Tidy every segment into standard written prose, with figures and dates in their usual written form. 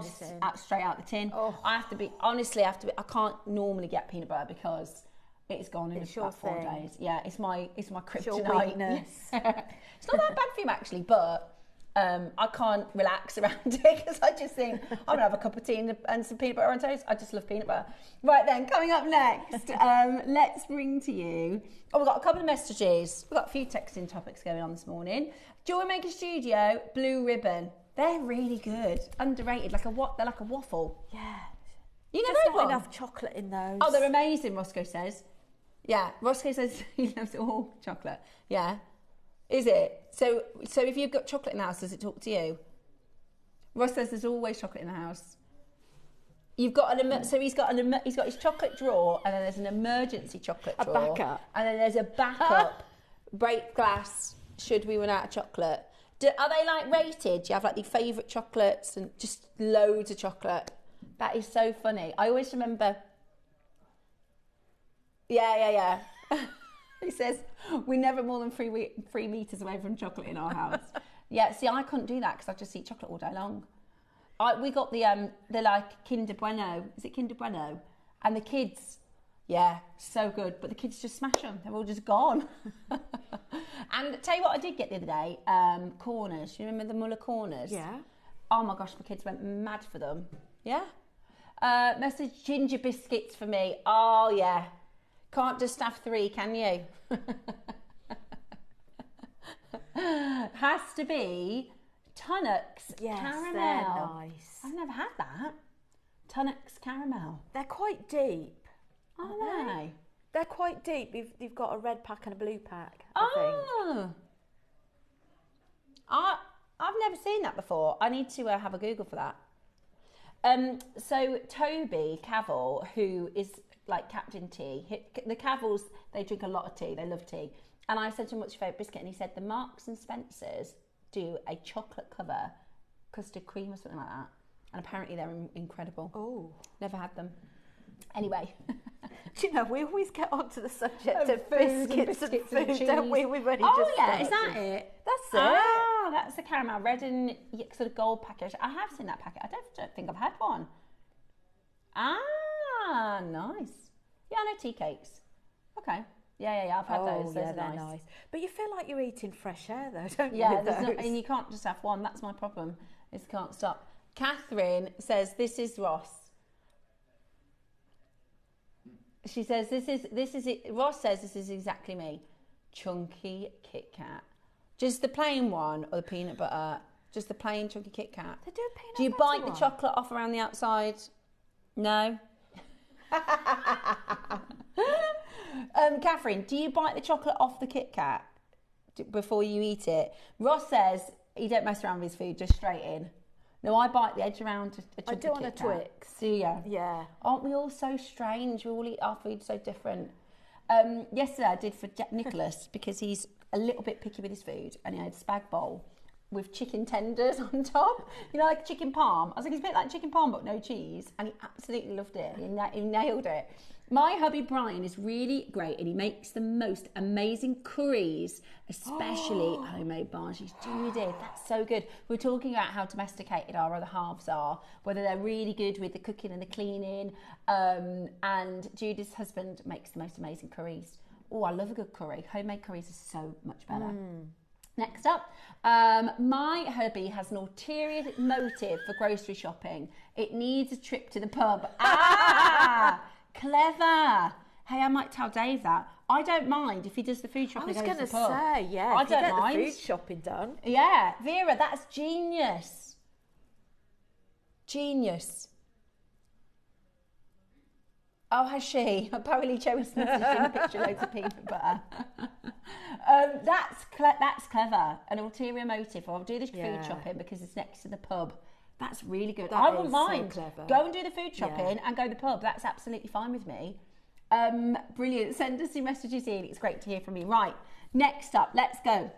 just straight out the tin. Oh. I can't normally get peanut butter because it's gone in about 4 days. Yeah, it's my kryptonite. It's not that bad for you actually, but I can't relax around it because I just think I'm gonna have a cup of tea and some peanut butter on toast. I just love peanut butter. Right then, coming up next, let's bring to you. Oh, we've got a couple of messages. We've got a few texting topics going on this morning. JewelleryMaker Studio Blue Ribbon. They're really good. Underrated. They're like a waffle. Yeah. You know, there's not enough chocolate in those. Oh, they're amazing. Roscoe says. Yeah, Roscoe says he loves all chocolate. Yeah. Is it? So if you've got chocolate in the house, does it talk to you? Ross says there's always chocolate in the house. You've got he's got his chocolate drawer, and then there's an emergency chocolate drawer. A backup. And then there's a backup break glass should we run out of chocolate. Are they like rated? Do you have like your favourite chocolates and just loads of chocolate? That is so funny. I always remember. Yeah. He says, we're never more than 3 metres away from chocolate in our house. Yeah, see, I couldn't do that because I just eat chocolate all day long. We got the like Kinder Bueno. Is it Kinder Bueno? And the kids, yeah, so good. But the kids just smash them. They're all just gone. And tell you what I did get the other day, corners. You remember the Muller corners? Yeah. Oh my gosh, my kids went mad for them. Yeah. Message ginger biscuits for me. Oh yeah. Can't just have 3, can you? Has to be Tunnocks caramel. They're nice. I've never had that. Tunnocks caramel. They're quite deep. Are they? They're quite deep. You've got a red pack and a blue pack. I've never seen that before. I need to have a Google for that. So Toby Cavell, who is like Captain Tea, the Cavells, they drink a lot of tea. They love tea. And I said to him, what's your favourite biscuit? And he said the Marks and Spencers do a chocolate cover custard cream or something like that. And apparently they're incredible. Oh. Never had them. Anyway. Do you know, we always get onto the subject of biscuits and food, don't we? We've only is that it? That's it. Ah, that's the caramel, red and sort of gold package. I have seen that packet. I don't think I've had one. Ah, nice. Yeah, I know tea cakes. Okay. Yeah, I've had those. Those are they're nice. But you feel like you're eating fresh air though, don't you? Yeah, and you can't just have one. That's my problem. Is can't stop. Catherine says this is Ross. She says this is it. Ross says this is exactly me. Chunky Kit Kat. Just the plain one or the peanut butter? Just the plain chunky Kit Kat. They do a peanut butter. Do you bite the chocolate off around the outside? No. Catherine, do you bite the chocolate off the Kit Kat before you eat it? Ross says he don't mess around with his food, just straight in. No, I bite the edge around a chunky I do on a Kit Kat. Twix. Do you? Yeah. Aren't we all so strange? We all eat our food so different. Yesterday I did for Nicholas because he's a little bit picky with his food, and he had a spag bowl with chicken tenders on top. You know, like chicken parm. I was like, it's a bit like chicken parm but no cheese, and he absolutely loved it. He nailed it. My hubby Brian is really great, and he makes the most amazing curries, especially homemade bhaji's. Judith, that's so good. We're talking about how domesticated our other halves are, whether they're really good with the cooking and the cleaning. And Judith's husband makes the most amazing curries. Oh, I love a good curry. Homemade curries are so much better. Next up, my hubby has an ulterior motive for grocery shopping. It needs a trip to the pub. Ah, clever. Hey, I might tell Dave that. I don't mind if he does the food shopping. I was going to say, yeah. I if don't you get mind. the food shopping done. Yeah, Vera, that's genius. Genius. Oh, has she? Apparently, Jo was messaging a picture loads of peanut butter. That's clever. An ulterior motive. I'll do the food shopping because it's next to the pub. That's really good. I wouldn't mind. So clever. Go and do the food shopping and go to the pub. That's absolutely fine with me. Brilliant. Send us your messages in. It's great to hear from you. Right. Next up, let's go.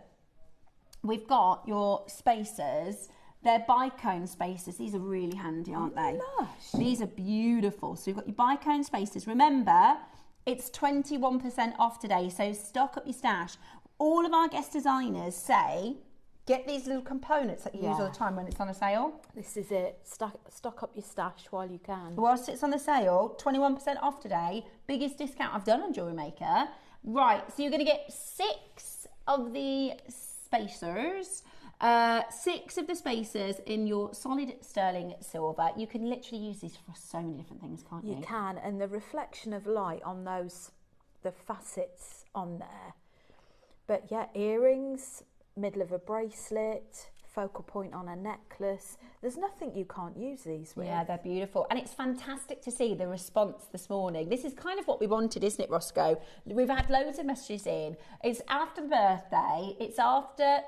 We've got your spacers. They're bicone spacers. These are really handy, aren't they? Lush. These are beautiful. So you've got your bicone spacers. Remember, it's 21% off today, so stock up your stash. All of our guest designers say Get these little components that you use all the time when it's on a sale. This is it. Stock up your stash while you can. Whilst it's on the sale, 21% off today. Biggest discount I've done on JewelleryMaker. Right, so you're going to get 6 of the spacers. 6 of the spacers in your solid sterling silver. You can literally use these for so many different things, can't you? You can, and the reflection of light on those, the facets on there. But yeah, earrings, middle of a bracelet, focal point on a necklace. There's nothing you can't use these with. Yeah, they're beautiful. And it's fantastic to see the response this morning. This is kind of what we wanted, isn't it, Roscoe? We've had loads of messages in. It's after the birthday. It's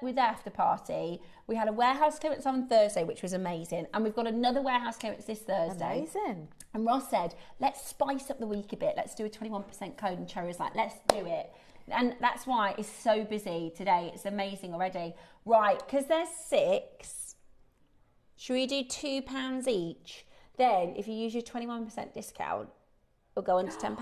with the after party. We had a warehouse clearance on Thursday, which was amazing. And we've got another warehouse clearance this Thursday. Amazing. And Ross said, let's spice up the week a bit. Let's do a 21% code. And Cherry was like, let's do it. And that's why it's so busy today. It's amazing already. Right, because there's 6. Should we do £2 each? Then, if you use your 21% discount, it'll go under £10.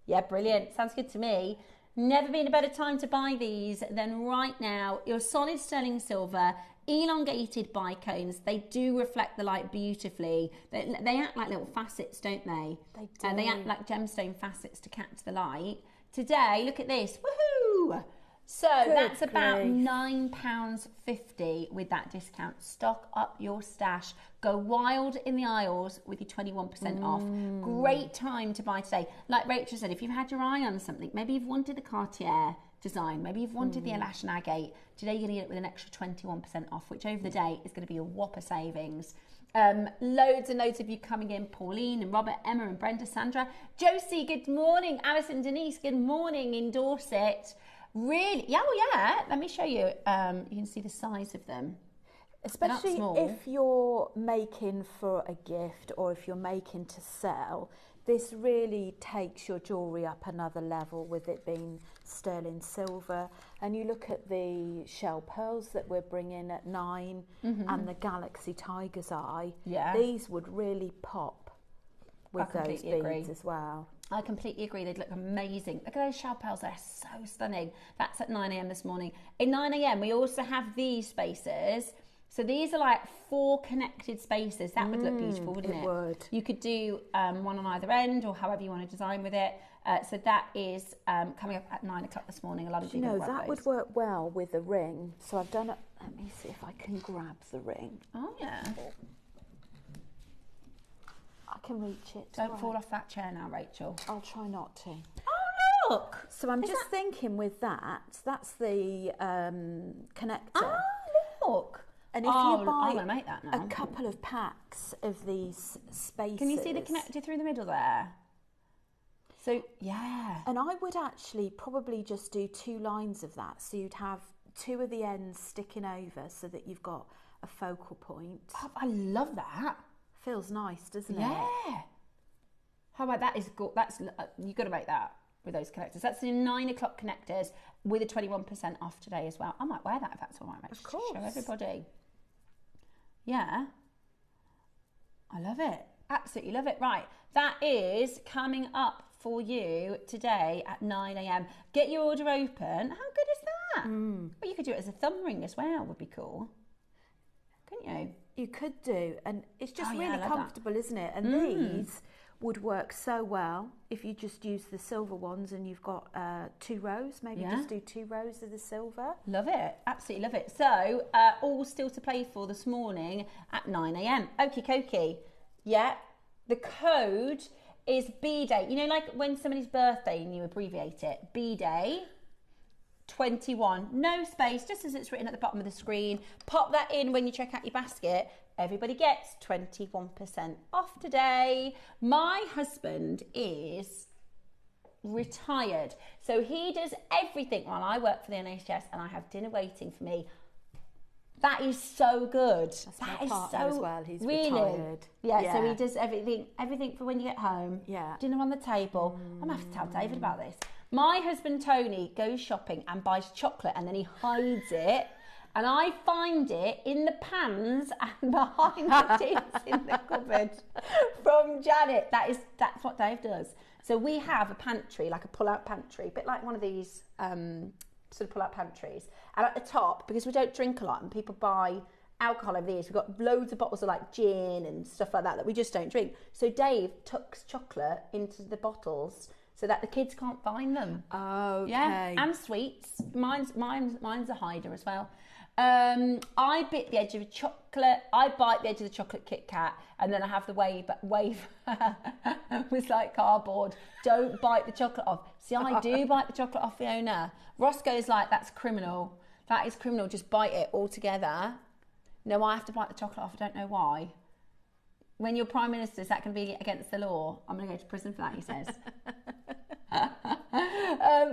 Yeah, brilliant. Sounds good to me. Never been a better time to buy these than right now. Your solid sterling silver, elongated bicones. They do reflect the light beautifully. They act like little facets, don't they? They do. And they act like gemstone facets to catch the light. Today, look at this. Woohoo! So that's about £9.50 with that discount. Stock up your stash. Go wild in the aisles with your 21% off. Great time to buy today. Like Rachel said, if you've had your eye on something, maybe you've wanted the Cartier design, maybe you've wanted the Elash and Agate. Today you're going to get it with an extra 21% off, which over the day is going to be a whopper savings. Loads and loads of you coming in. Pauline and Robert, Emma and Brenda, Sandra, Josie, good morning. Alison, Denise, good morning in Dorset. Really? Yeah, well, yeah. Let me show you. You can see the size of them. Especially if you're making for a gift or if you're making to sell, this really takes your jewellery up another level with it being sterling silver. And you look at the shell pearls that we're bringing at 9 and the Galaxy Tiger's Eye. Yeah. These would really pop with those beads as well. I completely agree. They'd look amazing. Look at those shell pearls. They're so stunning. That's at 9 a.m. this morning. At 9 a.m. we also have these spacers. So these are like 4 connected spacers. That would look beautiful, wouldn't it? It would. You could do one on either end or however you want to design with it. So that is coming up at 9 o'clock this morning. A lot of people grab that would work well with a ring. So I've done it. Let me see if I can grab the ring. Oh, yeah. I can reach it. Don't fall off that chair now, Rachel. I'll try not to. Oh, look. So I'm just thinking with that's the connector. Oh, look. And if you buy I'm gonna make that now. a couple of packs of these spacers. Can you see the connector through the middle there? So, yeah. And I would actually probably just do 2 lines of that. So you'd have 2 of the ends sticking over so that you've got a focal point. Oh, I love that. Feels nice, doesn't it? Yeah. How about that? That's you've got to make that with those connectors. That's the 9 o'clock connectors with a 21% off today as well. I might wear that if that's all right. Of course. Show everybody. Yeah. I love it. Absolutely love it. Right. That is coming up for you today at 9 a.m. Get your order open. How good is that? Well, you could do it as a thumb ring as well. Would be cool. Couldn't you? You could do, and it's just really comfortable, isn't it? And these would work so well if you just use the silver ones and you've got 2 rows. Maybe just do 2 rows of the silver. Love it. Absolutely love it. So, all still to play for this morning at 9 a.m. Okie dokie. Yeah. The code is B-Day. You know, like when somebody's birthday and you abbreviate it. B-Day 21, no space, just as it's written at the bottom of the screen. Pop that in when you check out your basket. Everybody gets 21% off today. My husband is retired, so he does everything while I work for the NHS and I have dinner waiting for me. That is so good. That's my partner as well. He's retired. Yeah, so he does everything for when you get home. Yeah. Dinner on the table. I'm going to have to tell David about this. My husband Tony goes shopping and buys chocolate and then he hides it. And I find it in the pans and behind the tins in the cupboard from Janet. That's what Dave does. So we have a pantry, like a pull-out pantry, a bit like one of these sort of pull out pantries. And at the top, because we don't drink a lot and people buy alcohol over the years, we've got loads of bottles of like gin and stuff like that we just don't drink. So Dave tucks chocolate into the bottles so that the kids can't find them. Oh, okay. Yeah, and sweets. Mine's a hider as well. I bit the edge of a chocolate. I bite the edge of the chocolate Kit Kat, and then I have the wafer with like cardboard. Don't bite the chocolate off. See, I do bite the chocolate off, Fiona. Roscoe's like, that's criminal. That is criminal. Just bite it all together. No, I have to bite the chocolate off. I don't know why. When you're Prime Minister, is that going to be against the law? I'm going to go to prison for that, he says.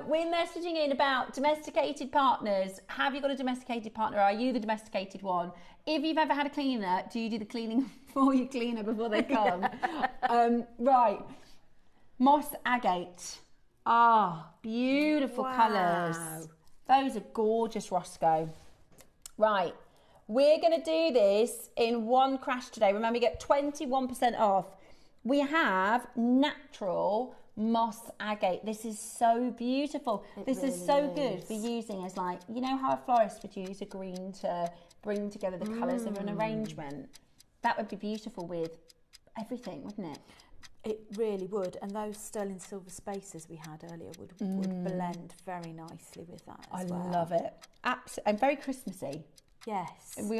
We're messaging in about domesticated partners. Have you got a domesticated partner? Are you the domesticated one? If you've ever had a cleaner, do you do the cleaning for your cleaner before they come? Right. Moss agate. Ah, beautiful colours. Those are gorgeous, Roscoe. Right. We're going to do this in one crash today. Remember, you get 21% off. We have natural moss agate. This is so beautiful. This is so good for using as like, you know how a florist would use a green to bring together the colours of an arrangement? That would be beautiful with everything, wouldn't it? It really would. And those sterling silver spaces we had earlier would blend very nicely with that as well. I love it. Absolutely. And very Christmassy. Yes. We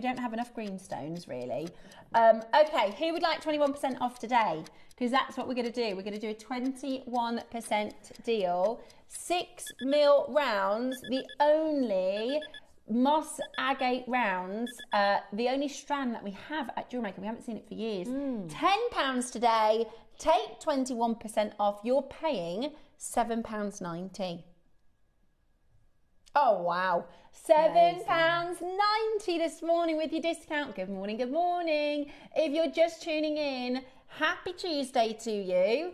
don't have enough greenstones, really. Okay, who would like 21% off today? Because that's what we're going to do. We're going to do a 21% deal. 6mm rounds, the only moss agate rounds, the only strand that we have at JewelleryMaker. We haven't seen it for years. £10 today. Take 21% off. You're paying £7.90. Oh, wow. £7.90 this morning with your discount. Good morning, good morning. If you're just tuning in, happy Tuesday to you.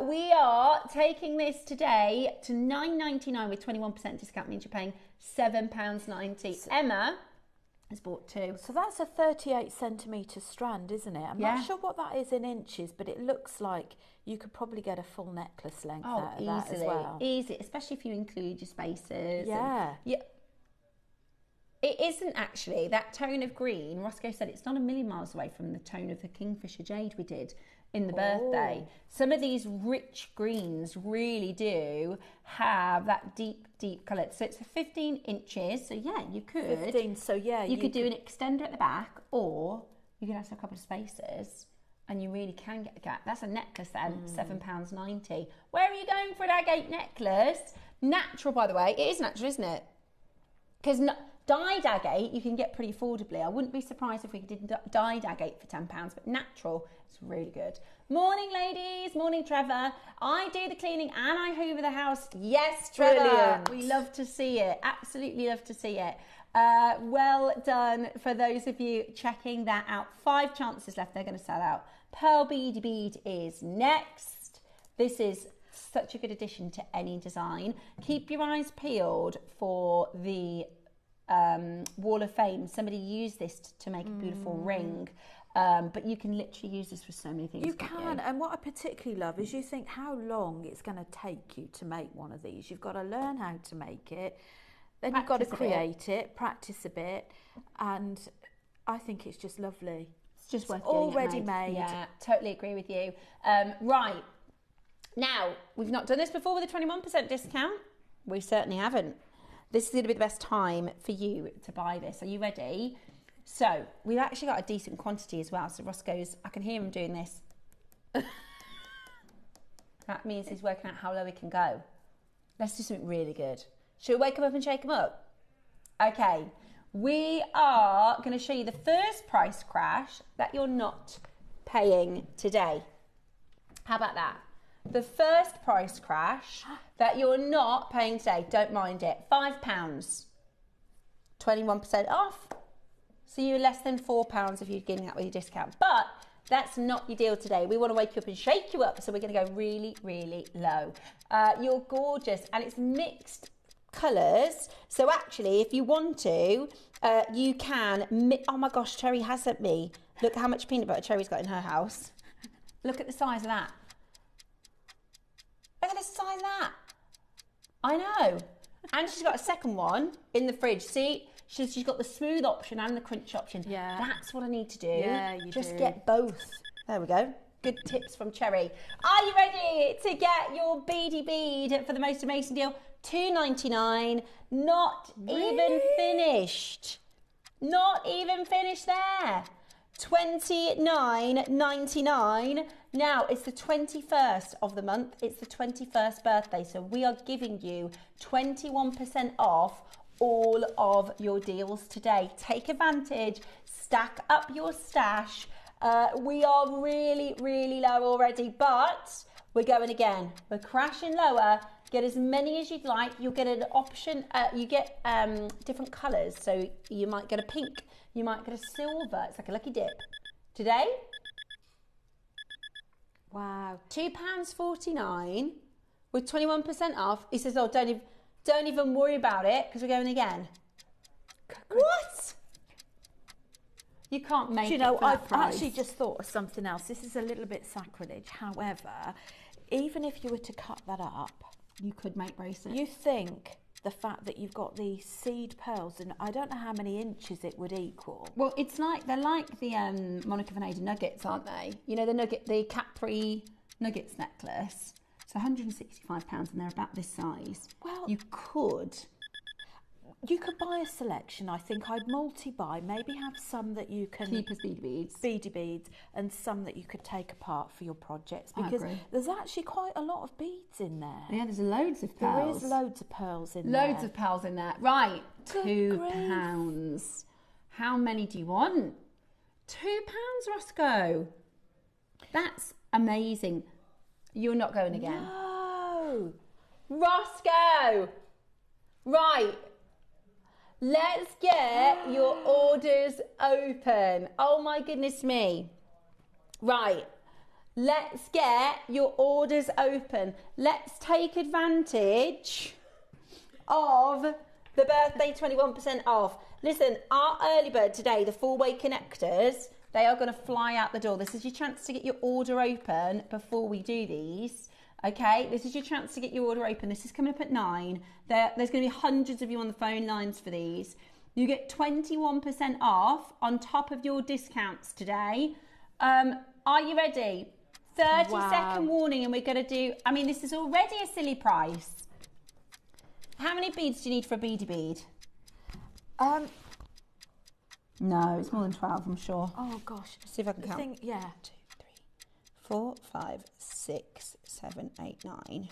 We are taking this today to £9.99 with 21% discount, means you're paying £7.90. Emma has bought two. So that's a 38 centimetre strand, isn't it? I'm not sure what that is in inches, but it looks like you could probably get a full necklace length out of that as well. Easy, especially if you include your spaces. Yeah. It isn't actually that tone of green. Roscoe said it's not a million miles away from the tone of the Kingfisher Jade we did in the birthday. Some of these rich greens really do have that deep colour. So it's 15 inches. So yeah, you could. 15. So yeah, you could do an extender at the back, or you could have a couple of spaces, and you really can get a gap. That's a necklace then, £7.90. Where are you going for an agate necklace? Natural, by the way. It is natural, isn't it? Because dyed agate you can get pretty affordably. I wouldn't be surprised if we did dyed agate for £10, but natural, it's really good. Morning, ladies. Morning, Trevor. I do the cleaning and I hoover the house. Yes, Trevor. Brilliant. We love to see it. Absolutely love to see it. Well done for those of you checking that out. 5 chances left. They're going to sell out. Pearl Beady Bead is next. This is such a good addition to any design. Keep your eyes peeled for the Wall of Fame. Somebody used this to make a beautiful ring. But you can literally use this for so many things. You can, and what I particularly love is you think how long it's going to take you to make one of these. You've got to learn how to make it, then you've got to create it, practice a bit, and I think it's just lovely. It's just worth all getting ready made. Yeah, totally agree with you. Right, now, we've not done this before with a 21% discount. We certainly haven't. This is going to be the best time for you to buy this. Are you ready? So we've actually got a decent quantity as well. So Ross goes, I can hear him doing this. That means he's working out how low he can go. Let's do something really good. Should we wake him up and shake him up? Okay. We are going to show you the first price crash that you're not paying today. How about that? The first price crash that you're not paying today. Don't mind it. £5. 21% off. So you're less than £4 if you're getting that with your discount. But that's not your deal today. We want to wake you up and shake you up. So we're going to go really, really low. You're gorgeous. And it's mixed colours. So actually, if you want to, you can... Oh my gosh, Cherry has sent me. Look how much peanut butter Cherry's got in her house. Look at the size of that. Look at the size of that. I know. And she's got a second one in the fridge. See, she's got the smooth option and the crunch option. Yeah. That's what I need to do. Yeah, you Just do. get both. There we go. Good tips from Cherry. Are you ready to get your beady bead for the most amazing deal? $2.99. Not even finished. Not even finished there. $29.99. Now it's the 21st of the month. It's the 21st birthday, so we are giving you 21% off all of your deals today. Take advantage. Stack up your stash. We are really, really low already, but we're going again. We're crashing lower. Get as many as you'd like. You'll get an option. You get different colours. So you might get a pink. You might get a silver. It's like a lucky dip. Today, Wow. £2.49 with 21% off. He says, "Oh, don't even worry about it because we're going again." What? You can't make. Do you know, it for that I've price. actually just thought of something else. This is a little bit sacrilege. However, even if you were to cut that up, You could make bracelets. you think the fact that you've got these seed pearls, and I don't know how many inches it would equal. Well, they're like the Monica Vinader nuggets, aren't they? You know, the Capri nuggets necklace. It's £165 and they're about this size. Well, You could. you could buy a selection. I think I'd multi-buy, maybe have some that you can Keep as beady beads. beady beads and some that you could take apart for your projects, I because agree. there's actually quite a lot of beads in there. Yeah, there's loads of There pearls. is loads of pearls in there. Loads of pearls in there. Right, Good £2. How many do you want? £2, Roscoe. That's amazing. You're not going again. No. Roscoe! Right. Let's get your orders open. Oh my goodness me. Right. Let's get your orders open. Let's take advantage of the birthday 21% off. Listen, our early bird today, the 4-way connectors, they are going to fly out the door. This is your chance to get your order open before we do these. Okay, this is your chance to get your order open. This is coming up at 9. There's going to be hundreds of you on the phone lines for these. You get 21% off on top of your discounts today. Are you ready? 30-second warning, and we're going to do, I mean, this is already a silly price. How many beads do you need for a beady bead? No, it's more than 12, I'm sure. Oh gosh. Let's see if I can count. Yeah. 2, 3, 4, 5, 6, 7, 8, 9,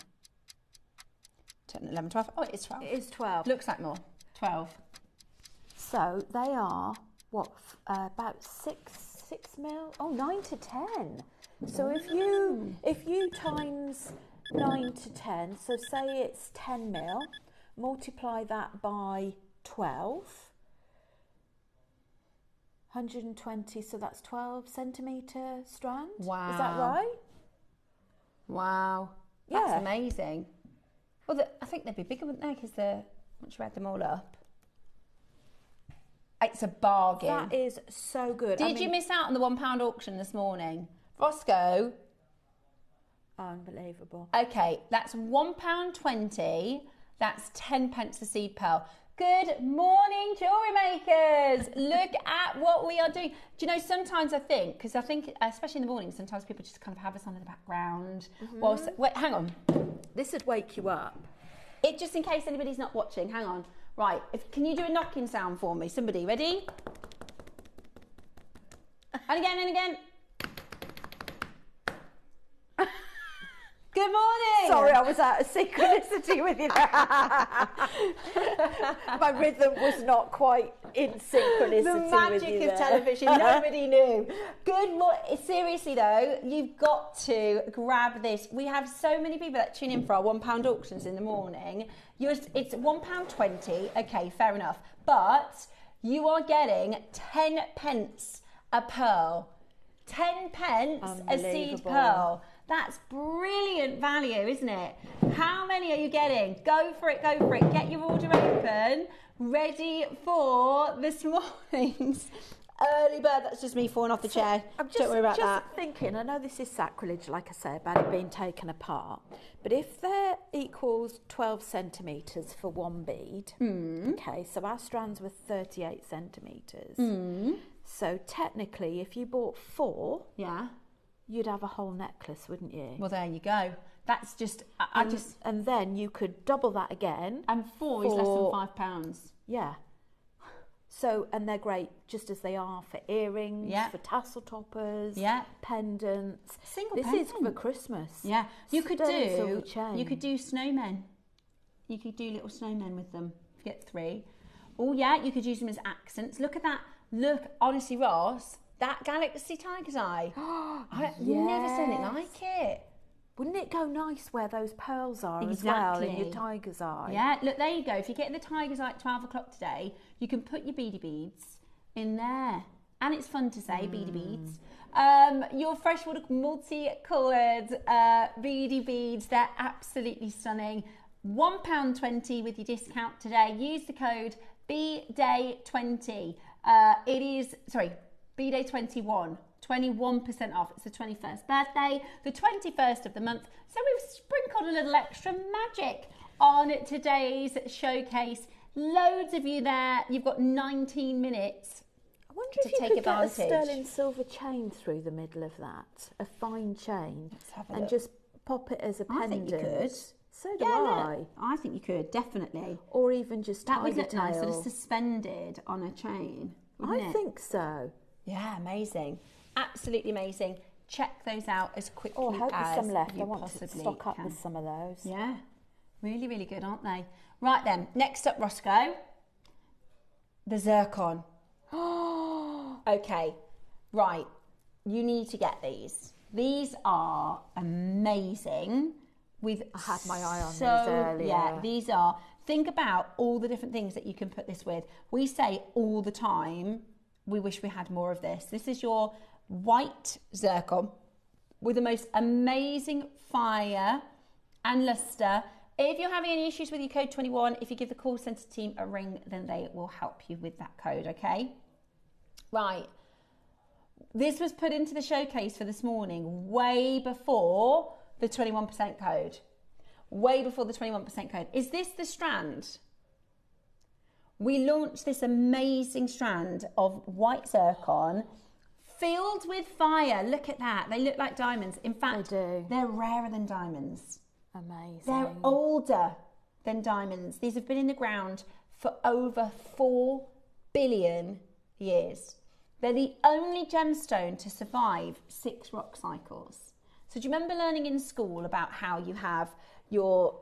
10, 11, 12. Oh, it is 12. It is 12. Looks like more. 12. So they are what, about 6 mil? Oh, 9 to 10. So if you times 9 to 10, so say it's 10 mil, multiply that by 12. 120, so that's 12 centimetre strand. Wow. Is that right? Wow. That's Yeah. amazing. Well, I think they'd be bigger, wouldn't they? Because once you add them all up. It's a bargain. That is so good. Did you miss out on the £1 auction this morning? Roscoe? Unbelievable. Okay, that's £1.20. That's 10 pence a seed pearl. Good morning, jewellery makers. Look at what we are doing. Do you know, sometimes I think, especially in the morning, sometimes people just kind of have us on in the background. Wait, hang on. This would wake you up. Just in case anybody's not watching, hang on. Right, can you do a knocking sound for me? Somebody, ready? And again, and again. Good morning. Sorry, I was out of synchronicity with you there. My rhythm was not quite in synchronicity The with you magic there. of television, nobody knew. Good morning. Seriously though, you've got to grab this. We have so many people that tune in for our £1 auctions in the morning. It's £1.20, okay, fair enough. But you are getting 10 pence a pearl. 10 pence a seed pearl. That's brilliant value, isn't it? How many are you getting? Go for it, go for it. Get your order open, ready for this morning's Early bird, that's just me falling off the chair. Don't worry about that. Thinking, I know this is sacrilege, like I say, about it being taken apart, but if there equals 12 centimetres for one bead, okay, so our strands were 38 centimetres. So technically, if you bought 4, you'd have a whole necklace, wouldn't you? Well, there you go. That's just, and then you could double that again. And 4 is less than £5. Yeah. So, and they're great just as they are for earrings, for tassel toppers, pendants. This is for Christmas. Yeah. You could do snowmen. You could do little snowmen with them if you get 3. Oh yeah, you could use them as accents. Look at that. Look, honestly, Ross, that Galaxy Tiger's Eye. I've never seen it like it. Wouldn't it go nice where those pearls are as well in your tiger's eye? Yeah, look, there you go. If you get the tiger's eye at 12 o'clock today, you can put your beady beads in there. And it's fun to say, beady beads. Your freshwater multi-coloured beady beads, they're absolutely stunning. £1.20 with your discount today. Use the code BDAY20. BDAY21. 21% off. It's the 21st birthday, the 21st of the month. So we've sprinkled a little extra magic on today's showcase. Loads of you there. You've got 19 minutes. I wonder if you could get a sterling silver chain through the middle of that, a fine chain, and just pop it as a pendant. I think you could. So do I. Look, I think you could, definitely. Or even just that would look nice, sort of suspended on a chain. I think so. Yeah, amazing. Absolutely amazing. Check those out as quickly as you possibly can. I hope there's some left. I want to stock up with some of those. Yeah, really, really good, aren't they? Right then, next up, Roscoe, the zircon. Okay, right. You need to get these. These are amazing. I had my eye on these earlier. Yeah, these are. Think about all the different things that you can put this with. We say all the time, we wish we had more of this. This is your white zircon with the most amazing fire and luster. If you're having any issues with your code 21, if you give the call centre team a ring, then they will help you with that code, okay? Right. This was put into the showcase for this morning way before the 21% code. Way before the 21% code. Is this the strand? We launched this amazing strand of white zircon filled with fire. Look at that. They look like diamonds. In fact, they're rarer than diamonds. Amazing. They're older than diamonds. These have been in the ground for over 4 billion years. They're the only gemstone to survive 6 rock cycles. So do you remember learning in school about how you have your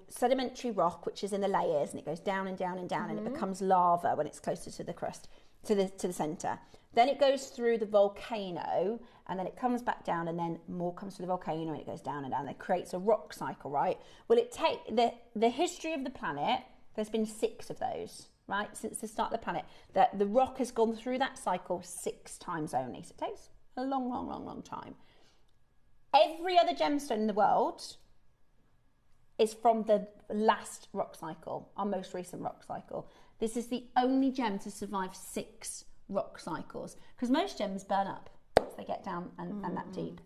sedimentary rock, which is in the layers, and it goes down and down and down, and it becomes lava when it's closer to the crust, to the centre. Then it goes through the volcano, and then it comes back down, and then more comes through the volcano, and it goes down and down. It creates a rock cycle, right? Well, the history of the planet, there's been 6 of those, right? Since the start of the planet, that the rock has gone through that cycle 6 times only. So it takes a long, long, long, long time. Every other gemstone in the world is from the last rock cycle, our most recent rock cycle. This is the only gem to survive 6 rock cycles, because most gems burn up as they get down and that deep.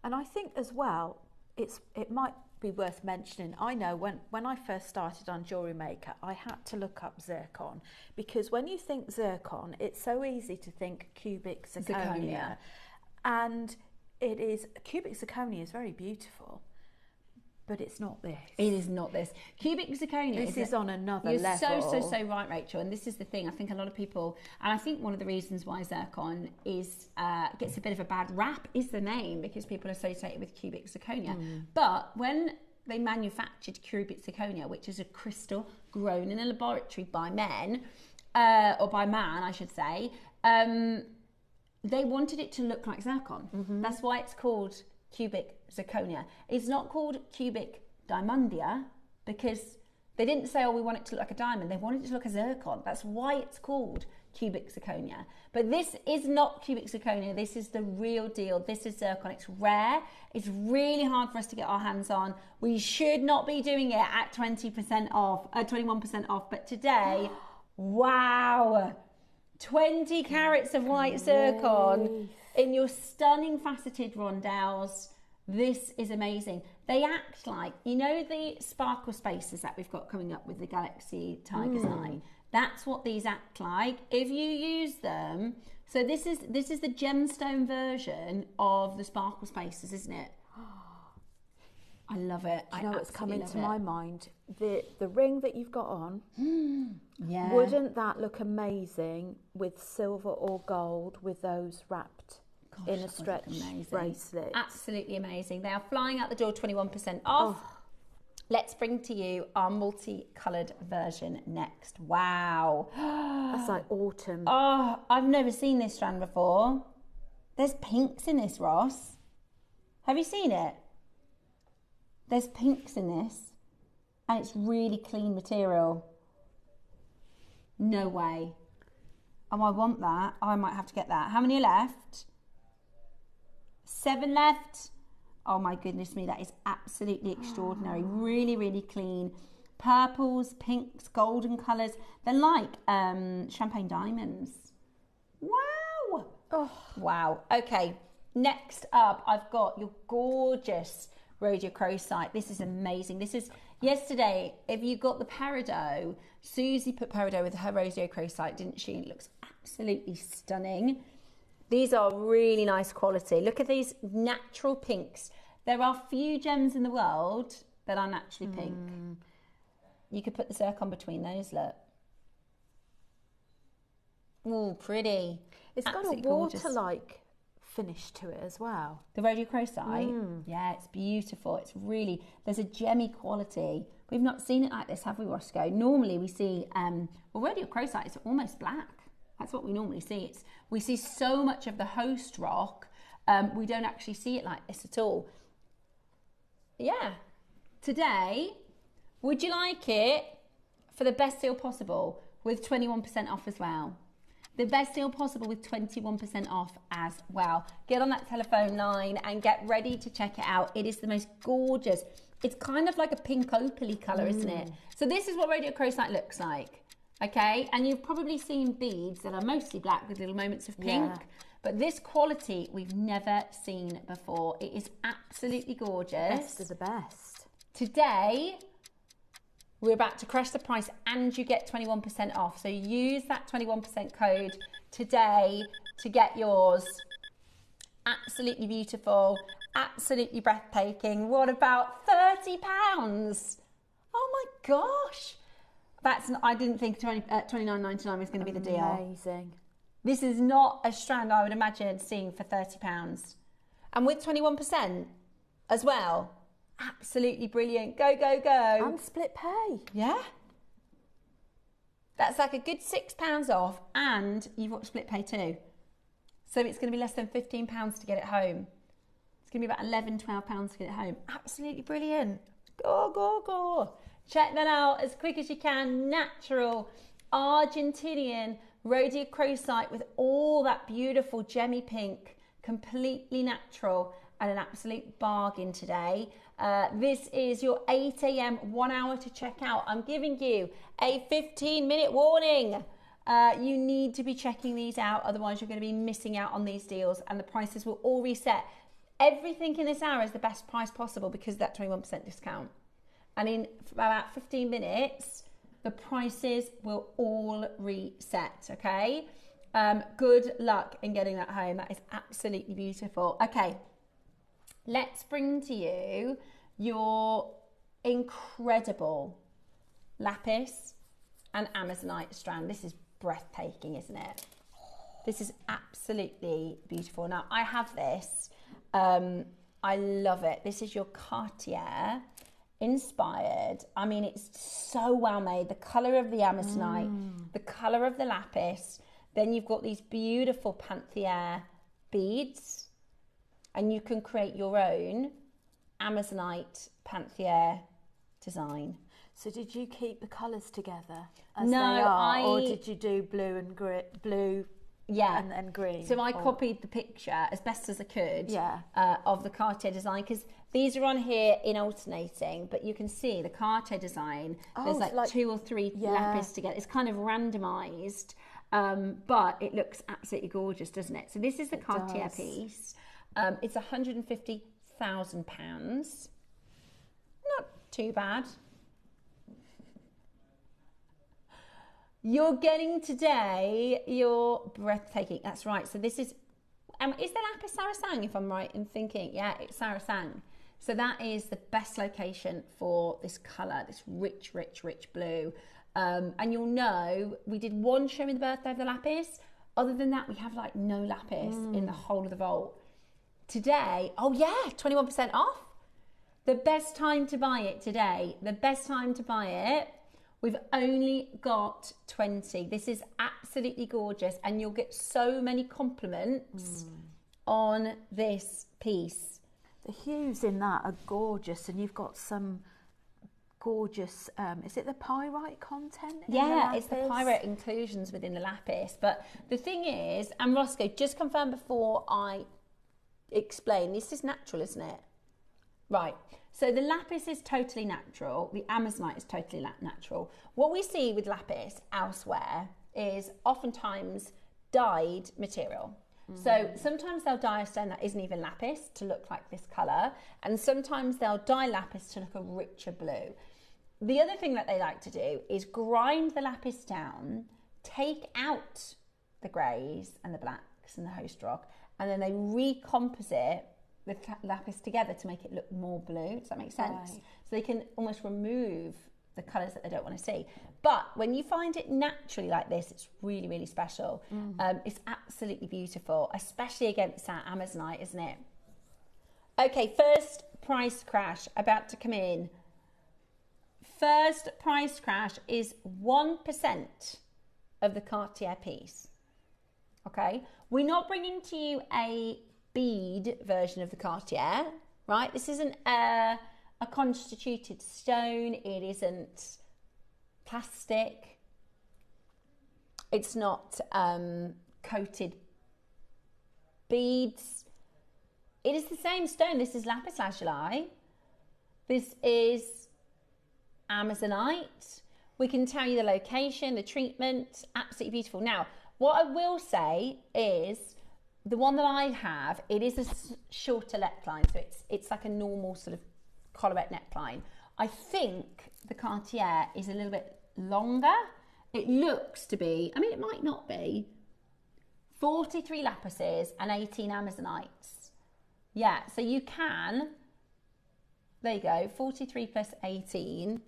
And I think as well, it might be worth mentioning, I know when I first started on JewelleryMaker, I had to look up zircon, because when you think zircon, it's so easy to think cubic zirconia. And it is, cubic zirconia is very beautiful, but it's not this. It is not this. Cubic zirconia is on another level. You're so right, Rachel. And this is the thing. I think a lot of people, and I think one of the reasons why zircon is gets a bit of a bad rap is the name, because people associate it with cubic zirconia. But when they manufactured cubic zirconia, which is a crystal grown in a laboratory by men, or by man, I should say, they wanted it to look like zircon. That's why it's called cubic zirconia. It's not called cubic diamondia, because they didn't say, oh, we want it to look like a diamond. They wanted it to look like a zircon. That's why it's called cubic zirconia. But this is not cubic zirconia. This is the real deal. This is zircon. It's rare. It's really hard for us to get our hands on. We should not be doing it at 20% off, 21% off. But today, wow, 20 carats of white zircon in your stunning faceted rondelles. This is amazing. They act like, you know, the sparkle spaces that we've got coming up with the Galaxy Tiger's Eye. That's what these act like if you use them. So this is the gemstone version of the sparkle spaces, isn't it? I love it. Do you know what's coming to my mind? The ring that you've got on. Yeah. Wouldn't that look amazing with silver or gold with those wrapped in a stretch bracelet? Absolutely amazing. They are flying out the door, 21% off. Let's bring to you our multicoloured version next. Wow. That's like autumn. Oh, I've never seen this strand before. There's pinks in this, Ross. Have you seen it? There's pinks in this. And it's really clean material. No way. Oh, I want that. Oh, I might have to get that. How many are left? 7 left. Oh my goodness me, that is absolutely extraordinary. Really, really clean. Purples, pinks, golden colours. They're like champagne diamonds. Wow. Oh, wow. Okay, next up, I've got your gorgeous rhodochrosite. This is amazing. This is, yesterday, if you got the peridot, Susie put peridot with her rhodochrosite, didn't she? It looks absolutely stunning. These are really nice quality. Look at these natural pinks. There are few gems in the world that are naturally pink. You could put the zircon between those, look. Oh, pretty. It's absolutely got a water-like finish to it as well. The rhodochrosite? Yeah, it's beautiful. It's really, there's a gemmy quality. We've not seen it like this, have we, Roscoe? Normally we see, well, rhodochrosite is almost black. That's what we normally see. We see so much of the host rock, we don't actually see it like this at all. Yeah. Today, would you like it for the best deal possible with 21% off as well? The best deal possible with 21% off as well. Get on that telephone line and get ready to check it out. It is the most gorgeous. It's kind of like a pink opaly colour, isn't it? So this is what rhodochrosite looks like. Okay, and you've probably seen beads that are mostly black with little moments of pink, but this quality we've never seen before. It is absolutely gorgeous. Best of the best. Today, we're about to crash the price and you get 21% off. So use that 21% code today to get yours. Absolutely beautiful, absolutely breathtaking. What about £30? Oh my gosh. I didn't think $29.99 was going to be the deal. Amazing. This is not a strand I would imagine seeing for £30. And with 21% as well, absolutely brilliant. Go, go, go. And split pay. Yeah. That's like a good £6 off and you've got split pay too. So it's going to be less than £15 to get it home. It's going to be about £11, £12 to get it home. Absolutely brilliant. Go, go, go. Check that out as quick as you can. Natural Argentinian rhodochrosite with all that beautiful gemmy pink, completely natural and an absolute bargain today. This is your 8 a.m. 1 hour to check out. I'm giving you a 15-minute warning. You need to be checking these out, otherwise you're going to be missing out on these deals and the prices will all reset. Everything in this hour is the best price possible because of that 21% discount. And in about 15 minutes, the prices will all reset, okay? Good luck in getting that home. That is absolutely beautiful. Okay, let's bring to you your incredible lapis and amazonite strand. This is breathtaking, isn't it? This is absolutely beautiful. Now, I have this. I love it. This is your Cartier inspired. I mean, it's so well made. The colour of the amazonite, the colour of the lapis. Then you've got these beautiful Panthère beads. And you can create your own amazonite Panthère design. So did you keep the colours together as no, they are, or did you do blue and blue? Yeah, and green. So I copied the picture as best as I could of the Cartier design because these are on here in alternating, but you can see the Cartier design. There's like 2 or 3 lapis together. It's kind of randomised. But it looks absolutely gorgeous, doesn't it? So this is the Cartier piece. It's £150,000. Not too bad. You're getting today, you're breathtaking. That's right. So this is the lapis sarasang, if I'm right in thinking? Yeah, it's sarasang. So that is the best location for this colour, this rich, rich, rich blue. And you'll know, we did one show in the birthday of the lapis. Other than that, we have like no lapis in the whole of the vault. Today, oh yeah, 21% off. The best time to buy it today, the best time to buy it. We've only got 20. This is absolutely gorgeous, and you'll get so many compliments on this piece. The hues in that are gorgeous, and you've got some gorgeous, is it the pyrite content in the lapis? It's the pyrite inclusions within the lapis. But the thing is, and Roscoe, just confirm before I explain, this is natural, isn't it? Right. So the lapis is totally natural. The amazonite is totally natural. What we see with lapis elsewhere is oftentimes dyed material. So sometimes they'll dye a stone that isn't even lapis to look like this colour, and sometimes they'll dye lapis to look a richer blue. The other thing that they like to do is grind the lapis down, take out the greys and the blacks and the host rock, and then they recomposite the lapis together to make it look more blue. Does that make sense? Right. So they can almost remove the colours that they don't want to see. But when you find it naturally like this, it's really, really special. It's absolutely beautiful, especially against that amazonite, isn't it? Okay, first price crash about to come in. First price crash is 1% of the Cartier piece. Okay, we're not bringing to you a bead version of the Cartier, right? This isn't a constituted stone. It isn't plastic. It's not coated beads. It is the same stone. This is lapis lazuli. This is amazonite. We can tell you the location, the treatment. Absolutely beautiful. Now, what I will say is, the one that I have, it is a shorter neckline, so it's like a normal sort of collarette neckline. I think the Cartier is a little bit longer. It looks to be, I mean, it might not be, 43 lapises and 18 amazonites. Yeah, so you can, there you go, 43 plus 18.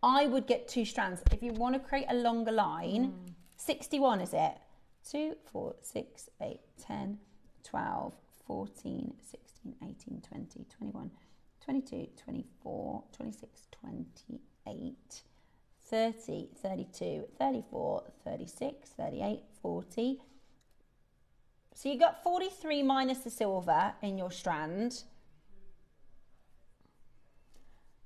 I would get 2 strands. If you want to create a longer line, 61 is it? 2, 4, 6, 8, 10, 12, 14, 16, 18, 20, 21, 22, 24, 26, 28, 30, 32, 34, 36, 38, 40. So you got 43 minus the silver in your strand.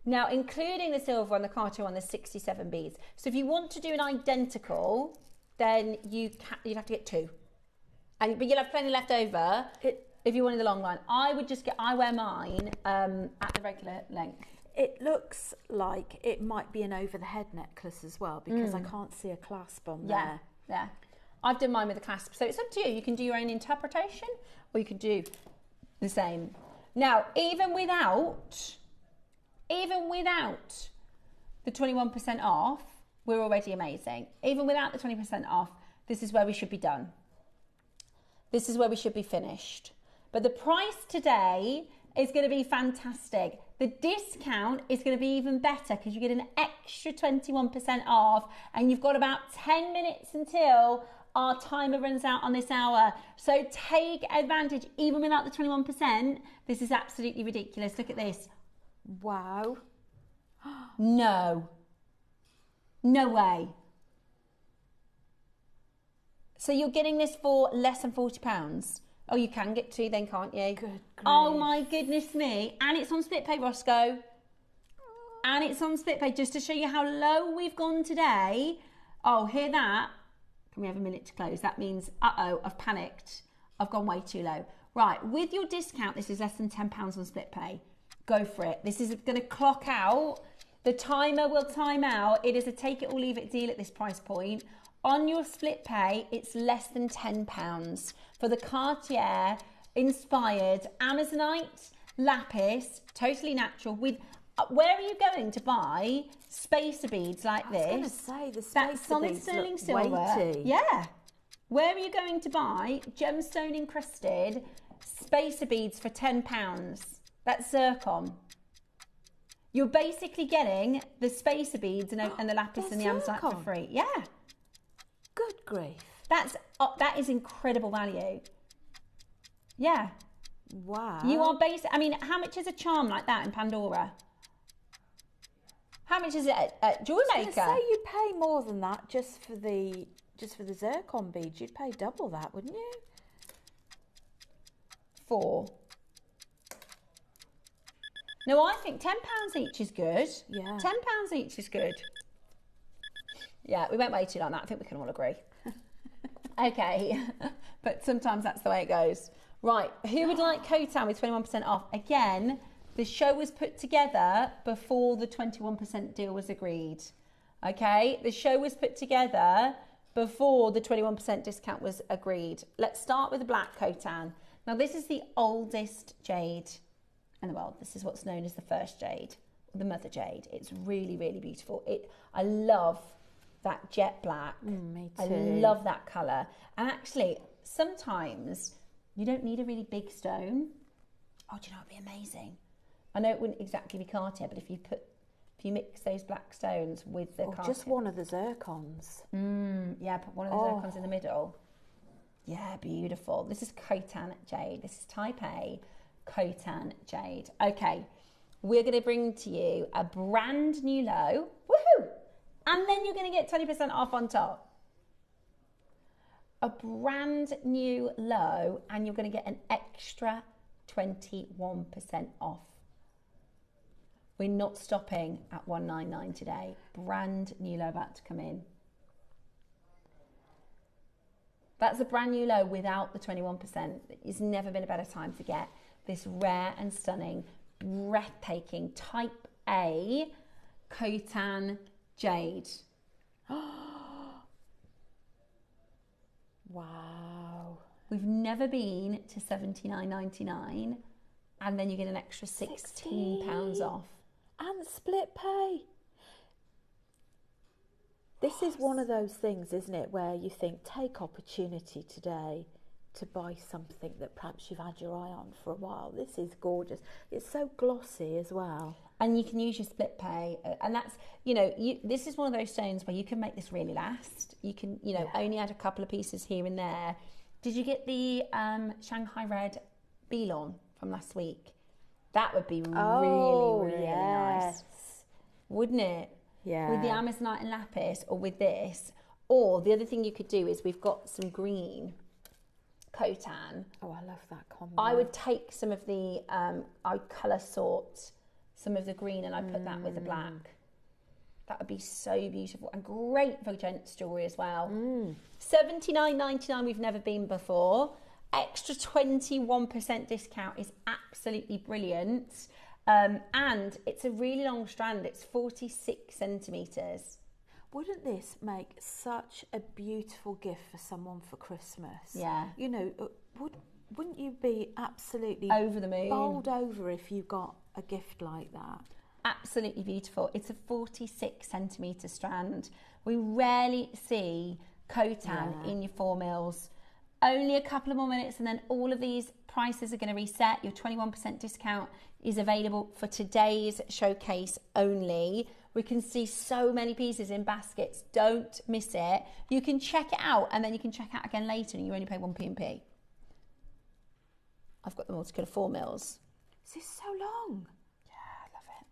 Now, including the silver on the Cartier one, there's 67 beads. So if you want to do an identical, then you'd have to get 2. But you'll have plenty left over if you wanted the long line. I wear mine at the regular length. It looks like it might be an over the head necklace as well, because I can't see a clasp on there. Yeah. I've done mine with a clasp. So it's up to you. You can do your own interpretation, or you can do the same. Now, even without the 21% off, we're already amazing. Even without the 20% off, this is where we should be done. This is where we should be finished. But the price today is going to be fantastic. The discount is going to be even better because you get an extra 21% off, and you've got about 10 minutes until our timer runs out on this hour. So take advantage. Even without the 21%, this is absolutely ridiculous. Look at this. Wow. No way. So you're getting this for less than £40. Oh, you can get 2 then, can't you? Good grief. Oh my goodness me. And it's on split pay, Roscoe. And it's on split pay, just to show you how low we've gone today. Oh, hear that? Can we have a minute to close? That means, uh-oh, I've panicked. I've gone way too low. Right, with your discount, this is less than £10 on split pay. Go for it. This is going to clock out. The timer will time out. It is a take it or leave it deal at this price point. On your split pay, it's less than £10 for the Cartier inspired Amazonite lapis, totally natural. With where are you going to buy spacer beads like this? I was going to say the that spacer solid beads sterling look silver. weighty. Yeah. Where are you going to buy gemstone encrusted spacer beads for £10? That's zircon. You're basically getting the spacer beads and the lapis and the Amazonite for free. Yeah. Good grief. That is incredible value. Yeah. Wow. You are I mean, how much is a charm like that in Pandora? How much is it at JewelleryMaker? I was going to say you pay more than that just for the zircon beads. You'd pay double that, wouldn't you? 4. No, I think £10 each is good. Yeah. £10 each is good. Yeah, we won't wait on that. I think we can all agree. Okay, but sometimes that's the way it goes. Right, who would like Khotan with 21% off? Again, the show was put together before the 21% deal was agreed. Okay, the show was put together before the 21% discount was agreed. Let's start with the black Khotan. Now, this is the oldest jade in the world. This is what's known as the first jade, the mother jade. It's really, really beautiful. I love that jet black. Me too. I love that colour. And actually, sometimes you don't need a really big stone. Oh, do you know what would be amazing? I know it wouldn't exactly be Cartier, but if you mix those black stones with the Cartier. Just one of the zircons. Yeah, put one of the zircons in the middle. Yeah, beautiful. This is Khotan jade. This is Type A Khotan jade. Okay, we're going to bring to you a brand new low. Woohoo! And then you're going to get 20% off on top. A brand new low, and you're going to get an extra 21% off. We're not stopping at 199 today. Brand new low about to come in. That's a brand new low without the 21%. It's never been a better time to get this rare and stunning, breathtaking Type A Khotan jade. Wow. We've never been to $79.99, and then you get an extra £16 off. And split pay. This is one of those things, isn't it, where you think, take opportunity today to buy something that perhaps you've had your eye on for a while. This is gorgeous. It's so glossy as well. And you can use your split pay, and that's, this is one of those stones where you can make this really last. You can, only add a couple of pieces here and there. Did you get the Shanghai Red Belong from last week? That would be really nice, wouldn't it? Yeah. With the Amazonite and lapis, or with this. Or the other thing you could do is we've got some green Khotan. Oh, I love that combo. I would take some of the, I'd colour sort some of the green and I'd put that with the black. That would be so beautiful and great for gents jewellery as well. $79.99, we've never been before. Extra 21% discount is absolutely brilliant. And it's a really long strand. It's 46 centimetres. Wouldn't this make such a beautiful gift for someone for Christmas? Yeah. Wouldn't you be absolutely over the moon, bowled over if you got a gift like that? Absolutely beautiful. It's a 46 centimetre strand. We rarely see Khotan in your 4 mils. Only a couple of more minutes and then all of these prices are going to reset. Your 21% discount is available for today's showcase only. We can see so many pieces in baskets. Don't miss it. You can check it out and then you can check out again later and you only pay 1 P&P. I've got them all to go to 4 mils. Is this so long? Yeah, I love it.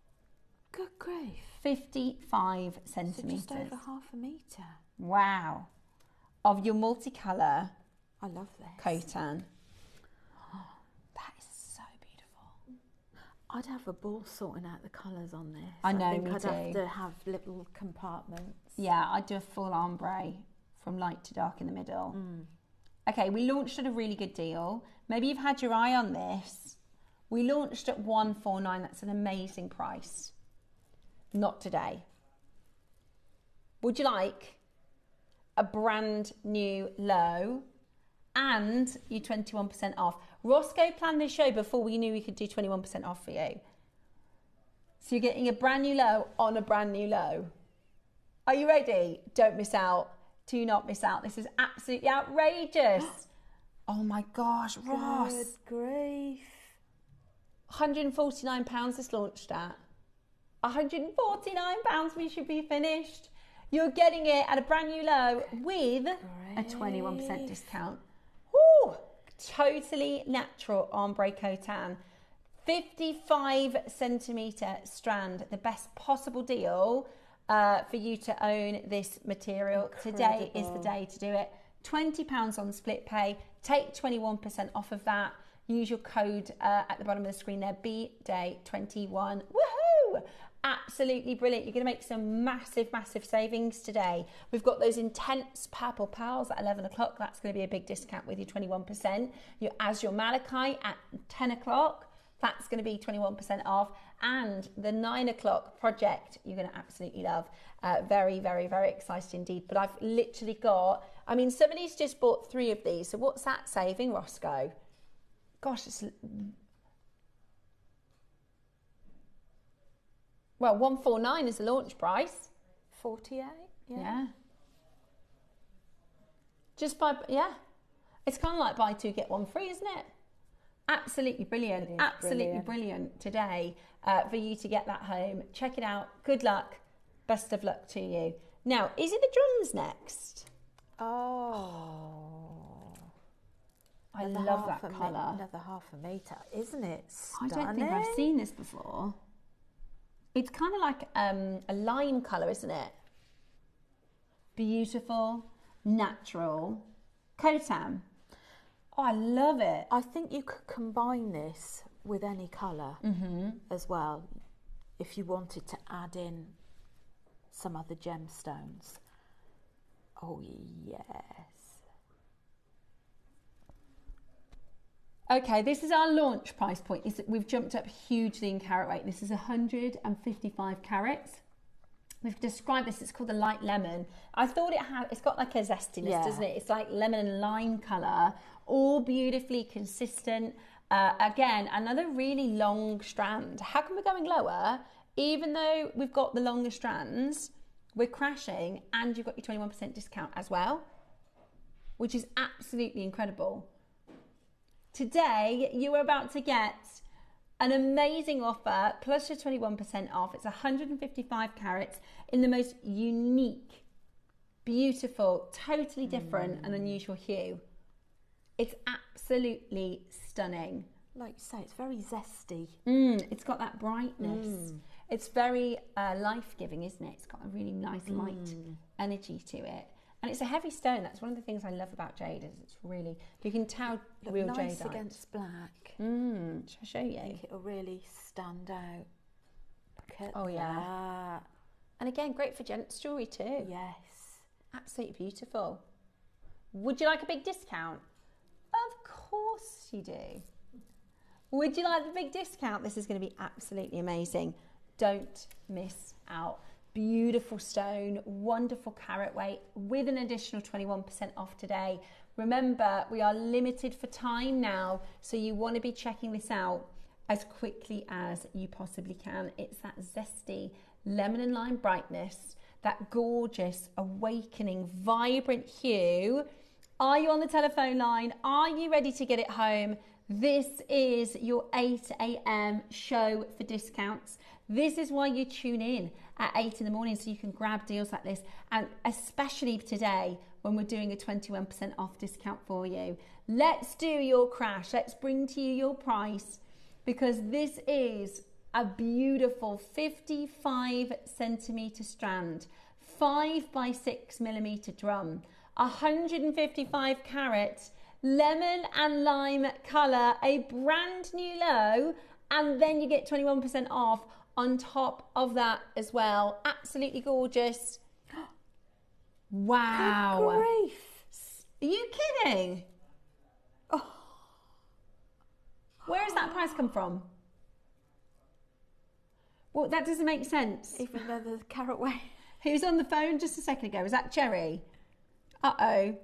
Good grief. 55 centimetres. So just over half a metre. Wow. Of your multicolour. I love this. Khotan. Oh, that is so beautiful. I'd have a ball sorting out the colours on this. I know, think me I'd too. have to have little compartments. Yeah, I'd do a full ombre from light to dark in the middle. Okay, we launched at a really good deal. Maybe you've had your eye on this. We launched at $149. That's an amazing price. Not today. Would you like a brand new low and you 21% off. Roscoe planned this show before we knew we could do 21% off for you. So you're getting a brand new low on a brand new low. Are you ready? Don't miss out. Do not miss out. This is absolutely outrageous. Oh my gosh, Ross. Good grief. £149 this launched at. £149 we should be finished. You're getting it at a brand new low with a 21% discount. Woo! Totally natural ombre cotan. 55 centimetre strand. The best possible deal for you to own this material. Incredible. Today is the day to do it. £20 on split pay. Take 21% off of that. Use your code at the bottom of the screen there, BDAY21. Woohoo! Absolutely brilliant. You're going to make some massive, massive savings today. We've got those intense purple pearls at 11 o'clock. That's going to be a big discount with your 21%. Your Azure Malachite at 10 o'clock. That's going to be 21% off. And the 9 o'clock project, you're going to absolutely love. Very, very, very excited indeed. But I've literally got, I mean, somebody's just bought 3 of these. So what's that saving, Roscoe? Gosh, it's... Well, 149 is the launch price. 48? Yeah. Just by, yeah. It's kind of like buy 2, get 1 free, isn't it? Absolutely brilliant. Absolutely brilliant today for you to get that home. Check it out. Good luck. Best of luck to you. Now, is it the drums next? Oh. I love that colour. Another half a metre, isn't it? Stunning. I don't think I've seen this before. It's kind of like a lime colour, isn't it? Beautiful, natural. Cotam. Oh, I love it. I think you could combine this with any colour as well, if you wanted to add in some other gemstones. Oh, yes. Okay, this is our launch price point. We've jumped up hugely in carat weight. This is 155 carats. We've described this, it's called the light lemon. I thought it's got like a zestiness, doesn't it? It's like lemon and lime colour, all beautifully consistent. Again, another really long strand. How come we're going lower? Even though we've got the longer strands, we're crashing and you've got your 21% discount as well, which is absolutely incredible. Today, you are about to get an amazing offer, plus your 21% off. It's 155 carats in the most unique, beautiful, totally different and unusual hue. It's absolutely stunning. Like you say, it's very zesty. It's got that brightness. It's very life-giving, isn't it? It's got a really nice light energy to it. And it's a heavy stone. That's one of the things I love about jade, is it's really, you can tell real jadeite. Nice against black. Shall I show you? I think it'll really stand out. Look at that. Yeah. And again, great for gents jewellery too. Yes. Absolutely beautiful. Would you like a big discount? Of course you do. Would you like the big discount? This is going to be absolutely amazing. Don't miss out. Beautiful stone, wonderful carat weight with an additional 21% off today. Remember, we are limited for time now, so you want to be checking this out as quickly as you possibly can. It's that zesty lemon and lime brightness, that gorgeous, awakening, vibrant hue. Are you on the telephone line? Are you ready to get it home? This is your 8 a.m. show for discounts. This is why you tune in at 8 in the morning, so you can grab deals like this, and especially today when we're doing a 21% off discount for you. Let's do your crash. Let's bring to you your price, because this is a beautiful 55 centimetre strand, 5 by 6 millimetre drum, 155 carats, lemon and lime colour, a brand new low, and then you get 21% off on top of that as well. Absolutely gorgeous. Wow. Good grief. Are you kidding? Oh. Where has that price come from? Well, that doesn't make sense. Even though the carat weight. Who's on the phone just a second ago? Was that Cherry? Uh-oh.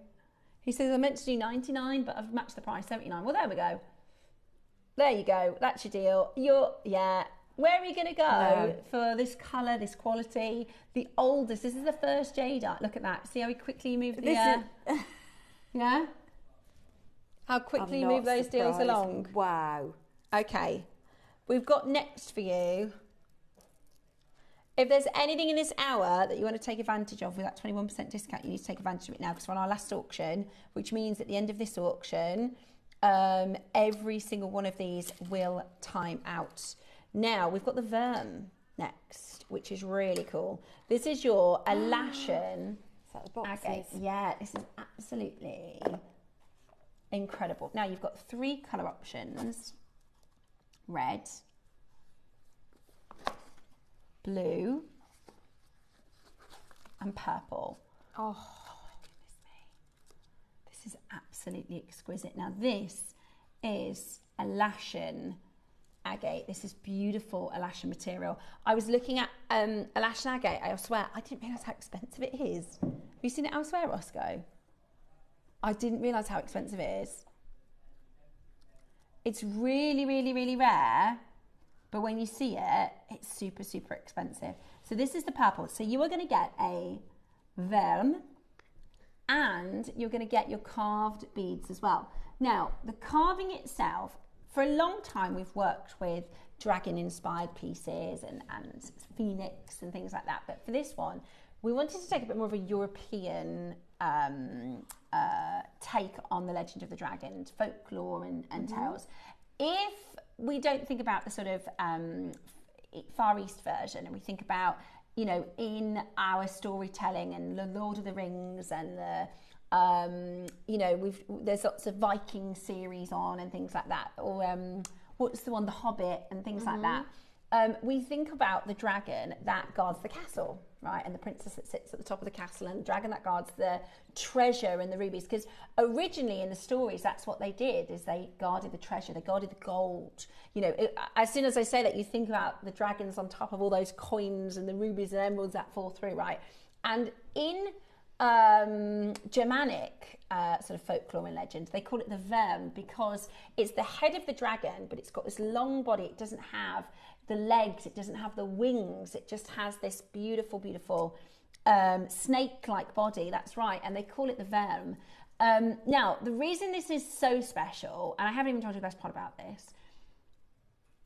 He says, I meant to do 99, but I've matched the price, 79. Well, there we go. There you go. That's your deal. Yeah. Where are you going to go for this colour, this quality? The oldest. This is the first jadeite. Look at that. See how he quickly moved the... yeah? How quickly you move those deals along. Wow. Okay. We've got next for you. If there's anything in this hour that you want to take advantage of with that 21% discount, you need to take advantage of it now because we're on our last auction, which means at the end of this auction, every single one of these will time out. Now, we've got the Verm next, which is really cool. This is your Alashan. Is that the boxes? Agate. Yeah, this is absolutely incredible. Now, you've got 3 colour options. Red, blue, and purple. Oh, goodness me. This is absolutely exquisite. Now, this is Alashan agate. This is beautiful Alashan material. I was looking at Alashan agate. I swear, I didn't realise how expensive it is. Have you seen it elsewhere, Roscoe? I didn't realise how expensive it is. It's really, really, really rare, but when you see it, it's super, super expensive. So this is the purple. So you are going to get a Verm, and you're going to get your carved beads as well. Now, the carving itself, for a long time, we've worked with dragon-inspired pieces and phoenix and things like that. But for this one, we wanted to take a bit more of a European take on the legend of the dragon, folklore and tales. If we don't think about the sort of Far East version, and we think about, you know, in our storytelling and the Lord of the Rings and the you know, there's lots of Viking series on and things like that, or what's the one, The Hobbit and things like that. We think about the dragon that guards the castle, right, and the princess that sits at the top of the castle, and the dragon that guards the treasure and the rubies, because originally in the stories that's what they did, is they guarded the treasure, they guarded the gold. You know, as soon as I say that, you think about the dragons on top of all those coins and the rubies and emeralds that fall through, right? And in Germanic sort of folklore and legend, they call it the Verm because it's the head of the dragon, but it's got this long body. It doesn't have the legs, it doesn't have the wings, it just has this beautiful, beautiful snake-like body. That's right, and they call it the Verm. Now, the reason this is so special, and I haven't even told you the best part about this,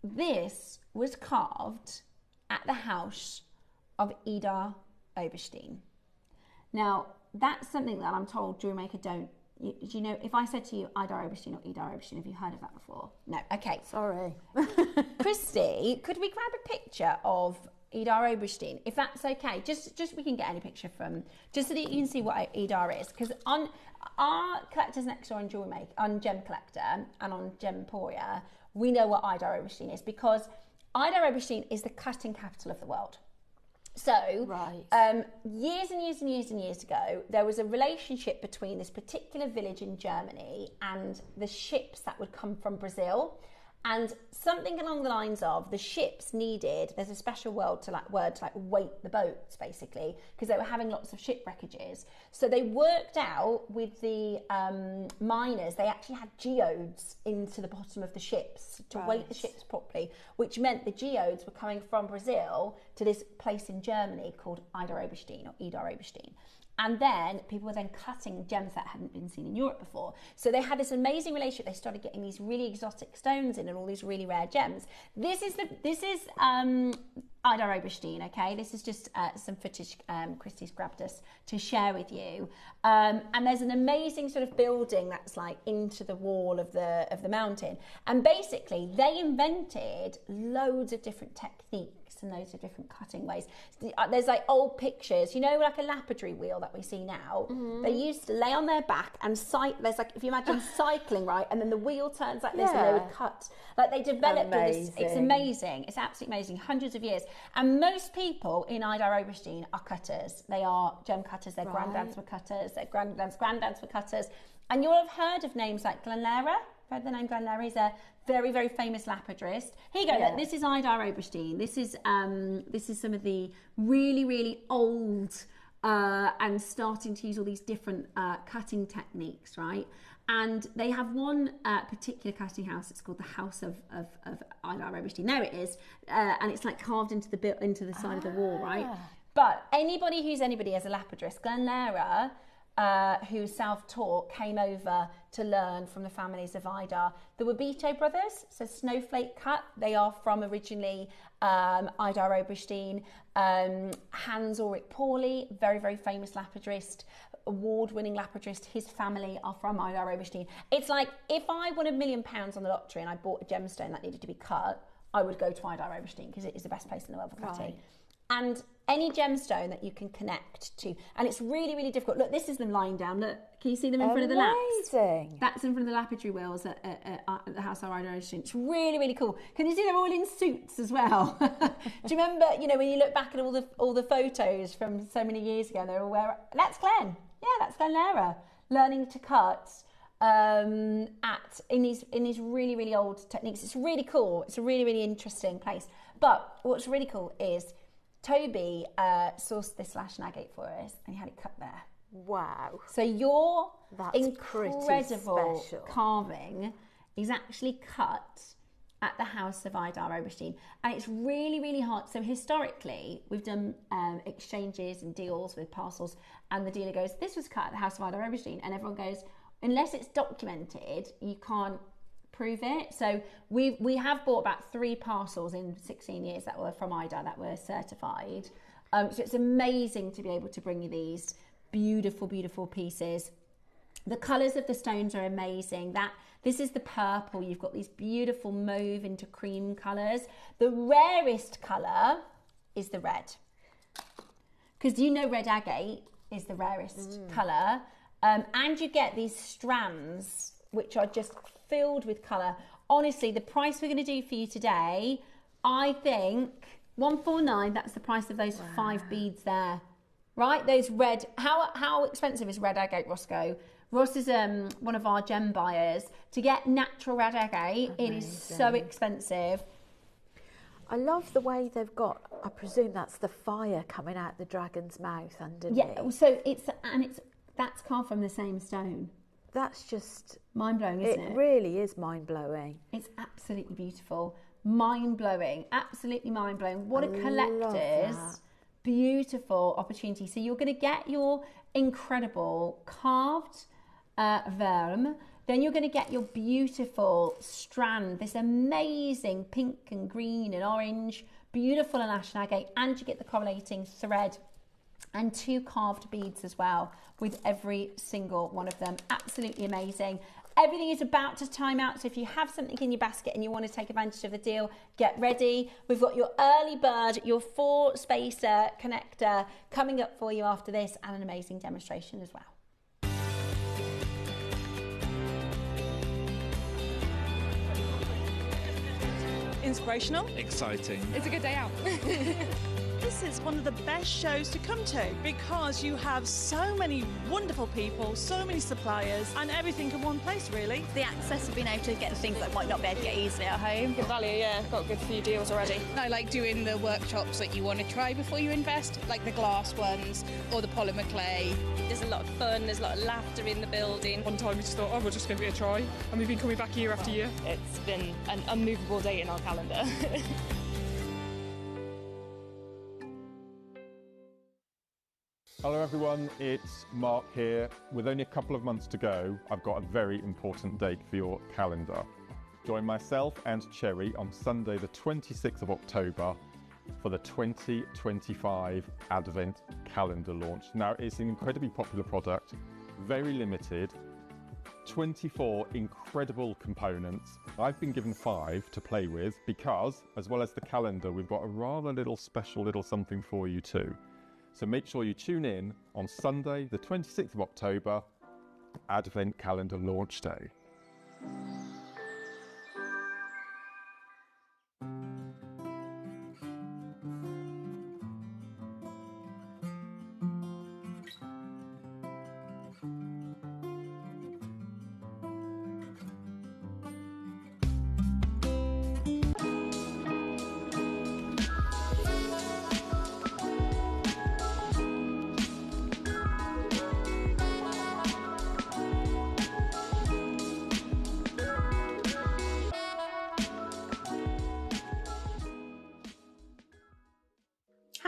this was carved at the house of Idar Oberstein. Now, that's something that I'm told JewelleryMaker don't. Do you know, if I said to you Idar Oberstein or Idar Oberstein, have you heard of that before? No. Okay. Sorry. Christy, could we grab a picture of Idar Oberstein, if that's okay? Just we can get any picture from, just so that you can see what Idar is. Because on our collectors next door on JewelleryMaker, on Gem Collector and on Gemporia, we know what Idar Oberstein is, because Idar Oberstein is the cutting capital of the world. So, years and years and years and years ago, there was a relationship between this particular village in Germany and the ships that would come from Brazil. And something along the lines of the ships needed, there's a special word to weight the boats, basically, because they were having lots of shipwreckages. So they worked out with the miners, they actually had geodes into the bottom of the ships to weight the ships properly, which meant the geodes were coming from Brazil to this place in Germany called Idar Oberstein or Idar Oberstein. And then people were then cutting gems that hadn't been seen in Europe before. So they had this amazing relationship. They started getting these really exotic stones in and all these really rare gems. This is Idar Oberstein, okay? This is just some footage Christy's grabbed us to share with you. And there's an amazing sort of building that's like into the wall of the mountain. And basically they invented loads of different techniques and loads of different cutting ways. There's like old pictures, you know, like a lapidary wheel that we see now. They used to lay on their back and there's like, if you imagine cycling, right, and then the wheel turns like this and they would cut. Like they developed all this. It's amazing. It's absolutely amazing. Hundreds of years. And most people in Idar Oberstein are cutters. They are gem cutters. Their granddads were cutters. Their granddads were cutters. And you'll have heard of names like Glenlara. Heard the name Glenlara? He's a very, very famous lapidarist. Here you go. Look, this is Idar Oberstein. This is some of the really, really old and starting to use all these different cutting techniques, right? And they have one particular cutting house. It's called the House of Ida Roberstein. There it is, and it's like carved into the side of the wall, right? But anybody who's anybody as a lapidrist, Glenn Lehrer, who's self-taught, came over to learn from the families of Ida. The Wabito brothers, so Snowflake Cut, they are from originally Ida Roberstein. Hans Ulrich Pauli, very, very famous lapidrist, award-winning lapidrist, his family are from Ida Roberstein. It's like, if I won £1 million on the lottery and I bought a gemstone that needed to be cut, I would go to Ida Roberstein because it is the best place in the world for cutting. Right. And any gemstone that you can connect to, and it's really, really difficult. Look, this is them lying down. Look, can you see them in front of the laps? Amazing. That's in front of the lapidary wheels at the House of Ida Roberstein. It's really, really cool. Can you see they're all in suits as well? Do you remember, you know, when you look back at all the photos from so many years ago, and they're all wearing, that's Glenn. Yeah, that's Glenn Lehrer, learning to cut in these really, really old techniques. It's really cool. It's a really, really interesting place. But what's really cool is Toby sourced this lash and agate for us, and he had it cut there. Wow. So your That's incredible special. carving is actually cut at the House of Ida Roberstein, and it's really, really hard. So historically, we've done exchanges and deals with parcels, and the dealer goes, "This was cut at the House of Ida Roberstein," and everyone goes, "Unless it's documented, you can't prove it." So we have bought about 3 parcels in 16 years that were from Ida that were certified. So it's amazing to be able to bring you these beautiful, beautiful pieces. The colours of the stones are amazing. This is the purple. You've got these beautiful mauve into cream colours. The rarest colour is the red, because you know red agate is the rarest colour, and you get these strands which are just filled with colour. Honestly, the price we're going to do for you today, I think 149. That's the price of those 5 beads there, right? Those red. How expensive is red agate, Roscoe? Ross is one of our gem buyers. To get natural red agate, it is so expensive. I love the way they've got, I presume that's the fire coming out the dragon's mouth underneath. Yeah, so that's carved from the same stone. That's just Mind-blowing, isn't it? It really is mind-blowing. It's absolutely beautiful. Mind-blowing. Absolutely mind-blowing. What a collector's beautiful opportunity. So you're going to get your incredible carved verm. Then you're going to get your beautiful strand, this amazing pink and green and orange, beautiful lash and agate, and you get the correlating thread and 2 carved beads as well with every single one of them. Absolutely amazing. Everything is about to time out, so if you have something in your basket and you want to take advantage of the deal, get ready. We've got your early bird, your 4-spacer connector coming up for you after this, and an amazing demonstration as well. Inspirational. Exciting. It's a good day out. This is one of the best shows to come to because you have so many wonderful people, so many suppliers, and everything in one place, really. The access of being able to get the things that might not be able to get easily at home. Good value, yeah. Got a good few deals already. I like doing the workshops that you want to try before you invest, like the glass ones or the polymer clay. There's a lot of fun, there's a lot of laughter in the building. One time we just thought, we'll just give it a try, and we've been coming back year after year. It's been an unmovable date in our calendar. Hello everyone, it's Mark here. With only a couple of months to go, I've got a very important date for your calendar. Join myself and Cherry on Sunday the 26th of October for the 2025 Advent Calendar launch. Now, it's an incredibly popular product, very limited, 24 incredible components. I've been given 5 to play with because, as well as the calendar, we've got a rather special little something for you too. So make sure you tune in on Sunday, the 26th of October, Advent Calendar Launch Day.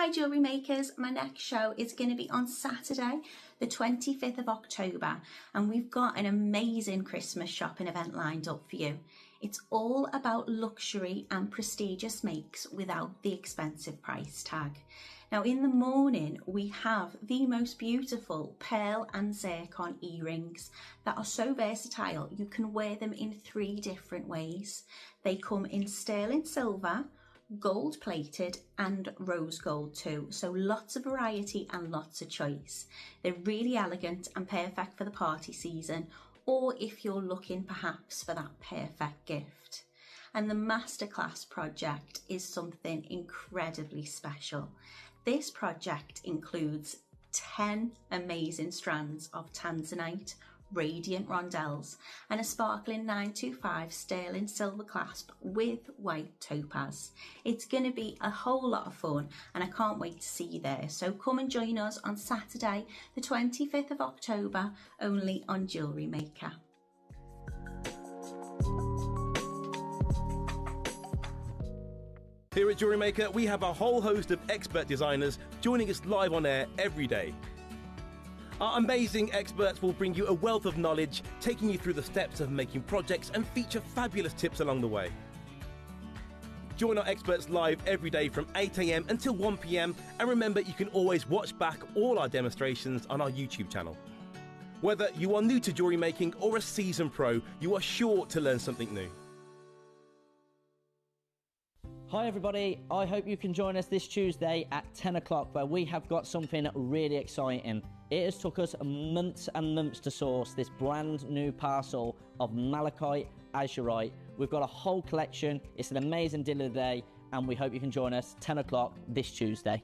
Hi Jewellery Makers, my next show is going to be on Saturday the 25th of October and we've got an amazing Christmas shopping event lined up for you. It's all about luxury and prestigious makes without the expensive price tag. Now in the morning we have the most beautiful pearl and zircon earrings that are so versatile you can wear them in 3 different ways. They come in sterling silver, gold plated and rose gold too, so lots of variety and lots of choice. They're really elegant and perfect for the party season, or if you're looking perhaps for that perfect gift. And the masterclass project is something incredibly special. This project includes 10 amazing strands of tanzanite radiant rondelles and a sparkling 925 sterling silver clasp with white topaz. It's going to be a whole lot of fun and I can't wait to see you there. So come and join us on Saturday the 25th of October only on Jewellery Maker. Here at JewelleryMaker, we have a whole host of expert designers joining us live on air every day. Our amazing experts will bring you a wealth of knowledge, taking you through the steps of making projects and feature fabulous tips along the way. Join our experts live every day from 8 AM until 1 PM, and remember you can always watch back all our demonstrations on our YouTube channel. Whether you are new to jewellery making or a seasoned pro, you are sure to learn something new. Hi everybody, I hope you can join us this Tuesday at 10 o'clock where we have got something really exciting. It has took us months and months to source this brand new parcel of malachite azurite. We've got a whole collection, it's an amazing deal of the day and we hope you can join us 10 o'clock this Tuesday.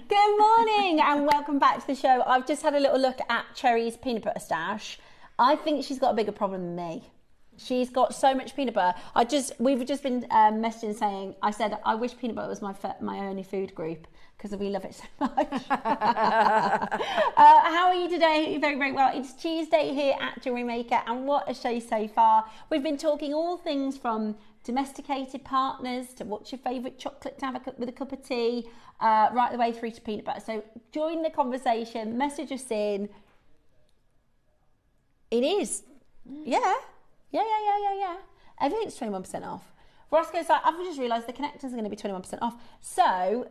Good morning and welcome back to the show. I've just had a little look at Cherry's peanut butter stash. I think she's got a bigger problem than me. She's got so much peanut butter. We've just been messaging saying, I said, I wish peanut butter was my only food group because we love it so much. How are you today? Very, very well. It's Tuesday here at Jewellery Maker and what a show so far. We've been talking all things from domesticated partners to what's your favourite chocolate to have with a cup of tea, right the way through to peanut butter. So join the conversation, message us in. It is. Yeah. Everything's 21% off. Roscoe's like, I've just realised the connectors are going to be 21% off. So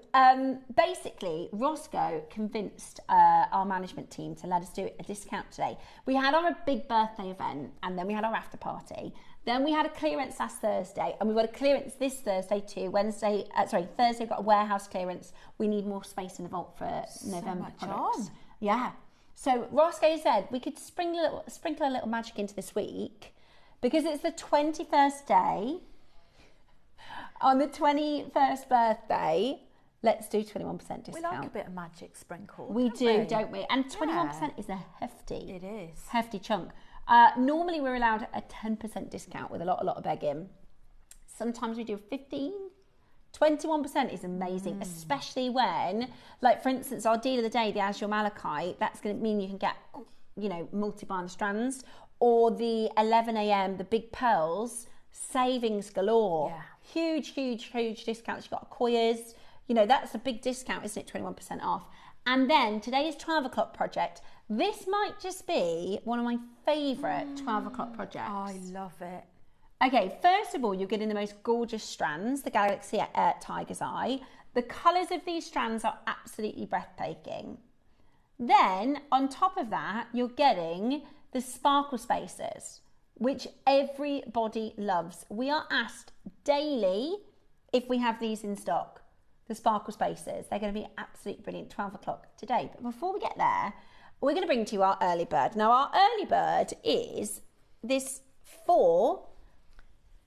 basically, Roscoe convinced our management team to let us do a discount today. We had our big birthday event and then we had our after party. Then we had a clearance last Thursday and we've got a clearance this Thursday too. Thursday we've got a warehouse clearance. We need more space in the vault for November products. Yeah. So Roscoe said we could sprinkle a little magic into this week because it's the 21st day. On the 21st birthday, let's do 21% discount. We like a bit of magic sprinkle. We do, don't we? And 21% is a hefty. It is. Hefty chunk. Normally we're allowed a 10% discount with a lot of begging. Sometimes we do 15. 21% is amazing, especially when, like for instance, our deal of the day, the Azure Malachite, that's going to mean you can get, multi-band strands, or the 11 AM, the big pearls, savings galore. Yeah. Huge discounts. You've got Koyas, that's a big discount, isn't it? 21% off. And then today's 12 o'clock project. This might just be one of my favourite 12 o'clock projects. I love it. Okay, first of all, you're getting the most gorgeous strands, the Galaxy Tiger's Eye. The colours of these strands are absolutely breathtaking. Then, on top of that, you're getting the sparkle spacers, which everybody loves. We are asked daily if we have these in stock, the sparkle spacers. They're going to be absolutely brilliant, 12 o'clock today. But before we get there, we're going to bring to you our early bird. Now, our early bird is this 4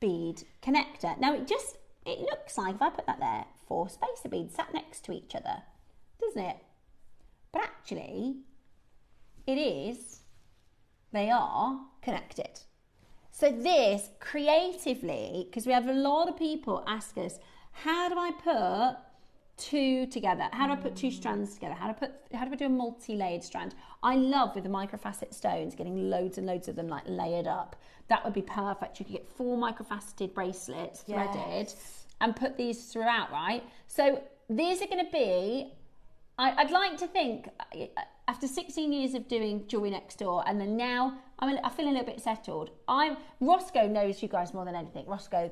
bead connector. Now, it looks like, if I put that there, 4 spacer beads sat next to each other, doesn't it? But actually, they are connected. So this, creatively, because we have a lot of people ask us, how do I put two together? How do I put two strands together? How do I do a multi-layered strand? I love with the microfacet stones, getting loads and loads of them like layered up. That would be perfect. You could get 4 microfaceted bracelets threaded and put these throughout, right? So these are going to be, I'd like to think, after 16 years of doing jewellery next door, and then now I feel a little bit settled. Roscoe knows you guys more than anything. Roscoe,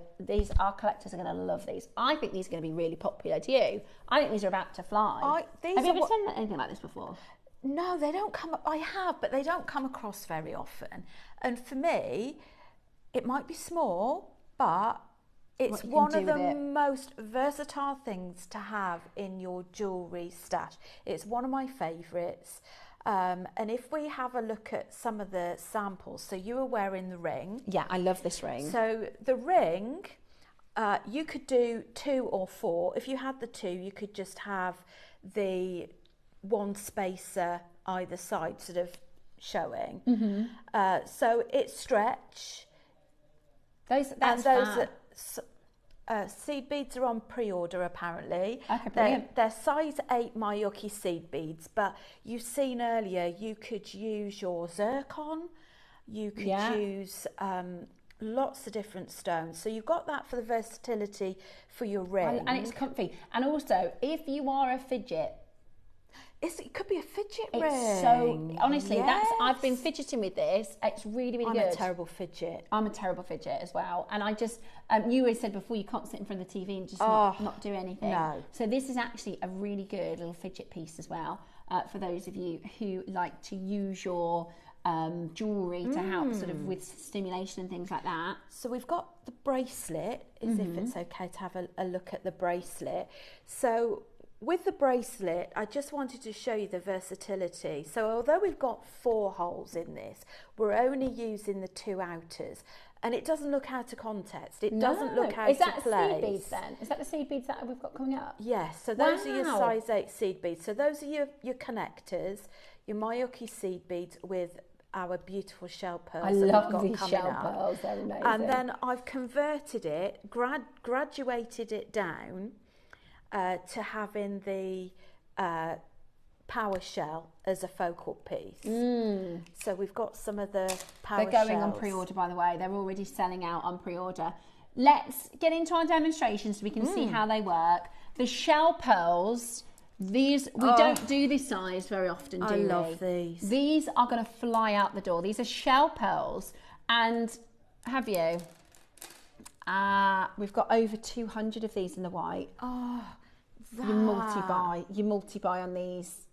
our collectors are going to love these. I think these are going to be really popular. Do you? I think these are about to fly. Have you ever seen anything like this before? No, they don't come up. I have, but they don't come across very often. And for me, it might be small, but it's one of the most versatile things to have in your jewellery stash. It's one of my favourites. And if we have a look at some of the samples, so you were wearing the ring. Yeah, I love this ring. So the ring, you could do 2 or 4. If you had the 2, you could just have the 1 spacer either side sort of showing. So it's stretch. Seed beads are on pre-order apparently. Okay, they're size 8 Mayuki seed beads, but you've seen earlier you could use your zircon, you could use lots of different stones. So you've got that for the versatility for your ring. And it's comfy. And also, if you are a fidget, it could be a fidget ring. It's so, honestly, I've been fidgeting with this. It's really, really good. I'm a terrible fidget. I'm a terrible fidget as well. And I just, you always said before, you can't sit in front of the TV and just not do anything. No. So this is actually a really good little fidget piece as well, for those of you who like to use your jewellery to help sort of with stimulation and things like that. So we've got the bracelet, if it's okay to have a look at the bracelet. So with the bracelet, I just wanted to show you the versatility. So although we've got 4 holes in this, we're only using the 2 outers. And it doesn't look out of context. It doesn't look out of place. Is that seed beads then? Is that the seed beads that we've got coming up? Yes, so those are your size 8 seed beads. So those are your connectors, your Mayuki seed beads with our beautiful shell pearls. I love these shell pearls, they're amazing. And then I've converted it, graduated it down to having the power shell as a focal piece. So we've got some of the power shells. They're going on pre-order, by the way. They're already selling out on pre-order. Let's get into our demonstration so we can see how they work. The shell pearls, these, we don't do this size very often, do we? I love these. These are going to fly out the door. These are shell pearls. And have you? We've got over 200 of these in the white. You multi-buy on these.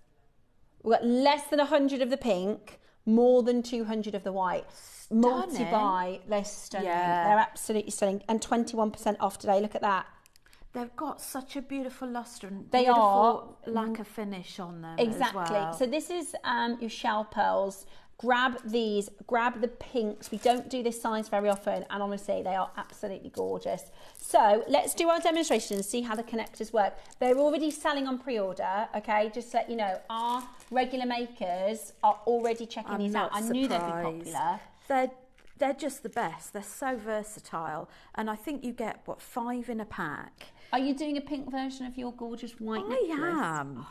We've got less than 100 of the pink, more than 200 of the white. Multi-buy, they're stunning. They're absolutely stunning. And 21% off today, look at that. They've got such a beautiful lustre and they beautiful lacquer finish on them as well. So this is your shell pearls. Grab these, grab the pinks. We don't do this size very often, and honestly, they are absolutely gorgeous. So let's do our demonstration and see how the connectors work. They're already selling on pre-order, okay? Just to let you know, our regular makers are already checking these out. I knew they'd be popular. They're just the best. They're so versatile, and I think you get, 5 in a pack. Are you doing a pink version of your gorgeous white necklace? I am.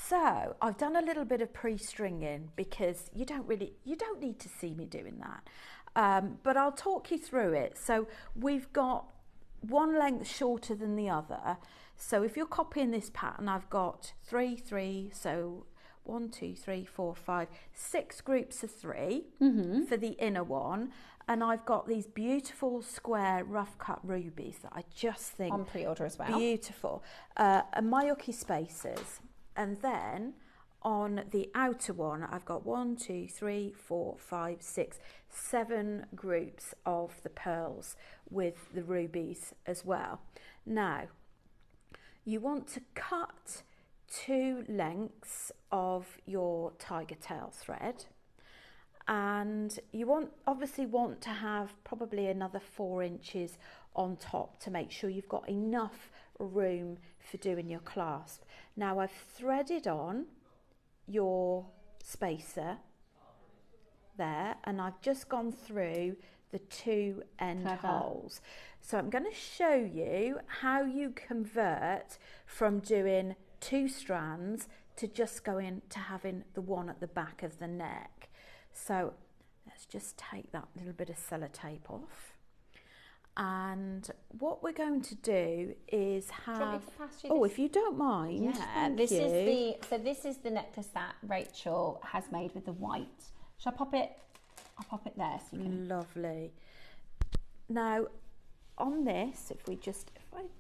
So I've done a little bit of pre-stringing because you don't need to see me doing that. But I'll talk you through it. So we've got one length shorter than the other. So if you're copying this pattern, I've got 3, so 1, 2, 3, 4, 5, 6 groups of 3 for the inner one. And I've got these beautiful square rough cut rubies that I just think on pre-order as well. Beautiful. And Mayuki spacers. And then on the outer one, I've got 1, 2, 3, 4, 5, 6, 7 groups of the pearls with the rubies as well. Now, you want to cut 2 lengths of your tiger tail thread. And you obviously want to have probably another 4 inches on top to make sure you've got enough room for doing your clasp. Now I've threaded on your spacer there, and I've just gone through the two end holes. So I'm going to show you how you convert from doing 2 strands to just going to having the one at the back of the neck. So let's just take that little bit of sellotape off. And what we're going to do is have, if you don't mind. Yeah, this is the necklace that Rachel has made with the white. Shall I pop it? I'll pop it there so you can. Lovely. Now on this, if I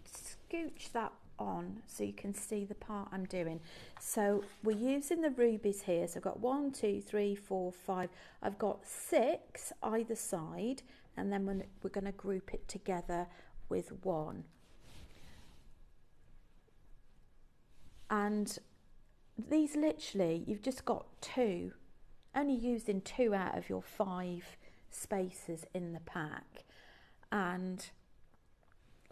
scooch that on so you can see the part I'm doing. So we're using the rubies here. So I've got 1, 2, 3, 4, 5. I've got 6 either side, and then we're going to group it together with 1. And these literally, you've just got 2, only using 2 out of your 5 spaces in the pack. And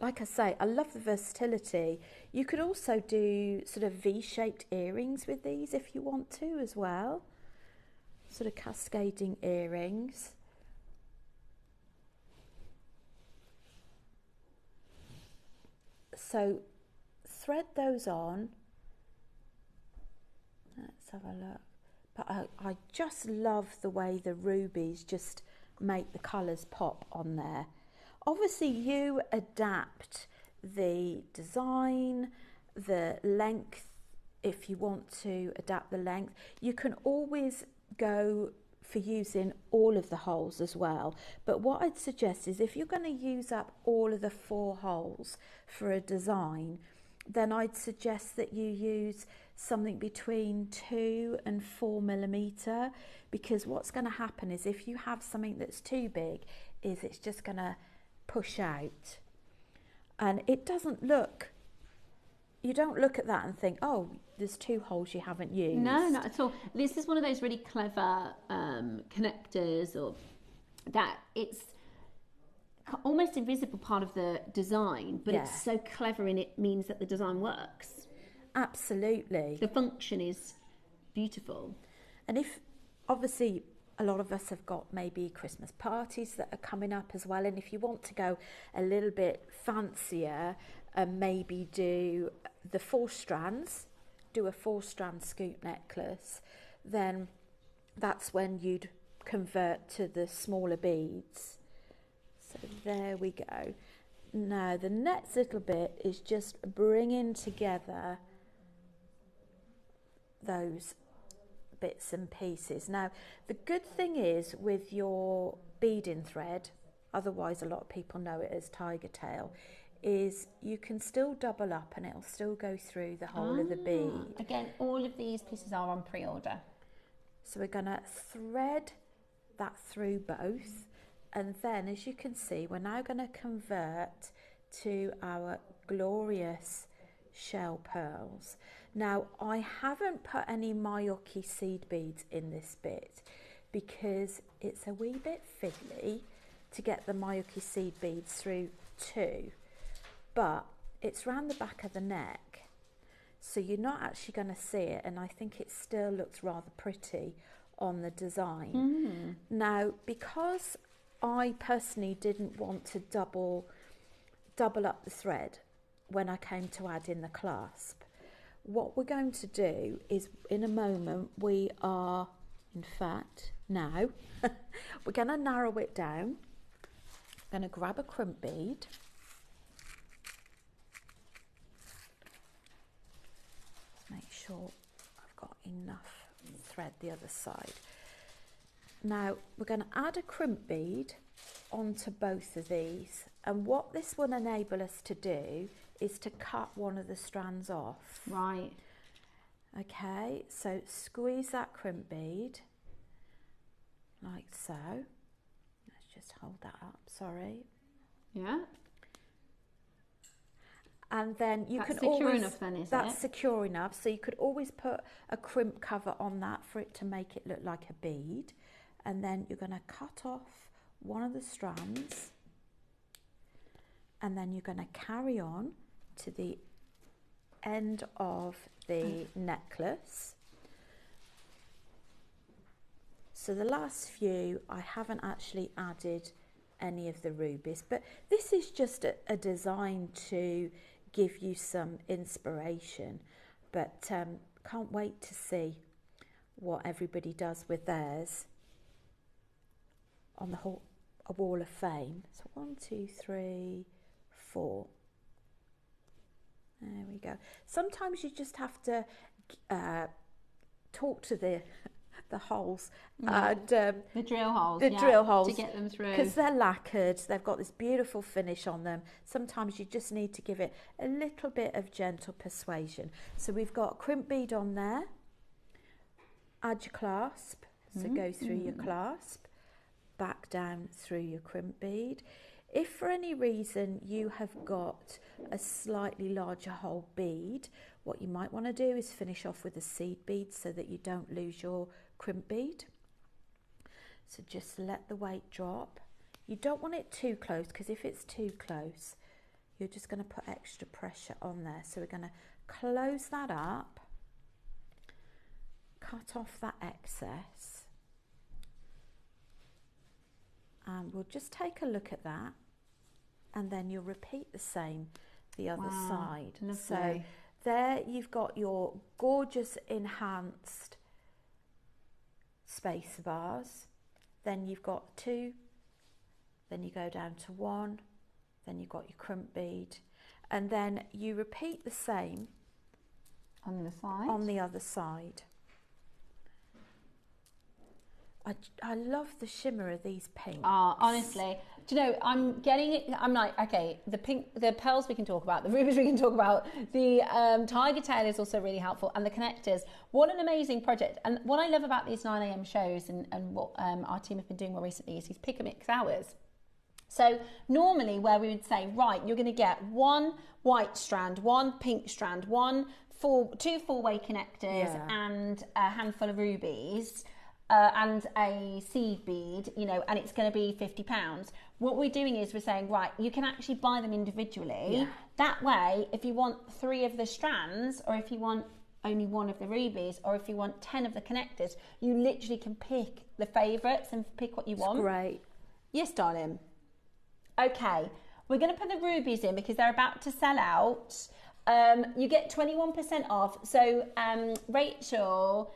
like I say, I love the versatility. You could also do sort of V-shaped earrings with these if you want to as well. Sort of cascading earrings. So thread those on. Let's have a look. But I just love the way the rubies just make the colours pop on there. Obviously you adapt the design, the length, if you want to adapt the length. You can always go for using all of the holes as well. But what I'd suggest is if you're going to use up all of the 4 holes for a design, then I'd suggest that you use something between 2 and 4 millimeter, because what's going to happen is if you have something that's too big, is it's just going to push out, and it doesn't look, you don't look at that and think, oh, there's 2 holes you haven't used. No, not at all. This is one of those really clever connectors, or that it's almost invisible part of the design, but it's so clever, and it means that the design works. Absolutely. The function is beautiful. And if, obviously, a lot of us have got maybe Christmas parties that are coming up as well, and if you want to go a little bit fancier and maybe do the 4 strands, do a 4-strand scoop necklace, then that's when you'd convert to the smaller beads. So there we go. Now the next little bit is just bringing together those bits and pieces. Now the good thing is with your beading thread, otherwise a lot of people know it as tiger tail, is you can still double up and it'll still go through the whole of the bead. Again, all of these pieces are on pre-order. So we're going to thread that through both, and then as you can see, we're now going to convert to our glorious shell pearls. Now I haven't put any Mayuki seed beads in this bit because it's a wee bit fiddly to get the Mayuki seed beads through too, but it's round the back of the neck, so you're not actually going to see it, and I think it still looks rather pretty on the design. Now because I personally didn't want to double up the thread when I came to add in the clasp, what we're going to do is in a moment we are, in fact now, we're going to narrow it down. I'm going to grab a crump bead, make sure I've got enough thread the other side. Now we're going to add a crump bead onto both of these, and what this will enable us to do is to cut one of the strands off. Right. Okay, so squeeze that crump bead like so. Let's just hold that up, sorry. Yeah. And then you That's can secure always, enough then, is that's it? secure enough, so you could always put a crimp cover on that for it to make it look like a bead. And then you're going to cut off one of the strands, and then you're going to carry on to the end of the necklace. So the last few I haven't actually added any of the rubies. But this is just a design to give you some inspiration. But can't wait to see what everybody does with theirs on the whole a wall of fame. So 1, 2, 3, 4. There we go. Sometimes you just have to talk to the holes and the drill holes, drill holes to get them through, because they're lacquered. They've got this beautiful finish on them. Sometimes you just need to give it a little bit of gentle persuasion. So we've got crimp bead on there. Add your clasp, so go through your clasp, back down through your crimp bead. If for any reason you have got a slightly larger hole bead, what you might want to do is finish off with a seed bead so that you don't lose your crimp bead. So just let the weight drop. You don't want it too close, because if it's too close, you're just going to put extra pressure on there. So we're going to close that up, cut off that excess. And we'll just take a look at that, and then you'll repeat the same the other side. Lovely. So there you've got your gorgeous enhanced spacer bars. Then you've got 2, then you go down to 1, then you've got your crimp bead, and then you repeat the same on the side. On the other side. I love the shimmer of these pinks. Honestly, do you know, I'm getting it. I'm like, okay, the pearls we can talk about, the rubies we can talk about, the tiger tail is also really helpful, and the connectors. What an amazing project. And what I love about these 9 a.m. shows and what our team have been doing more recently is these pick and mix hours. So normally where we would say, right, you're going to get 1 white strand, 1 pink strand, 2 4-way connectors, and a handful of rubies. And a seed bead, you know, and it's going to be £50. What we're doing is we're saying, right, you can actually buy them individually. Yeah. That way, if you want 3 of the strands, or if you want only 1 of the rubies, or if you want 10 of the connectors, you literally can pick the favourites and pick what you want. Great. Yes, darling. Okay, we're going to put the rubies in because they're about to sell out. You get 21% off. So Rachel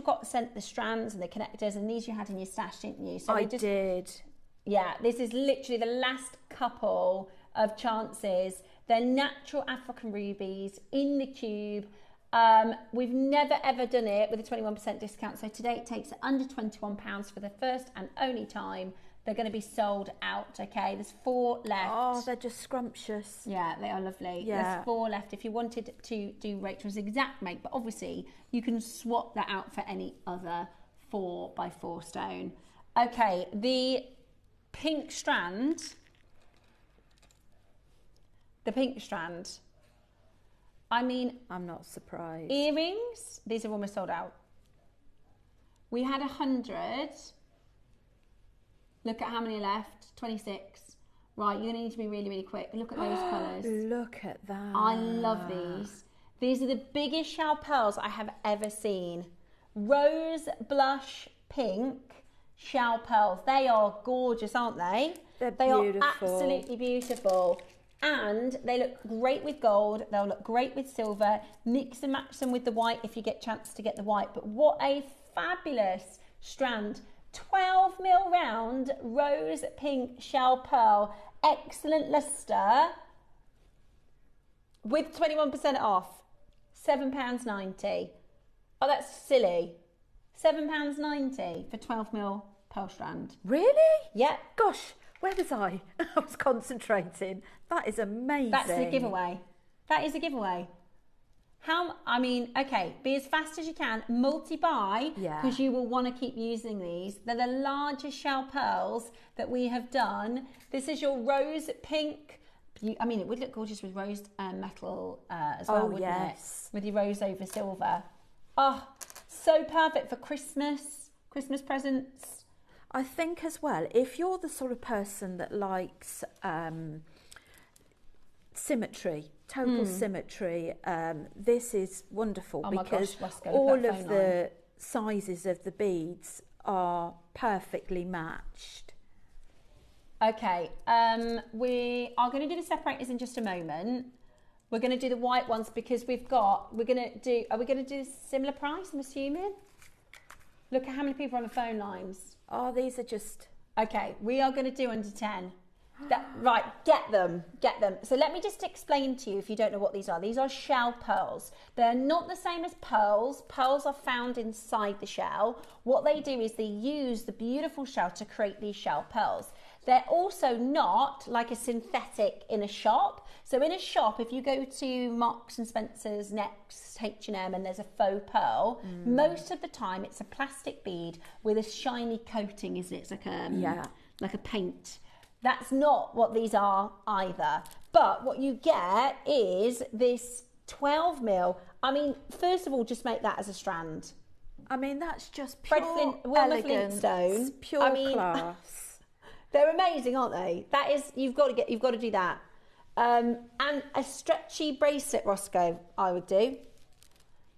got sent the strands and the connectors, and these you had in your stash, didn't you? So I did. Yeah, this is literally the last couple of chances. They're natural African rubies in the cube. We've never ever done it with a 21% discount. So today it takes under £21 for the first and only time. They're going to be sold out, okay? There's 4 left. Oh, they're just scrumptious. Yeah, they are lovely. Yeah. There's 4 left. If you wanted to do Rachel's exact make, but obviously you can swap that out for any other 4x4 stone. Okay, the pink strand. I mean, I'm not surprised. Earrings, these are almost sold out. We had 100. Look at how many are left, 26. Right, you're going to need to be really, really quick. Look at those colours. Look at that. I love these. These are the biggest shell pearls I have ever seen. Rose blush pink shell pearls. They are gorgeous, aren't they? They're beautiful. Are absolutely beautiful. And they look great with gold. They'll look great with silver. Mix and match them with the white if you get a chance to get the white. But what a fabulous strand. 12mm round rose pink shell pearl, excellent luster, with 21% off, £7.90. Oh, that's silly. £7.90 for 12mm pearl strand. Really? Yeah. Gosh, where was I? I was concentrating. That is amazing. That's the giveaway. That is a giveaway. Okay, be as fast as you can, multi-buy, because you will want to keep using these. They're the largest shell pearls that we have done. This is your rose pink. I mean, it would look gorgeous with rose metal as well, wouldn't it? With your rose over silver. Oh, so perfect for Christmas presents. I think as well, if you're the sort of person that likes symmetry, total symmetry, this is wonderful because all of the sizes of the beads are perfectly matched. Okay, we are going to do the separators in just a moment. We're going to do the white ones because are we going to do a similar price, I'm assuming? Look at how many people are on the phone lines. Oh, these are just... Okay, we are going to do under 10. Right, get them. So let me just explain to you if you don't know what these are. These are shell pearls. They're not the same as pearls. Pearls are found inside the shell. What they do is they use the beautiful shell to create these shell pearls. They're also not like a synthetic in a shop. So in a shop, if you go to Marks and Spencer's, Next, H&M, and there's a faux pearl, most of the time it's a plastic bead with a shiny coating, isn't it? It's like a paint. That's not what these are either. But what you get is this 12 mil. I mean, first of all, just make that as a strand. I mean, that's just pure Wilma elegance, Flintstone. pure class. They're amazing, aren't they? That is, you've got to do that. And a stretchy bracelet, Roscoe, I would do.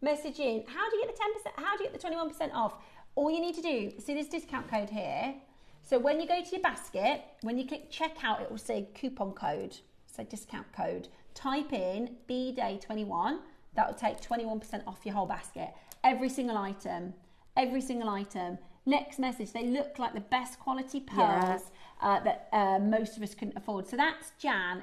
Message in. How do you get the 10%? How do you get the 21% off? All you need to do, see this discount code here. So when you go to your basket, when you click checkout, it will say coupon code, so discount code. Type in BDay21. That will take 21% off your whole basket. Every single item. Next message, they look like the best quality pearls that most of us couldn't afford. So that's Jan.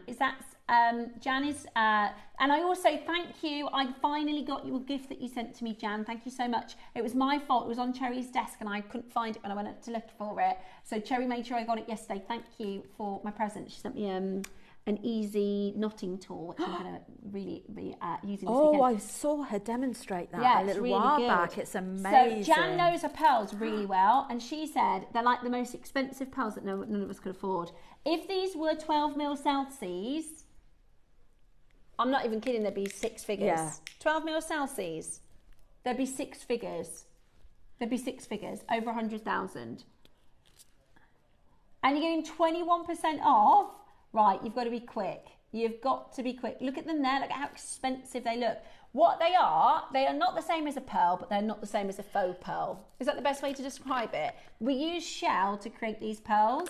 Jan is, and I also thank you. I finally got your gift that you sent to me, Jan. Thank you so much. It was my fault. It was on Cherry's desk and I couldn't find it when I went up to look for it. So Cherry made sure I got it yesterday. Thank you for my present. She sent me an easy knotting tool, which I'm going to really be using this weekend. I saw her demonstrate that a little while back. It's amazing. So Jan knows her pearls really well, and she said they're like the most expensive pearls that none of us could afford. If these were 12 mil Celsius, I'm not even kidding, there'd be 6 figures. Yeah. 12 mil Celsius, there'd be 6 figures. Over 100,000. And you're getting 21% off. Right, you've got to be quick. Look at them there. Look at how expensive they look. What they are not the same as a pearl, but they're not the same as a faux pearl. Is that the best way to describe it? We use shell to create these pearls.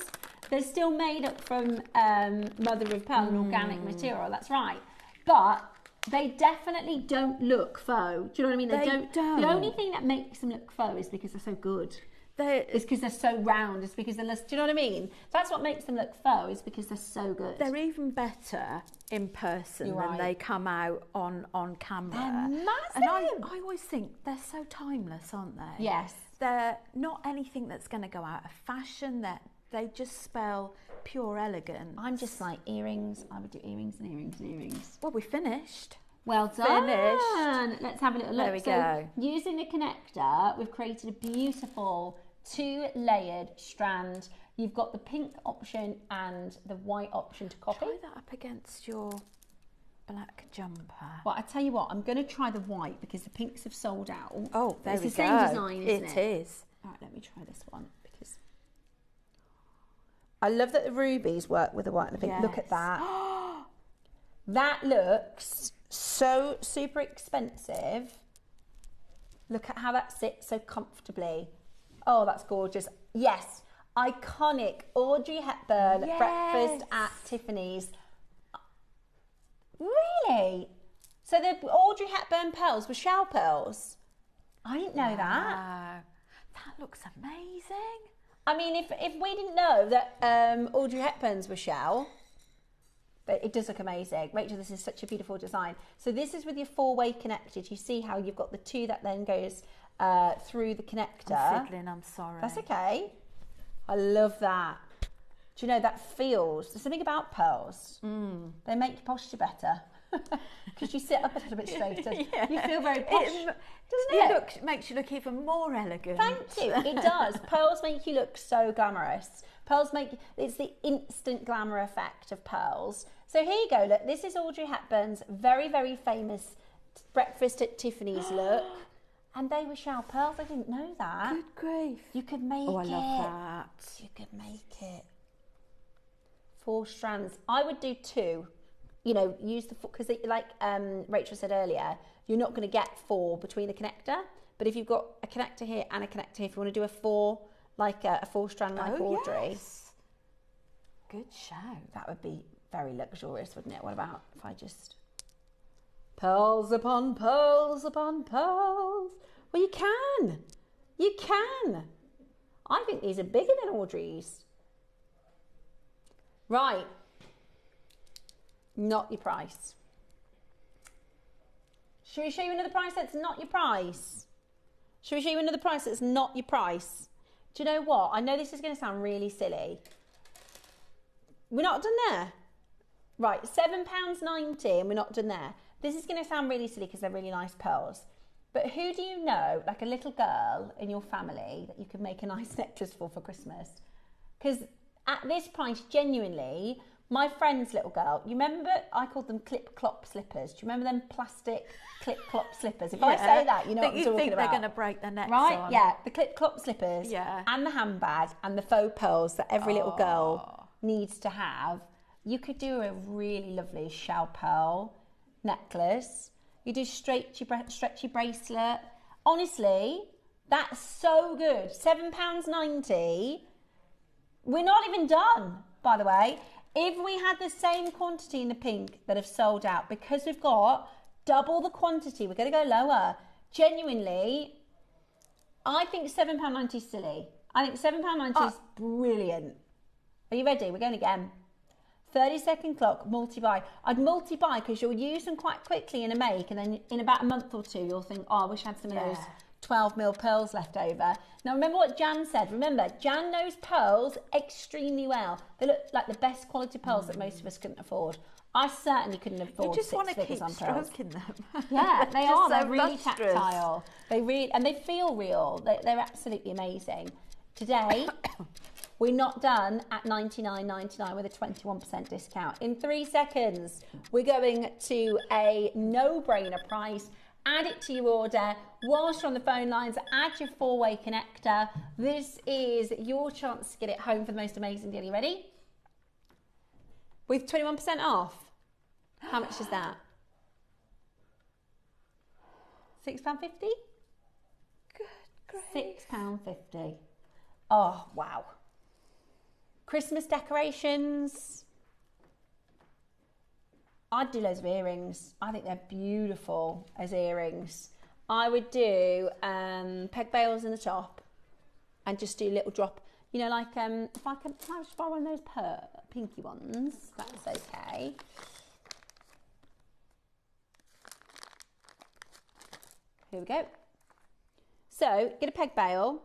They're still made up from mother of pearl, an organic material, that's right. But they definitely don't look faux. Do you know what I mean? They don't. The only thing that makes them look faux is because they're so good. It's because they're so round. It's because they're less. Do you know what I mean? That's what makes them look faux. Is because they're so good. They're even better in person than they come out on camera. They're massive. And I always think they're so timeless, aren't they? Yes. They're not anything that's going to go out of fashion. They just spell pure elegance. I'm just like earrings. I would do earrings and earrings and earrings. Well, we finished. Well done. Finished. Let's have a little look. There we go. Using the connector, we've created a beautiful 2-layered strand. You've got the pink option and the white option to copy. Try that up against your black jumper. Well, I tell you what, I'm going to try the white because the pinks have sold out. Oh, there we go. It's the same design, isn't it? It is. All right, let me try this one because I love that the rubies work with the white and the pink. Yes. Look at that. That looks so super expensive. Look at how that sits so comfortably. Oh, that's gorgeous. Yes, iconic Audrey Hepburn breakfast at Tiffany's. Really? So the Audrey Hepburn pearls were shell pearls? I didn't know that. That looks amazing. I mean, if we didn't know that Audrey Hepburn's were shell, but it does look amazing. Rachel, this is such a beautiful design. So this is with your 4-way connected. You see how you've got the 2 that then goes through the connector. I'm fiddling, I'm sorry. That's okay. I love that. Do you know, that feels, there's something about pearls. They make your posture better. Because you sit up a little bit straighter. You feel very posh, doesn't it? Makes you look even more elegant. Thank you. It does. Pearls make you look so glamorous. It's the instant glamour effect of pearls. So here you go. Look, this is Audrey Hepburn's very, very famous breakfast at Tiffany's look. And they were shell pearls. I didn't know that. Good grief. You could make it. Oh, I love that. You could make it. 4 strands. I would do 2. You know, use the, because like Rachel said earlier, you're not going to get 4 between the connector. But if you've got a connector here and a connector here, if you want to do a 4, like a 4-strand like Audrey. Yes. good show. That would be very luxurious, wouldn't it? What about if I just... Pearls upon pearls upon pearls. Well, you can. You can. I think these are bigger than Audrey's. Right. Not your price. Should we show you another price that's not your price? Should we show you another price that's not your price? Do you know what? I know this is going to sound really silly. We're not done there. Right, £7.90 and we're not done there. This is going to sound really silly because they're really nice pearls. But who do you know, like a little girl in your family, that you could make a nice necklace for Christmas? Because at this price, genuinely, my friend's little girl, you remember I called them clip-clop slippers? Do you remember them plastic clip-clop slippers? If I say that, you know what I'm talking about. You think they're going to break their necks right? on. Yeah, the clip-clop slippers and the handbag and the faux pearls that every little girl needs to have. You could do a really lovely shell pearl necklace. You do stretchy bracelet. Honestly, that's so good. £7.90. We're not even done, by the way. If we had the same quantity in the pink that have sold out, because we've got double the quantity, we're going to go lower. Genuinely, I think £7.90 is silly. I think £7.90 is brilliant. Are you ready? We're going again. 30-second clock, multi-buy. I'd multi-buy because you'll use them quite quickly in a make, and then in about a month or two, you'll think, oh, I wish I had some of those 12mm pearls left over. Now, remember what Jan said. Remember, Jan knows pearls extremely well. They look like the best quality pearls that most of us couldn't afford. I certainly couldn't afford 6 figures on pearls. You just want to keep stroking them. Yeah, they are. They're so really lustrous. tactile. And they feel real. They're absolutely amazing. Today, we're not done at $99.99 with a 21% discount. In 3 seconds, we're going to a no-brainer price. Add it to your order. Whilst you're on the phone lines, add your 4-way connector. This is your chance to get it home for the most amazing deal. You ready? With 21% off. How much is that? £6.50? Good grief. £6.50. Oh, wow. Christmas decorations. I'd do loads of earrings. I think they're beautiful as earrings. I would do peg bails in the top and just do a little drop. You know, like if I just buy one of those pinky ones, that's okay. Here we go. So get a peg bail,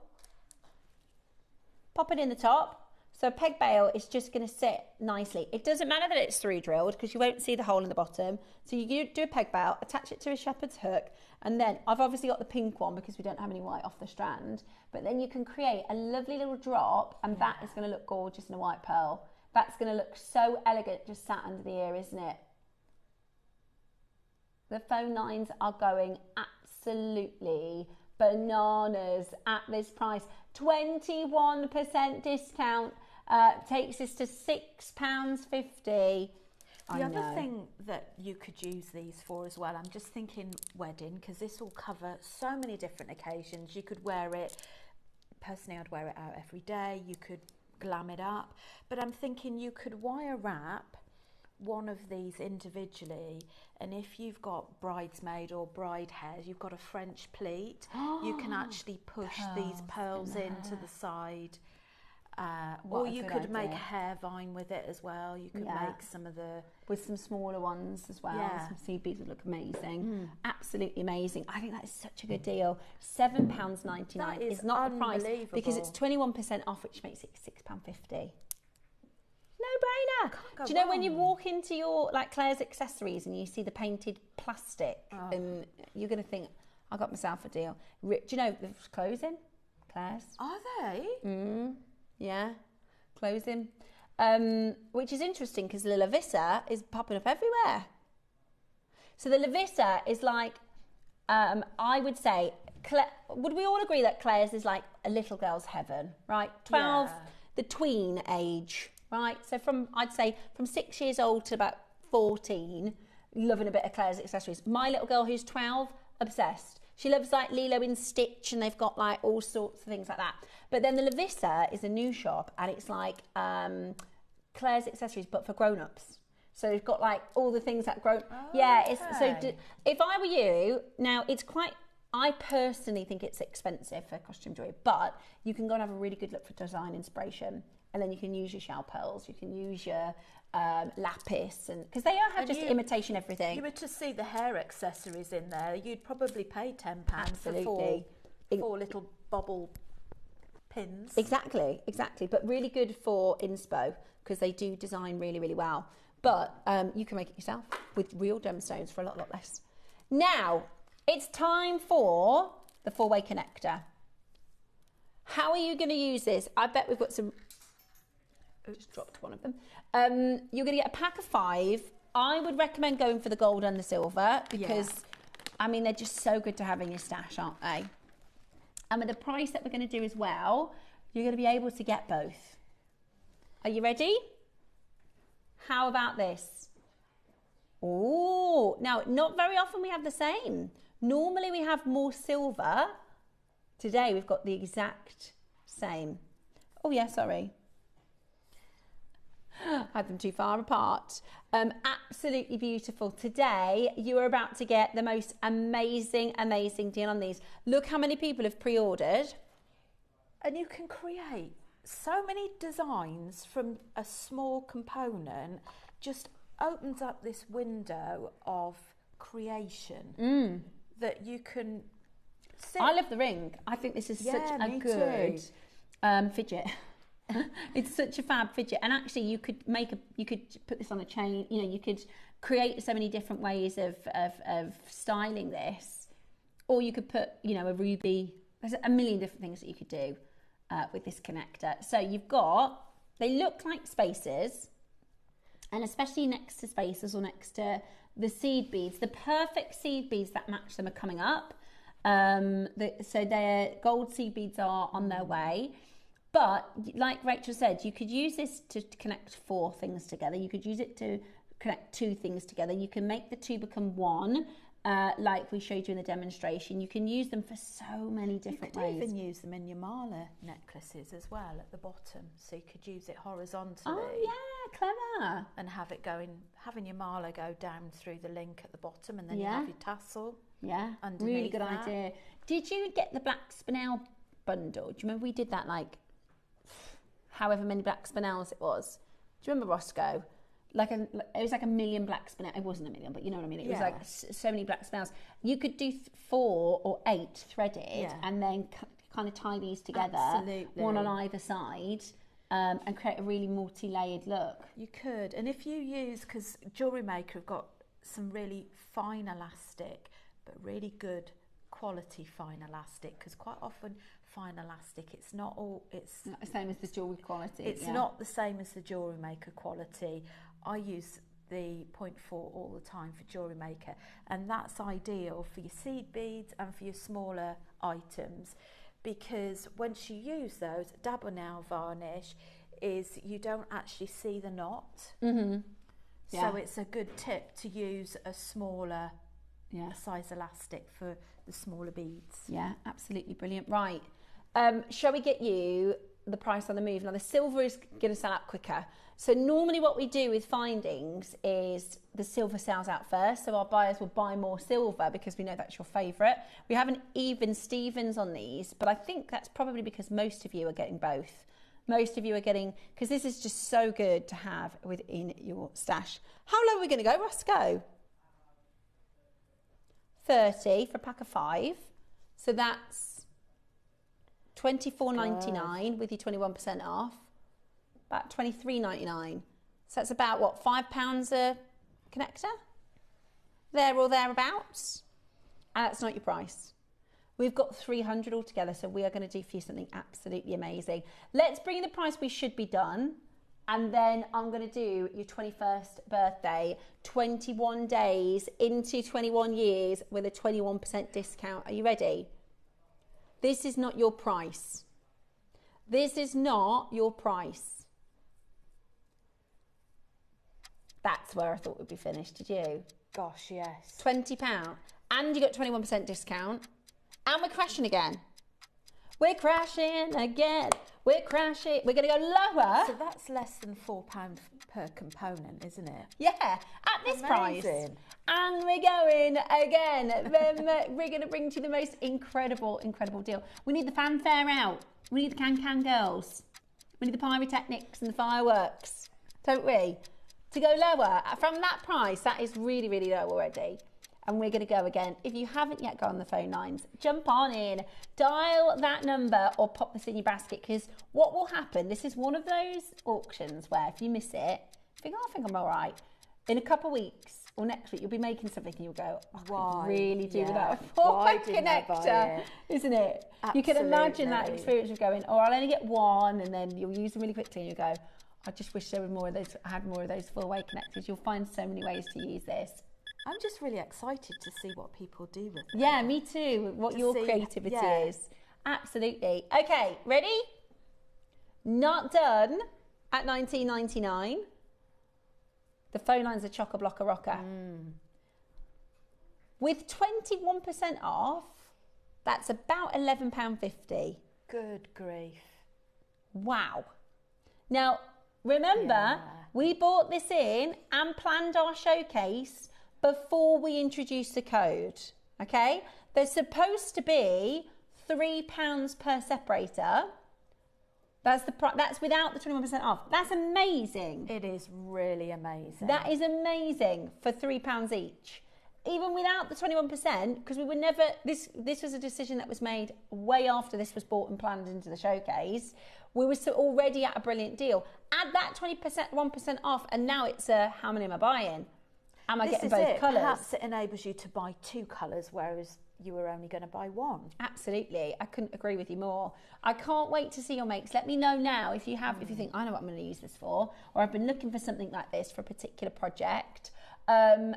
pop it in the top. So a peg bail is just going to sit nicely. It doesn't matter that it's 3 drilled because you won't see the hole in the bottom. So you do a peg bail, attach it to a shepherd's hook, and then I've obviously got the pink one because we don't have any white off the strand. But then you can create a lovely little drop, and that is going to look gorgeous in a white pearl. That's going to look so elegant just sat under the ear, isn't it? The phone lines are going absolutely bananas at this price. 21% discount takes us to £6.50. The other thing that you could use these for as well, I'm just thinking wedding, because this will cover so many different occasions. You could wear it, personally I'd wear it out every day, you could glam it up, but I'm thinking you could wire wrap one of these individually, and if you've got bridesmaid or bride hairs, you've got a French pleat, you can actually push these pearls into the side. Or you could make a hair vine with it as well. You could make some of the... With some smaller ones as well. Some seed beads would look amazing. Absolutely amazing. I think that is such a good deal. £7.99 is not the price because it's 21% off, which makes it £6.50. No-brainer. Do you know when you walk into your, like Claire's accessories and you see the painted plastic and you're going to think, I got myself a deal. Do you know the closing? Claire's. Are they? Yeah, closing. Which is interesting because the Lavissa is popping up everywhere. So the Lavissa is like, I would say, would we all agree that Claire's is like a little girl's heaven, right? 12, the tween age, right? So I'd say from 6 years old to about 14, loving a bit of Claire's accessories. My little girl who's 12, obsessed. She loves like Lilo and Stitch, and they've got like all sorts of things like that. But then the Lavissa is a new shop, and it's like Claire's accessories, but for grown-ups. So it's got like all the things that grown. Yeah, it's if I were you, now it's quite. I personally think it's expensive for costume jewelry, but you can go and have a really good look for design inspiration, and then you can use your shell pearls, you can use your lapis, and because they have just imitation everything. You were to see the hair accessories in there, you'd probably pay £10 for four little bobble pins. Exactly, but really good for inspo because they do design really, really well. But you can make it yourself with real gemstones for a lot less. Now, it's time for the four-way connector. How are you going to use this? I bet we've got some... I just dropped one of them. You're going to get a pack of 5. I would recommend going for the gold and the silver because, I mean, they're just so good to have in your stash, aren't they? And with the price that we're going to do as well, you're going to be able to get both. Are you ready? How about this? Oh, now, not very often we have the same. Normally we have more silver. Today we've got the exact same. Oh yeah, sorry. Had them too far apart. Absolutely beautiful. Today you are about to get the most amazing deal on these. Look how many people have pre-ordered. And you can create so many designs from a small component. Just opens up this window of creation that you can sit. I love the ring. I think this is such a good fidget. It's such a fab fidget, and actually you could put this on a chain. You know, you could create so many different ways of styling this, or you could put, you know, a ruby. There's a million different things that you could do with this connector. So you've got, they look like spacers, and especially next to spacers or next to the seed beads, the perfect seed beads that match them are coming up. So their gold seed beads are on their way. But like Rachel said, you could use this to connect 4 things together. You could use it to connect 2 things together. You can make the 2 become 1, like we showed you in the demonstration. You can use them for so many different ways. You could even use them in your mala necklaces as well at the bottom. So you could use it horizontally. Oh yeah, clever. And have it having your mala go down through the link at the bottom, and then you have your tassel. Yeah, underneath. Really good idea. Did you get the black spinel bundle? Do you remember we did that, like however many black spinels it was? Do you remember, Roscoe? It was like a million black spinels. It wasn't a million, but you know what I mean. It was like so many black spinels. You could do 4 or 8 threaded, and then kind of tie these together, one on either side, and create a really multi-layered look. You could, and if you use, because JewelleryMaker have got some really fine elastic, but really good quality fine elastic, because quite often fine elastic, it's not the same as the jewellery quality. It's not the same as the JewelleryMaker quality. I use the 0.4 all the time for JewelleryMaker, and that's ideal for your seed beads and for your smaller items, because once you use those, double nail varnish is you don't actually see the knot. So it's a good tip to use a smaller size elastic for the smaller beads. Yeah, absolutely brilliant. Right, shall we get you the price on the move? Now the silver is going to sell out quicker. So normally what we do with findings is the silver sells out first, so our buyers will buy more silver because we know that's your favourite. We haven't even Stevens on these, but I think that's probably because most of you are getting both. Most of you are getting, because this is just so good to have within your stash. How low are we going to go, Roscoe? 30 for a pack of 5. So that's $24.99 with your 21% off. About $23.99. So that's about, what, £5 a connector? There or thereabouts. And that's not your price. We've got 300 altogether, so we are going to do for you something absolutely amazing. Let's bring in the price we should be done. And then I'm going to do your 21st birthday, 21 days into 21 years with a 21% discount. Are you ready? This is not your price. This is not your price. That's where I thought we'd be finished, did you? Gosh, yes. £20. And you got 21% discount. And we're crashing again. We're crashing again. We're crashing. We're going to go lower. So that's less than £4 per component, isn't it? Yeah, at this price. And we're going again. We're going to bring to you the most incredible deal. We need the fanfare out. We need the can girls. We need the pyrotechnics and the fireworks, don't we? To go lower. From that price, that is really low already. And we're going to go again. If you haven't yet gone on the phone lines, jump on in, dial that number or pop this in your basket, because what will happen, this is one of those auctions where if you miss it, think, oh, I think I'm all right. In a couple of weeks or next week, you'll be making something and you'll go, I could really do without a 4-way connector, isn't it? Absolutely. You can imagine that experience of going, I'll only get one, and then you'll use them really quickly and you go, I just wish there were more of those, I had more of those 4-way connectors. You'll find so many ways to use this. I'm just really excited to see what people do with it. Yeah, me too. What your creativity is. Absolutely. Okay, ready? Not done at $19.99. The phone line's a chock-a-block rocker. With 21% off, that's about £11.50. Good grief. Wow. Now, remember, we bought this in and planned our showcase before we introduced the code, okay? There's supposed to be £3 per separator. That's without the 21% off. That's amazing. It is really amazing. That is amazing for £3 each. Even without the 21%, because we were never, this was a decision that was made way after this was bought and planned into the showcase. We were already at a brilliant deal. Add that 1% off, and now it's how many am I buying? Am I getting both colours? Perhaps it enables you to buy 2 colours, whereas you were only going to buy 1. Absolutely. I couldn't agree with you more. I can't wait to see your makes. Let me know now if you think, I know what I'm going to use this for, or I've been looking for something like this for a particular project. I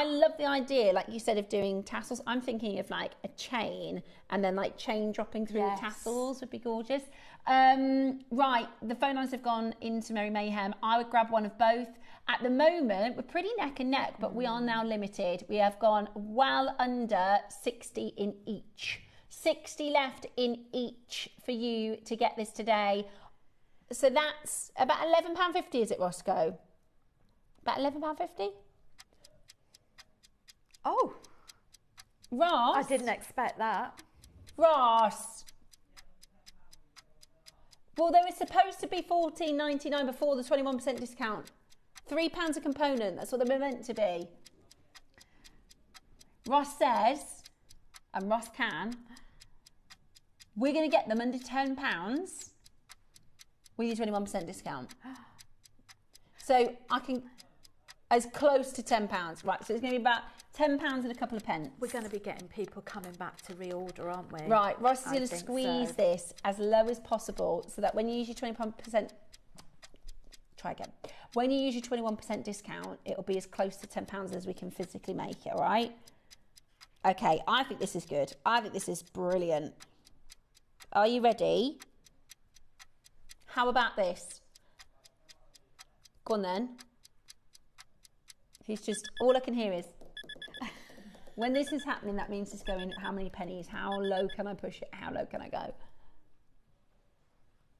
love the idea, like you said, of doing tassels. I'm thinking of like a chain and then like chain dropping through the tassels would be gorgeous. Right, the phone lines have gone into Merry Mayhem. I would grab one of both. At the moment, we're pretty neck and neck, but we are now limited. We have gone well under 60 in each. 60 left in each for you to get this today. So that's about £11.50, is it, Roscoe? About £11.50? Oh. Ross? I didn't expect that. Ross. Well, there was supposed to be $14.99 before the 21% discount. £3 a component, that's what they were meant to be. Ross says, and Ross can, we're going to get them under £10 with your 21% discount. So I can, as close to £10, right, so it's going to be about £10 and a couple of pence. We're going to be getting people coming back to reorder, aren't we? Right, Ross is going to squeeze this as low as possible so that when you use your 21%, try again. When you use your 21% discount, it'll be as close to £10 as we can physically make it, all right? Okay, I think this is good. I think this is brilliant. Are you ready? How about this? Go on then. He's just, all I can hear is, when this is happening, that means it's going, how many pennies? How low can I push it? How low can I go?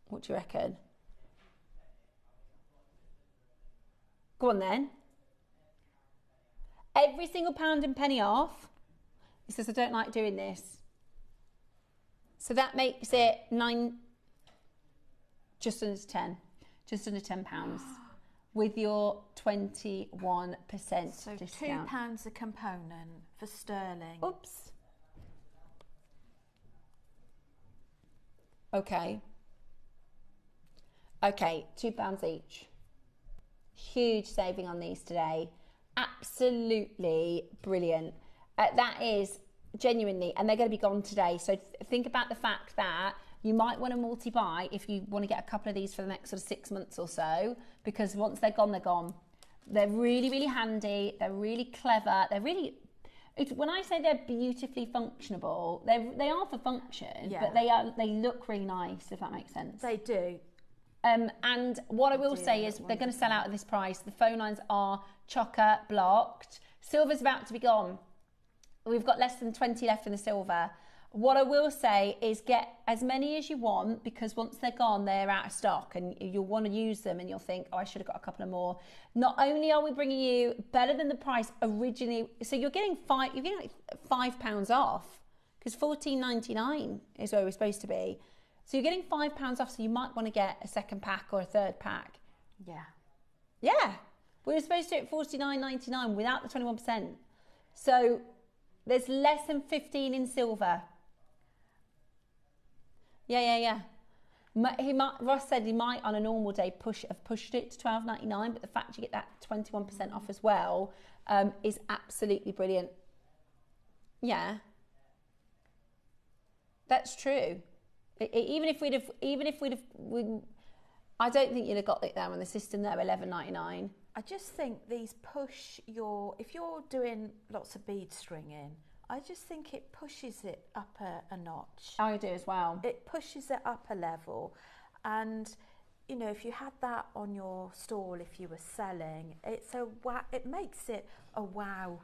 What do you reckon? Go on then. Every single pound and penny off. He says, I don't like doing this. So that makes it just under 10. Just under £10 with your 21% so discount. £2 a component for sterling. Oops. Okay. Okay, £2 each. Huge saving on these today. Absolutely brilliant. That is genuinely, and they're going to be gone today. So think about the fact that you might want to multi-buy if you want to get a couple of these for the next sort of 6 months or so, because once they're gone, they're gone. They're really handy. They're really clever. They're really, when I say they're beautifully functionable, they are for function, but they look really nice, if that makes sense. They do. And what I will say is they're going to sell out at this price. The phone lines are chocker blocked. Silver's about to be gone. We've got less than 20 left in the silver. What I will say is get as many as you want, because once they're gone, they're out of stock and you'll want to use them and you'll think, oh, I should have got a couple of more. Not only are we bringing you better than the price originally, so you're getting like £5 off, because £14.99 is where we're supposed to be. So you're getting £5 off, so you might want to get a second pack or a third pack. Yeah. Yeah. We were supposed to do it $49.99 without the 21%. So there's less than 15 in silver. Yeah. Ross said he might on a normal day have pushed it to $12.99, but the fact you get that 21% off as well is absolutely brilliant. Yeah, that's true. Even if we'd have, I don't think you'd have got it there on the system there, $11.99. I just think these push if you're doing lots of bead stringing, I just think it pushes it up a notch. I do as well. It pushes it up a level. And, you know, if you had that on your stall, if you were selling, it makes it a wow.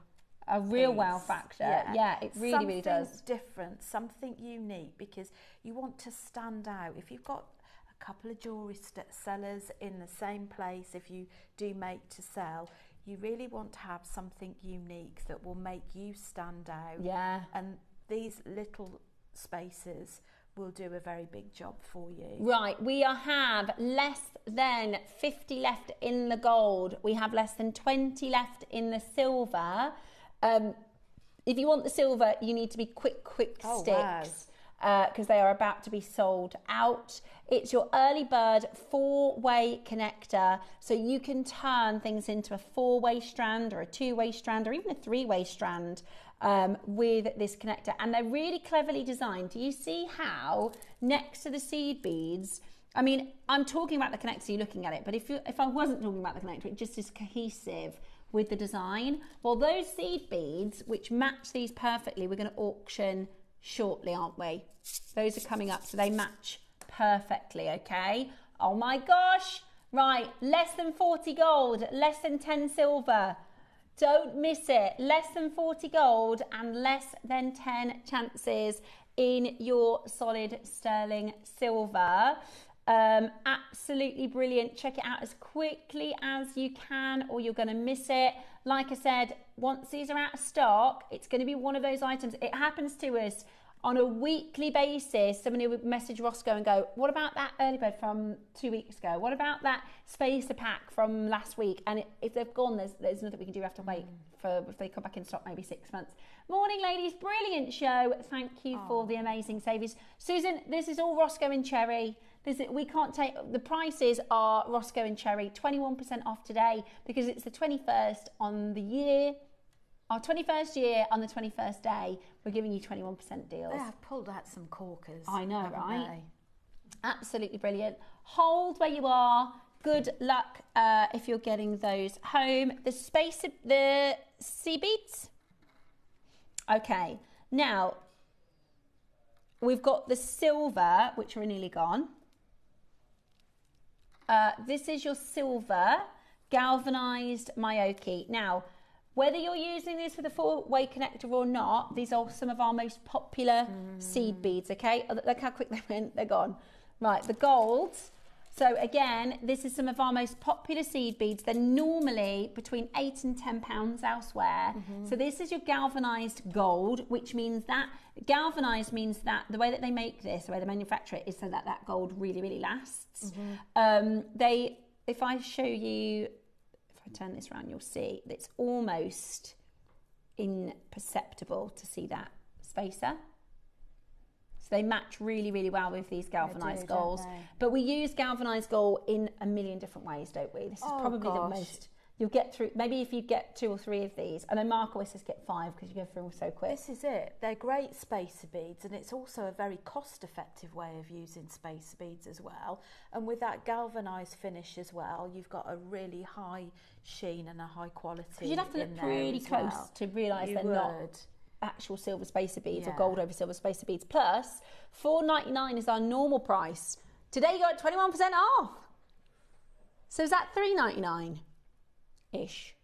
A real wow factor. Yeah, it really does. Something different, something unique, because you want to stand out. If you've got a couple of jewellery sellers in the same place, if you do make to sell, you really want to have something unique that will make you stand out. Yeah. And these little spaces will do a very big job for you. Right, we have less than 50 left in the gold. We have less than 20 left in the silver. If you want the silver, you need to be quick sticks, because they are about to be sold out. It's your early bird 4-way connector, so you can turn things into a 4-way strand or a 2-way strand or even a 3-way strand with this connector. And they're really cleverly designed. Do you see how next to the seed beads, I mean, I'm talking about the connector, you're looking at it, but if I wasn't talking about the connector, it just is cohesive with the design. Well, those seed beads, which match these perfectly, we're going to auction shortly, aren't we? Those are coming up, so they match perfectly, okay? Oh my gosh. Right, less than 40 gold, less than 10 silver. Don't miss it. Less than 40 gold and less than 10 chances in your solid sterling silver. Absolutely brilliant. Check it out as quickly as you can or you're going to miss it. Like I said, once these are out of stock, it's going to be one of those items. It happens to us on a weekly basis. Somebody would message Roscoe and go, what about that early bird from 2 weeks ago? What about that spacer pack from last week? And if they've gone, there's nothing we can do. We have to wait for if they come back in stock, maybe 6 months. Morning, ladies. Brilliant show. Thank you for the amazing savings. Susan, this is all Roscoe and Cherry. We can't take, the prices are Roscoe and Cherry, 21% off today because it's the 21st on the year. Our 21st year on the 21st day, we're giving you 21% deals. They have pulled out some corkers. I know, right? Absolutely brilliant. Hold where you are. Good luck if you're getting those home. The sea beads. Okay, now we've got the silver, which are nearly gone. This is your silver galvanized Myoki. Now, whether you're using this with a 4-way connector or not, these are some of our most popular seed beads, okay? Look how quick they went, they're gone. Right, the golds. So again, this is some of our most popular seed beads. They're normally between £8 and £10 elsewhere. So this is your galvanized gold, which means that, galvanized means that the way that they make this, the way they manufacture it, is so that that gold really, really lasts. If I show you, turn this around, you'll see that it's almost imperceptible to see that spacer. So they match really, really well with these galvanized golds. But we use galvanized gold in a million different ways, don't we? This is probably the most you'll get through. Maybe if you get 2 or 3 of these. I know Mark always says get 5 because you go through them so quick. This is it. They're great spacer beads, and it's also a very cost-effective way of using spacer beads as well. And with that galvanized finish as well, you've got a really high sheen and a high quality. Because you'd have to look pretty close to realise they're not actual silver spacer beads or gold over silver spacer beads. Plus, $4.99 is our normal price. Today you got 21% off. So is that $3.99 ish?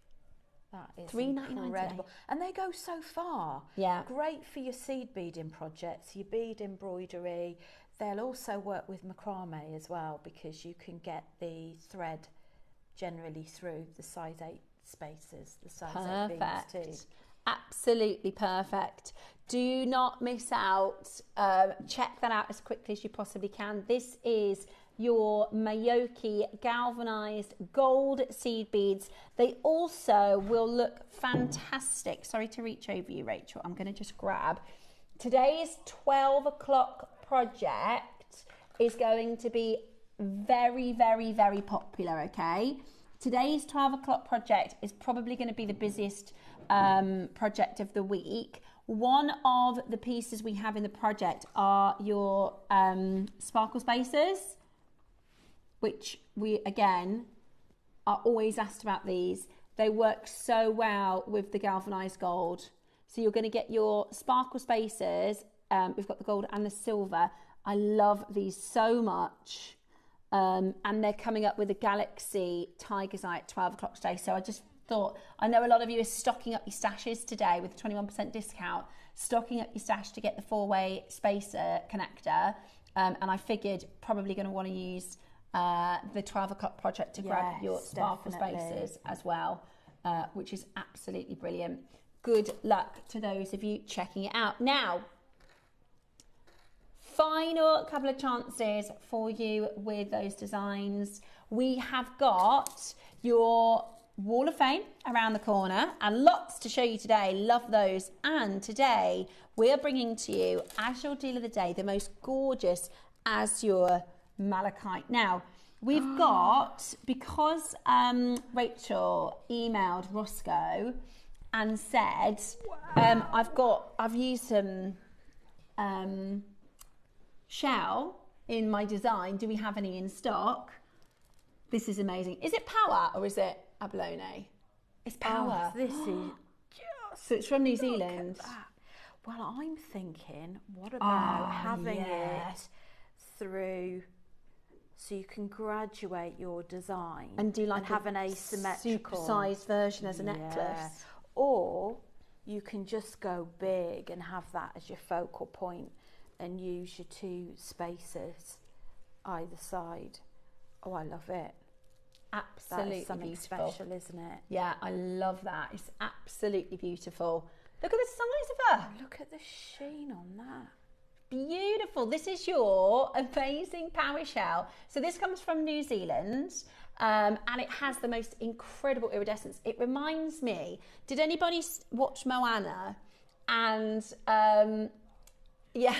That is $3.99 incredible. And they go so far. Yeah. Great for your seed beading projects, your bead embroidery. They'll also work with macrame as well, because you can get the thread generally through the size 8 spaces, the size 8 beads too. Absolutely perfect. Do not miss out. Check that out as quickly as you possibly can. This is your Mayoki galvanized gold seed beads. They also will look fantastic. Sorry to reach over you, Rachel. I'm going to just grab. Today's 12 o'clock project is going to be very, very, very popular, okay? Today's 12 o'clock project is probably going to be the busiest project of the week. One of the pieces we have in the project are your sparkle spacers, which we, again, are always asked about these. They work so well with the galvanized gold. So you're going to get your sparkle spacers. We've got the gold and the silver. I love these so much. And they're coming up with a Galaxy Tiger's Eye at 12 o'clock today. So I just thought, I know a lot of you are stocking up your stashes today with a 21% discount, stocking up your stash to get the 4-way spacer connector. And I figured probably going to want to use the 12 o'clock project to grab your sparkle spacers as well, which is absolutely brilliant. Good luck to those of you checking it out. Now, final couple of chances for you with those designs. We have got your Wall of Fame around the corner and lots to show you today. Love those. And today we are bringing to you, as your deal of the day, the most gorgeous azure malachite. Now, we've got, because Rachel emailed Roscoe and said, I've used some shell in my design. Do we have any in stock? This is amazing. Is it Power or is it abalone? It's Power. Oh, this is just, so it's from New Zealand. Well, I'm thinking, what about having it through, so you can graduate your design and do like and have an asymmetrical super-sized version as a necklace, or you can just go big and have that as your focal point and use your 2 spacers either side. Oh, I love it. Absolutely that is something beautiful. Special, isn't it? Yeah, I love that. It's absolutely beautiful. Look at the size of her. Oh, look at the sheen on that. Beautiful. This is your amazing Power Shell. So this comes from New Zealand, and it has the most incredible iridescence. It reminds me, did anybody watch Moana? And yeah,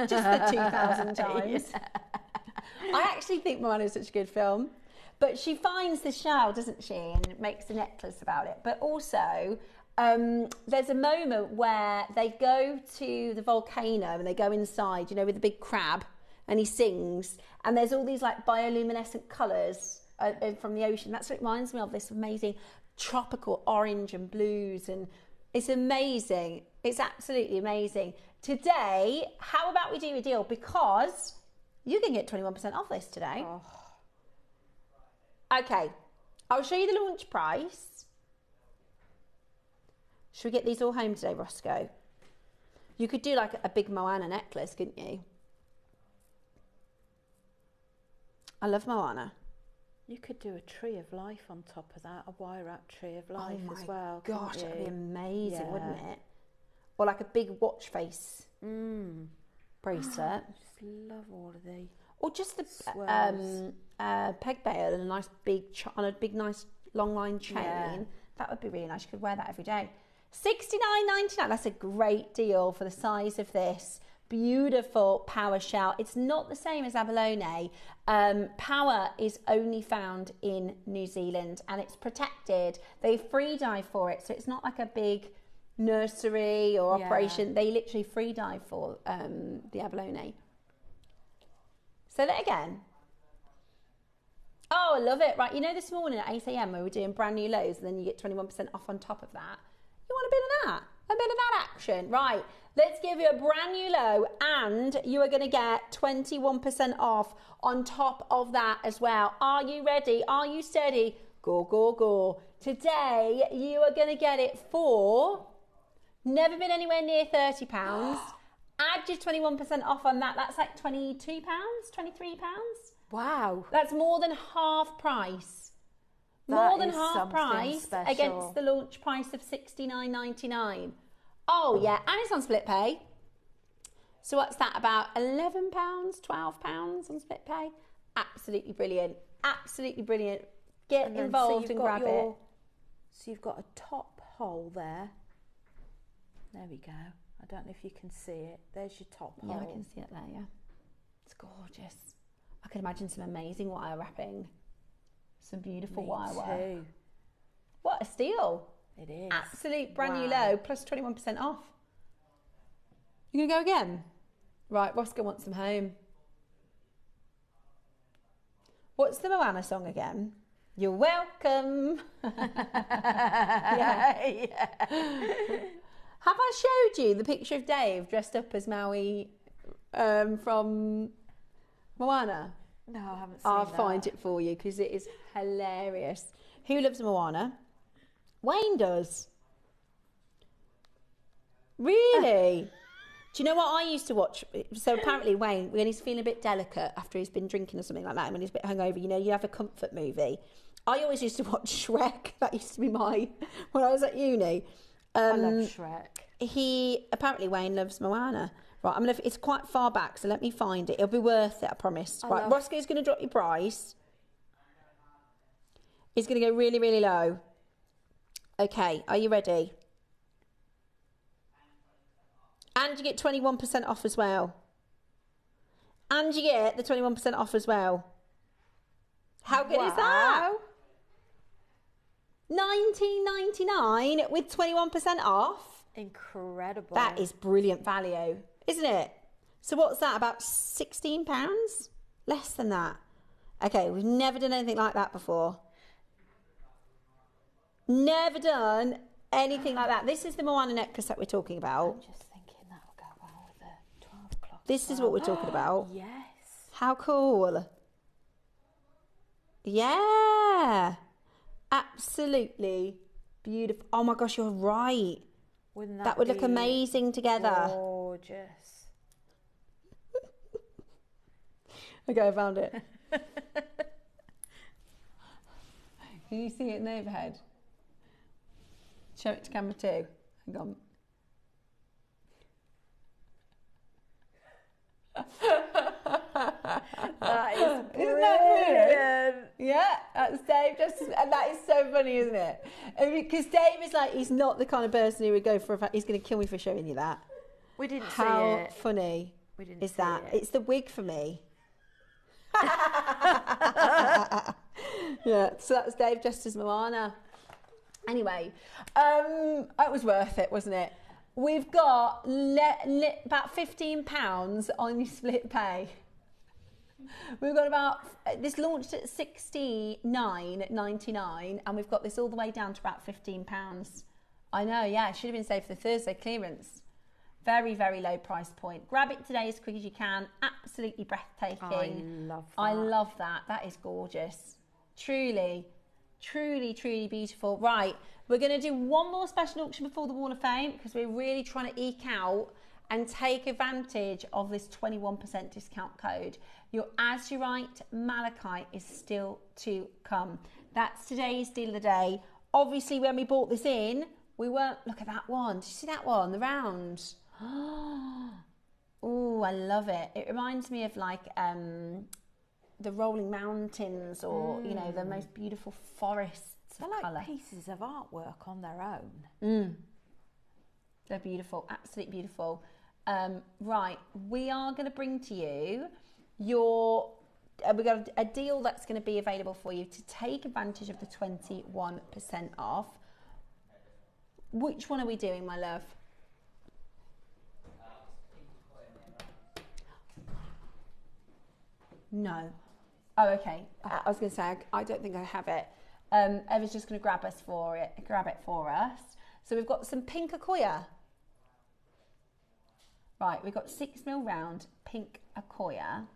just the 2,000 times. I actually think Moana is such a good film. But she finds the shell, doesn't she, and makes a necklace about it. But also, there's a moment where they go to the volcano and they go inside, you know, with the big crab, and he sings. And there's all these like bioluminescent colours from the ocean. That's what it reminds me of, this amazing tropical orange and blues. And it's amazing. It's absolutely amazing. Today, how about we do a deal? Because you can get 21% off this today. Oh. Okay, I'll show you the launch price. Should we get these all home today, Roscoe? You could do like a big Moana necklace, couldn't you? I love Moana. You could do a tree of life on top of that, a wire wrap tree of life as well. Oh my gosh, that'd be amazing, wouldn't it? Or like a big watch face bracelet. I just love all of these. Or just the peg bail and a nice big on a big nice long line chain. Yeah. That would be really nice. You could wear that every day. $69.99. That's a great deal for the size of this beautiful Power shell. It's not the same as abalone. Power is only found in New Zealand and it's protected. They free dive for it, so it's not like a big nursery or operation. They literally free dive for the abalone. Say that again. Oh, I love it. Right, you know this morning at 8 a.m. we were doing brand new lows and then you get 21% off on top of that. You want a bit of that? A bit of that action. Right, let's give you a brand new low and you are going to get 21% off on top of that as well. Are you ready? Are you steady? Go. Today, you are going to get it for, never been anywhere near £30. Add your 21% off on that. That's like £22, £23. Wow. That's more than half price. More than half price against the launch price of £69.99. Oh, yeah. And it's on split pay. So what's that, about £11, £12 on split pay? Absolutely brilliant. Absolutely brilliant. Get involved and grab it. So you've got a top hole there. There we go. I don't know if you can see it. There's your top hole. Yeah, I can see it there, yeah. It's gorgeous. I can imagine some amazing wire wrapping. Some beautiful wire work. What a steal. It is. Absolute brand new low, plus 21% off. You going to go again? Right, Roscoe wants them home. What's the Moana song again? You're welcome. Yeah. Have I showed you the picture of Dave dressed up as Maui from Moana? No, I haven't seen I'll find it for you because it is hilarious. Who loves Moana? Wayne does. Really? Do you know what I used to watch? So apparently Wayne, when he's feeling a bit delicate after he's been drinking or something like that, and when he's a bit hungover, you know, you have a comfort movie. I always used to watch Shrek. That used to be when I was at uni. I love Shrek. Apparently Wayne loves Moana. Right, it's quite far back, so let me find it. It'll be worth it, I promise. Right, Roscoe's going to drop your price. He's going to go really, really low. Okay, are you ready? And you get 21% off as well. And you get the 21% off as well. How good is that? $19.99 with 21% off. Incredible. That is brilliant value, isn't it? So what's that, about £16? Less than that. Okay, we've never done anything like that before. Never done anything like that. This is the Moana necklace that we're talking about. I'm just thinking that will go well with the 12 o'clock. This is what we're talking about. Yes. How cool. Yeah. Absolutely beautiful. Oh my gosh, you're right. Wouldn't that would look amazing together. Gorgeous. Okay, I found it. Can you see it in the overhead? Show it to camera 2. Hang on. That is brilliant. Isn't that brilliant? Yeah, that's Dave. And that is so funny, isn't it? Because Dave is like, he's not the kind of person who would go for he's going to kill me for showing you that. We didn't see How it. funny We didn't is see that? it. It's the wig for me. Yeah, so that's Dave dressed as Moana. Anyway, that was worth it, wasn't it? We've got about £15 on your split pay. We've got this launched at $69.99 and we've got this all the way down to about £15. I know, yeah, it should have been saved for the Thursday clearance. Very, very low price point. Grab it today as quick as you can. Absolutely breathtaking. I love that. I love that. That is gorgeous. Truly, truly, truly beautiful. Right, we're going to do one more special auction before the Wall of Fame because we're really trying to eke out and take advantage of this 21% discount code. Your Azurite Malachite is still to come. That's today's deal of the day. Obviously, when we bought this in, we weren't... Look at that one. Did you see that one? The round. Oh, I love it. It reminds me of like the rolling mountains or, you know, the most beautiful forests They're of like colour. pieces of artwork on their own. They're beautiful, absolutely beautiful. Right, we are going to bring to you we've got a deal that's going to be available for you to take advantage of the 21% off. Which one are we doing, my love? No. Oh, okay. I was going to say, I don't think I have it. Eva's just going to grab it for us. So we've got some pink Akoya. Right, we've got 6mm round pink Akoya.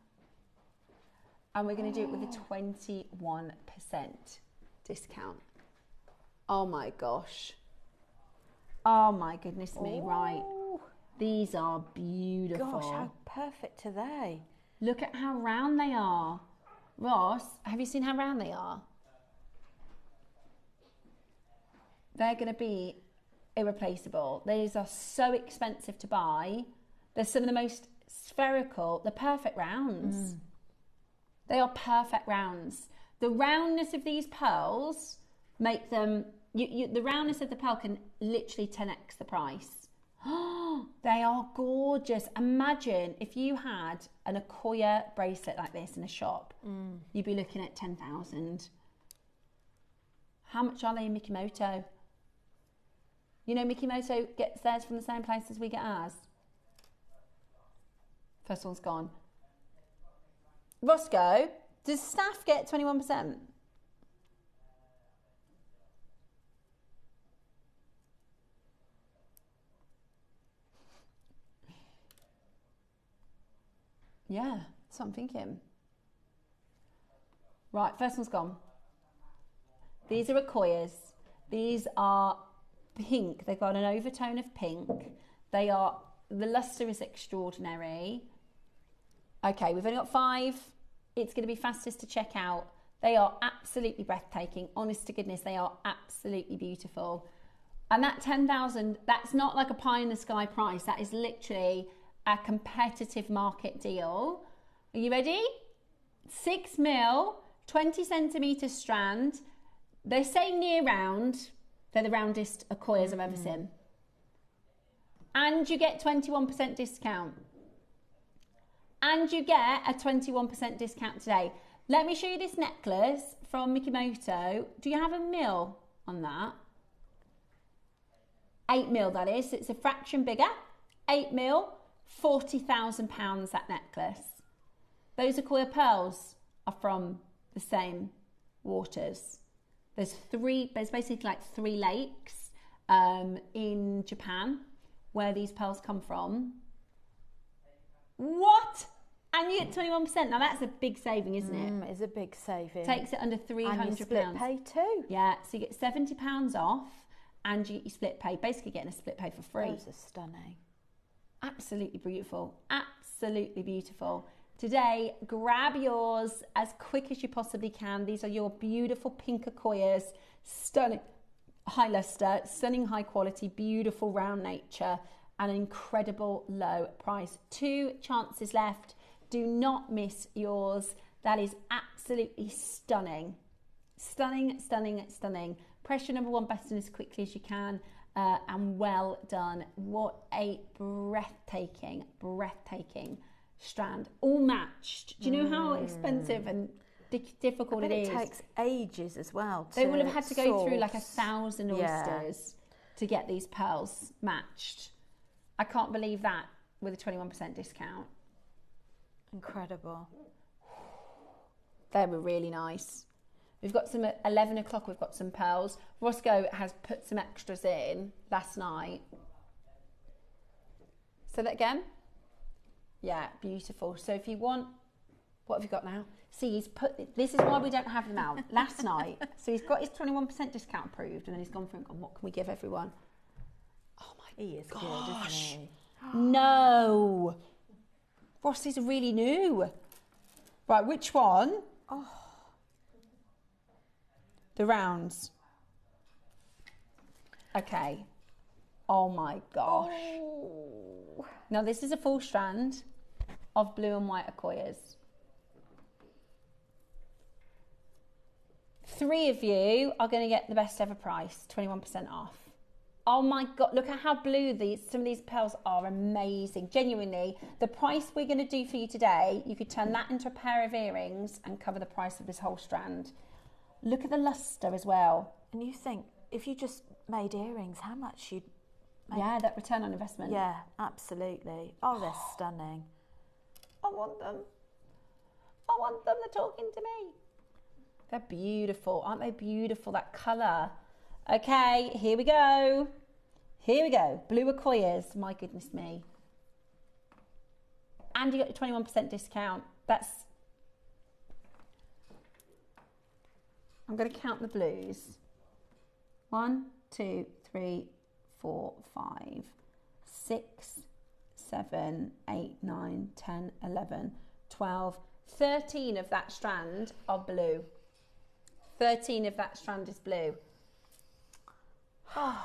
And we're going to do it with a 21% discount. Oh my gosh. Oh my goodness me, right. These are beautiful. Gosh, how perfect are they? Look at how round they are. Ross, have you seen how round they are? They're going to be irreplaceable. These are so expensive to buy. They're some of the most spherical, the perfect rounds. They are perfect rounds. The roundness of these pearls make them, the roundness of the pearl can literally 10x the price. They are gorgeous. Imagine if you had an Akoya bracelet like this in a shop, you'd be looking at 10,000. How much are they in Mikimoto? You know, Mikimoto gets theirs from the same place as we get ours. First one's gone. Roscoe, does staff get 21%? Yeah, that's what I'm thinking. Right, first one's gone. These are Akoyas. These are pink. They've got an overtone of pink. The luster is extraordinary. Okay, we've only got 5. It's going to be fastest to check out. They are absolutely breathtaking. Honest to goodness, they are absolutely beautiful. And that 10,000, that's not like a pie in the sky price. That is literally a competitive market deal. Are you ready? 6 mil, 20 centimetre strand. They say near round. They're the roundest Akoyas I've ever seen. And you get 21% discount. And you get a 21% discount today. Let me show you this necklace from Mikimoto. Do you have a mil on that? 8 mil that is. It's a fraction bigger. 8 mil, £40,000 that necklace. Those Akoya pearls are from the same waters. There's basically like 3 lakes in Japan where these pearls come from. What? And you get 21%. Now that's a big saving, isn't it? It's a big saving. Takes it under £300. And you split pay too. Yeah, so you get £70 off and you get your split pay. Basically getting a split pay for free. Those are stunning. Absolutely beautiful. Absolutely beautiful. Today, grab yours as quick as you possibly can. These are your beautiful pink Akoyas. Stunning high luster, stunning high quality, beautiful round nature, and an incredible low price. 2 chances left. Do not miss yours. That is absolutely stunning. Stunning, stunning, stunning. Press your number 1 button as quickly as you can. And well done. What a breathtaking, breathtaking strand. All matched. Do you know how expensive and difficult it is? It takes ages as well. They will have had to go through like 1,000 oysters to get these pearls matched. I can't believe that with a 21% discount. Incredible. They were really nice. We've got some at 11 o'clock, we've got some pearls. Roscoe has put some extras in last night. Say that again? Yeah, beautiful. So if you want, what have you got now? See, he's put, this is why we don't have them out. Last night, so he's got his 21% discount approved and then he's gone through and gone, what can we give everyone? Oh my He is gosh. good, isn't he? No. Ross is really new. Right, which one? Oh. The rounds. Okay. Oh my gosh. Oh. Now this is a full strand of blue and white Akoyas. 3 of you are going to get the best ever price, 21% off. Oh my God, look at how blue some of these pearls are. Amazing. Genuinely, the price we're going to do for you today, you could turn that into a pair of earrings and cover the price of this whole strand. Look at the luster as well. And you think, if you just made earrings, how much you'd make? Yeah, that return on investment. Yeah, absolutely. Oh, they're stunning. I want them. I want them. They're talking to me. They're beautiful. Aren't they beautiful? That colour. Okay, here we go. Here we go. Blue Akoyas. My goodness me. And you got your 21% discount. That's... I'm going to count the blues. 1, 2, 3, 4, 5, 6, 7, 8, 9, 10, 11, 12, 13 of that strand are blue. 13 of that strand is blue. On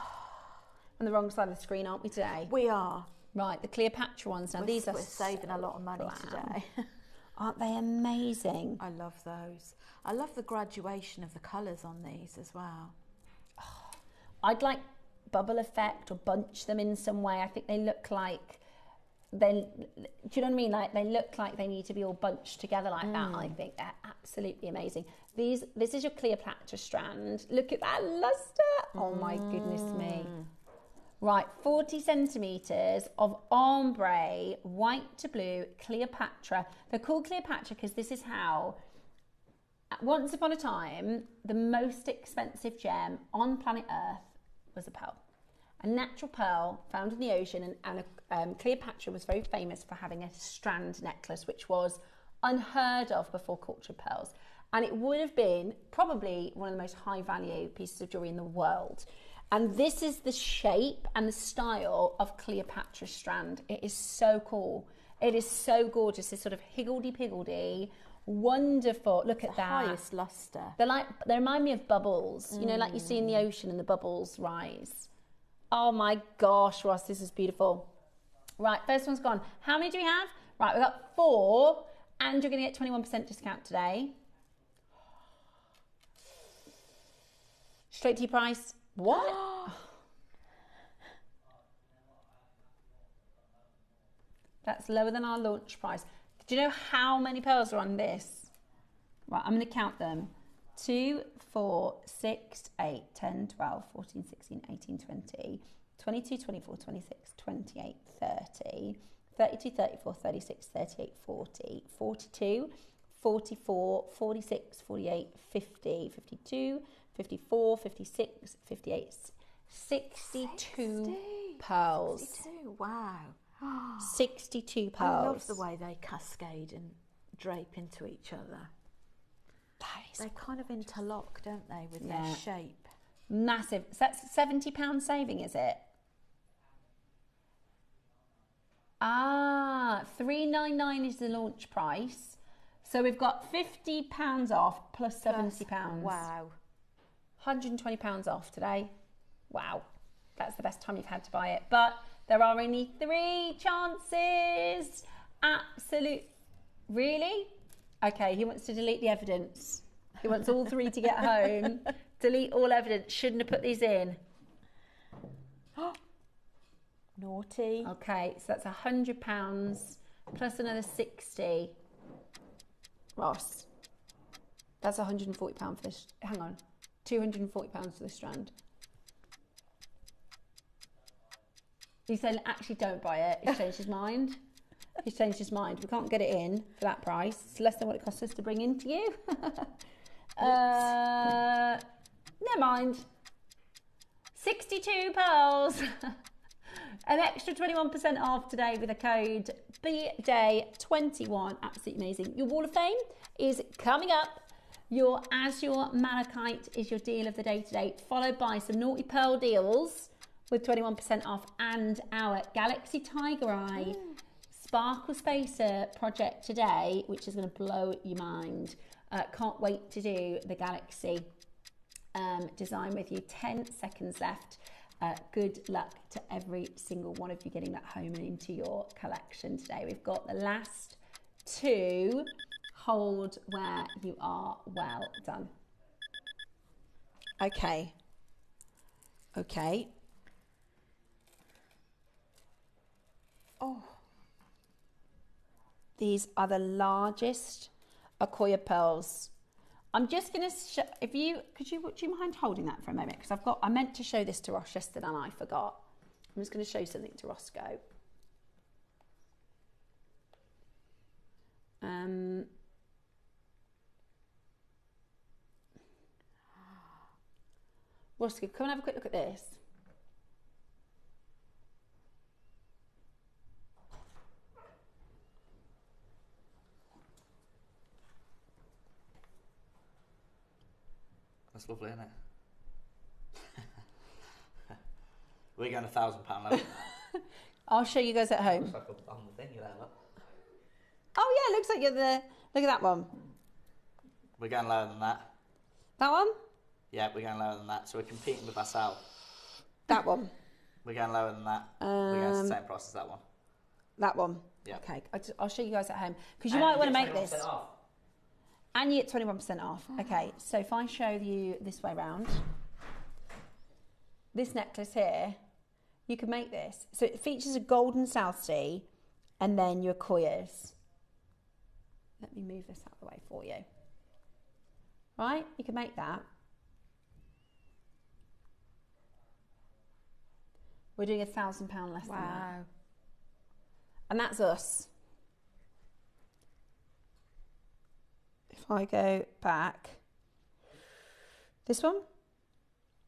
the wrong side of the screen, aren't we today? We are. Right, the Cleopatra ones. Now these are we're saving a lot of money today. Aren't they amazing? I love those. I love the graduation of the colours on these as well. I'd like bubble effect or bunch them in some way. I think they look like do you know what I mean? Like they look like they need to be all bunched together like that. I think they're absolutely amazing. This is your Cleopatra strand. Look at that luster. Oh my goodness me. Right, 40 centimetres of ombre, white to blue, Cleopatra. They're called Cleopatra because this is how, once upon a time, the most expensive gem on planet Earth was a pearl. A natural pearl found in the ocean, and Cleopatra was very famous for having a strand necklace, which was unheard of before cultured pearls. And it would have been probably one of the most high value pieces of jewellery in the world. And this is the shape and the style of Cleopatra's strand. It is so cool. It is so gorgeous. This sort of higgledy-piggledy, wonderful. Look at that. Highest luster. They remind me of bubbles, you know, like you see in the ocean and the bubbles rise. Oh my gosh, Ross, this is beautiful. Right, first one's gone. How many do we have? Right, we've got 4, and you're going to get 21% discount today. Straight to your price. What? That's lower than our launch price. Do you know how many pearls are on this? Right, I'm going to count them. 2, 4, 6, 8, 10, 12, 14, 16, 18, 20, 22, 24, 26, 28, 30, 32, 34, 36, 38, 40, 42, 44, 46, 48, 50, 52, 54, 56, 58, 62 pearls. 62, wow. 62 pearls. I love the way they cascade and drape into each other. They kind of interlock, don't they, with their shape? Massive. So that's £70 saving, is it? £399 is the launch price. So we've got £50 off plus £70. Wow. £120 off today. Wow. That's the best time you've had to buy it. But there are only 3 chances. Absolute. Really? Okay, he wants to delete the evidence. He wants all 3 to get home. Delete all evidence. Shouldn't have put these in. Naughty. Okay, so that's £100 plus another 60. Ross, that's £140 for this. Hang on, £240 for the strand. He said, actually, don't buy it. He's changed his mind. He's changed his mind. We can't get it in for that price. It's less than what it costs us to bring in to you. Never mind. 62 pearls. An extra 21% off today with a code BDAY21. Absolutely amazing. Your Wall of Fame is coming up. Your Azure Malachite is your deal of the day today, followed by some naughty pearl deals with 21% off, and our Galaxy Tiger Eye Sparkle Spacer project today, which is going to blow your mind. Can't wait to do the Galaxy design with you. 10 seconds left. Good luck to every single one of you getting that home and into your collection today. We've got the last 2. Hold where you are. Well done. Okay. Oh. These are the largest Akoya pearls. I'm just going to show, do you mind holding that for a moment? Because I meant to show this to Ross yesterday and I forgot. I'm just going to show something to Roscoe. Roscoe, come and have a quick look at this. That's lovely, isn't it? We're going £1,000 lower. I'll show you guys at home. Looks like on the thing there, look. Oh yeah, looks like you're the. Look at that one. We're going lower than that. That one? Yeah, we're going lower than that. So we're competing with ourselves. That one. We're going lower than that. We're going to the same price as that one. That one. Yeah. Okay, I'll show you guys at home because you might want to make this. Off. And you get 21% off. Okay, so if I show you this way round, this necklace here, you can make this. So it features a golden South Sea and then your Koyas. Let me move this out of the way for you. Right, you can make that. We're doing £1,000 less than that. And that's us. If I go back, this one,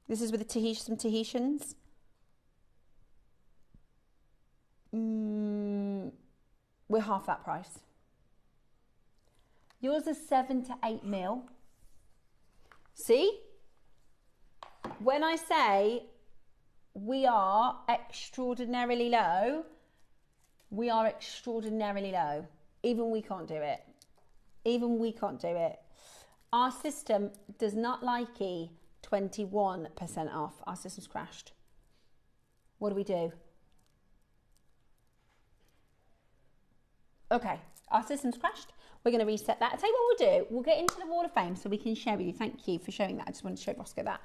this is with the some Tahitians. We're half that price. Yours is 7 to 8 mil. See? When I say we are extraordinarily low, we are extraordinarily low. Even we can't do it. Even we can't do it. Our system does not like 21% off. Our system's crashed. What do we do? Okay, our system's crashed. We're going to reset that. I'll tell you what we'll do. We'll get into the Wall of Fame so we can share with you. Thank you for showing that. I just wanted to show Roscoe that.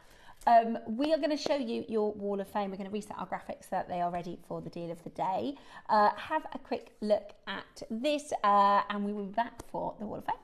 We are going to show you your Wall of Fame. We're going to reset our graphics so that they are ready for the deal of the day. Have a quick look at this and we will be back for the Wall of Fame.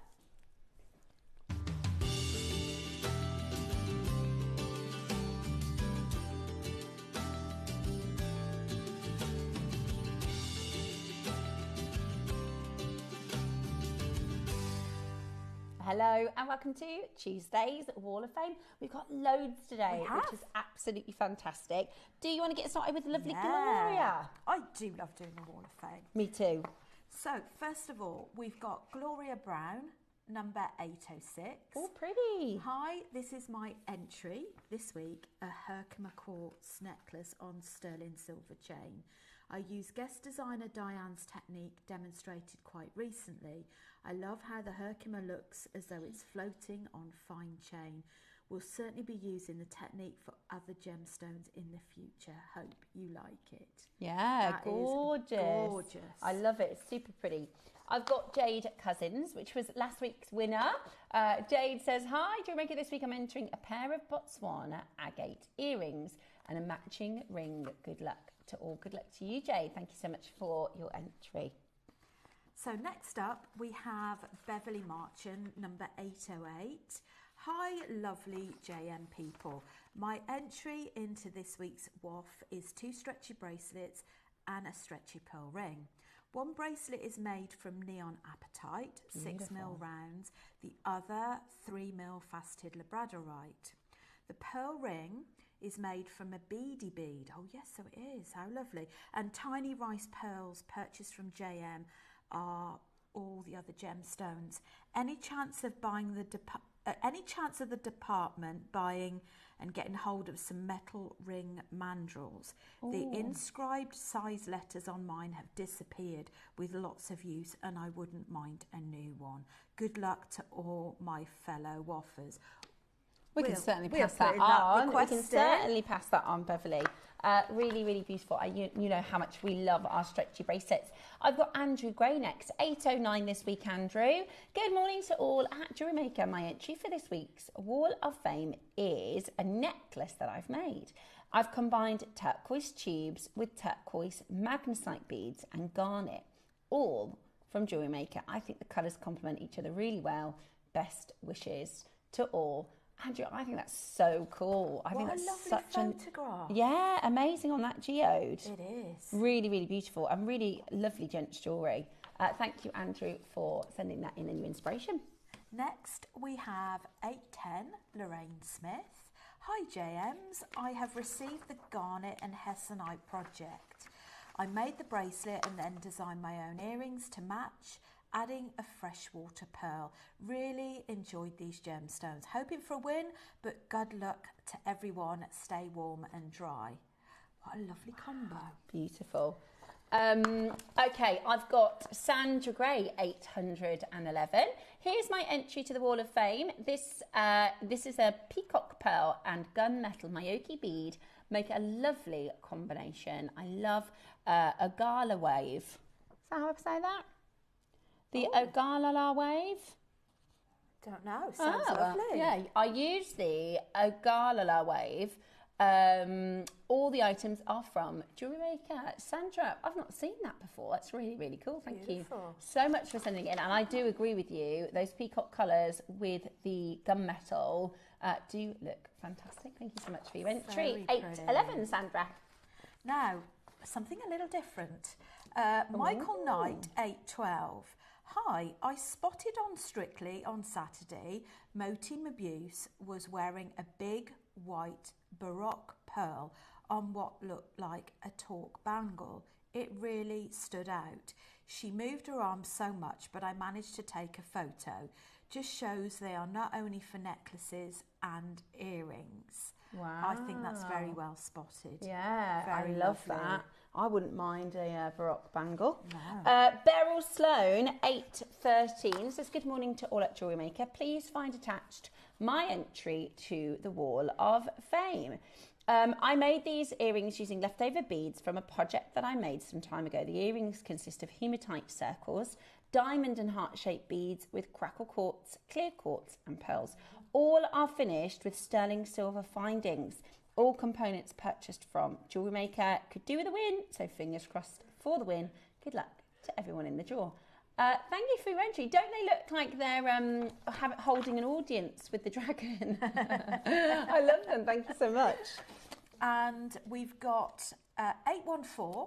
Hello and welcome to Tuesday's Wall of Fame. We've got loads today, which is absolutely fantastic. Do you want to get started with the lovely Gloria? I do love doing the Wall of Fame. Me too. So, first of all, we've got Gloria Brown, number 806. Oh, pretty. Hi, this is my entry this week, a Herkimer quartz necklace on sterling silver chain. I use guest designer Diane's technique demonstrated quite recently. I love how the Herkimer looks as though it's floating on fine chain. We'll certainly be using the technique for other gemstones in the future. Hope you like it. Yeah, that gorgeous. Gorgeous. I love it. It's super pretty. I've got Jade Cousins, which was last week's winner. Jade says, hi, JewelleryMaker, this week I'm entering a pair of Botswana agate earrings and a matching ring. Good luck to all. Good luck to you, Jade. Thank you so much for your entry. So next up, we have Beverly Marchand, number 808. Hi, lovely JM people. My entry into this week's WOF is 2 stretchy bracelets and a stretchy pearl ring. One bracelet is made from neon apatite, 6mm rounds. The other 3mm faceted labradorite. The pearl ring is made from a beady bead. Oh yes, so it is. How lovely. And tiny rice pearls purchased from JM are all the other gemstones. Any chance of buying the department buying and getting hold of some metal ring mandrels? Ooh. The inscribed size letters on mine have disappeared with lots of use and I wouldn't mind a new one. Good luck to all my fellow waffers. We can certainly pass that on. We can certainly pass that on, Beverly. Really, really beautiful. You know how much we love our stretchy bracelets. I've got Andrew Gray next, 809 this week, Andrew. Good morning to all at JewelleryMaker. My entry for this week's Wall of Fame is a necklace that I've made. I've combined turquoise tubes with turquoise magnesite beads and garnet, all from JewelleryMaker. I think the colours complement each other really well. Best wishes to all. Andrew, I think that's so cool. I think that's such a photograph. Yeah, amazing on that geode. It is. Really, really beautiful and really lovely gents jewellery. Thank you, Andrew, for sending that in and your inspiration. Next, we have 810 Lorraine Smith. Hi, JMs. I have received the garnet and hessonite project. I made the bracelet and then designed my own earrings to match adding a freshwater pearl. Really enjoyed these gemstones. Hoping for a win, but good luck to everyone. Stay warm and dry. What a lovely combo. Beautiful. Okay, I've got Sandra Gray 811. Here's my entry to the Wall of Fame. This is a peacock pearl and gunmetal Mayoki bead. Make a lovely combination. I love a gala wave. Is that how I say that? The Ogalala wave? Don't know. Sounds lovely. Yeah, I use the Ogalala wave. All the items are from JewelleryMaker. Sandra, I've not seen that before. That's really, really cool. Thank you so much for sending it in. And I do agree with you. Those peacock colours with the gunmetal do look fantastic. Thank you so much for your entry. 811, Sandra. Now, something a little different. Michael Knight, 812. Hi, I spotted on Strictly on Saturday, Moti Mabuse was wearing a big white Baroque pearl on what looked like a torque bangle. It really stood out. She moved her arms so much, but I managed to take a photo. Just shows they are not only for necklaces and earrings. Wow. I think that's very well spotted. Yeah, very I love lovely. that. I wouldn't mind a Baroque bangle. No. Beryl Sloan, 813, says, good morning to all at JewelleryMaker. Please find attached my entry to the Wall of Fame. I made these earrings using leftover beads from a project that I made some time ago. The earrings consist of hematite circles, diamond and heart-shaped beads with crackle quartz, clear quartz and pearls. All are finished with sterling silver findings. All components purchased from JewelleryMaker. Could do with a win, so fingers crossed for the win. Good luck to everyone in the draw. Thank you for your entry. Don't they look like they're holding an audience with the dragon? I love them. Thank you so much. And we've got 814,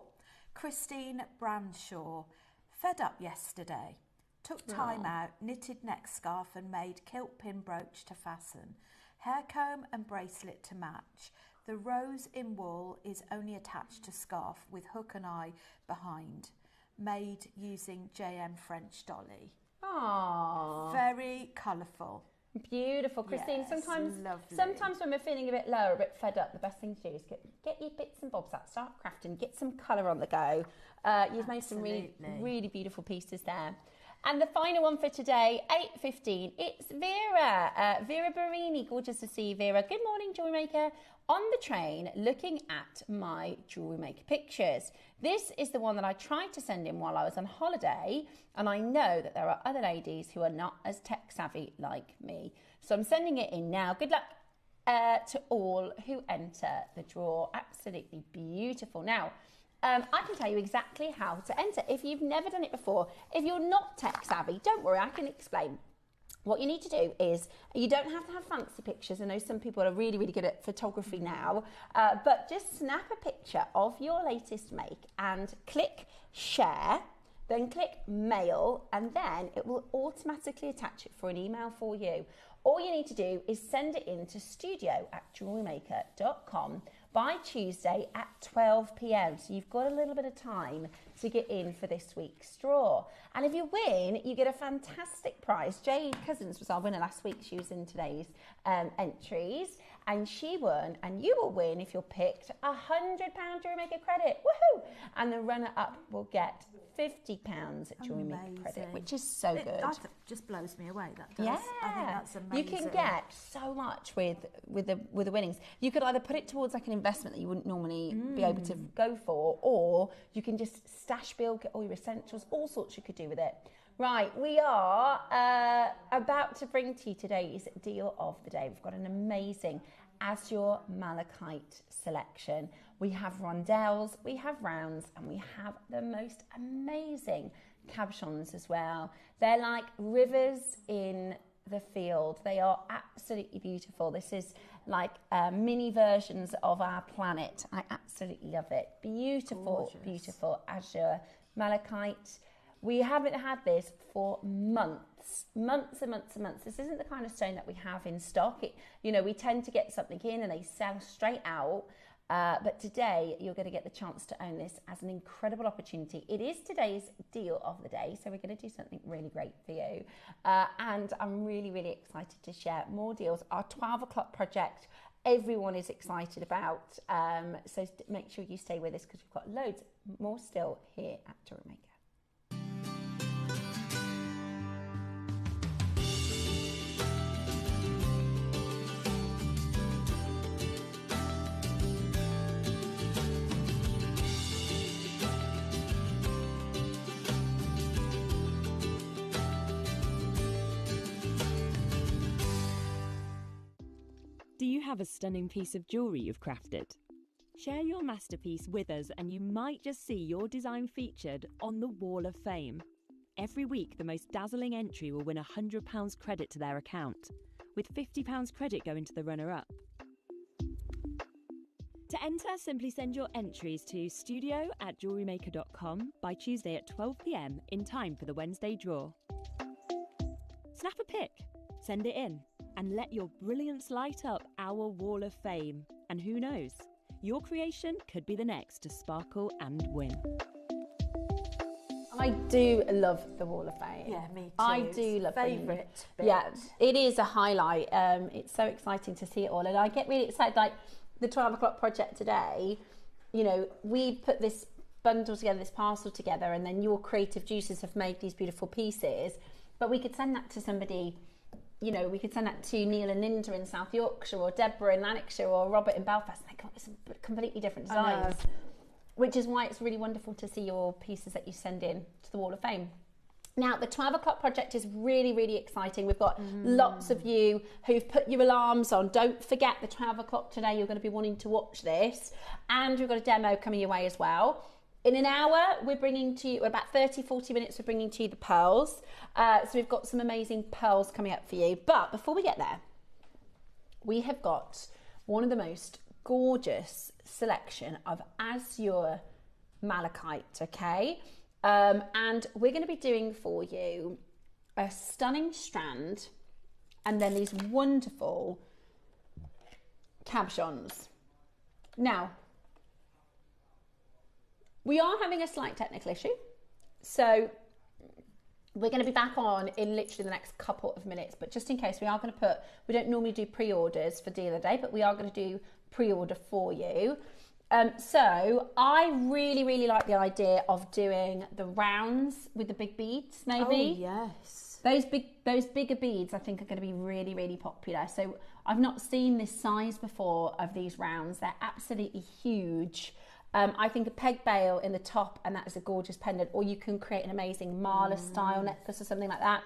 Christine Branshaw. Fed up yesterday. Took time out, knitted neck scarf and made kilt pin brooch to fasten. Hair comb and bracelet to match. The rose in wool is only attached to scarf with hook and eye behind. Made using JM French dolly. Aww. Very colourful. Beautiful, Christine. Yes, sometimes when we're feeling a bit low, a bit fed up, the best thing to do is get your bits and bobs out, start crafting, get some colour on the go. You've made some really, really beautiful pieces there. And the final one for today, 8:15, it's Vera. Vera Barini, gorgeous to see you, Vera. Good morning, JewelleryMaker. On the train, looking at my JewelleryMaker pictures. This is the one that I tried to send in while I was on holiday, and I know that there are other ladies who are not as tech savvy like me. So I'm sending it in now. Good luck to all who enter the draw. Absolutely beautiful. Now, I can tell you exactly how to enter. If you've never done it before, if you're not tech savvy, don't worry, I can explain. What you need to do is, you don't have to have fancy pictures. I know some people are really, really good at photography now, but just snap a picture of your latest make and click share, then click mail, and then it will automatically attach it for an email for you. All you need to do is send it in to studio@jewellerymaker.com by Tuesday at 12 p.m. So you've got a little bit of time to get in for this week's draw. And if you win, you get a fantastic prize. Jade Cousins was our winner last week. She was in today's entries, and she won. And you will win, if you're picked, £100 JewelleryMaker credit. Woohoo! And the runner-up will get £50 JewelleryMaker credit, which is so good. That just blows me away. That does. Yeah, I think that's amazing. You can get so much with the winnings. You could either put it towards like an investment that you wouldn't normally be able to go for, or you can just stash build, get all your essentials, all sorts you could do with it. Right, we are about to bring to you today's deal of the day. We've got an amazing Azure Malachite selection. We have rondelles, we have rounds, and we have the most amazing cabochons as well. They're like rivers in the field. They are absolutely beautiful. This is like mini versions of our planet. I absolutely love it. Beautiful, gorgeous. Beautiful Azure Malachite. We haven't had this for months and months and months. This isn't the kind of stone that we have in stock. We tend to get something in and they sell straight out. But today you're going to get the chance to own this as an incredible opportunity. It is today's deal of the day, so we're going to do something really great for you. And I'm really, really excited to share more deals. Our 12 o'clock project, everyone is excited about. So make sure you stay with us because we've got loads more still here at JewelleryMaker. Do you have a stunning piece of jewellery you've crafted? Share your masterpiece with us and you might just see your design featured on the Wall of Fame. Every week, the most dazzling entry will win £100 credit to their account, with £50 credit going to the runner-up. To enter, simply send your entries to studio@jewellerymaker.com by Tuesday at 12 p.m. in time for the Wednesday draw. Snap a pic, send it in, and let your brilliance light up our Wall of Fame. And who knows, your creation could be the next to sparkle and win. I do love the Wall of Fame. Yeah, me too. I do love favourite bit. Yeah, it is a highlight. It's so exciting to see it all, and I get really excited. Like the 12 o'clock project today, you know, we put this bundle together, this parcel together, and then your creative juices have made these beautiful pieces. But we could send that to somebody. You know, we could send that to Neil and Linda in South Yorkshire, or Deborah in Lanarkshire, or Robert in Belfast, and they come up with some completely different designs, which is why it's really wonderful to see your pieces that you send in to the Wall of Fame. Now, the 12 o'clock project is really, really exciting. We've got lots of you who've put your alarms on. Don't forget the 12 o'clock today, you're going to be wanting to watch this, and we've got a demo coming your way as well. In an hour, we're bringing to you, about 30, 40 minutes, we're bringing to you the pearls. So we've got some amazing pearls coming up for you. But before we get there, we have got one of the most gorgeous selection of azure malachite, okay? And we're going to be doing for you a stunning strand and then these wonderful cabochons. Now, we are having a slight technical issue, so we're going to be back on in literally the next couple of minutes, but just in case, we are going to we don't normally do pre-orders for deal of the day, but we are going to do pre-order for you. So I really, really like the idea of doing the rounds with the big beads, maybe. Oh, yes. Those bigger beads I think are going to be really, really popular. So I've not seen this size before of these rounds. They're absolutely huge. I think a peg bail in the top, and that is a gorgeous pendant, or you can create an amazing Marla style necklace or something like that.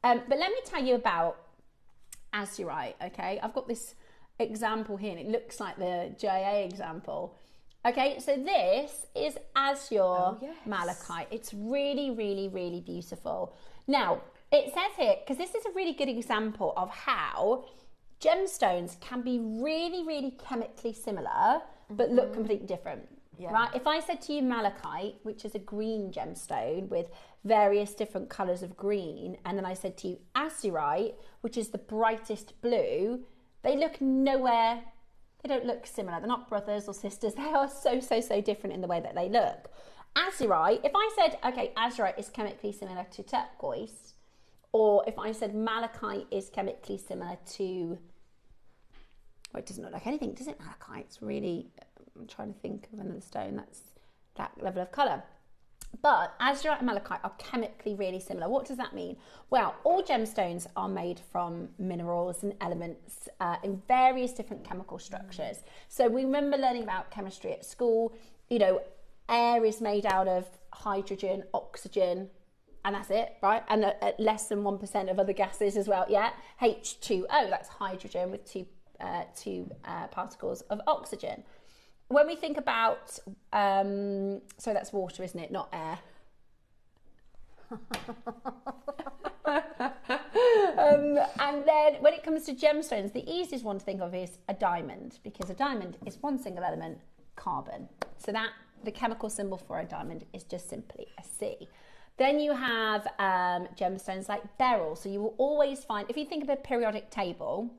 But let me tell you about azurite, okay? I've got this example here, and it looks like the JA example. Okay, so this is azure malachite. It's really, really, really beautiful. Now, it says here, because this is a really good example of how gemstones can be really, really chemically similar, but look completely different. Yeah. Right? If I said to you malachite, which is a green gemstone with various different colours of green, and then I said to you azurite, which is the brightest blue, they look nowhere, they don't look similar. They're not brothers or sisters. They are so, so, so different in the way that they look. Azurite, if I said, okay, azurite is chemically similar to turquoise, or if I said malachite is chemically similar to, well, it doesn't look like anything, does it, malachite? It's really, I'm trying to think of another stone that's that level of colour. But azurite and malachite are chemically really similar. What does that mean? Well, all gemstones are made from minerals and elements in various different chemical structures. So we remember learning about chemistry at school. You know, air is made out of hydrogen, oxygen, and that's it, right? And less than 1% of other gases as well, yeah? H2O, that's hydrogen with two particles of oxygen. When we think about, so that's water, isn't it? Not air. And then when it comes to gemstones, the easiest one to think of is a diamond, because a diamond is one single element, carbon. So that the chemical symbol for a diamond is just simply a C. Then you have gemstones like beryl. So you will always find, if you think of a periodic table,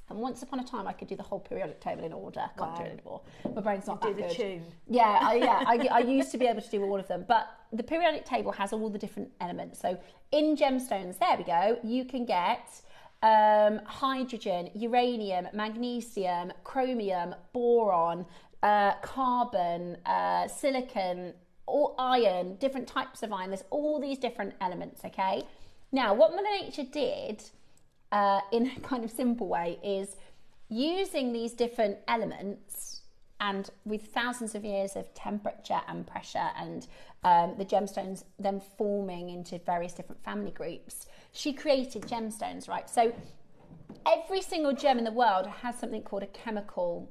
And once upon a time, I could do the whole periodic table in order. Can't do it anymore. My brain's not do that the good. tune. Yeah, I used to be able to do all of them. But the periodic table has all the different elements. So in gemstones, there we go, you can get hydrogen, uranium, magnesium, chromium, boron, carbon, silicon, or iron, different types of iron. There's all these different elements, okay? Now, what Mother Nature did in a kind of simple way is using these different elements, and with thousands of years of temperature and pressure and the gemstones then forming into various different family groups, she created gemstones, right? So every single gem in the world has something called a chemical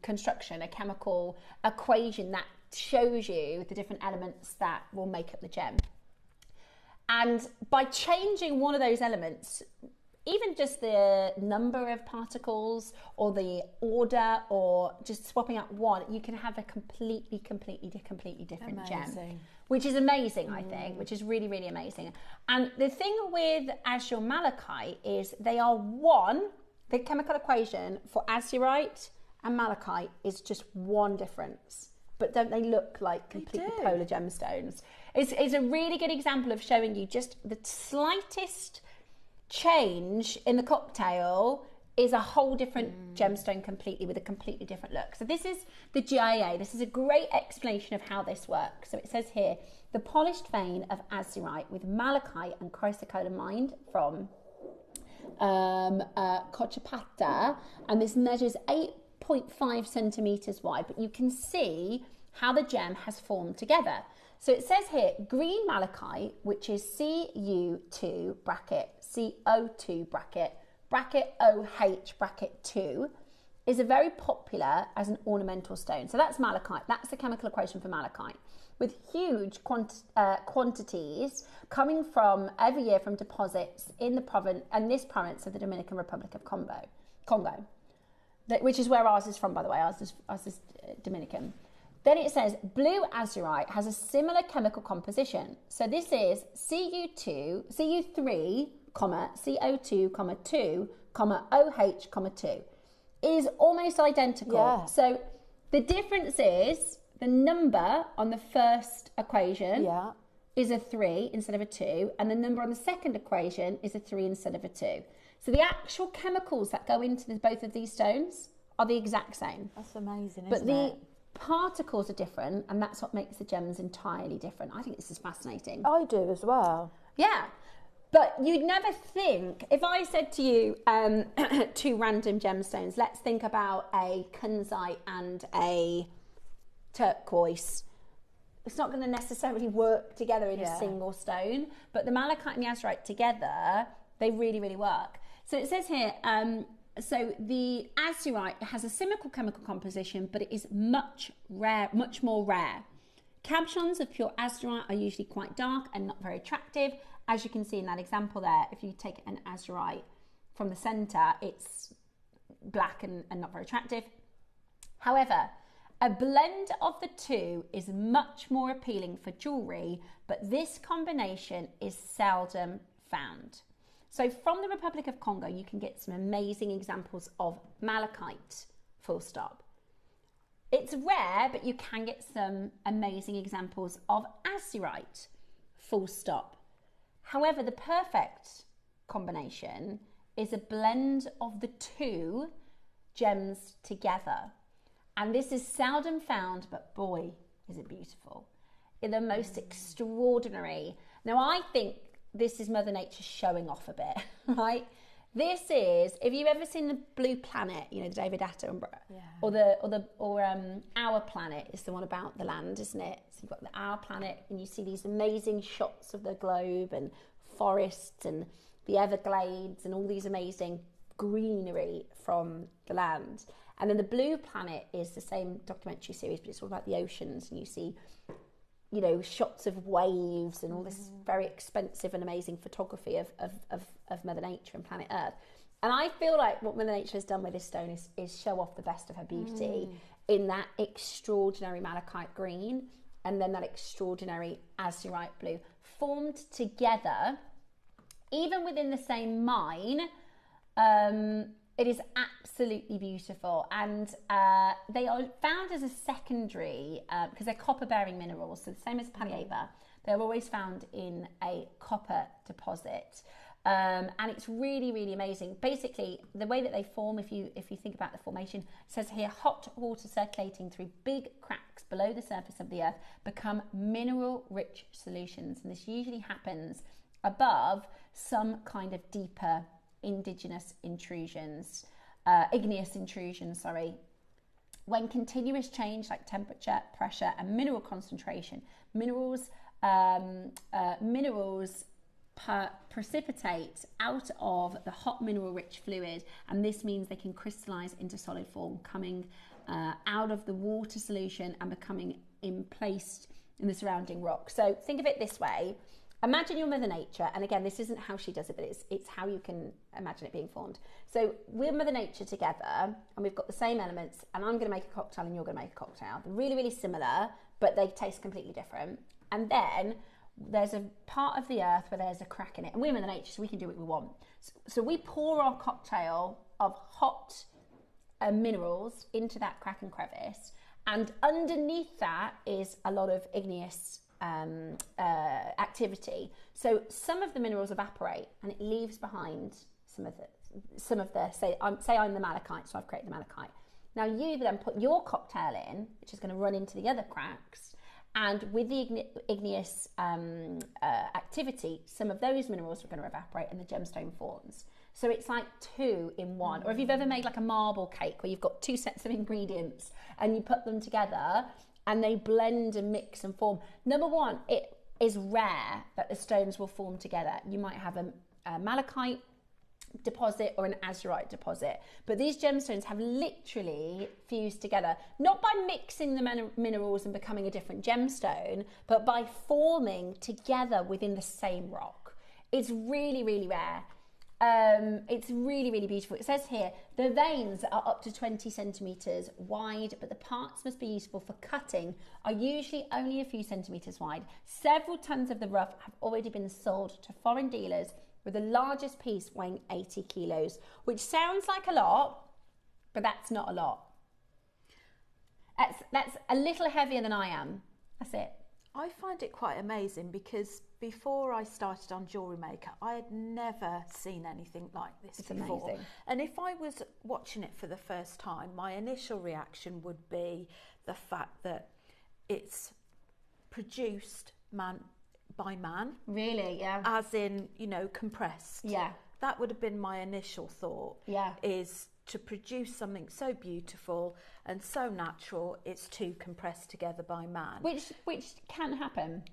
construction, a chemical equation that shows you the different elements that will make up the gem. And by changing one of those elements, even just the number of particles or the order, or just swapping out one, you can have a completely different gem, which is amazing, I think, which is really, really amazing. And the thing with azure malachite is they are one, the chemical equation for azurite and malachite is just one difference. But don't they look like completely polar gemstones? It's a really good example of showing you just the slightest change in the cocktail is a whole different gemstone completely, with a completely different look. So this is the GIA. This is a great explanation of how this works. So it says here, the polished vein of azurite with malachite and chrysocolla mined from Cochapata, and this measures 8.5 centimeters wide, but you can see how the gem has formed together. So it says here, green malachite, which is Cu2 bracket CO2 bracket OH bracket 2, is a very popular as an ornamental stone. So that's malachite. That's the chemical equation for malachite, with huge quantities coming from every year from deposits in the province and this province of the Dominican Republic of Congo, which is where ours is from, by the way. Ours is Dominican. Then it says blue azurite has a similar chemical composition. So this is Cu3, CO2, 2, OH, 2. Is almost identical. Yeah. So the difference is the number on the first equation is a 3 instead of a 2, and the number on the second equation is a 3 instead of a 2. So the actual chemicals that go into both of these stones are the exact same. That's amazing, but isn't it? Particles are different, and that's what makes the gems entirely different. I think this is fascinating. I do as well. Yeah. But you'd never think, if I said to you two random gemstones, let's think about a kunzite and a turquoise. It's not going to necessarily work together in a single stone, but the malachite and the azurite together, they really, really work. So it says here, so the azurite has a similar chemical composition, but it is much more rare. Cabochons of pure azurite are usually quite dark and not very attractive. As you can see in that example there, if you take an azurite from the center, it's black and not very attractive. However, a blend of the two is much more appealing for jewellery, but this combination is seldom found. So from the Republic of Congo, you can get some amazing examples of malachite, full stop. It's rare, but you can get some amazing examples of azurite, full stop. However, the perfect combination is a blend of the two gems together. And this is seldom found, but boy, is it beautiful. In the most extraordinary. Now, I think this is Mother Nature showing off a bit, right? This is, if you've ever seen the Blue Planet, you know, the David Attenborough, or Our Planet is the one about the land, isn't it? So you've got the Our Planet, and you see these amazing shots of the globe and forests and the Everglades and all these amazing greenery from the land. And then the Blue Planet is the same documentary series, but it's all about the oceans, and you see, you know, shots of waves and all this very expensive and amazing photography of Mother Nature and planet Earth. And I feel like what Mother Nature has done with this stone is show off the best of her beauty in that extraordinary malachite green and then that extraordinary azurite blue formed together, even within the same mine, It is absolutely beautiful, and they are found as a secondary because they're copper-bearing minerals, so the same as pallaver. They're always found in a copper deposit, and it's really, really amazing. Basically, the way that they form, if you think about the formation, it says here, hot water circulating through big cracks below the surface of the earth become mineral-rich solutions, and this usually happens above some kind of deeper igneous intrusions, when continuous change like temperature, pressure and mineral concentration, minerals precipitate out of the hot mineral rich fluid, and this means they can crystallize into solid form, coming out of the water solution and becoming emplaced in the surrounding rock. So think of it this way. Imagine your Mother Nature, and again, this isn't how she does it, but it's how you can imagine it being formed. So we're Mother Nature together, and we've got the same elements, and I'm going to make a cocktail and you're going to make a cocktail. They're really, really similar, but they taste completely different. And then there's a part of the earth where there's a crack in it, and we're Mother Nature, so we can do what we want. So we pour our cocktail of hot minerals into that crack and crevice, and underneath that is a lot of igneous activity. So some of the minerals evaporate and it leaves behind some of the say I'm the malachite, so I've created the malachite. Now you then put your cocktail in, which is going to run into the other cracks, and with the igneous activity, some of those minerals are going to evaporate and the gemstone forms. So it's like 2 in 1. Or if you've ever made like a marble cake where you've got 2 sets of ingredients and you put them together and they blend and mix and form. Number one, it is rare that the stones will form together. You might have a malachite deposit or an azurite deposit, but these gemstones have literally fused together, not by mixing the minerals and becoming a different gemstone, but by forming together within the same rock. It's really, really rare. It's really, really beautiful. It says here, the veins are up to 20 centimetres wide, but the parts must be useful for cutting are usually only a few centimetres wide. Several tons of the rough have already been sold to foreign dealers, with the largest piece weighing 80 kilos, which sounds like a lot, but that's not a lot. That's a little heavier than I am. That's it. I find it quite amazing because before I started on JewelleryMaker, I had never seen anything like this before. Amazing. And if I was watching it for the first time, my initial reaction would be the fact that it's produced by man. Really, yeah. As in, compressed. Yeah. That would have been my initial thought. Yeah. Is to produce something so beautiful and so natural, it's too compressed together by man. Which can happen.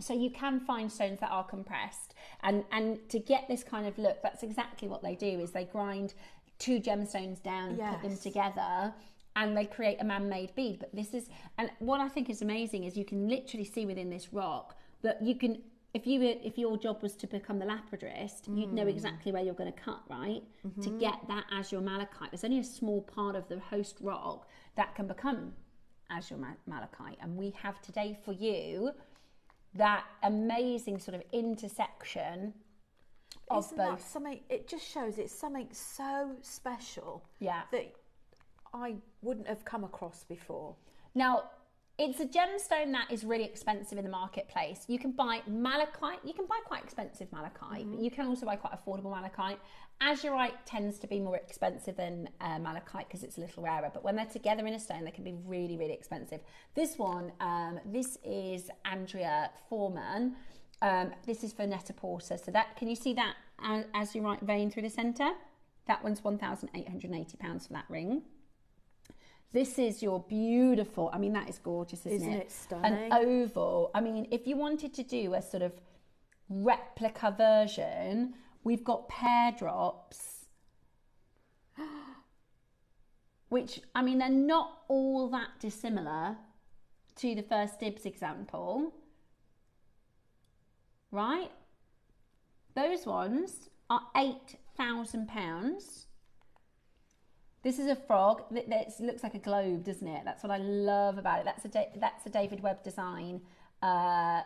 So you can find stones that are compressed, and to get this kind of look, that's exactly what they do, is they grind 2 gemstones down and put them together, and they create a man-made bead. But this is, and what I think is amazing is you can literally see within this rock that you can, if your job was to become the lapidrist, you'd know exactly where you're going to cut, right? Mm-hmm. To get that azure malachite. There's only a small part of the host rock that can become azure malachite, and we have today for you that amazing sort of intersection of Isn't both. That something, it just shows it's something so special, yeah, that I wouldn't have come across before. Now, it's a gemstone that is really expensive in the marketplace. You can buy malachite, you can buy quite expensive malachite, but you can also buy quite affordable malachite. Azurite tends to be more expensive than malachite because it's a little rarer, but when they're together in a stone, they can be really, really expensive. This one, this is Andrea Foreman. This is for Net-a-Porter. So that, can you see that azurite vein through the centre? That one's £1,880 for that ring. This is your beautiful, I mean, that is gorgeous, isn't it? Isn't it stunning? An oval. I mean, if you wanted to do a sort of replica version, we've got pear drops, which, I mean, they're not all that dissimilar to the first dibs example, right? Those ones are £8,000. This is a frog that looks like a globe, doesn't it? That's what I love about it. That's a David Webb design.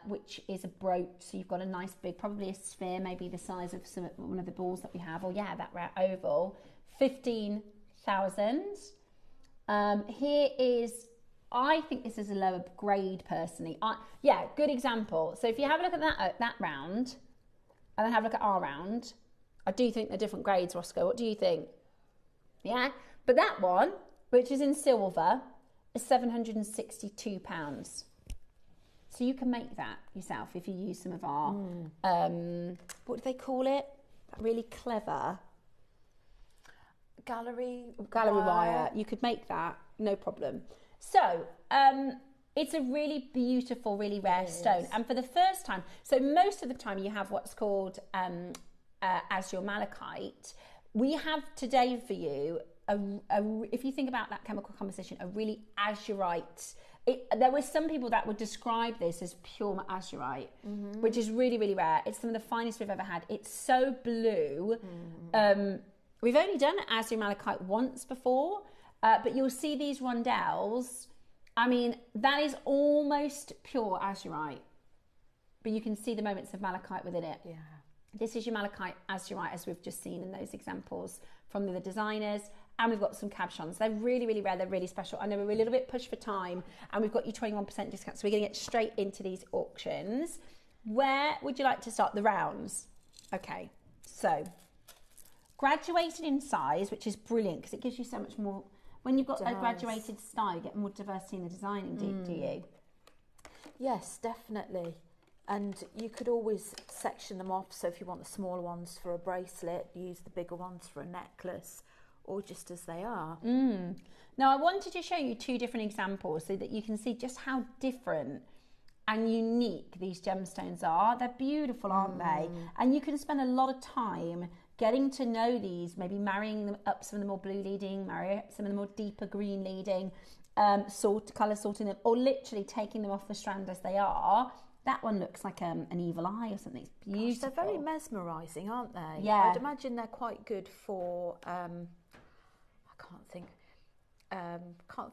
which is a brooch. So you've got a nice big, probably a sphere, maybe the size of one of the balls that we have, or yeah, that round oval, 15,000. Here is, I think this is a lower grade personally. Yeah, good example. So if you have a look at that round, and then have a look at our round, I do think they're different grades, Roscoe. What do you think? Yeah, but that one, which is in silver, is £762. So you can make that yourself if you use some of our, what do they call it? That really clever gallery wire. You could make that, no problem. So it's a really beautiful, really rare stone. And for the first time, so most of the time you have what's called azure malachite. We have today for you, if you think about that chemical composition, a really azurite. There were some people that would describe this as pure azurite, which is really, really rare. It's some of the finest we've ever had. It's so blue. We've only done azure malachite once before, but you'll see these rondelles. I mean, that is almost pure azurite, but you can see the moments of malachite within it. Yeah. This is your malachite azurite, as we've just seen in those examples from the designers. And we've got some cabochons. They're really, really rare. They're really special. I know we're a little bit pushed for time, and we've got you 21% discount. So we're going to get straight into these auctions. Where would you like to start? The rounds. Okay. So graduated in size, which is brilliant because it gives you so much more. When you've got a graduated style, you get more diversity in the designing, do you? Yes, definitely. And you could always section them off. So if you want the smaller ones for a bracelet, use the bigger ones for a necklace, or just as they are. Now, I wanted to show you two different examples so that you can see just how different and unique these gemstones are. They're beautiful, aren't they? And you can spend a lot of time getting to know these, maybe marrying them up, some of the more blue leading, marry some of the more deeper green leading, colour sorting them, or literally taking them off the strand as they are. That one looks like an evil eye or something. It's beautiful. Gosh, they're very mesmerising, aren't they? Yeah. I'd imagine they're quite good for, I can't think of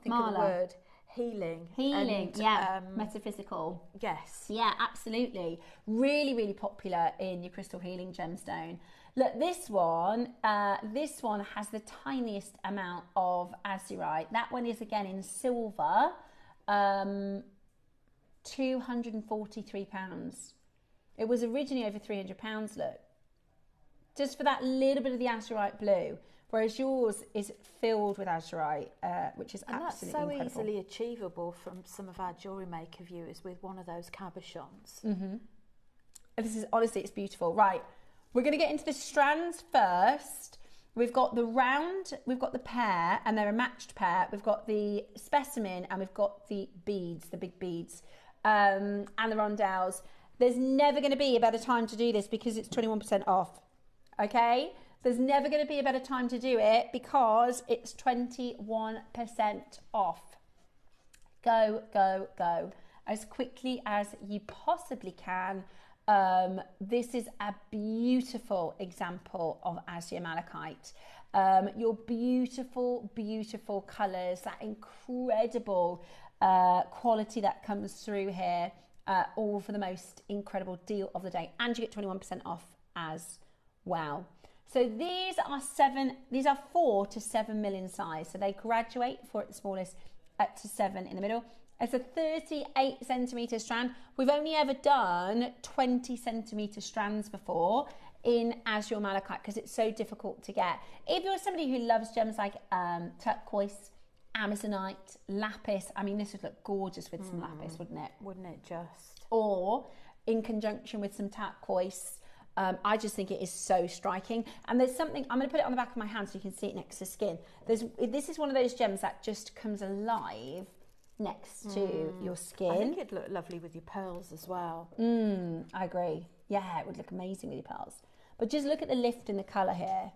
the word, healing. Healing, and, yeah, metaphysical. Yes. Yeah, absolutely. Really, really popular in your crystal healing gemstone. Look, this one has the tiniest amount of azurite. That one is again in silver. £243. It was originally over £300, look. Just for that little bit of the azurite blue. Whereas yours is filled with azurite, which is absolutely incredible. And that's so easily achievable from some of our JewelleryMaker viewers with one of those cabochons. This is, honestly, it's beautiful. Right, we're going to get into the strands first. We've got the round, we've got the pair, and they're a matched pair. We've got the specimen, and we've got the beads, the big beads. And the rondelles. There's never going to be a better time to do this because it's 21% off. Okay? There's never going to be a better time to do it because it's 21% off. Go, go, go. As quickly as you possibly can. This is a beautiful example of azure malachite. Your beautiful, beautiful colours, that incredible quality that comes through here, all for the most incredible deal of the day, and you get 21% off as well. So these are 4 to 7 mil in size, so they graduate for at the smallest up to 7 in the middle. It's a 38 centimetre strand. We've only ever done 20 centimetre strands before in azure malachite because it's so difficult to get. If you're somebody who loves gems like turquoise, amazonite, lapis, I mean, this would look gorgeous with some lapis, wouldn't it? Wouldn't it just? Or in conjunction with some turquoise. I just think it is so striking. And there's something, I'm going to put it on the back of my hand so you can see it next to skin. This is one of those gems that just comes alive next to your skin. I think it'd look lovely with your pearls as well. I agree. Yeah, it would look amazing with your pearls. But just look at the lift in the colour here.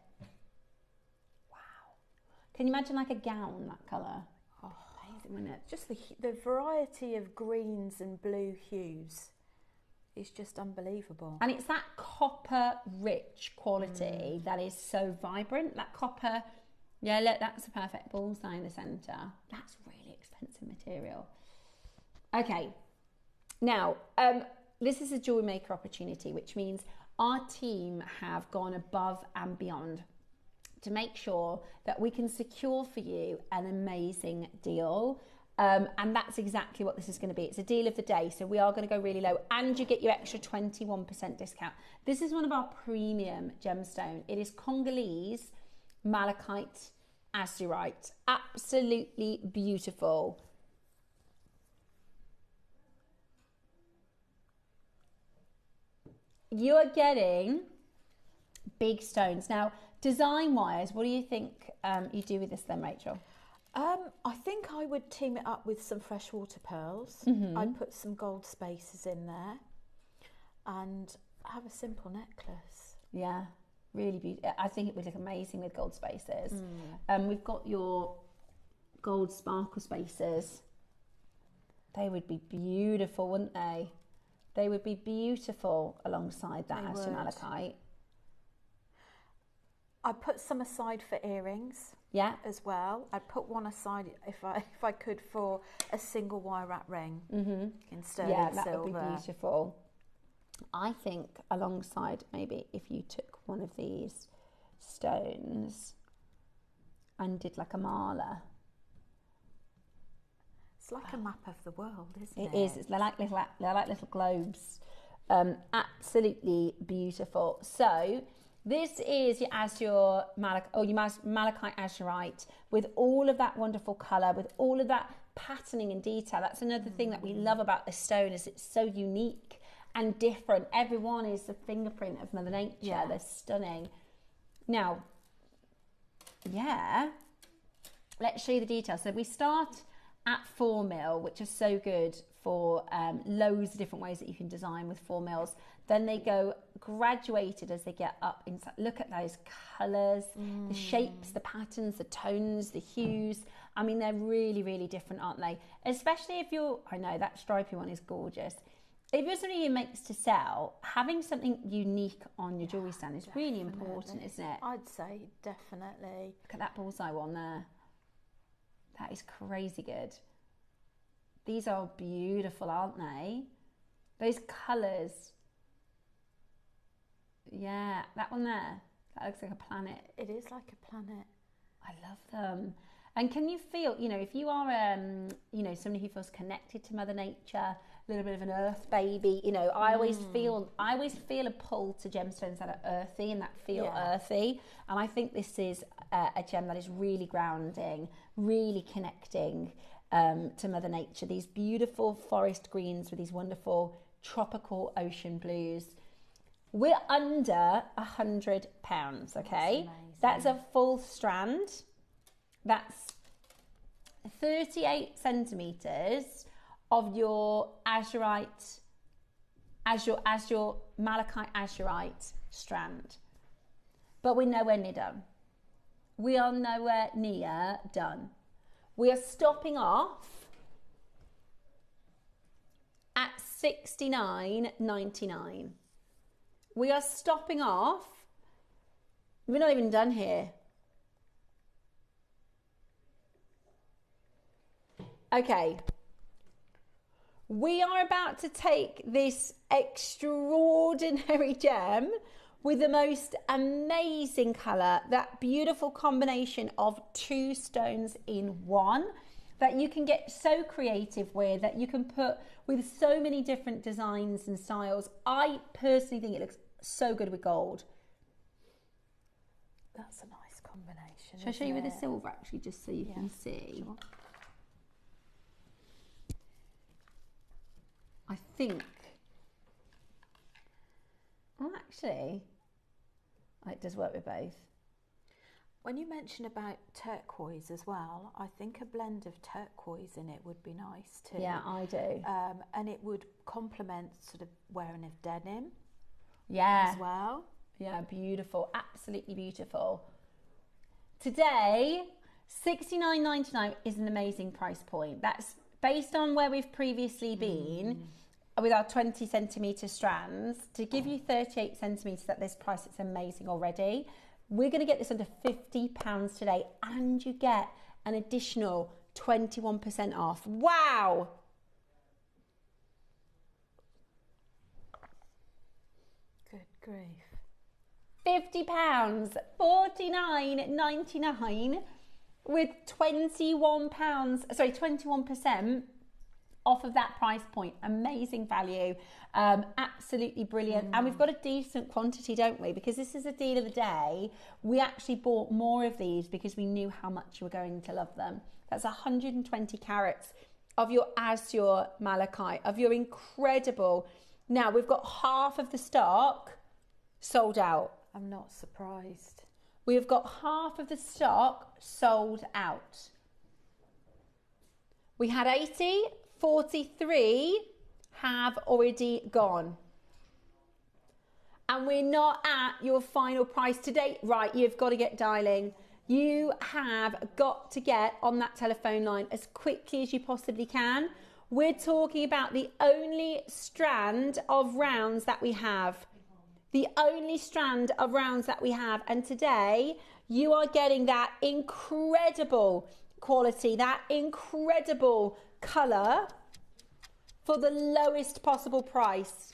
Can you imagine like a gown, that colour? Oh, amazing, wouldn't it? Just the variety of greens and blue hues is just unbelievable. And it's that copper-rich quality that is so vibrant. That copper, yeah, look, that's a perfect bullseye in the centre. That's really expensive material. Okay, Now, this is a JewelleryMaker opportunity, which means our team have gone above and beyond to make sure that we can secure for you an amazing deal. And that's exactly what this is going to be. It's a deal of the day. So we are going to go really low and you get your extra 21% discount. This is one of our premium gemstone. It is Congolese malachite azurite. Absolutely beautiful. You are getting big stones. Now, design-wise, what do you think you do with this then, Rachel? I think I would team it up with some freshwater pearls. I'd put some gold spaces in there and have a simple necklace. Yeah, really beautiful. I think it would look amazing with gold spaces. We've got your gold sparkle spaces. They would be beautiful, wouldn't they? They would be beautiful alongside that azure malachite. I put some aside for earrings. Yeah. As well. I'd put one aside if I could for a single wire wrap ring in sterling silver. Yeah, that would be beautiful. I think alongside maybe if you took one of these stones and did like a mala. It's like a map of the world, isn't it? It is. They're like little globes. Absolutely beautiful. So this is your azure malachite azurite with all of that wonderful colour, with all of that patterning and detail. That's another thing that we love about this stone is it's so unique and different. Everyone is the fingerprint of Mother Nature. Yeah. They're stunning. Now, yeah, let's show you the details. So we start at 4 mil, which is so good for loads of different ways that you can design with 4 mils. Then they go graduated as they get up inside. Look at those colours, the shapes, the patterns, the tones, the hues. I mean, they're really, really different, aren't they? Especially if you're, I know that stripy one is gorgeous. If you're somebody who makes to sell, having something unique on your jewellery stand is really important, isn't it? I'd say definitely. Look at that bullseye one there. That is crazy good. These are beautiful, aren't they? Those colours. Yeah, that one there. That looks like a planet. It is like a planet. I love them. And can you feel, you know, if you are, you know, somebody who feels connected to Mother Nature, a little bit of an earth baby, you know, I always feel a pull to gemstones that are earthy and that feel earthy. And I think this is a gem that is really grounding, really connecting to Mother Nature. These beautiful forest greens with these wonderful tropical ocean blues. We're under £100, okay? That's a full strand. That's 38 centimetres of your azurite, azure malachite azurite strand. But we're nowhere near done. We are nowhere near done. We are stopping off at $69.99. We are stopping off. We're not even done here. Okay. We are about to take this extraordinary gem with the most amazing colour, that beautiful combination of 2 stones in one that you can get so creative with, that you can put with so many different designs and styles. I personally think it looks so good with gold. That's a nice combination. Shall I show you with the silver actually, just so you can see? Sure. I think, well, actually, it does work with both. When you mention about turquoise as well, I think a blend of turquoise in it would be nice too. Yeah, I do. And it would complement sort of wearing of denim. Yeah. As well. Yeah, beautiful. Absolutely beautiful. Today, $69.99 is an amazing price point. That's based on where we've previously been with our 20 centimetre strands. To give you 38 centimetres at this price, it's amazing already. We're going to get this under £50 today, and you get an additional 21% off. Wow! grief. £50, £49.99 with £21% off of that price point. Amazing value, absolutely brilliant. And we've got a decent quantity, don't we? Because this is a deal of the day. We actually bought more of these because we knew how much you were going to love them. That's 120 carats of your azure malachite, of your incredible. Now we've got half of the stock sold out. I'm not surprised. We've got half of the stock sold out. We had 80, 43 have already gone. And we're not at your final price today. Right, you've got to get dialing. You have got to get on that telephone line as quickly as you possibly can. We're talking about the only strand of rounds that we have. The only strand of rounds that we have. And today you are getting that incredible quality, that incredible colour for the lowest possible price.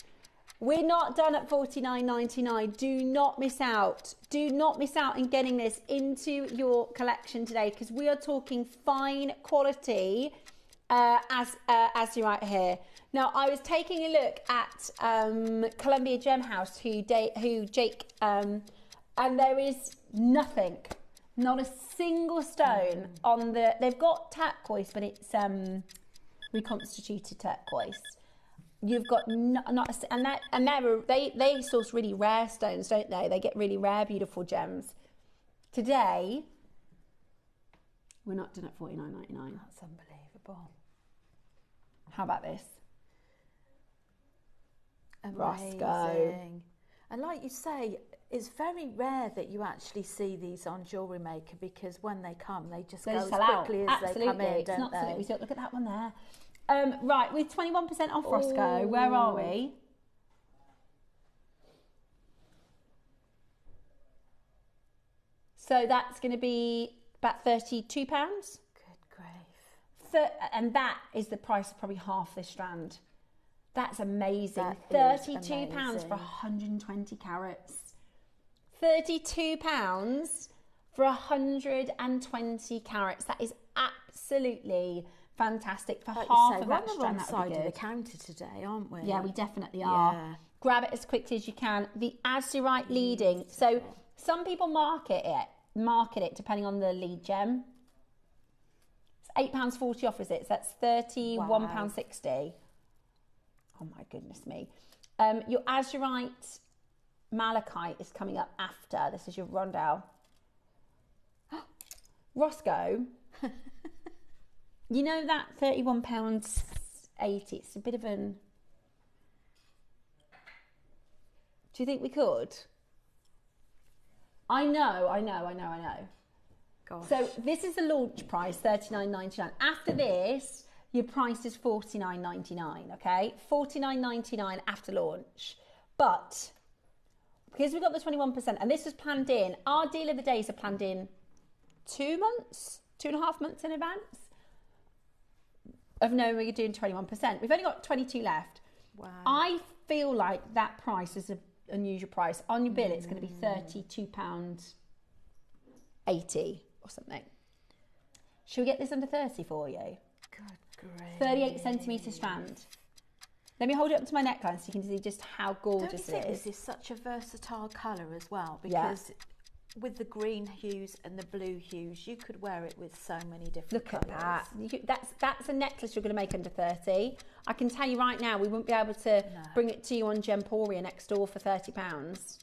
We're not done at $49.99. Do not miss out. Do not miss out in getting this into your collection today, because we are talking fine quality as you right here. Now, I was taking a look at Columbia Gem House, who Jake, and there is nothing, not a single stone on the. They've got turquoise, but it's reconstituted turquoise. You've got they source really rare stones, don't they? They get really rare, beautiful gems. Today, we're not done at $49.99. That's unbelievable. How about this? Amazing. Roscoe. And like you say, it's very rare that you actually see these on JewelleryMaker, because when they come, they just go as quickly as they come in, don't they? Absolutely. Look at that one there. Right, with 21% off, Roscoe, where are we? So that's going to be about £32. Good grief. And that is the price of probably half this strand. That's amazing. That is £32 amazing. for 120 carats. £32 for 120 carats. That is absolutely fantastic for like half you say, of we're that on the strand. wrong side of the counter today, aren't we? Yeah, we definitely are. Yeah. Grab it as quickly as you can. The azurite leading. So some people market it depending on the lead gem. It's £8.40 off, is it? So that's £31.60. Oh my goodness me. Your azurite malachite is coming up after. This is your rondelle. Roscoe, you know that £31.80, it's a bit of an... Do you think we could? I know. Gosh. So this is the launch price, $39.99. After this, your price is $49.99, okay? $49.99 after launch. But because we've got the 21%, and this was planned in, our deal of the days are planned in 2 months, 2.5 months in advance of knowing we're doing 21%. We've only got 22 left. Wow. I feel like that price is an unusual price. On your bill, it's going to be £32.80 or something. Should we get this under 30 for you? Good grief. 38 centimetre strand. Let me hold it up to my neckline so you can see just how gorgeous Don't you think it is. this is such a versatile colour as well? Because with the green hues and the blue hues, you could wear it with so many different colours. Look at that. That's a necklace you're going to make under 30. I can tell you right now, we wouldn't be able to bring it to you on Gemporia next door for £30.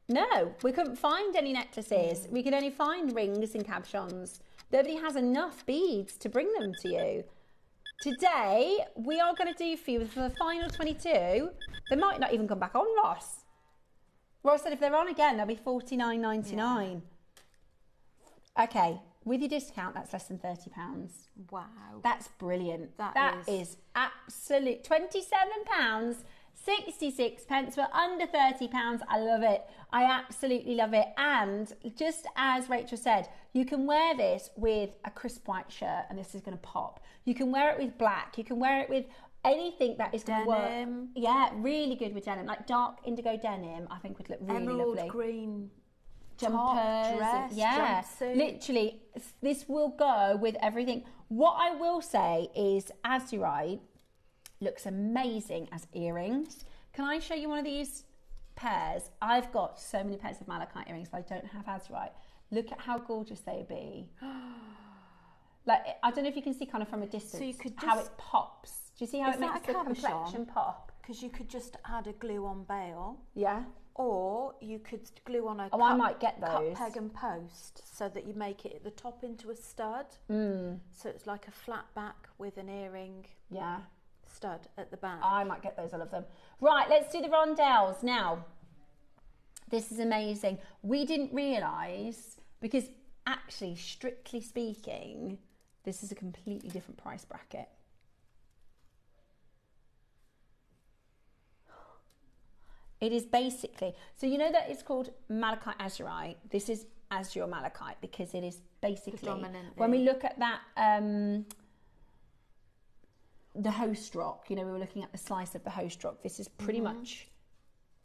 No, we couldn't find any necklaces. We could only find rings and cabochons. Nobody has enough beads to bring them to you. Today, we are going to do for you, for the final 22, they might not even come back on, Ross. Ross said if they're on again, they'll be $49.99. Yeah. Okay, with your discount, that's less than £30. Wow. That's brilliant. That is absolute. £27.66 for under £30. I love it. I absolutely love it. And just as Rachel said, you can wear this with a crisp white shirt and this is going to pop. You can wear it with black. You can wear it with anything that is going to work. Denim. Yeah, really good with denim. Like dark indigo denim, I think would look really Emerald lovely. green Jumpers, top, dress, jumpsuit. literally, this will go with everything. What I will say is azurite looks amazing as earrings. Can I show you one of these pairs? I've got so many pairs of malachite earrings, but I don't have azurite. Look at how gorgeous they would be. Like, I don't know if you can see kind of from a distance So you could how just- it pops. Do you see how it makes the complexion pop? Because you could just add a glue-on bail. Yeah. Or you could glue on a I might get those. cut, peg and post so that you make it at the top into a stud. So it's like a flat back with an earring stud at the back. I might get those, I love them. Right, let's do the rondelles. Now, this is amazing. We didn't realise, because actually, strictly speaking, this is a completely different price bracket. It is basically, so you know that it's called malachite azurite. This is azure malachite because it is basically, when we look at that, the host rock, you know, we were looking at the slice of the host rock. This is pretty much,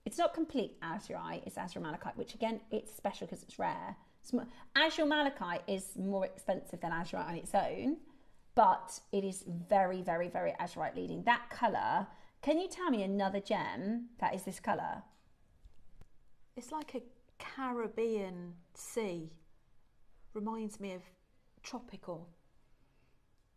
it's not complete azurite, it's azure malachite, which again, it's special because it's rare. Azure malachite is more expensive than azurite on its own, but it is very, very, very azurite leading. That colour, can you tell me another gem that is this colour? It's like a Caribbean sea. Reminds me of tropical.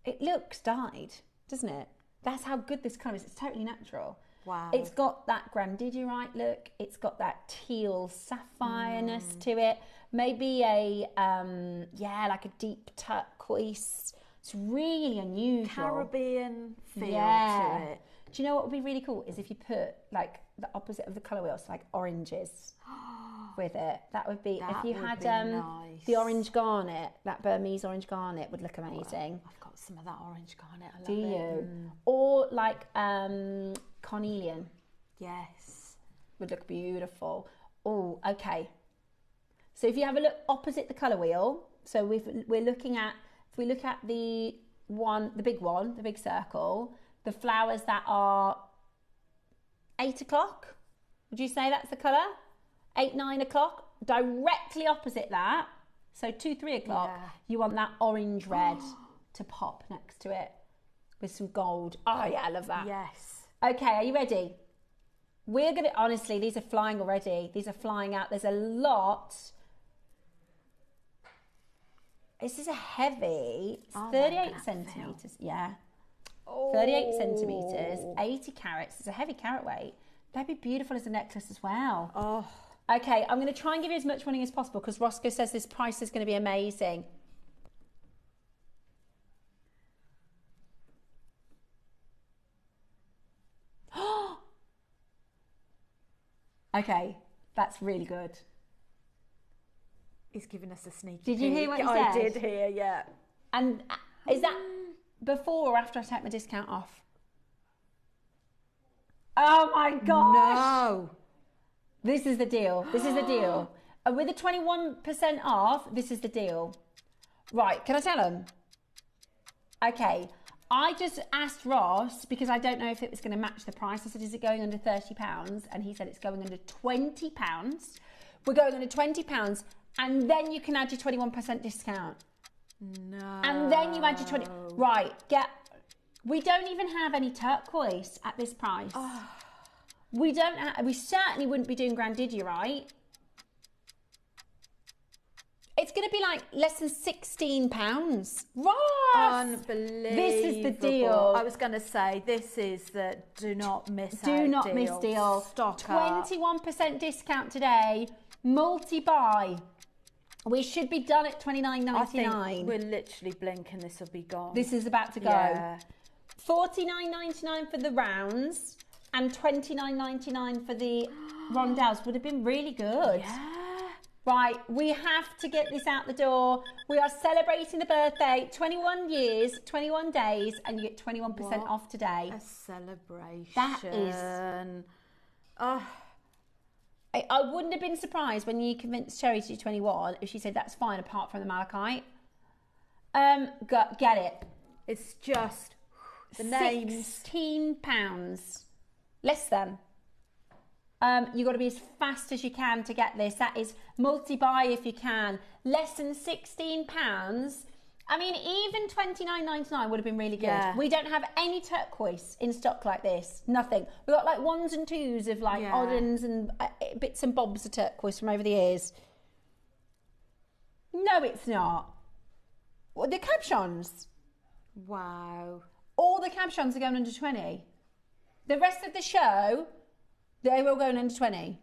It looks dyed, doesn't it? That's how good this colour is. It's totally natural. Wow. It's got that grandidiorite look. It's got that teal sapphire-ness to it. Maybe a, like a deep turquoise. It's really unusual. Caribbean feel to it. Do you know what would be really cool is if you put like the opposite of the colour wheel, so like oranges with it. That would be, if you had nice. the orange garnet, that Burmese orange garnet would look amazing. I've got some of that orange garnet. I love Do it. you? Or like carnelian. Yes. Would look beautiful. Oh, okay. So if you have a look opposite the colour wheel, so we're looking at, if we look at the big one, the big circle, the flowers that are 8 o'clock, would you say that's the colour? 8, 9 o'clock, directly opposite that, so 2, 3 o'clock, you want that orange red to pop next to it with some gold. Oh yeah, I love that. Yes. Okay, are you ready? We're gonna, honestly, these are flying already. These are flying out. There's a lot. This is a heavy, it's 38 centimetres, yeah. 38 centimetres, 80 carats. It's a heavy carat weight. That'd be beautiful as a necklace as well. Oh. Okay, I'm going to try and give you as much money as possible because Roscoe says this price is going to be amazing. Okay, that's really good. He's giving us a sneaky Did you hear what he said? I did hear, yeah. And is that before or after I take my discount off? Oh my gosh! No! This is the deal. This is the deal. With the 21% off, this is the deal. Right, can I tell him? Okay, I just asked Ross because I don't know if it was going to match the price. I said, is it going under £30? And he said it's going under £20. We're going under £20 and then you can add your 21% discount. No. And then you add your 20. Right, we don't even have any turquoise at this price. Oh. We certainly wouldn't be doing grandidiorite. It's going to be like less than £16. Ross! Unbelievable. This is the deal. I was going to say, this is the do not miss out Do not miss deal. Stock 21% discount today. Multi-buy. We should be done at $29.99. I think we're literally blinking, this will be gone. This is about to go. Yeah. $49.99 for the rounds and $29.99 for the rondelles would have been really good. Yeah. Right, we have to get this out the door. We are celebrating the birthday, 21 years, 21 days, and you get 21% off today. A celebration. That is... Oh. I wouldn't have been surprised when you convinced Cherry to do 21 if she said that's fine apart from the malachite. Get it. It's just the names. £16. Less than. You've got to be as fast as you can to get this. That is multi-buy if you can. Less than £16. I mean, even $29.99 would have been really good. Yeah. We don't have any turquoise in stock like this. Nothing. We've got like ones and twos of like odd ends and bits and bobs of turquoise from over the years. No, it's not. Well, the cabochons. Wow. All the cabochons are going under 20. The rest of the show, they will go under 20.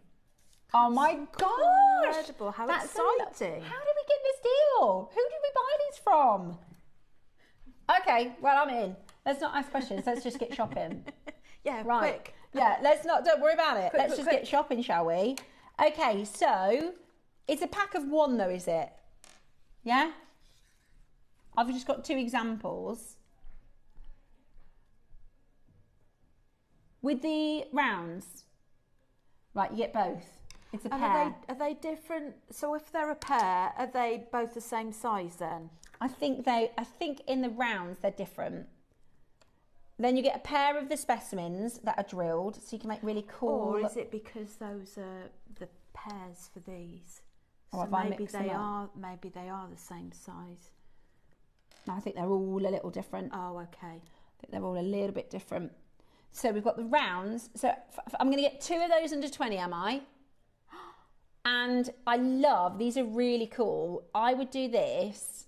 Oh my gosh! Incredible! How That's exciting! How did we get this deal? Who did we buy these from? Okay, well I'm in. Let's not ask questions. Let's just get shopping. Yeah, right. quick. Yeah, let's not. Don't worry about it. Quick, let's just get shopping, shall we? Okay, so it's a pack of one, though, is it? Yeah. I've just got 2 examples. With the rounds, right? You get both. It's a pair. Are they different? So if they're a pair, are they both the same size then? I think in the rounds they're different. Then you get a pair of the specimens that are drilled, so you can make really cool. Or is it because those are the pairs for these? Oh, so maybe they are the same size. No, I think they're all a little different. Oh, okay. I think they're all a little bit different. So we've got the rounds. So I'm going to get 2 of those under 20, am I? And I love, these are really cool. I would do this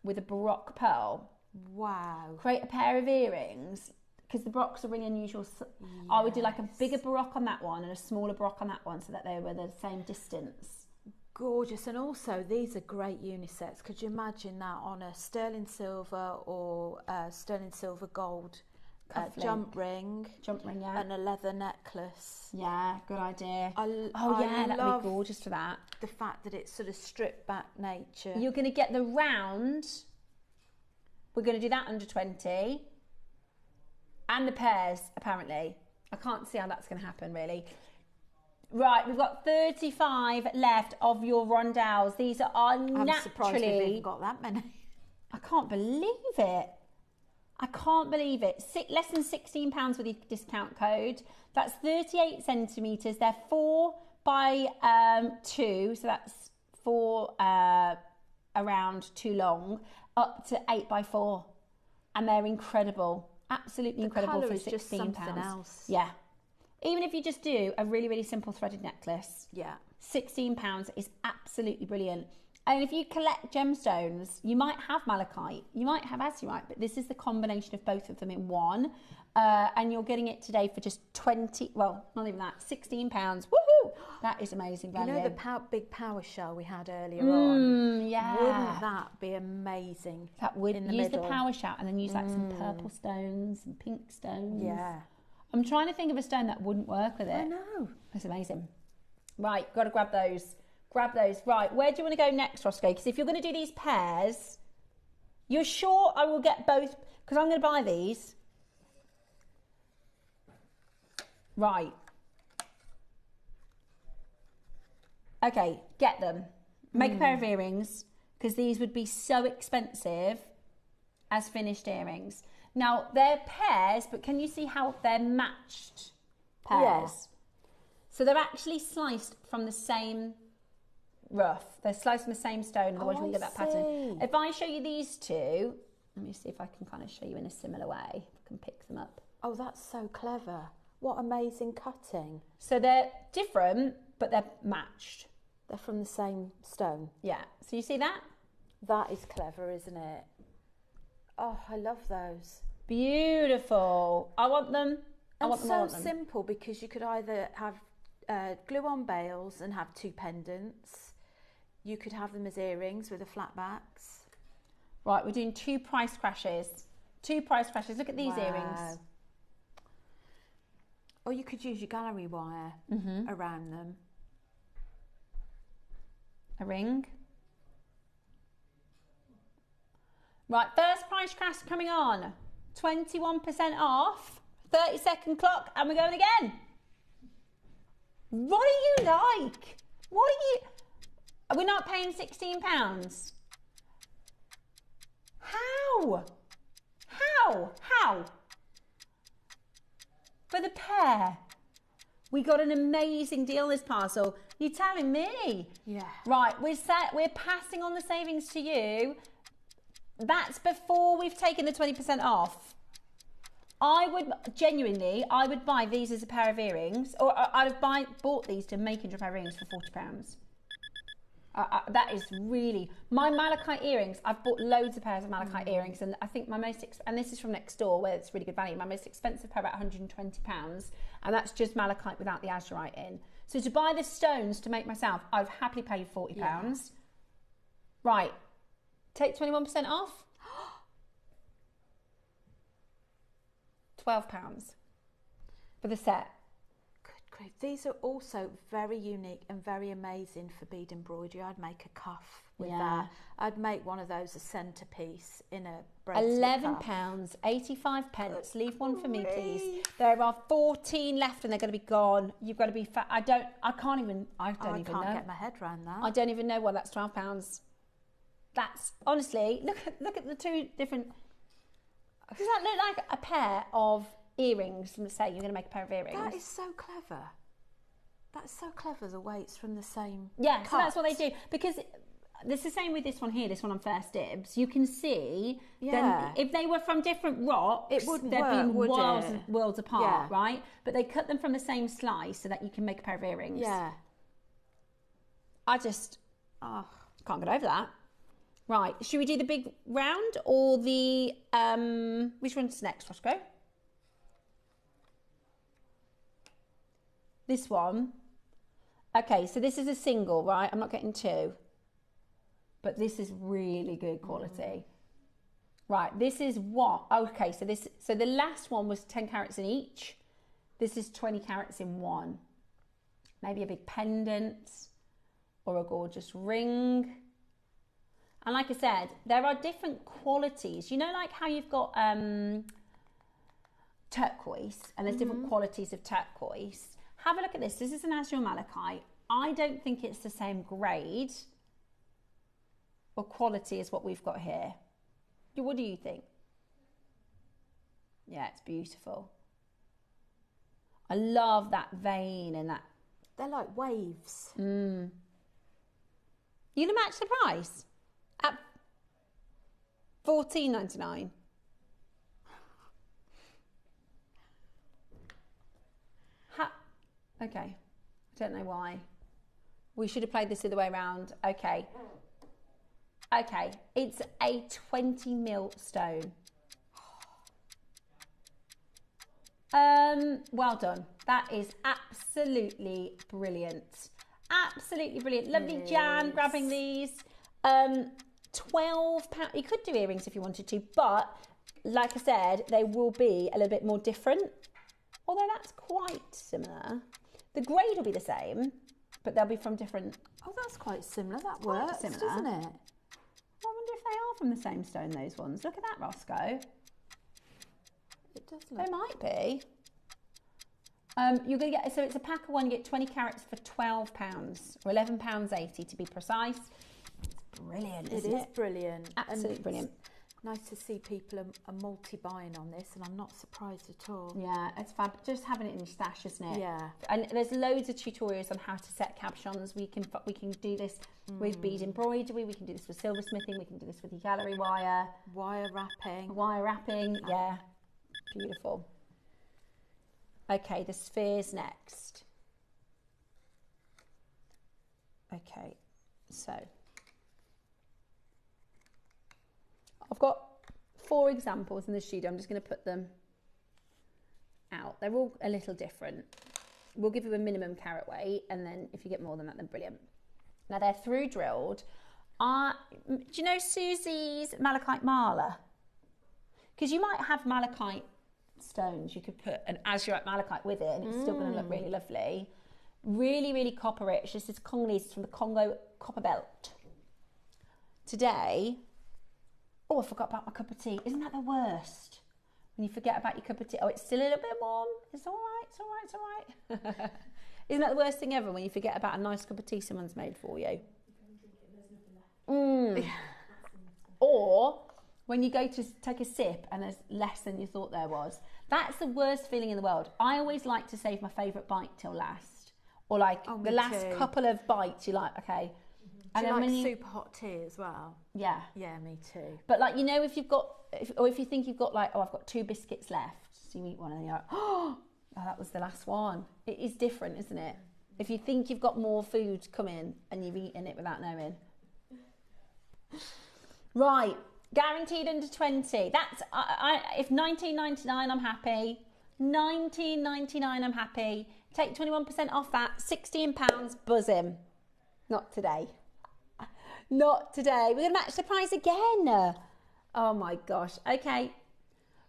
with a Baroque pearl. Wow. Create a pair of earrings, because the Baroques are really unusual. Yes. I would do like a bigger Baroque on that one and a smaller Baroque on that one, so that they were the same distance. Gorgeous. And also these are great unisets. Could you imagine that on a sterling silver or sterling silver gold jump ring, yeah, and a leather necklace? Yeah, good idea. I that'd love be gorgeous for that. The fact that it's sort of stripped back nature. You're going to get the round. We're going to do that under 20, and the pairs apparently. I can't see how that's going to happen really. Right, we've got 35 left of your rondelles. These are I'm surprised we've even got that many. I can't believe it. I can't believe it. Less than £16 with your discount code. That's 38 centimetres. They're 4 by 2, so that's 4 around 2 long, up to 8 by 4, and they're incredible. Absolutely incredible for £16. Just something else. Yeah. Even if you just do a really, really simple threaded necklace, yeah, £16 is absolutely brilliant. And if you collect gemstones, you might have malachite, you might have azurite, but this is the combination of both of them in one. And you're getting it today for just £16. Woohoo! That is amazing value. You know the big power show we had earlier on? Yeah. Wouldn't that be amazing? That would. In the use middle. The power shout and then use like some purple stones and pink stones. Yeah. I'm trying to think of a stone that wouldn't work with it. I know. That's amazing. Right, got to grab those. Grab those. Right, where do you want to go next, Roscoe? Because if you're going to do these pairs, you're sure I will get both? Because I'm going to buy these. Right. Okay, get them. Make a pair of earrings, because these would be so expensive as finished earrings. Now, they're pairs, but can you see how they're matched pairs? Yeah. So they're actually sliced from the same rough. They're sliced from the same stone, otherwise you won't get that pattern. If I show you these two, let me see if I can kind of show you in a similar way. If I can pick them up. Oh, that's so clever. What amazing cutting. So they're different, but they're matched. They're from the same stone. Yeah. So you see that? That is clever, isn't it? Oh, I love those. Beautiful. I want them. And so simple, because you could either have glue on bales and have 2 pendants. You could have them as earrings with the flat backs. Right, we're doing 2 price crashes. 2 price crashes. Look at these earrings. Or you could use your gallery wire around them. A ring. Right, first price crash coming on. 21% off. 30-second clock, and we're going again. What are you like? What are you... We're not paying £16. How? How? How? for the pair. We got an amazing deal this parcel. You're telling me? Yeah. Right, we're passing on the savings to you. That's before we've taken the 20% off. I would buy these as a pair of earrings, or I'd have bought these to make into a pair of earrings for £40. That is really, my malachite earrings, I've bought loads of pairs of malachite earrings, and I think my most, and this is from next door where it's really good value, my most expensive pair about £120, and that's just malachite without the azurite in. So to buy the stones to make myself, I've happily paid £40. Yeah. Right, take 21% off. £12 for the set. Good grief. These are also very unique and very amazing for bead embroidery. I'd make a cuff with that. I'd make one of those a centrepiece in a bracelet. £11, 85 pence. Leave one for me, please. There are 14 left and they're going to be gone. You've got to be fat. I can't even know. I can't get my head around that. I don't even know why that's £12. That's, honestly, look at the two different. Does that look like a pair of earrings from, say, you're going to make a pair of earrings? That is so clever. That's so clever, the way it's from the same Yeah, cut. so that's what they do. Because it's the same with this one here, this one on First Dibs. You can see, then if they were from different rocks, it wouldn't they'd work, be would worlds apart, right? But they cut them from the same slice so that you can make a pair of earrings. Yeah. I just can't get over that. Right, should we do the big round or the, which one's next, Roscoe? This one. Okay, so this is a single, right? I'm not getting two. But this is really good quality. Right, this is what? Okay, so the last one was 10 carats in each. This is 20 carats in one. Maybe a big pendant or a gorgeous ring. And like I said, there are different qualities. You know, like how you've got turquoise, and there's different qualities of turquoise. Have a look at this. This is an azure malachite. I don't think it's the same grade or quality as what we've got here. What do you think? Yeah, it's beautiful. I love that vein and that. They're like waves. You gonna match the price? At $14.99. Okay, I don't know why. We should have played this the other way around. Okay. Okay, it's a 20 mil stone. Well done. That is absolutely brilliant. Absolutely brilliant. Lovely Jan grabbing these. £12. You could do earrings if you wanted to, but like I said, they will be a little bit more different. Although that's quite similar. The grade will be the same, but they'll be from different. Oh, that's quite similar. That works, doesn't it? I wonder if they are from the same stone, those ones. Look at that, Roscoe. It does look. They might be. You're going to get, so it's a pack of one, you get 20 carats for £12, or £11.80 to be precise. It's brilliant, isn't it? It is brilliant. Absolutely brilliant. Nice to see people are multi-buying on this, and I'm not surprised at all. Yeah, it's fab. Just having it in your stash, isn't it? Yeah. And there's loads of tutorials on how to set cabochons. We can do this with bead embroidery. We can do this with silversmithing. We can do this with your gallery wire. Wire wrapping. Wire wrapping, yeah. Beautiful. Okay, the sphere's next. Okay, so I've got 4 examples in the studio. I'm just going to put them out. They're all a little different. We'll give you a minimum carat weight, and then if you get more than that, then brilliant. Now they're through drilled. Do you know Susie's malachite marler? Because you might have malachite stones. You could put an azurite malachite with it, and it's still going to look really lovely. Really, really copper rich. This is Congolese from the Congo Copper Belt. Today. Oh, I forgot about my cup of tea. Isn't that the worst? When you forget about your cup of tea. Oh, it's still a little bit warm. It's all right, it's all right, it's all right. Isn't that the worst thing ever when you forget about a nice cup of tea someone's made for you? Or When you go to take a sip and there's less than you thought there was. That's the worst feeling in the world. I always like to save my favourite bite till last. Or like the last couple of bites, you're like, okay. And do you like super hot tea as well? Yeah. Yeah, me too. But like, you know, if you think you've got like, oh, I've got 2 biscuits left. So you eat one and you're like, oh, that was the last one. It is different, isn't it? If you think you've got more food coming and you've eaten it without knowing. Right. Guaranteed under 20. That's if 19.99, I'm happy. 19.99, I'm happy. Take 21% off that. £16, buzzing. Not today. Not today. We're going to match the price again. Oh my gosh. Okay.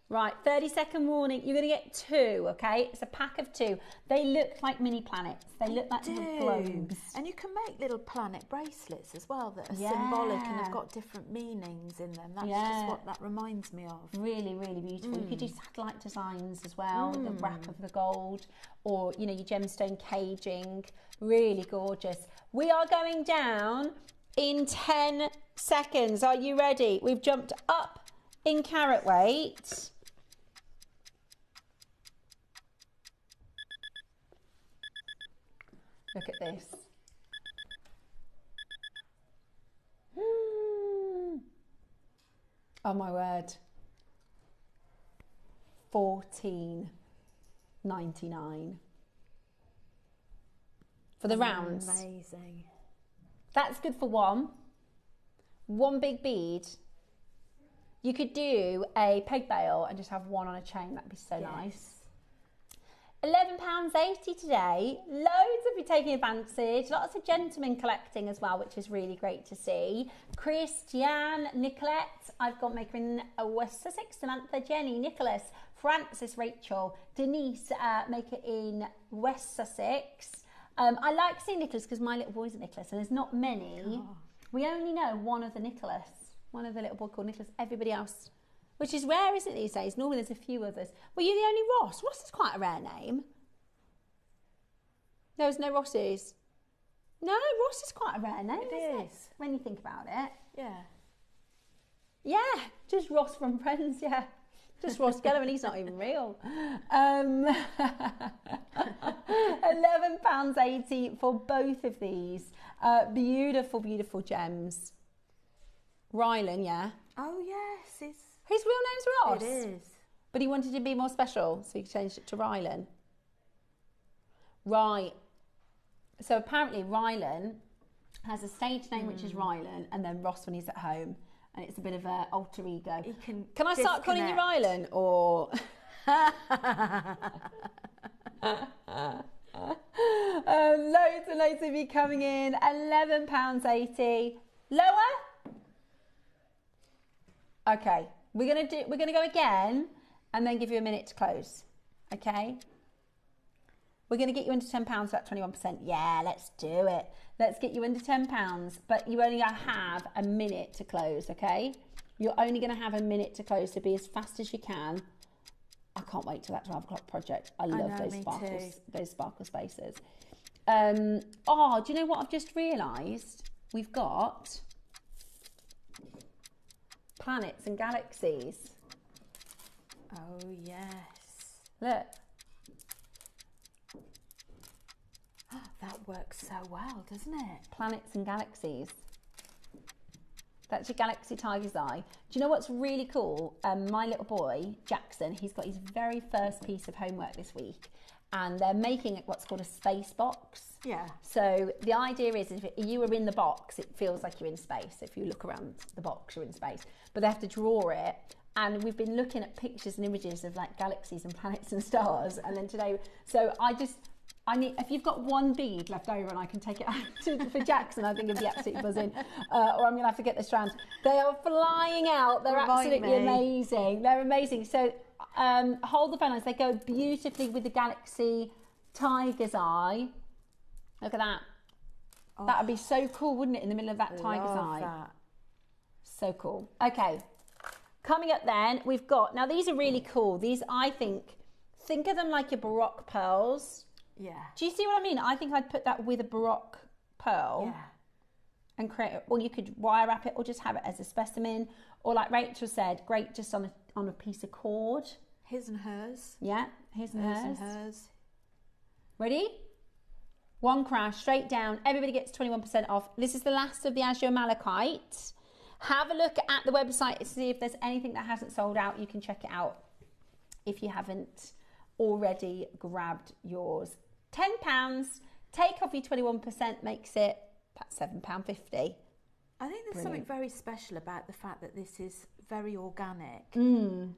Right, 30-second warning. You're going to get 2, okay? It's a pack of 2. They look like mini planets. They look like little globes. And you can make little planet bracelets as well that are symbolic and have got different meanings in them. That's just what that reminds me of. Really, really beautiful. You could do satellite designs as well, the wrap of the gold, or, you know, your gemstone caging. Really gorgeous. We are going down in 10 seconds. Are you ready? We've jumped up in carat weight. Look at this. Oh my word. $14.99 for the rounds. Amazing. That's good for one big bead. You could do a peg bail and just have one on a chain. That'd be so nice. £11.80 today. Loads of you taking advantage. Lots of gentlemen collecting as well, which is really great to see. Christiane, Nicolette, I've got Maker in West Sussex, Samantha, Jenny, Nicholas, Francis, Rachel, Denise, Maker in West Sussex. I like seeing Nicholas because my little boy's a Nicholas and there's not many. Oh. We only know one of the Nicholas, one of the little boy called Nicholas. Everybody else, which is rare, isn't it, these days? Normally there's a few others. Were you the only Ross? Ross is quite a rare name. There's no Rosses. No, Ross is quite a rare name, isn't it? When you think about it. Yeah. Yeah, just Ross from Friends, yeah. Just Ross Geller, and he's not even real. £11.80 for both of these. Beautiful, beautiful gems. Rylan, yeah. Oh, yes. His real name's Ross. It is. But he wanted to be more special, so he changed it to Rylan. Right. So apparently Rylan has a stage name, which is Rylan, and then Ross when he's at home. And it's a bit of an alter ego. Can I start calling you Rylan, or... loads and loads of you coming in. £11.80. Lower? Okay. We're gonna go again and then give you a minute to close. Okay? We're going to get you under £10 for that 21%. Yeah, let's do it. Let's get you under £10, but you only have a minute to close, okay? You're only going to have a minute to close, so be as fast as you can. I can't wait till that 12 o'clock project. I love those sparkle spaces. Oh, do you know what I've just realised? We've got planets and galaxies. Oh, yes. Look. That works so well, doesn't it? Planets and galaxies. That's your galaxy tiger's eye. Do you know what's really cool? My little boy, Jackson, he's got his very first piece of homework this week, and they're making what's called a space box. Yeah. So the idea is if you are in the box, it feels like you're in space. If you look around the box, you're in space. But they have to draw it. And we've been looking at pictures and images of like galaxies and planets and stars. And then today, so I need, if you've got one bead left over and I can take it out for Jackson, I think it'd be absolutely buzzing. Or I'm going to have to get the strands. They are flying out. They're absolutely amazing. They're amazing. So hold the phone lines. They go beautifully with the galaxy tiger's eye. Look at that. Oh, that would be so cool, wouldn't it, in the middle of that tiger's eye? That. So cool. Okay. Coming up then, we've got, now these are really cool. These, I think of them like your Baroque pearls. Yeah. Do you see what I mean? I think I'd put that with a Baroque pearl. Yeah. and create it, or you could wire wrap it or just have it as a specimen, or like Rachel said, great just on a piece of cord. His and hers. Yeah, his and hers. And hers. Ready? One crash, straight down. Everybody gets 21% off. This is the last of the Azure Malachite. Have a look at the website to see if there's anything that hasn't sold out. You can check it out if you haven't already grabbed yours. £10, take off your 21%, makes it about £7.50. I think there's something very special about the fact that this is very organic and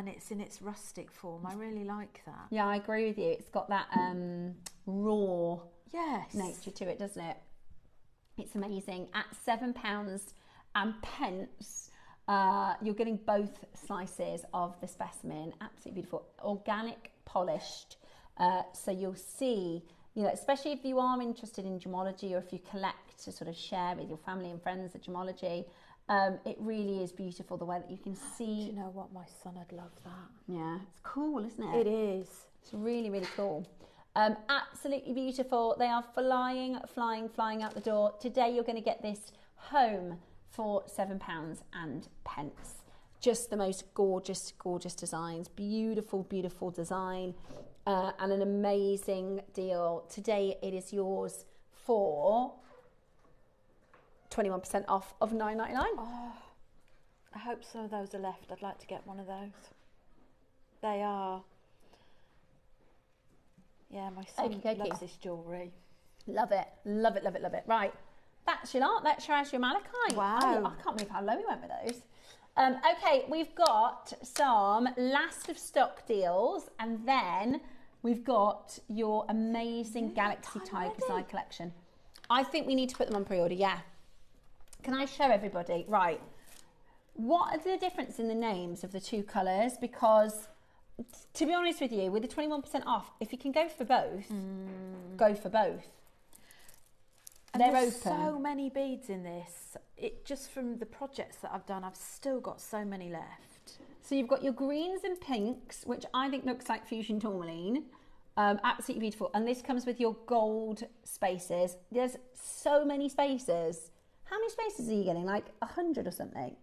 it's in its rustic form. I really like that. Yeah, I agree with you. It's got that raw nature to it, doesn't it? It's amazing. At £7.10, you're getting both slices of the specimen. Absolutely beautiful. Organic, polished. So you'll see, you know, especially if you are interested in gemology or if you collect to sort of share with your family and friends the gemology, it really is beautiful the way that you can see. Do you know what? My son would love that. Yeah, it's cool, isn't it? It is. It's really, really cool. Absolutely beautiful. They are flying out the door. Today you're going to get this home for £7.10. Just the most gorgeous, gorgeous designs. Beautiful, beautiful design. And an amazing deal. Today it is yours for 21% off of $9.99. Oh, I hope some of those are left. I'd like to get one of those. They are. Yeah, my son loves this jewellery. Love it, love it, love it, love it. Right, that's your lot. That's your Azure Malachite. Wow. I can't believe how low we went with those. Okay, we've got some last of stock deals, and then we've got your amazing Galaxy Tiger's Eye collection. I think we need to put them on pre-order, yeah. Can I show everybody? Right. What are the difference in the names of the two colours? Because, to be honest with you, with the 21% off, if you can go for both, go for both. And they're there's open. So many beads in this. It just from the projects that I've done, I've still got so many left. So you've got your greens and pinks, which I think looks like fusion tourmaline. Absolutely beautiful. And this comes with your gold spaces. There's so many spaces. How many spaces are you getting? Like 100 or something?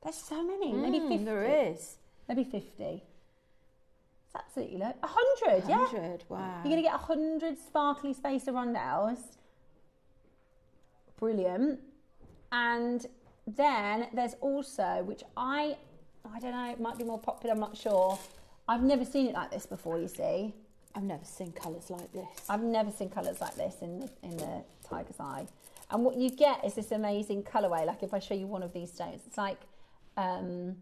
There's so many. Maybe 50. There is. Maybe 50. It's absolutely low. 100, yeah. 100, wow. You're going to get 100 sparkly spacer rondelles. Brilliant. And then there's also, which I don't know, it might be more popular, I'm not sure. I've never seen it like this before, you see. I've never seen colours like this. I've never seen colours like this in the Tiger's Eye. And what you get is this amazing colourway. Like if I show you one of these stones, it's like a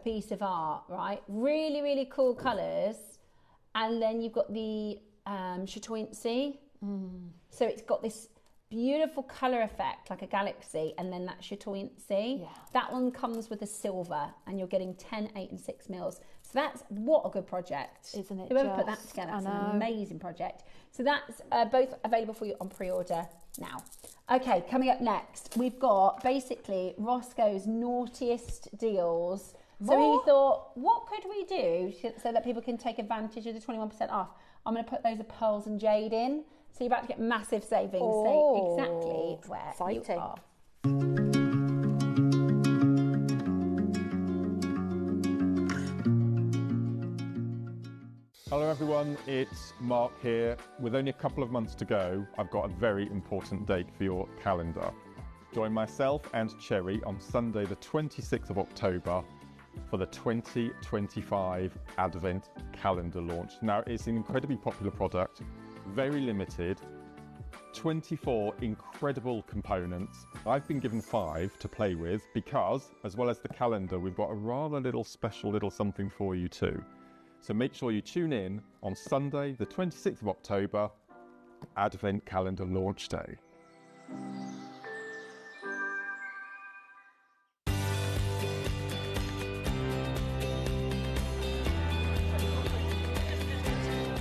piece of art, right? Really, really cool colours. And then you've got the chatoyancy. So it's got this beautiful colour effect, like a galaxy, and then that chatoyancy. Yeah. That one comes with a silver, and you're getting 10, 8 and 6 mils. So that's, what a good project. Isn't it? Whoever put that together, it's an amazing project. So that's both available for you on pre-order now. Okay, coming up next, we've got basically Roscoe's naughtiest deals. So he thought, what could we do so that people can take advantage of the 21% off? I'm going to put those of pearls and jade in. So you're about to get massive savings. Oh, Stay exactly where exciting. you are. Hello everyone, it's Mark here. With only a couple of months to go, I've got a very important date for your calendar. Join myself and Cherry on Sunday the 26th of October for the 2025 Advent Calendar launch. Now, it's an incredibly popular product, very limited, 24 incredible components. I've been given 5 to play with because, as well as the calendar, we've got a rather little special little something for you too. So make sure you tune in on Sunday, the 26th of October, Advent Calendar Launch Day.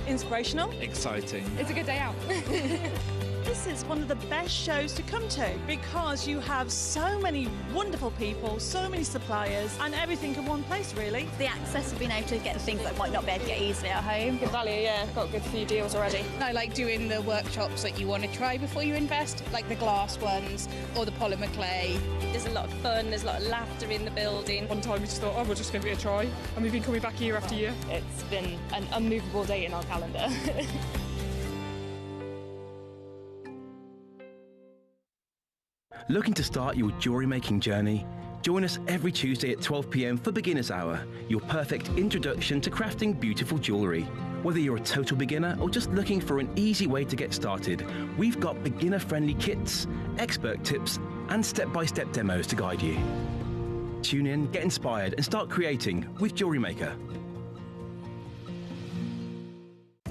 Inspirational. Exciting. It's a good day out. This is one of the best shows to come to because you have so many wonderful people, so many suppliers, and everything in one place, really. The access of being able to get the things that might not be able to get easily at home. Good value, yeah. Got a good few deals already. I like doing the workshops that you want to try before you invest, like the glass ones or the polymer clay. There's a lot of fun, there's a lot of laughter in the building. One time we just thought, oh, we'll just give it a try. And we've been coming back year after year. It's been an unmovable date in our calendar. Looking to start your jewellery making journey? Join us every Tuesday at 12 p.m. for Beginner's Hour, your perfect introduction to crafting beautiful jewellery. Whether you're a total beginner or just looking for an easy way to get started, we've got beginner-friendly kits, expert tips, and step-by-step demos to guide you. Tune in, get inspired, and start creating with JewelleryMaker.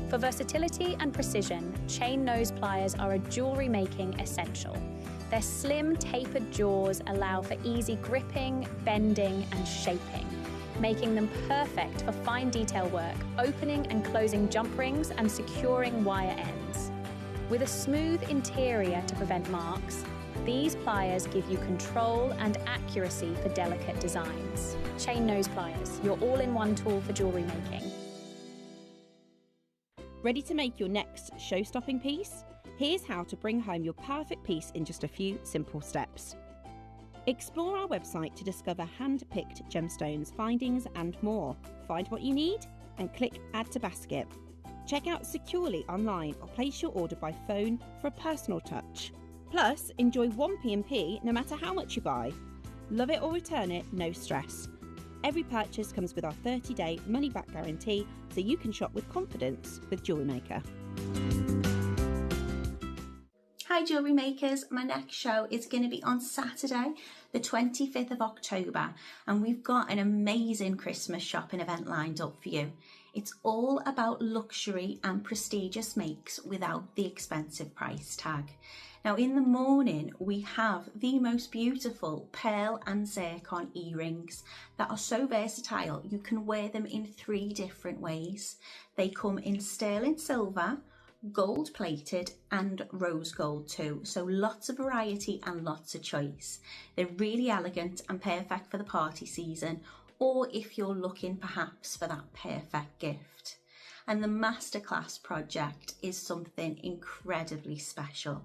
For versatility and precision, chain nose pliers are a jewellery making essential. Their slim, tapered jaws allow for easy gripping, bending, and shaping, making them perfect for fine detail work, opening and closing jump rings and securing wire ends. With a smooth interior to prevent marks, these pliers give you control and accuracy for delicate designs. Chain nose pliers, your all-in-one tool for jewellery making. Ready to make your next show-stopping piece? Here's how to bring home your perfect piece in just a few simple steps. Explore our website to discover hand-picked gemstones, findings and more. Find what you need and click Add to Basket. Check out securely online or place your order by phone for a personal touch. Plus, enjoy one P&P no matter how much you buy. Love it or return it, no stress. Every purchase comes with our 30-day money-back guarantee, so you can shop with confidence with JewelleryMaker. Hi Jewellery Makers, my next show is going to be on Saturday the 25th of October and we've got an amazing Christmas shopping event lined up for you. It's all about luxury and prestigious makes without the expensive price tag. Now in the morning we have the most beautiful pearl and zircon earrings that are so versatile you can wear them in 3 different ways. They come in sterling silver, gold plated and rose gold too, so lots of variety and lots of choice. They're really elegant and perfect for the party season or if you're looking perhaps for that perfect gift. And the masterclass project is something incredibly special.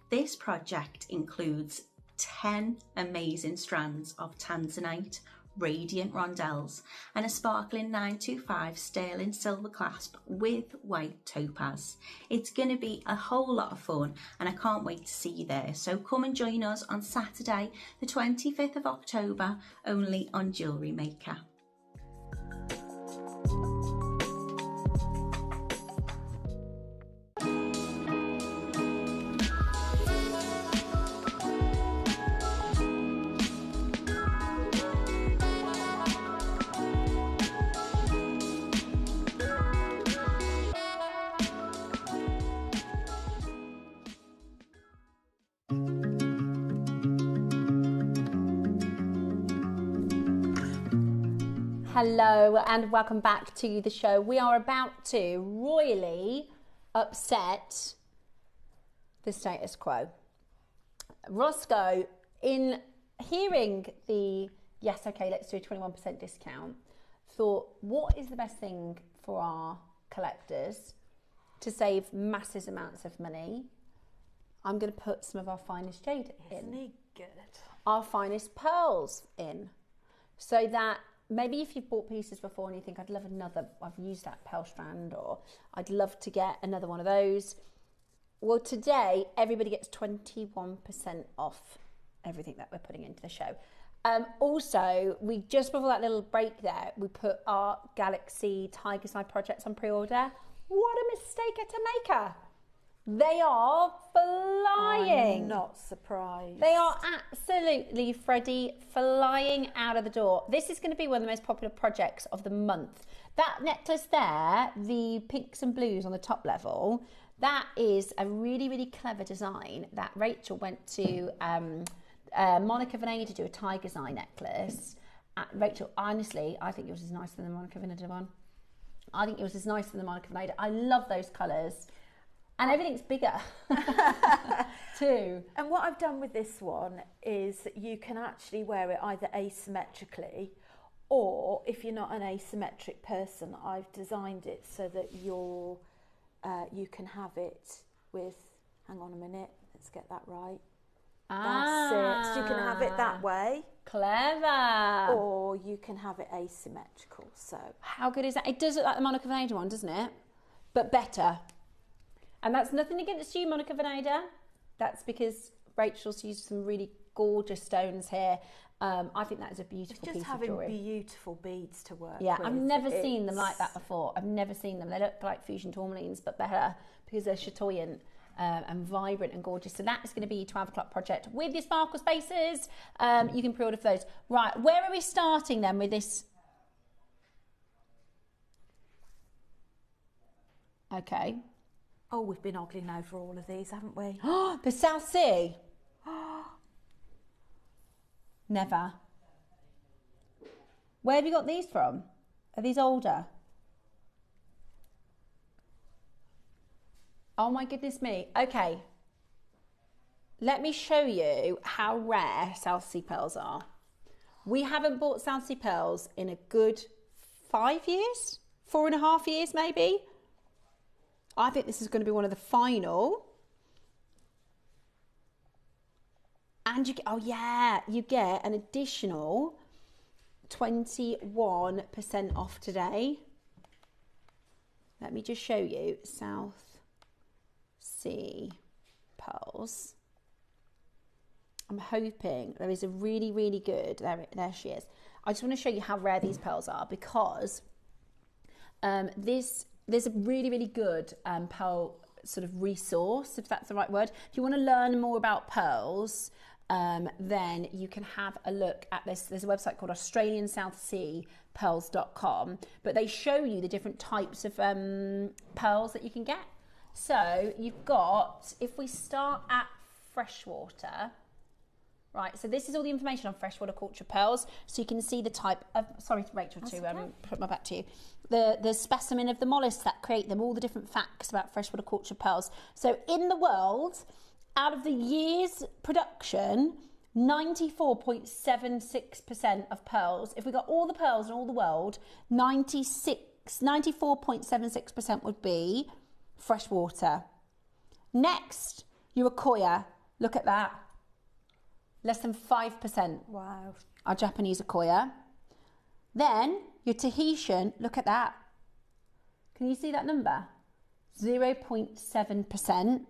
This project includes 10 amazing strands of tanzanite radiant rondelles and a sparkling 925 sterling silver clasp with white topaz. It's going to be a whole lot of fun and I can't wait to see you there. So come and join us on Saturday the 25th of October only on JewelleryMaker. Hello and welcome back to the show. We are about to royally upset the status quo. Roscoe, in hearing the yes, okay, let's do a 21% discount, thought what is the best thing for our collectors to save massive amounts of money? I'm going to put some of our finest jade in. Isn't he good? Our finest pearls in, so that maybe if you've bought pieces before and you think, I'd love another, I've used that pearl strand, or I'd love to get another one of those. Well, today, everybody gets 21% off everything that we're putting into the show. Also, we just before that little break there, we put our Galaxy Tiger's Eye projects on pre-order. What a mistake at a maker. They are flying. I'm not surprised. They are absolutely, Freddie, flying out of the door. This is going to be one of the most popular projects of the month. That necklace there, the pinks and blues on the top level, that is a really, really clever design that Rachel went to Monica Vinader to do a tiger's eye necklace. Rachel, honestly, I think yours is nicer than the Monica Vinader one. I think yours is nicer than the Monica Vinader. I love those colours. And everything's bigger too. And what I've done with this one is that you can actually wear it either asymmetrically, or if you're not an asymmetric person, I've designed it so that you can have it with, hang on a minute, let's get that right. That's it. So you can have it that way. Clever. Or you can have it asymmetrical. So how good is that? It does look like the Monica Veneda one, doesn't it? But better. And that's nothing against you, Monica Veneda. That's because Rachel's used some really gorgeous stones here. I think that is a beautiful piece of jewellery. Just having beautiful beads to work with. Yeah, I've never seen them like that before. I've never seen them. They look like fusion tourmalines, but better because they're chatoyant and vibrant and gorgeous. So that is going to be your 12 o'clock project with your sparkle spaces. You can pre-order for those. Right, where are we starting then with this? Okay. Oh, we've been ogling over all of these, haven't we? The South Sea. Never. Where have you got these from? Are these older? Oh my goodness me. Okay. Let me show you how rare South Sea pearls are. We haven't bought South Sea pearls in a good 5 years, 4.5 years maybe. I think this is going to be one of the final. And you get, oh yeah, you get an additional 21% off today. Let me just show you South Sea pearls. I'm hoping there is a really, really good, there she is. I just want to show you how rare these pearls are because there's a really, really good pearl sort of resource, if that's the right word. If you want to learn more about pearls, then you can have a look at this. There's a website called AustralianSouthSeaPearls.com, but they show you the different types of pearls that you can get. So you've got, if we start at freshwater, right, so this is all the information on freshwater culture pearls, so you can see the type of, sorry Rachel to put my back to you, the specimen of the mollusks that create them, all the different facts about freshwater culture pearls. So in the world, out of the year's production, 94.76% of pearls, if we got all the pearls in all the world, 94.76% would be freshwater. Next, your Akoya, look at that. Less than 5%. Wow. Our Japanese Akoya. Then your Tahitian, look at that. Can you see that number? 0.7%.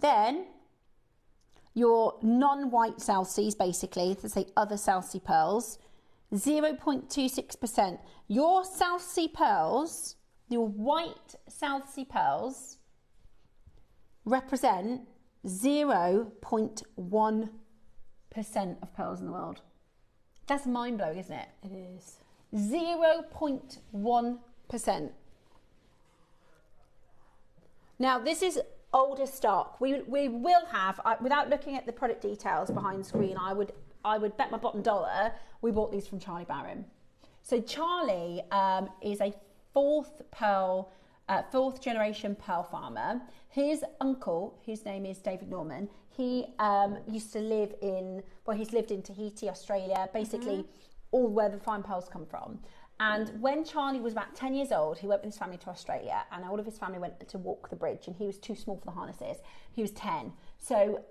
Then your non-white South Seas, basically, to say other South Sea pearls, 0.26%. Your South Sea pearls, your white South Sea pearls, represent 0.1% of pearls in the world. That's mind-blowing, isn't it? It is. 0.1%. Now, this is older stock. We will have, without looking at the product details behind the screen, I would bet my bottom dollar we bought these from Charlie Barron. So Charlie is a fourth generation pearl farmer. His uncle, whose name is David Norman, he used to live in, well, he's lived in Tahiti, Australia, basically all where the fine pearls come from. And when Charlie was about 10 years old, he went with his family to Australia, and all of his family went to walk the bridge, and he was too small for the harnesses. He was 10. So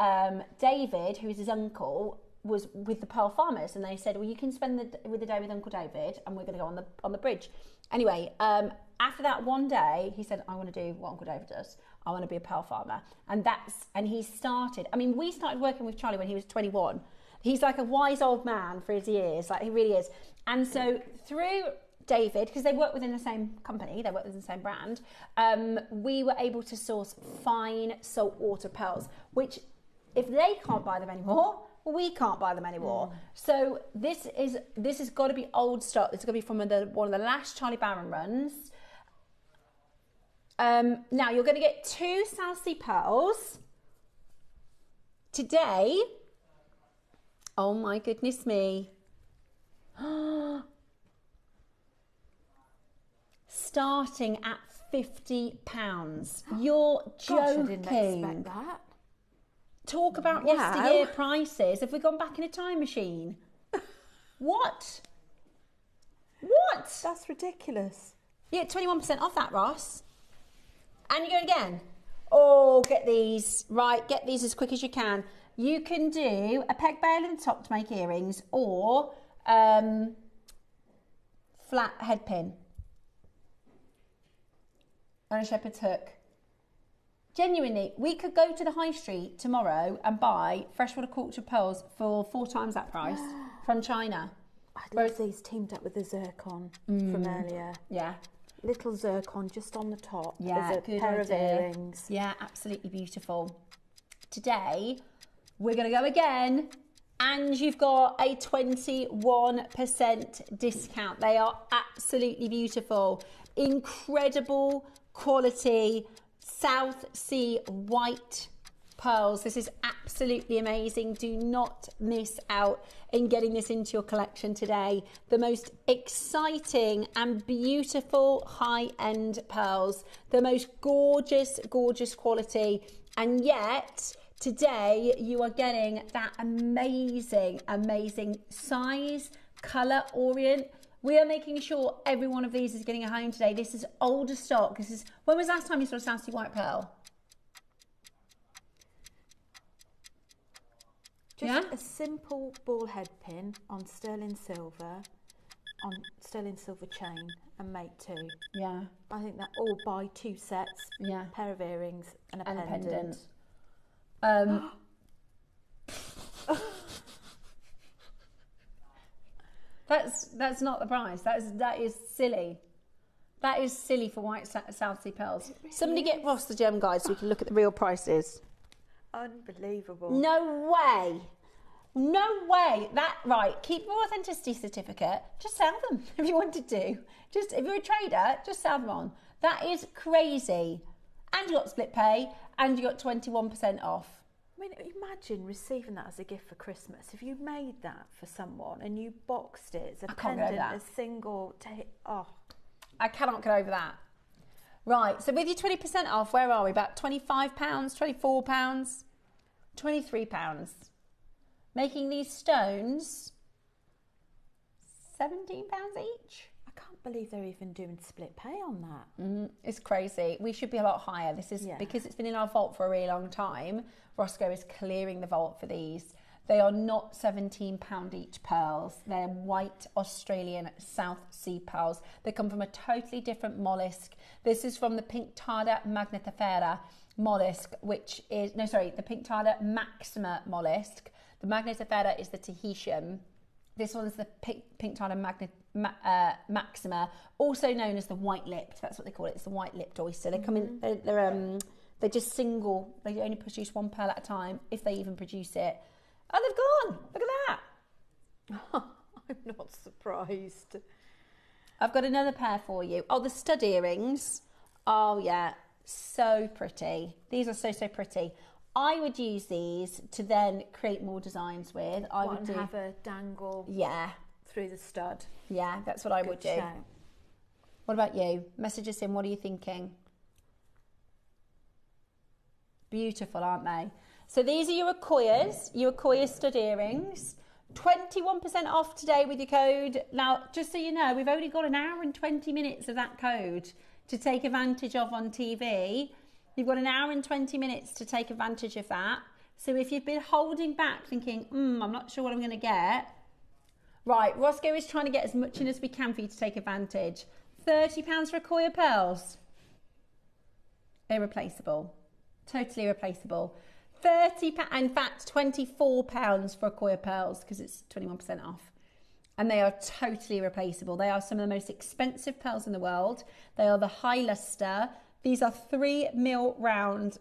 David, who is his uncle, was with the pearl farmers, and they said, well, you can spend the day with Uncle David, and we're going to go on the bridge. Anyway, after that one day, he said, I want to do what Uncle David does. I want to be a pearl farmer. And he started, I mean, we started working with Charlie when he was 21. He's like a wise old man for his years, like he really is. And so through David, because they work within the same company, they work within the same brand, we were able to source fine saltwater pearls, which if they can't buy them anymore, we can't buy them anymore. So this has got to be old stock. This is going to be from one of the last Charlie Barron runs. Now you're going to get 2 South Sea pearls today. Oh my goodness me. Starting at £50. You're joking. Gosh, I didn't expect that. Talk about yesteryear prices. Have we gone back in a time machine? What? What? That's ridiculous. You get 21% off that, Ross. And you're going again. Oh, get these. Right, get these as quick as you can. You can do a peg bail in the top to make earrings or flat head pin and a shepherd's hook. Genuinely, we could go to the high street tomorrow and buy freshwater cultured pearls for 4 times that price from China. I love these teamed up with the zircon from earlier. Yeah. Little zircon just on the top Yeah, as a good pair idea. of earrings. Yeah, absolutely beautiful. Today, we're going to go again, and you've got a 21% discount. They are absolutely beautiful. Incredible quality South Sea white pearls. This is absolutely amazing. Do not miss out in getting this into your collection today. The most exciting and beautiful high-end pearls. The most gorgeous, gorgeous quality. And yet, today you are getting that amazing, amazing size, colour, orient. We are making sure every one of these is getting a home today. This is older stock. This is, when was the last time you saw a South Sea white pearl? Just a simple ball head pin on sterling silver chain and make 2. Yeah. I think that, or buy 2 sets, pair of earrings and a pendant. That's not the price. That is silly. That is silly for white South Sea pearls. Really Somebody get Ross the gem guide so we can look at the real prices. Unbelievable. No way. No way. Right, keep your authenticity certificate. Just sell them if you wanted to. Just if you're a trader, just sell them on. That is crazy. And you got split pay and you got 21% off. I mean, imagine receiving that as a gift for Christmas. If you made that for someone and you boxed it as a pendant, a single, I cannot get over that. Right, so with your 20% off, where are we? About £25, £24, £23. Making these stones £17 each. I can't believe they're even doing split pay on that. It's crazy. We should be a lot higher. This is because it's been in our vault for a really long time. Roscoe is clearing the vault for these. They are not £17 each pearls. They're white Australian South Sea pearls. They come from a totally different mollusk. This is from the Pinctada magnetifera mollusk, which is, the Pinctada maxima mollusk. The magnetifera is the Tahitian. This one's the Pinctada maxima, also known as the white-lipped. That's what they call it. It's the white-lipped oyster. They come in, they're just single. They only produce 1 pearl at a time, if they even produce it. Oh, they've gone. Look at that. I'm not surprised. I've got another pair for you. Oh, the stud earrings. Oh, yeah. So pretty. These are so, so pretty. I would use these to then create more designs with. I would have a dangle through the stud. Yeah, that's what I would do. What about you? Message us in. What are you thinking? Beautiful, aren't they? So these are your Akoya stud earrings. 21% off today with your code. Now, just so you know, we've only got an hour and 20 minutes of that code to take advantage of on TV. You've got an hour and 20 minutes to take advantage of that. So if you've been holding back thinking, I'm not sure what I'm going to get. Right, Roscoe is trying to get as much in as we can for you to take advantage. £30 for Akoya pearls. Irreplaceable. Totally irreplaceable. £30, in fact, £24 for Akoya pearls because it's 21% off. And they are totally irreplaceable. They are some of the most expensive pearls in the world. They are the high luster. These are 3 mil round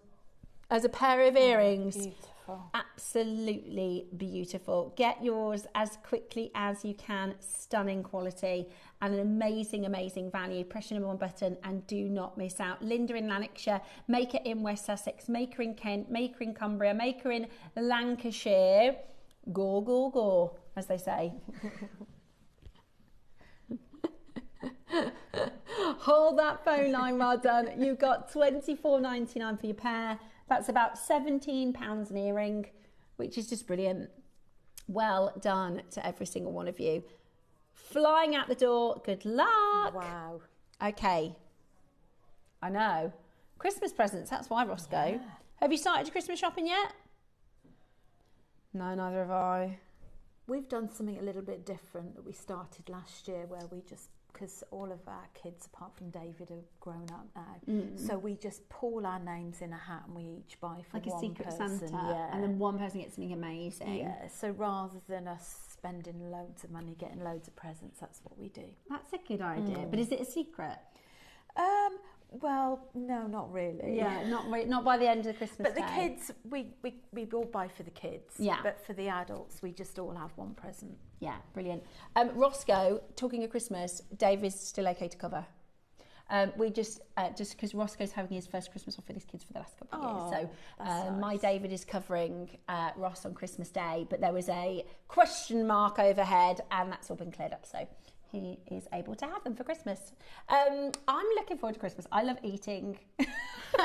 as a pair of earrings. Beautiful. Absolutely beautiful. Get yours as quickly as you can. Stunning quality and an amazing, amazing value. Press your number 1 button and do not miss out. Linda in Lanarkshire, Maker in West Sussex, Maker in Kent, Maker in Cumbria, Maker in Lancashire. Go, go, go, as they say. Hold that phone line, well done. You got $24.99 for your pair. That's about £17 an earring, which is just brilliant. Well done to every single one of you. Flying out the door, good luck. Wow. Okay. I know. Christmas presents, that's why, Roscoe. Yeah. Have you started your Christmas shopping yet? No, neither have I. We've done something a little bit different that we started last year, where we just, because all of our kids, apart from David, are grown up now, so we just pull our names in a hat and we each buy for like one a secret person. Santa, and then one person gets something amazing. Yeah, so rather than us spending loads of money getting loads of presents, that's what we do. That's a good idea. But is it a secret? Well, no, not really. Yeah, not by the end of the Christmas But day. the kids, we all buy for the kids. Yeah. But for the adults, we just all have one present. Yeah, brilliant. Roscoe, talking of Christmas, Dave is still okay to cover. We just because Roscoe's having his first Christmas off with his kids for the last couple of years. So nice. My David is covering Ross on Christmas Day, but there was a question mark overhead and that's all been cleared up. So he is able to have them for Christmas. I'm looking forward to Christmas. I love eating. Me too.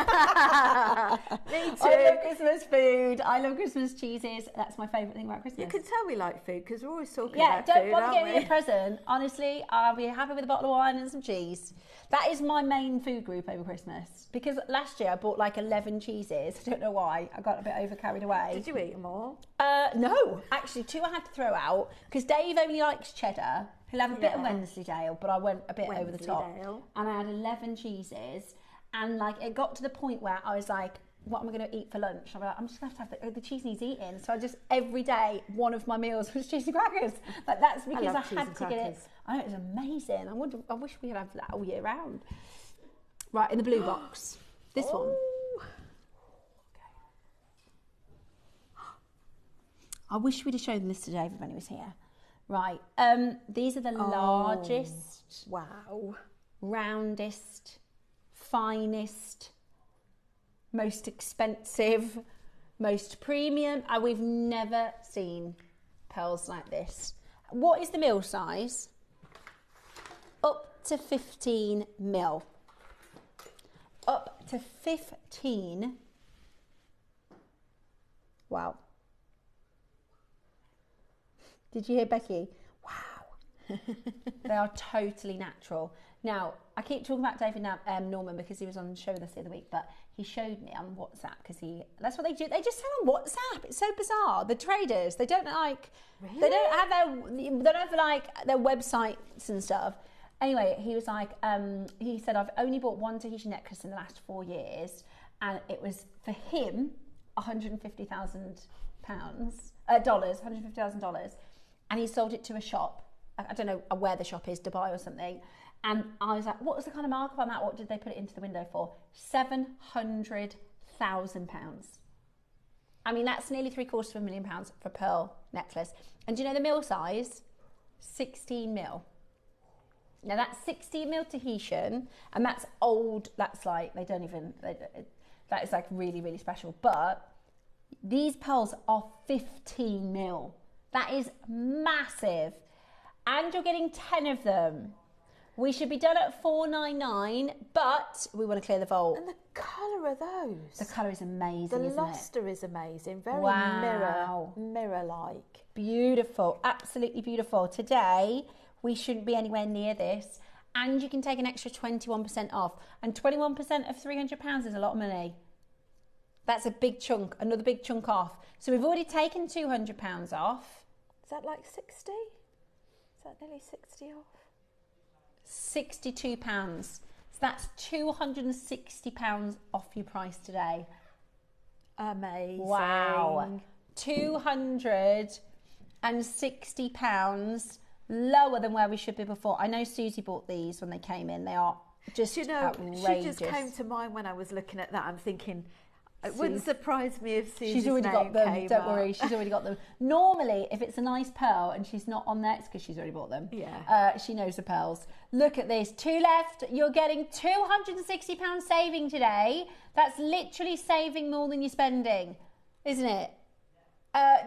I love Christmas food. I love Christmas cheeses. That's my favourite thing about Christmas. You can tell we like food because we're always talking Yeah, about don't food, bother getting aren't me a present. Honestly, I'll be happy with a bottle of wine and some cheese. That is my main food group over Christmas. Because last year I bought like 11 cheeses. I don't know why. I got a bit over carried away. Did you eat them all? No. Actually, 2 I had to throw out because Dave only likes cheddar. He'll have a bit of Wensleydale, but I went a bit over the top. And I had 11 cheeses. And like it got to the point where I was like, what am I going to eat for lunch? I'm like, I'm just going to have to have the cheese needs eating. So I just, every day, one of my meals was cheese and crackers. Like that's because I had to get it. I know, it was amazing. I wish we could have that all year round. Right, in the blue box. This one. Okay. I wish we'd have shown this to David when he was here. Right, these are the largest, roundest, finest, most expensive, most premium. We've never seen pearls like this. What is the mil size? Up to 15 mil. Up to 15. Wow. Did you hear Becky? Wow. They are totally natural. Now, I keep talking about David Norman because he was on the show with us the other week, but he showed me on WhatsApp because that's what they do. They just sell on WhatsApp. It's so bizarre. The traders, they don't like, really? they don't have like their websites and stuff. Anyway, he was like, he said, I've only bought one Tahitian necklace in the last 4 years, and it was for him $150,000, $150,000, and he sold it to a shop. I don't know where the shop is, Dubai or something. And I was like, what was the kind of markup on that? What did they put it into the window for? £700,000. I mean, that's nearly £750,000 for a pearl necklace. And do you know the mil size? 16 mil. Now that's 16 mil Tahitian, and that's old. That's like, that is like really, really special. But these pearls are 15 mil. That is massive. And you're getting 10 of them. We should be done at $4.99, but we want to clear the vault. And the colour of those. The colour is amazing, The lustre is amazing. Very mirror-like. Beautiful, absolutely beautiful. Today, we shouldn't be anywhere near this. And you can take an extra 21% off. And 21% of £300 is a lot of money. That's a big chunk, another big chunk off. So we've already taken £200 off. Is that like 60? Is that nearly 60 off? £62. So that's £260 off your price today. Amazing. Wow. £260 lower than where we should be before. I know Susie bought these when they came in. They are just outrageous. She just came to mind when I was looking at that. I'm thinking, it wouldn't surprise me if Susie's She's already got them, don't worry, up. she's already got them. Normally, if it's a nice pearl and she's not on there, it's because she's already bought them. Yeah. She knows the pearls. Look at this, 2 left. You're getting £260 saving today. That's literally saving more than you're spending, isn't it?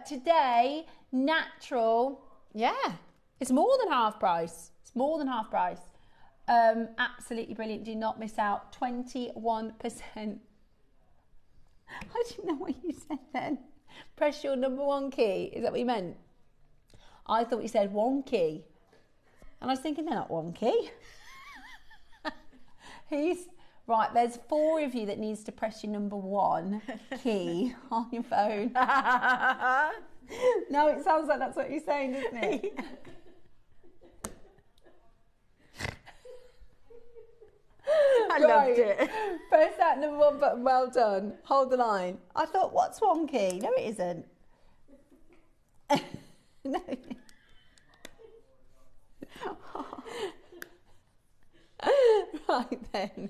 Today, natural, yeah, it's more than half price. It's more than half price. Absolutely brilliant. Do not miss out. 21%. I didn't know what you said then. Press your number one key. Is that what you meant? I thought you said wonky. And I was thinking they're not wonky. Right, there's 4 of you that needs to press your number one key on your phone. No, it sounds like that's what you're saying, doesn't it? I loved it. Press that number one button. Well done. Hold the line. I thought, what's wonky? No, it isn't. No. Right then.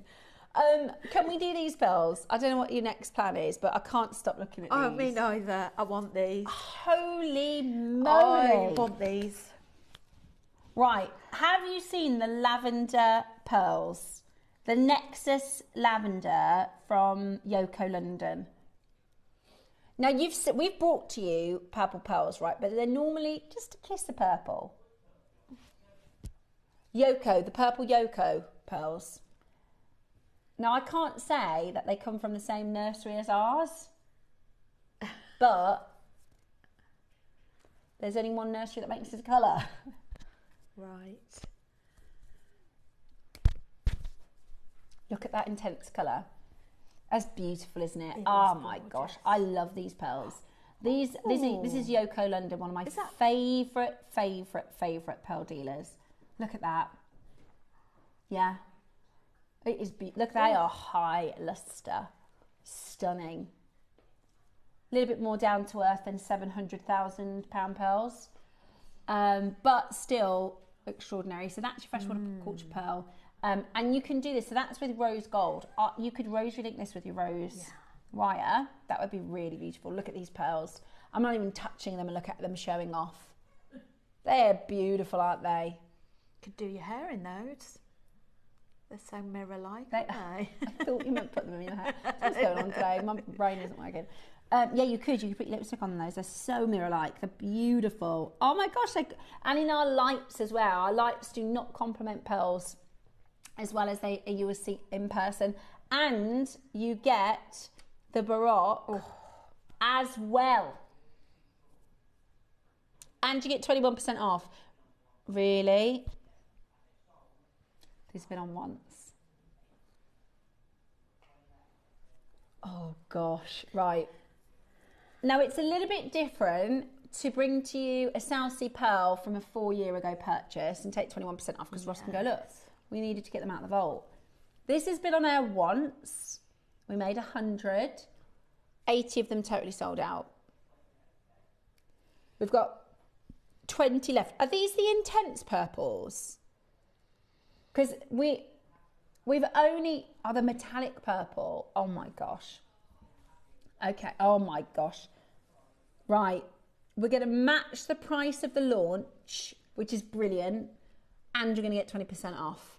Can we do these pearls? I don't know what your next plan is, but I can't stop looking at these. Oh, me neither. I want these. Holy moly. I want these. Right. Have you seen the lavender pearls? The Nexus lavender from Yoko London. Now, we've brought to you purple pearls, right? But they're normally just a kiss of purple. Yoko, the purple Yoko pearls. Now, I can't say that they come from the same nursery as ours, but there's only one nursery that makes this colour. Right. Look at that intense colour. That's beautiful, isn't it? It Oh is my gorgeous. gosh, I love these pearls. This is Yoko London, one of my favourite pearl dealers. Look at that. Yeah. It is look, they are high lustre. Stunning. A little bit more down to earth than £700,000 pearls. But still extraordinary. So that's your freshwater culture pearl. And you can do this. So that's with rose gold. You could rosary link this with your rose wire. That would be really beautiful. Look at these pearls. I'm not even touching them and look at them showing off. They're beautiful, aren't they? Could do your hair in those. They're so mirror-like, aren't they? I thought you meant put them in your hair. What's going on today? My brain isn't working. Yeah, you could put your lipstick on those. They're so mirror-like. They're beautiful. Oh my gosh. And in our lights as well. Our lights do not complement pearls as well as you will see in person. And you get the Baroque as well. And you get 21% off. Really? These have been on once. Oh gosh, right. Now it's a little bit different to bring to you a South Sea pearl from a 4-year ago purchase and take 21% off because Ross can go, look, we needed to get them out of the vault. This has been on air once. We made 100. 80 of them totally sold out. We've got 20 left. Are these the intense purples? Because we've only... Oh, the metallic purple. Oh my gosh. Okay, oh my gosh. Right, we're going to match the price of the launch, which is brilliant, and you're going to get 20% off.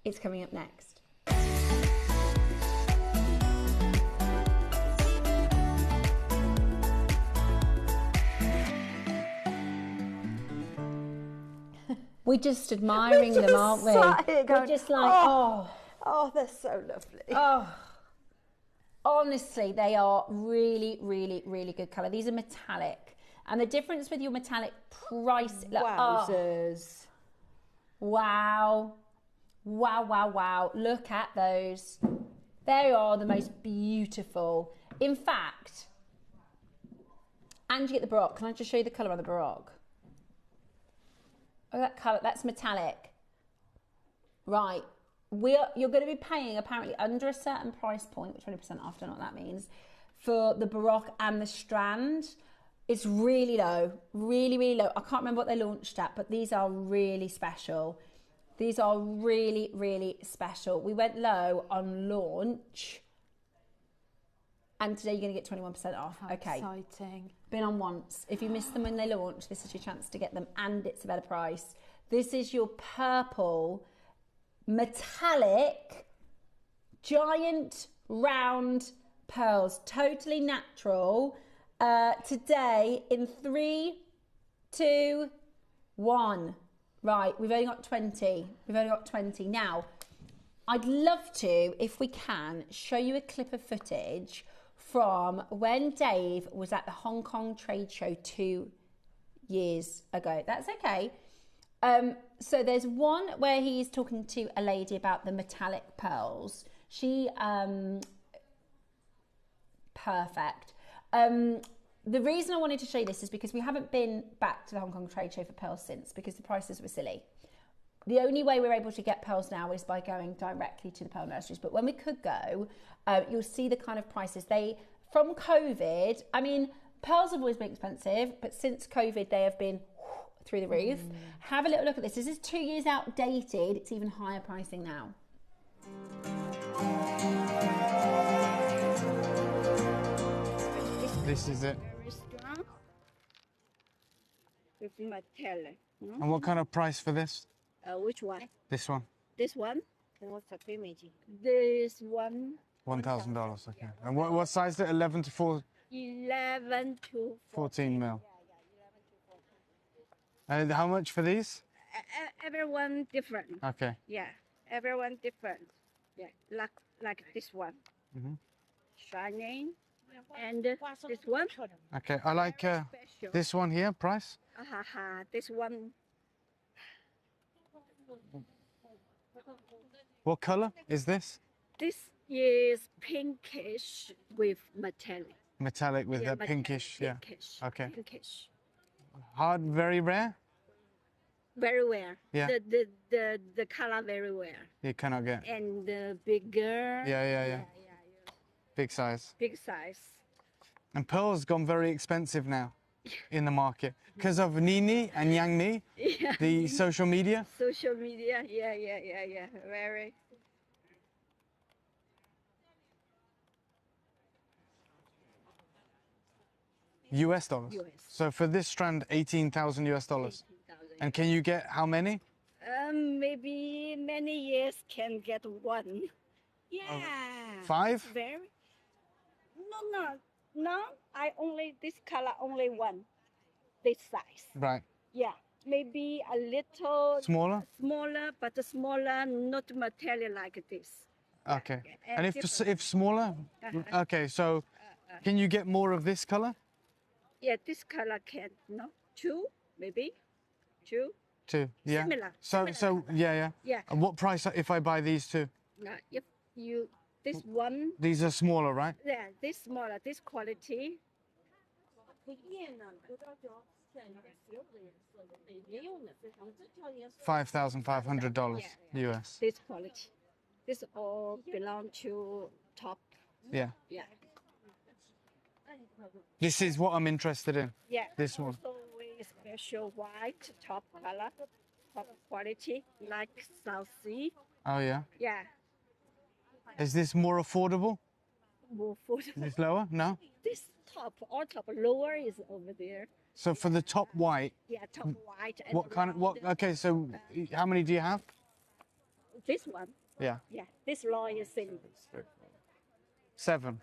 It's coming up next. We're just admiring them, aren't we? We're just like, oh, they're so lovely. Oh, honestly, they are really, really, really good colour. These are metallic. And the difference with your metallic price... Wowzers. Wow. Wow, wow, wow. Look at those. They are the most beautiful. In fact, and you get the Baroque. Can I just show you the colour on the Baroque? Oh, that colour, that's metallic. Right. You're going to be paying apparently under a certain price point, which 20% off, I don't know what that means, for the Baroque and the Strand. It's really low, really, really low. I can't remember what they launched at, but these are really special. These are really, really special. We went low on launch, and today you're going to get 21% off. How okay. Exciting. Been on once. If you missed them when they launched, this is your chance to get them, and it's a better price. This is your purple metallic giant round pearls, totally natural. Today in 3, 2, 1. Right, we've only got 20. We've only got 20. Now, I'd love to, if we can, show you a clip of footage from when Dave was at the Hong Kong trade show 2 years ago. That's okay. So there's one where he's talking to a lady about the metallic pearls. She, perfect. The reason I wanted to show you this is because we haven't been back to the Hong Kong trade show for pearls since, because the prices were silly. The only way we're able to get pearls now is by going directly to the pearl nurseries. But when we could go, you'll see the kind of prices. From COVID, I mean, pearls have always been expensive, but since COVID, they have been through the roof. Have a little look at this. This is 2 years outdated. It's even higher pricing now. This is it. Very strong. With metallic. And what kind of price for this? Which one? This one. This one? This one. $1,000. Okay. And what size is it? 11 to 4? 11 to 14 mil. And how much for these? Everyone different. Okay. Yeah, everyone different. Yeah, like this one. Shining. And this one. Okay, I like this one here. Price? This one. What color is this? This is pinkish with metallic. Metallic with Yeah, a pinkish, yeah. pinkish. Okay. Pinkish. Hard, very rare? Very rare. Yeah. The color very rare. You cannot get. And the bigger. Yeah. Big size. Big size. And pearls gone very expensive now in the market because of Nini and Yang Mi, Yeah. the social media. Social media, yeah. Very. US dollars. US. So for this strand, 18,000 US dollars. And can you get how many? Maybe many years can get one. Yeah. 5? Very. No. I only this color only one. This size. Right. Yeah. Maybe a little Smaller? Smaller, but smaller, not material like this. Okay. And And if smaller? Okay, so can you get more of this color? Yeah, this color can two maybe, two. 2, yeah. Similar. So yeah. Yeah. And what price if I buy these 2? If you this one. These are smaller, right? Yeah, this smaller, this quality. 5,500 US. This quality. This all belong to top. Yeah. Yeah. This is what I'm interested in. Yeah. This one. Also with special white top color, top quality, like South Sea. Oh yeah. Yeah. Is this more affordable? More affordable. Is this lower? No. This top, all top, lower is over there. So for the top white. Yeah, top white. And What kind of what? Okay, so how many do you have? This one. Yeah. Yeah, this law is in 7.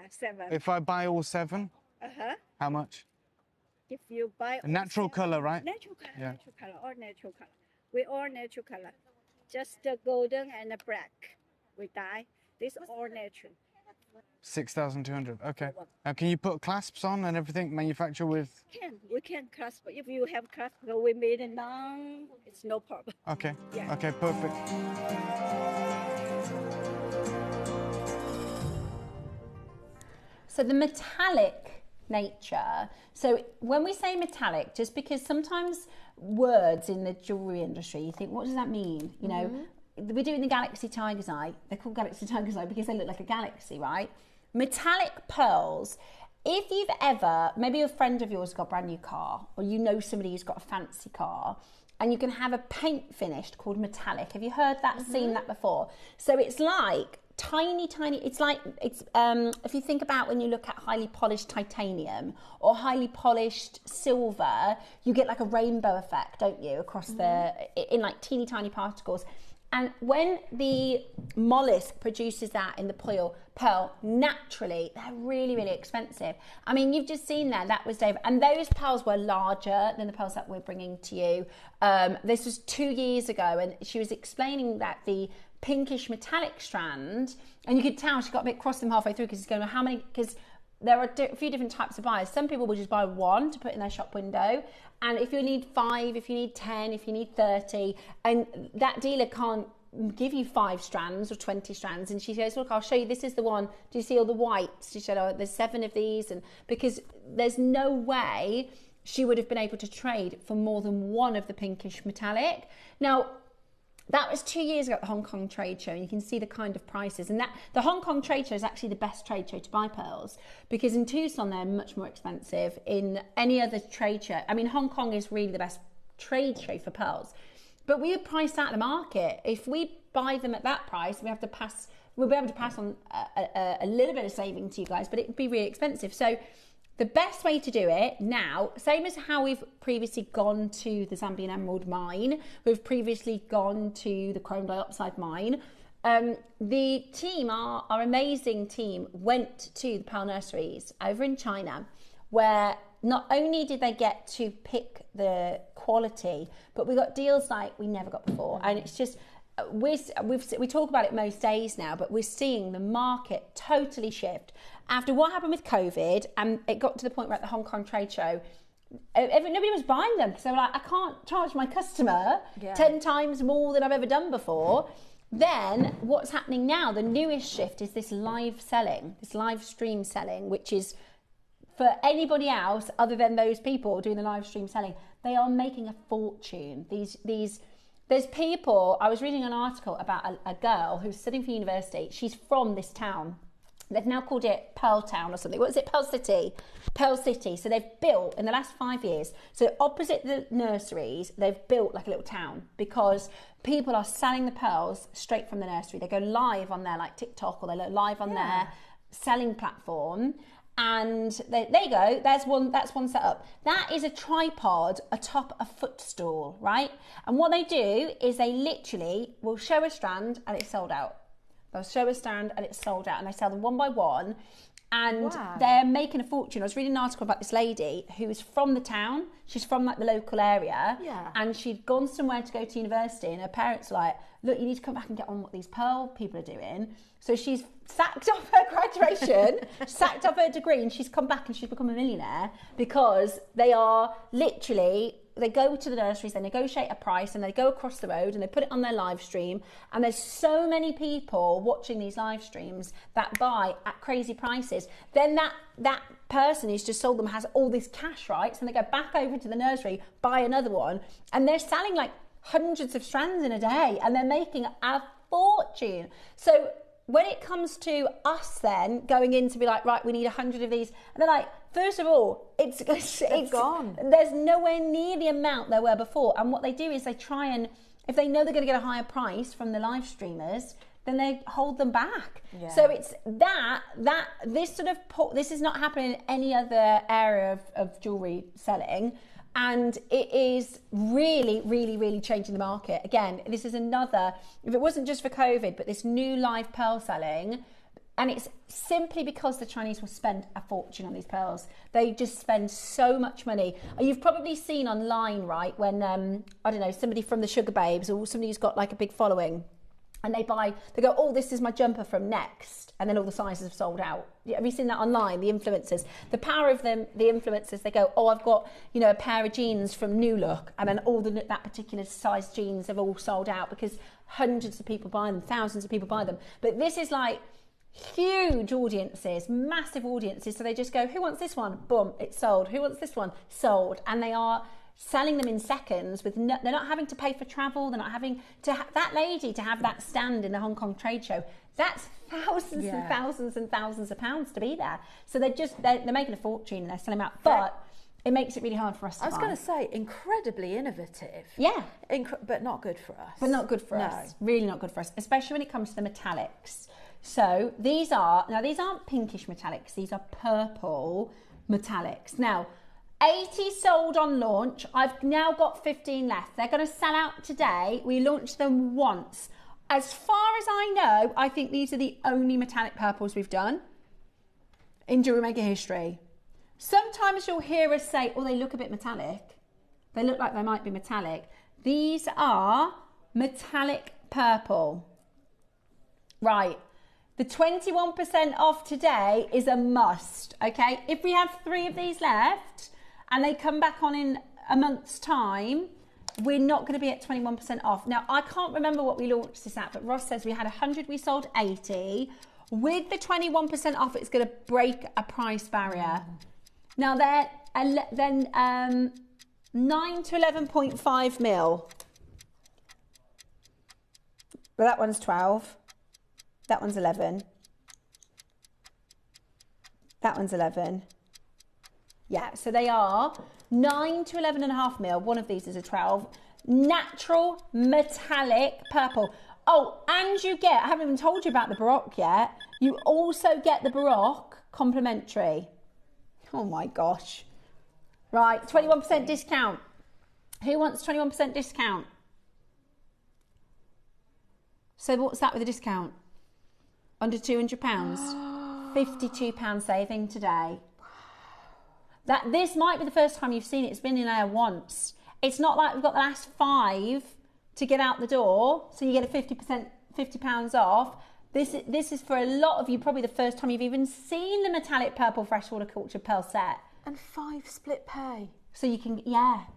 7. If I buy all 7, how much? If you buy A natural color, right? Natural color, Yeah. natural color, all natural color. We all natural color. Just the golden and the black. We dye. This all natural. 6,200. Okay. Now can you put clasps on and everything? Manufacture with? We can clasp. If you have clasp, we made it now. It's no problem. Okay. Yeah. Okay. Perfect. So the metallic nature. So when we say metallic, just because sometimes words in the jewellery industry, you think, what does that mean? You know, we're doing the Galaxy Tiger's Eye. They're called Galaxy Tiger's Eye because they look like a galaxy, right? Metallic pearls. If you've ever, maybe a friend of yours has got a brand new car, or you know somebody who's got a fancy car, and you can have a paint finished called metallic. Have you heard that, seen that before? So it's like tiny, it's like, if you think about when you look at highly polished titanium or highly polished silver, you get like a rainbow effect, don't you, across in like teeny tiny particles. And when the mollusk produces that in the pearl, naturally, they're really, really expensive. I mean, you've just seen there, that was Dave. And those pearls were larger than the pearls that we're bringing to you. This was 2 years ago, and she was explaining that the pinkish metallic strand, and you could tell she got a bit cross them halfway through because it's going, how many, because there are a few different types of buyers. Some people will just buy one to put in their shop window. And if you need 5, if you need 10, if you need 30, and that dealer can't give you 5 strands or 20 strands. And she goes, look, I'll show you, this is the one. Do you see all the whites? She said, oh, there's 7 of these. And because there's no way she would have been able to trade for more than one of the pinkish metallic. Now, that was 2 years ago at the Hong Kong trade show, and you can see the kind of prices. And that the Hong Kong trade show is actually the best trade show to buy pearls, because in Tucson they're much more expensive. In any other trade show, I mean, Hong Kong is really the best trade show for pearls, but we are priced out of the market. If we buy them at that price, we'll be able to pass on a little bit of saving to you guys, but it would be really expensive. So the best way to do it now, same as how we've previously gone to the Zambian Emerald mine, we've previously gone to the chrome dioxide mine. The team, our amazing team, went to the pearl nurseries over in China, where not only did they get to pick the quality, but we got deals like we never got before. And it's just, we talk about it most days now, but we're seeing the market totally shift. After what happened with COVID, and it got to the point where at the Hong Kong trade show, nobody was buying them because they were like, I can't charge my customer 10 times more than I've ever done before. Then what's happening now, the newest shift is this live selling, this live stream selling, which is for anybody else other than those people doing the live stream selling. They are making a fortune. There's people, I was reading an article about a girl who's studying for university. She's from this town. They've now called it Pearl Town or something. What is it? Pearl City. Pearl City. So they've built, in the last 5 years, so opposite the nurseries, they've built like a little town, because people are selling the pearls straight from the nursery. They go live on their like TikTok, or they go live on their selling platform. And there you go, that's one setup. That is a tripod atop a footstool, right? And what they do is they literally will show a strand and it's sold out. They'll show a strand and it's sold out, and they sell them one by one, and they're making a fortune. I was reading an article about this lady who is from the town. She's from like the local area, and she'd gone somewhere to go to university, and her parents were like, look, you need to come back and get on what these pearl people are doing. So she's sacked off her graduation, sacked off her degree, and she's come back and she's become a millionaire, because they are literally, they go to the nurseries, they negotiate a price, and they go across the road and they put it on their live stream. And there's so many people watching these live streams that buy at crazy prices. Then that person who's just sold them has all this cash, right? So they go back over to the nursery, buy another one, and they're selling like hundreds of strands in a day, and they're making a fortune. So when it comes to us then going in to be like, right, we need 100 of these, and they're like, first of all, it's gone. There's nowhere near the amount there were before. And what they do is they try and, if they know they're going to get a higher price from the live streamers, then they hold them back. So it's this is not happening in any other area of jewellery selling. And it is really, really, really changing the market. Again, this is another, if it wasn't just for COVID, but this new live pearl selling, and it's simply because the Chinese will spend a fortune on these pearls. They just spend so much money. You've probably seen online, right, when, I don't know, somebody from the Sugar Babes, or somebody who's got like a big following, and they go, oh, this is my jumper from Next, and then all the sizes have sold out. Have you seen that online, the influencers? The power of them, the influencers, they go, oh, I've got, a pair of jeans from New Look, and then all that particular size jeans have all sold out because hundreds of people buy them, thousands of people buy them. But this is like huge audiences, massive audiences, so they just go, who wants this one? Boom, it's sold. Who wants this one? Sold. And they are selling them in seconds. They're not having to pay for travel. They're not having to that lady to have that stand in the Hong Kong trade show. That's thousands and thousands and thousands of pounds to be there. So they're making a fortune and they're selling them out. But it makes it really hard for us to buy. I was going to say, incredibly innovative. Yeah. But not good for us. But not good for us. Really not good for us, especially when it comes to the metallics. So these aren't pinkish metallics. These are purple metallics. Now, 80 sold on launch. I've now got 15 left. They're going to sell out today. We launched them once As far as I know, I think these are the only metallic purples we've done in JewelleryMaker history. Sometimes you'll hear us say, oh, they look a bit metallic. They look like they might be metallic. These are metallic purple. Right. The 21% off today is a must, okay? If we have 3 of these left and they come back on in a month's time, we're not going to be at 21% off. Now, I can't remember what we launched this at, but Ross says we had 100, we sold 80. With the 21% off, it's going to break a price barrier. Now, then 9 to 11.5 mil. Well, that one's 12. That one's 11. That one's 11. Yeah, so they are 9 to 11.5 mil. One of these is a 12. Natural metallic purple. Oh, and you get, I haven't even told you about the Baroque yet. You also get the Baroque complimentary. Oh my gosh. Right, 21% discount. Who wants 21% discount? So what's that with a discount? Under £200? £52 saving today. This might be the first time you've seen it. It's been in there once. It's not like we've got the last 5 to get out the door, so you get a £50 off. This is for a lot of you, probably the first time you've even seen the metallic purple freshwater cultured pearl set. And 5 split pay. So you can,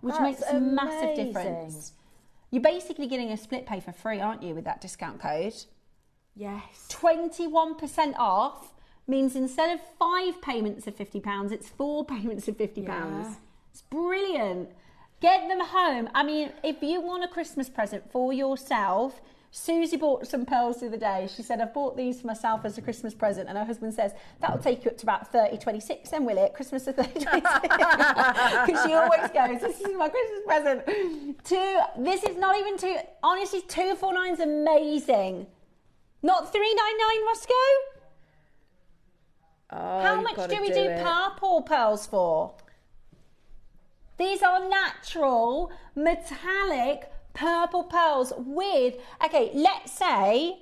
which That's makes a massive amazing. difference. You're basically getting a split pay for free, aren't you, with that discount code? Yes. 21% off means instead of 5 payments of £50, it's 4 payments of £50. Yeah. It's brilliant. Get them home. I mean, if you want a Christmas present for yourself, Susie bought some pearls the other day. She said, I've bought these for myself as a Christmas present. And her husband says, that'll take you up to about 3026 then, will it? Christmas of 3026. Because she always goes, this is my Christmas present. This is not even honestly, 249 is amazing. Not 399, Roscoe? Oh, how much do we do purple pearls for? These are natural, metallic purple pearls with, okay, let's say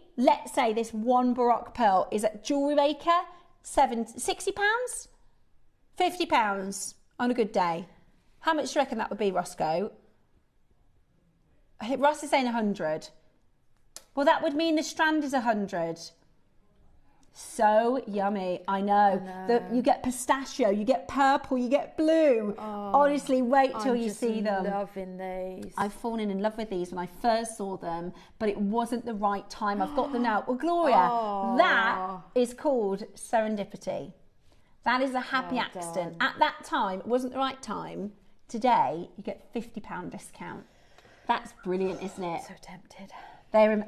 this one Baroque pearl is at JewelleryMaker, £60? £50 on a good day. How much do you reckon that would be, Roscoe? Ross is saying 100. Well, that would mean the strand is 100. So yummy, I know. You get pistachio, you get purple, you get blue. Oh, honestly, wait till you see them. I'm loving these. I've fallen in love with these when I first saw them, but it wasn't the right time. I've got them now. Well, Gloria, that is called serendipity. That is a happy accident. At that time, it wasn't the right time. Today, you get £50 discount. That's brilliant, isn't it? So tempted.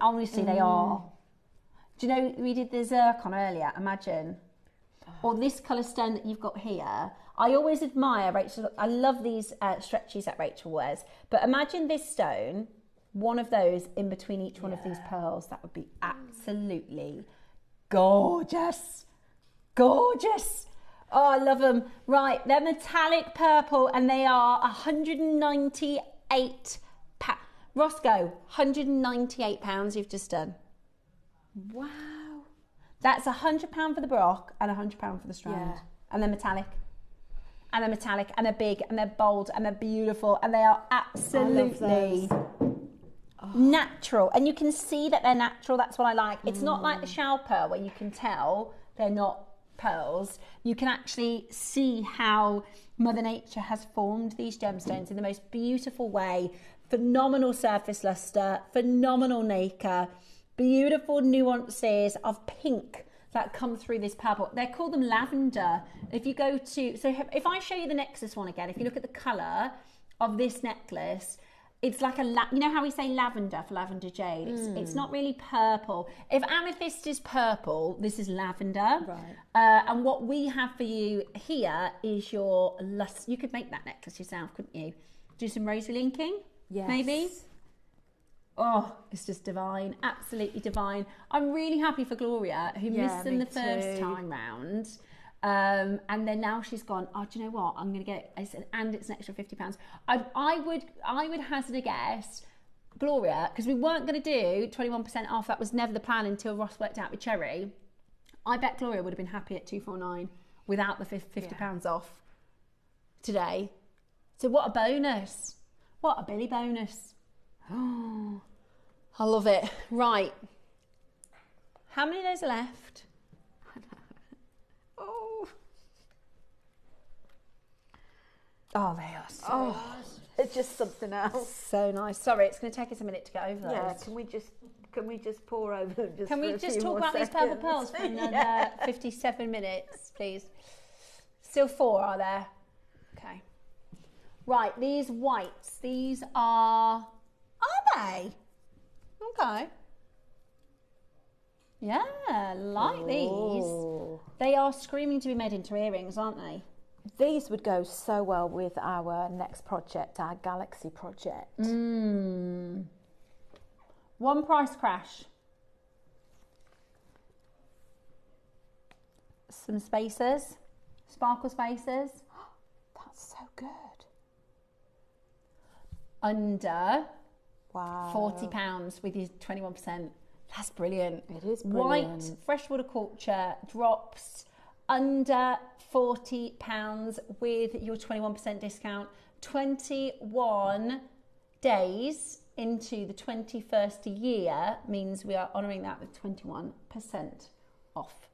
Honestly, they are. Do you know, we did the zircon earlier, imagine. Or this colour stone that you've got here. I always admire Rachel. I love these stretchies that Rachel wears. But imagine this stone, one of those in between each one of these pearls. That would be absolutely gorgeous. Gorgeous. Oh, I love them. Right, they're metallic purple and they are £198. Roscoe, £198 you've just done. Wow. That's £100 for the Baroque and £100 for the strand. Yeah. And they're metallic. And they're metallic and they're big and they're bold and they're beautiful and they are absolutely natural. And you can see that they're natural. That's what I like. It's not like the shell pearl where you can tell they're not pearls. You can actually see how Mother Nature has formed these gemstones in the most beautiful way. Phenomenal surface luster, phenomenal nacre. Beautiful nuances of pink that come through this purple. They call them lavender. If you go to, so if I show you the Nexus one again, if you look at the colour of this necklace, it's like you know how we say lavender for lavender jade? It's not really purple. If amethyst is purple, this is lavender. Right. And what we have for you here is your luster. You could make that necklace yourself, couldn't you? Do some rosary linking, maybe? Oh, it's just divine, absolutely divine. I'm really happy for Gloria, who missed them the first time round. And then now she's gone, oh, do you know what? I'm going to get, and it's an extra £50. I would hazard a guess, Gloria, because we weren't going to do 21% off. That was never the plan until Ross worked out with Cherry. I bet Gloria would have been happy at 249 without the £50 off today. So what a bonus. What a Billy bonus. Oh, I love it. Right. How many days are left? Oh. Oh, they are so nice. It's just something else. So nice. Sorry, it's going to take us a minute to get over those. Yeah, can we just pour over them just Can we for a just few talk more about these purple seconds? pearls for another 57 minutes, please? Still 4, are there? Okay. Right, these whites, these are they? Okay. Yeah, like these. They are screaming to be made into earrings, aren't they? These would go so well with our next project, our Galaxy project. One price crash. Some spacers, sparkle spacers. That's so good. Under £40 with your 21%. That's brilliant. It is brilliant. White freshwater culture drops under £40 with your 21% discount. 21 days into the 21st year means we are honouring that with 21% off.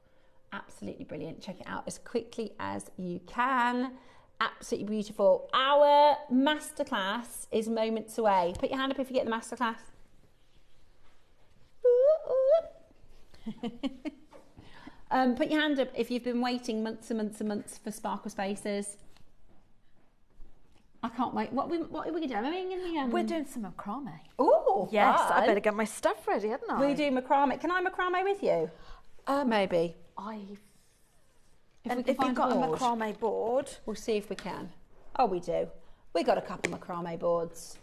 Absolutely brilliant. Check it out as quickly as you can. Absolutely beautiful. Our masterclass is moments away. Put your hand up if you get the masterclass. Put your hand up if you've been waiting months and months and months for sparkle spacers. I can't wait. What are we doing? We're doing some macrame. Oh, yes! fun. I better get my stuff ready, hadn't I? We do macrame. Can I macrame with you? Maybe. If you've got a macrame board, we'll see if we can. Oh, we do. We got a couple of macrame boards.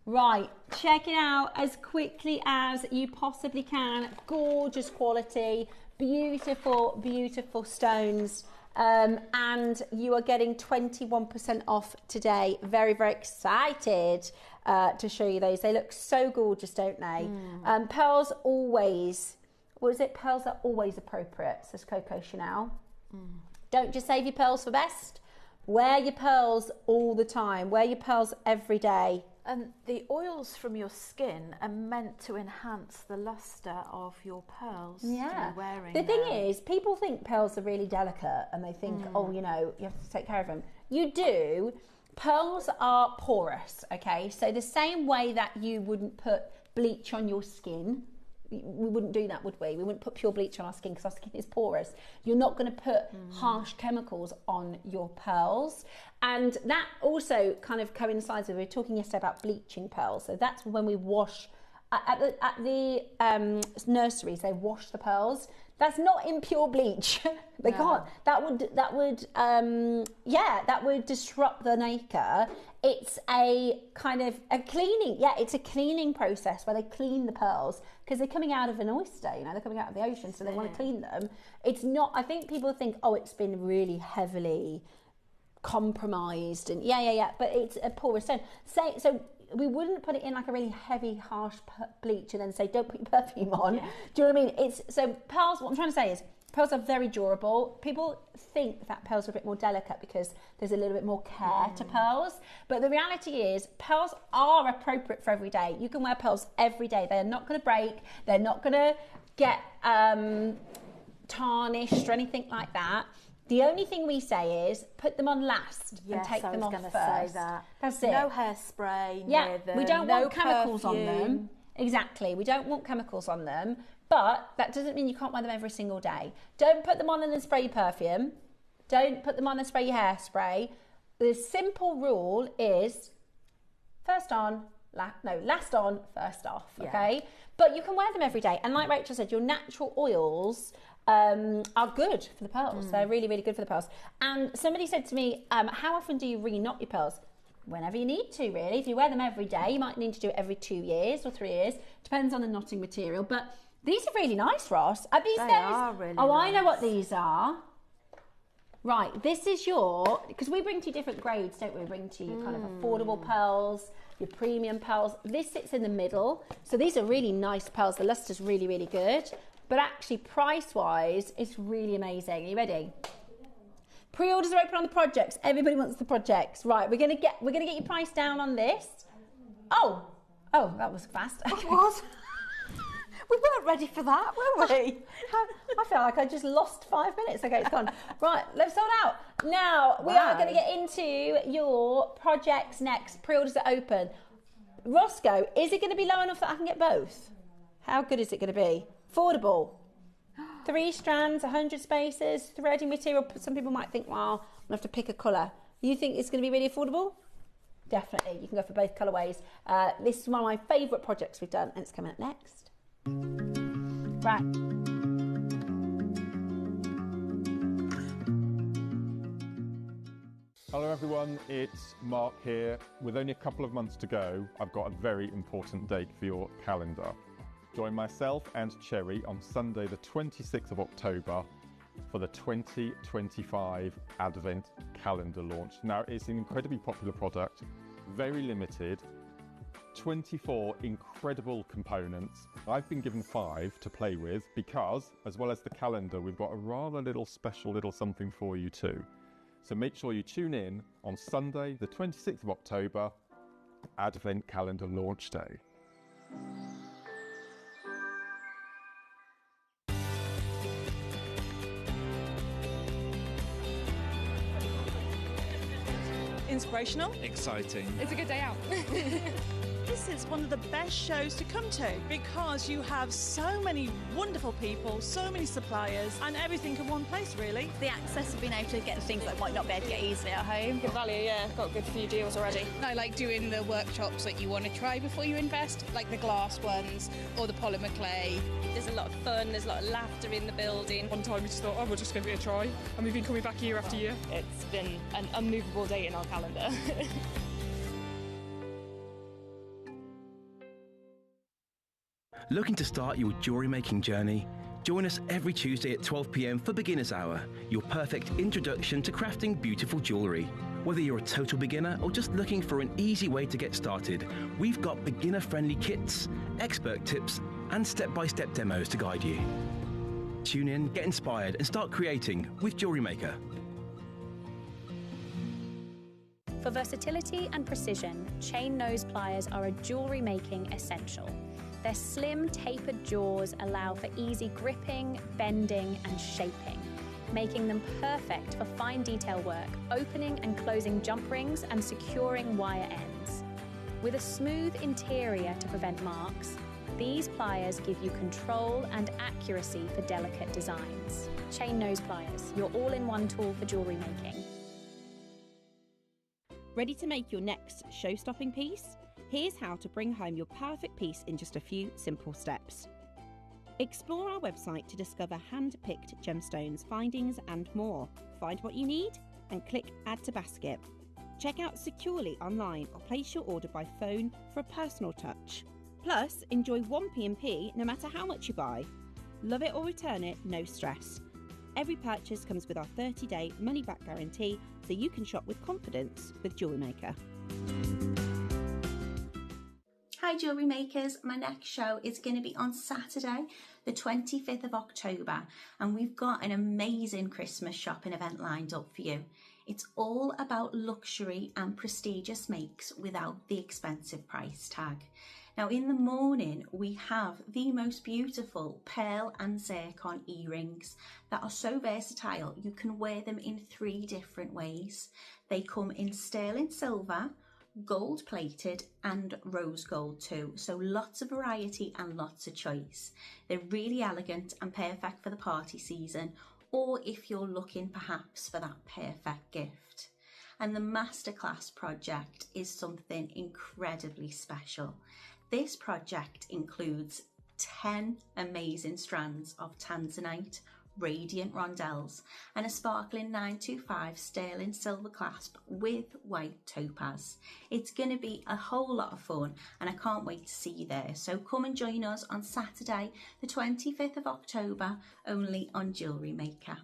Right, check it out as quickly as you possibly can. Gorgeous quality, beautiful, beautiful stones. And you are getting 21% off today. Very, very excited to show you those. They look so gorgeous, don't they? Pearls always, Pearls are always appropriate, says Coco Chanel. Don't just save your pearls for best. Wear your pearls all the time. Wear your pearls every day. And the oils from your skin are meant to enhance the luster of your pearls. Yeah. Wearing the thing is, people think pearls are really delicate and they think, oh, you know, you have to take care of them. You do. Pearls are porous, okay? So the same way that you wouldn't put bleach on your skin, we wouldn't do that, would we? We wouldn't put pure bleach on our skin because our skin is porous. You're not going to put harsh chemicals on your pearls. And that also kind of coincides with, we were talking yesterday about bleaching pearls. So that's when we wash, at the nurseries, they wash the pearls. That's not in pure bleach. They can't. That would disrupt the nacre. It's a kind of a cleaning. Yeah, it's a cleaning process where they clean the pearls because they're coming out of an oyster. You know, they're coming out of the ocean, so they want to clean them. It's not. I think people think, oh, it's been really heavily compromised, and but it's a porous stone. So we wouldn't put it in like a really heavy, harsh bleach and then say, don't put your perfume on. Yeah. Do you know what I mean? So pearls, what I'm trying to say is, pearls are very durable. People think that pearls are a bit more delicate because there's a little bit more care to pearls. But the reality is, pearls are appropriate for every day. You can wear pearls every day. They're not going to break. They're not going to get tarnished or anything like that. The only thing we say is put them on last and take them off first. Say that. That's it. No hairspray near them. We don't want chemicals perfume. on them. Exactly. We don't want chemicals on them. But that doesn't mean you can't wear them every single day. Don't put them on and then spray your perfume. Don't put them on and spray your hairspray. The simple rule is last on, first off, okay? But you can wear them every day. And like Rachel said, your natural oils are good for the pearls. They're really, really good for the pearls. And somebody said to me, how often do you re-knot your pearls? Whenever you need to, really. If you wear them every day, you might need to do it every 2 years or 3 years. Depends on the knotting material. But these are really nice, Ross. Are these They are really nice. I know what these are. Right, this is because we bring to you different grades, don't we? We bring to you kind of affordable pearls, your premium pearls. This sits in the middle. So these are really nice pearls. The luster's really, really good. But actually, price-wise, it's really amazing. Are you ready? Pre-orders are open on the projects. Everybody wants the projects. Right, we're gonna get your price down on this. Oh, that was fast. It was. We weren't ready for that, were we? I feel like I just lost 5 minutes. Okay, it's gone. Right, let's sort out. Now, we are going to get into your projects next. Pre-orders are open. Roscoe, is it going to be low enough that I can get both? How good is it going to be? Affordable. 3 strands, 100 spaces, threading material. Some people might think, well, I'm going to have to pick a colour. You think it's going to be really affordable? Definitely. You can go for both colourways. This is one of my favourite projects we've done, and it's coming up next. Right. Hello everyone, it's Mark here. With only a couple of months to go, I've got a very important date for your calendar. Join myself and Cherry on Sunday the 26th of October for the 2025 Advent Calendar launch. Now, it's an incredibly popular product, very limited, 24 incredible components. I've been given 5 to play with because, as well as the calendar, we've got a rather special little something for you too. So make sure you tune in on Sunday, the 26th of October, Advent Calendar launch day. Inspirational. Exciting. It's a good day out. This is one of the best shows to come to because you have so many wonderful people, so many suppliers, and everything in one place, really. The access of being able to get things that might not be able to get easily at home. Good value, yeah. Got a good few deals already. I like doing the workshops that you want to try before you invest, like the glass ones or the polymer clay. There's a lot of fun, there's a lot of laughter in the building. One time we just thought, we'll just give it a try. And we've been coming back year after year. It's been an unmovable date in our calendar. Looking to start your jewellery making journey? Join us every Tuesday at 12 p.m. for Beginner's Hour, your perfect introduction to crafting beautiful jewellery. Whether you're a total beginner or just looking for an easy way to get started, we've got beginner-friendly kits, expert tips, and step-by-step demos to guide you. Tune in, get inspired, and start creating with JewelleryMaker. For versatility and precision, chain nose pliers are a jewellery making essential. Their slim, tapered jaws allow for easy gripping, bending and shaping, making them perfect for fine detail work, opening and closing jump rings and securing wire ends. With a smooth interior to prevent marks, these pliers give you control and accuracy for delicate designs. Chain nose pliers, your all-in-one tool for jewellery making. Ready to make your next show-stopping piece? Here's how to bring home your perfect piece in just a few simple steps. Explore our website to discover hand-picked gemstones, findings and more. Find what you need and click Add to Basket. Check out securely online or place your order by phone for a personal touch. Plus, enjoy 1P&P no matter how much you buy. Love it or return it, no stress. Every purchase comes with our 30-day money-back guarantee, so you can shop with confidence with JewelleryMaker. Hi Jewellery Makers, my next show is going to be on Saturday the 25th of October and we've got an amazing Christmas shopping event lined up for you. It's all about luxury and prestigious makes without the expensive price tag. Now in the morning we have the most beautiful pearl and zircon earrings that are so versatile you can wear them in 3 different ways. They come in sterling silver, gold plated and rose gold too, so lots of variety and lots of choice. They're really elegant and perfect for the party season or if you're looking perhaps for that perfect gift. And the masterclass project is something incredibly special. This project includes 10 amazing strands of tanzanite radiant rondelles and a sparkling 925 sterling silver clasp with white topaz. It's going to be a whole lot of fun and I can't wait to see you there. So come and join us on Saturday the 25th of October only on JewelleryMaker.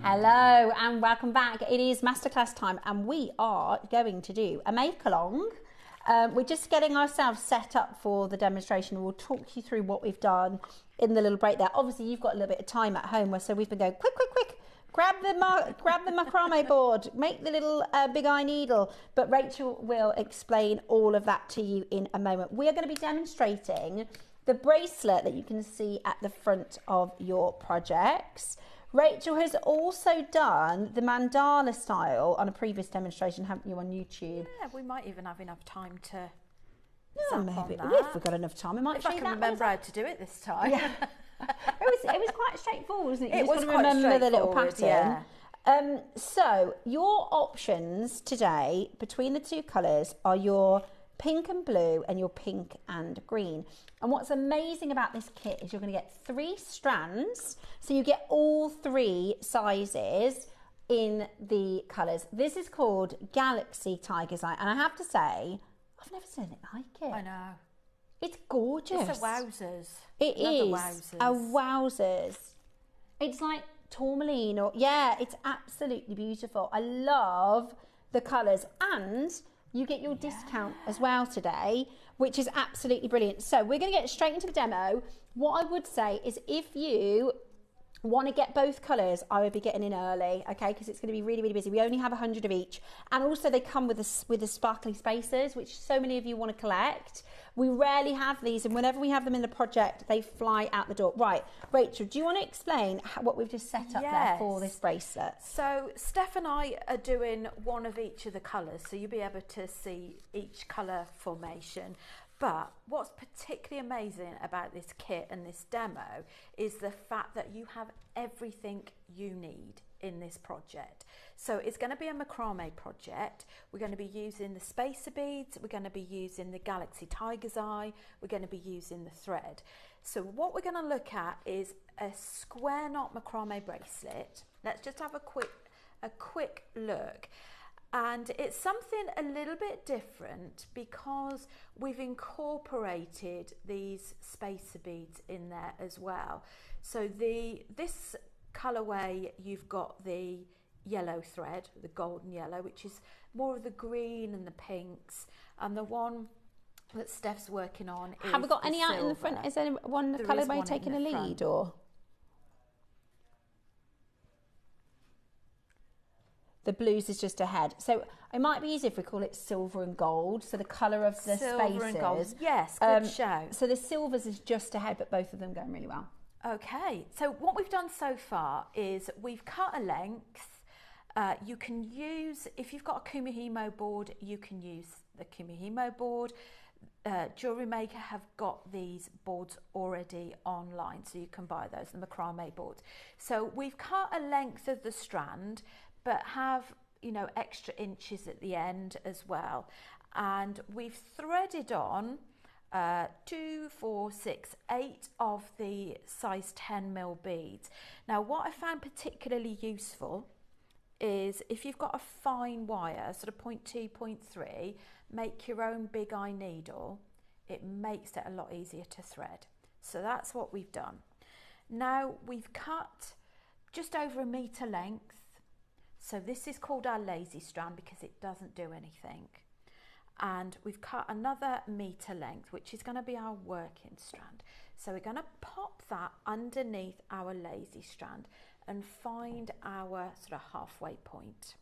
Hello and welcome back. It is masterclass time and we are going to do a make along. We're just getting ourselves set up for the demonstration. We'll talk you through what we've done in the little break there. Obviously you've got a little bit of time at home, so we've been going quick, grab the macrame board, make the little big eye needle. But Rachel will explain all of that to you in a moment. We are going to be demonstrating the bracelet that you can see at the front of your projects. Rachel has also done the mandala style on a previous demonstration, haven't you, on YouTube? Yeah, we might even have enough time to maybe if we've got enough time, we might if I show can that remember how to do it this time. Yeah. it was quite straightforward, wasn't it? You It just was got to quite remember the little straightforward, pattern. So your options today between the two colours are your pink and blue and your pink and green. And what's amazing about this kit is you're going to get 3 strands, so you get all 3 sizes in the colours. This is called Galaxy Tiger's Eye, and I have to say, I've never seen it like it. I know. It's gorgeous. It's a wowzers. It is a wowzers. It's like tourmaline, or yeah, it's absolutely beautiful. I love the colours, and you get your discount as well today, which is absolutely brilliant. So we're going to get straight into the demo. What I would say is if you want to get both colours, I would be getting in early, okay, because it's going to be really, really busy. We only have 100 of each, and also they come with the sparkly spacers, which so many of you want to collect. We rarely have these, and whenever we have them in the project, they fly out the door. Right, Rachel, do you want to explain what we've just set up there for this bracelet? So Steph and I are doing one of each of the colours, so you'll be able to see each colour formation. But what's particularly amazing about this kit and this demo is the fact that you have everything you need in this project. So it's going to be a macrame project. We're going to be using the spacer beads, we're going to be using the Galaxy Tiger's Eye, we're going to be using the thread. So what we're going to look at is a square knot macrame bracelet. Let's just have a quick look. And it's something a little bit different because we've incorporated these spacer beads in there as well. So this colourway, you've got the yellow thread, the golden yellow, which is more of the green and the pinks, and the one that Steph's working on is have we got any silver. out in the front? Is anyone colourway taking a lead, or? The blues is just ahead. So it might be easier if we call it silver and gold. So the colour of the silver spacers. And gold. Yes, good shout. So the silvers is just ahead, but both of them going really well. Okay, so what we've done so far is we've cut a length. You can use, if you've got a Kumihimo board, you can use the Kumihimo board. JewelleryMaker have got these boards already online, so you can buy those, the macrame boards. So we've cut a length of the strand, but have, you know, extra inches at the end as well. And we've threaded on 2, 4, 6, 8 of the size 10mm beads. Now, what I found particularly useful is if you've got a fine wire, sort of 0.2, 0.3, make your own big eye needle. It makes it a lot easier to thread. So that's what we've done. Now we've cut just over 1 metre length. So this is called our lazy strand because it doesn't do anything. And we've cut another metre length, which is going to be our working strand. So we're going to pop that underneath our lazy strand and find our sort of halfway point.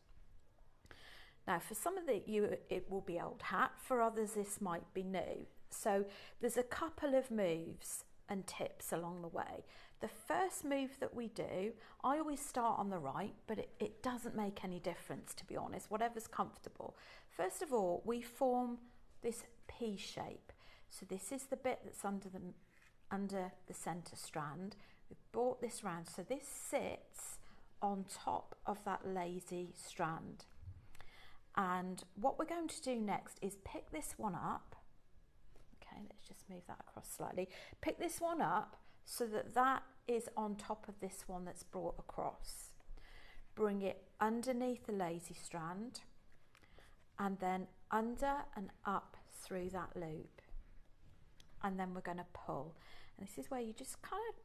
Now for some of you it will be old hat, for others this might be new. So there's a couple of moves and tips along the way. The first move that we do, I always start on the right, but it doesn't make any difference, to be honest, whatever's comfortable. First of all, we form this P shape. So this is the bit that's under the center strand. We've brought this round, so this sits on top of that lazy strand. And what we're going to do next is pick this one up. Okay, let's just move that across slightly. Pick this one up so that that is on top of this one that's brought across. Bring it underneath the lazy strand and then under and up through that loop. And then we're going to pull. And this is where you just kind of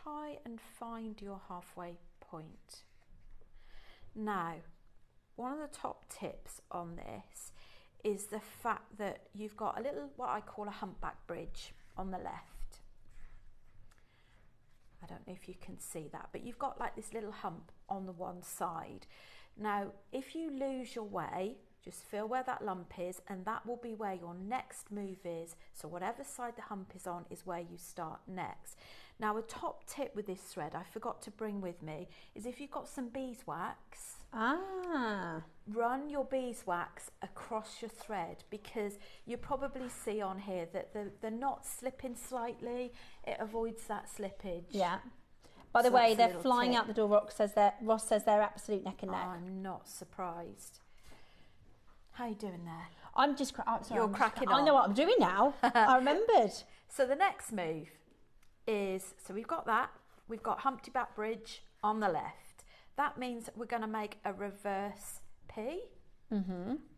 try and find your halfway point. Now, one of the top tips on this is the fact that you've got a little, what I call a humpback bridge on the left. I don't know if you can see that, but you've got like this little hump on the one side. Now, if you lose your way, just feel where that lump is, and that will be where your next move is. So whatever side the hump is on is where you start next. Now, a top tip with this thread I forgot to bring with me is if you've got some beeswax, run your beeswax across your thread, because you probably see on here that the knot's slipping slightly. It avoids that slippage. Yeah. By the way, they're flying out the door. Ross says they're absolute neck and neck. I'm not surprised. How are you doing there? I'm just You're cracking on. I know what I'm doing now. I remembered. So the next move is, so we've got that. We've got Humpty Back Bridge on the left. That means we're going to make a reverse P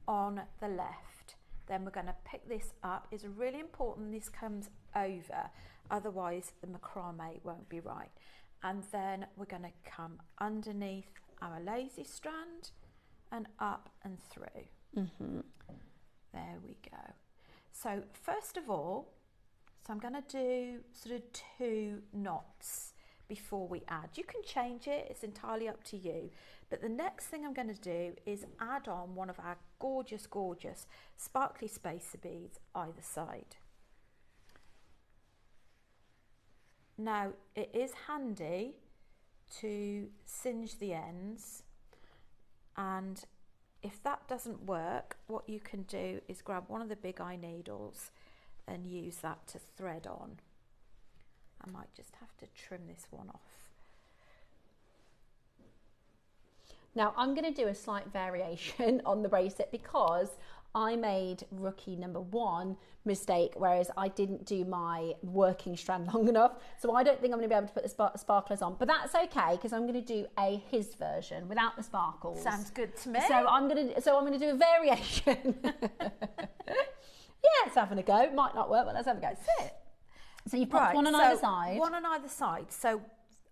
on the left. Then we're going to pick this up. It's really important this comes over, otherwise the macrame won't be right. And then we're going to come underneath our lazy strand and up and through. There we go. So first of all, so I'm going to do sort of 2 knots before we add. You can change it, it's entirely up to you. But the next thing I'm going to do is add on one of our gorgeous, gorgeous sparkly spacer beads either side. Now, it is handy to singe the ends, and if that doesn't work, what you can do is grab one of the big eye needles and use that to thread on. I might just have to trim this one off. Now I'm going to do a slight variation on the bracelet because I made rookie number 1 mistake, whereas I didn't do my working strand long enough. So I don't think I'm going to be able to put the sparklers on, but that's okay because I'm going to do his version without the sparkles. Sounds good to me. So I'm going to do a variation. Yeah, it's having a go. Might not work, but let's have a go. That's it. So you've got one on either side. One on either side. So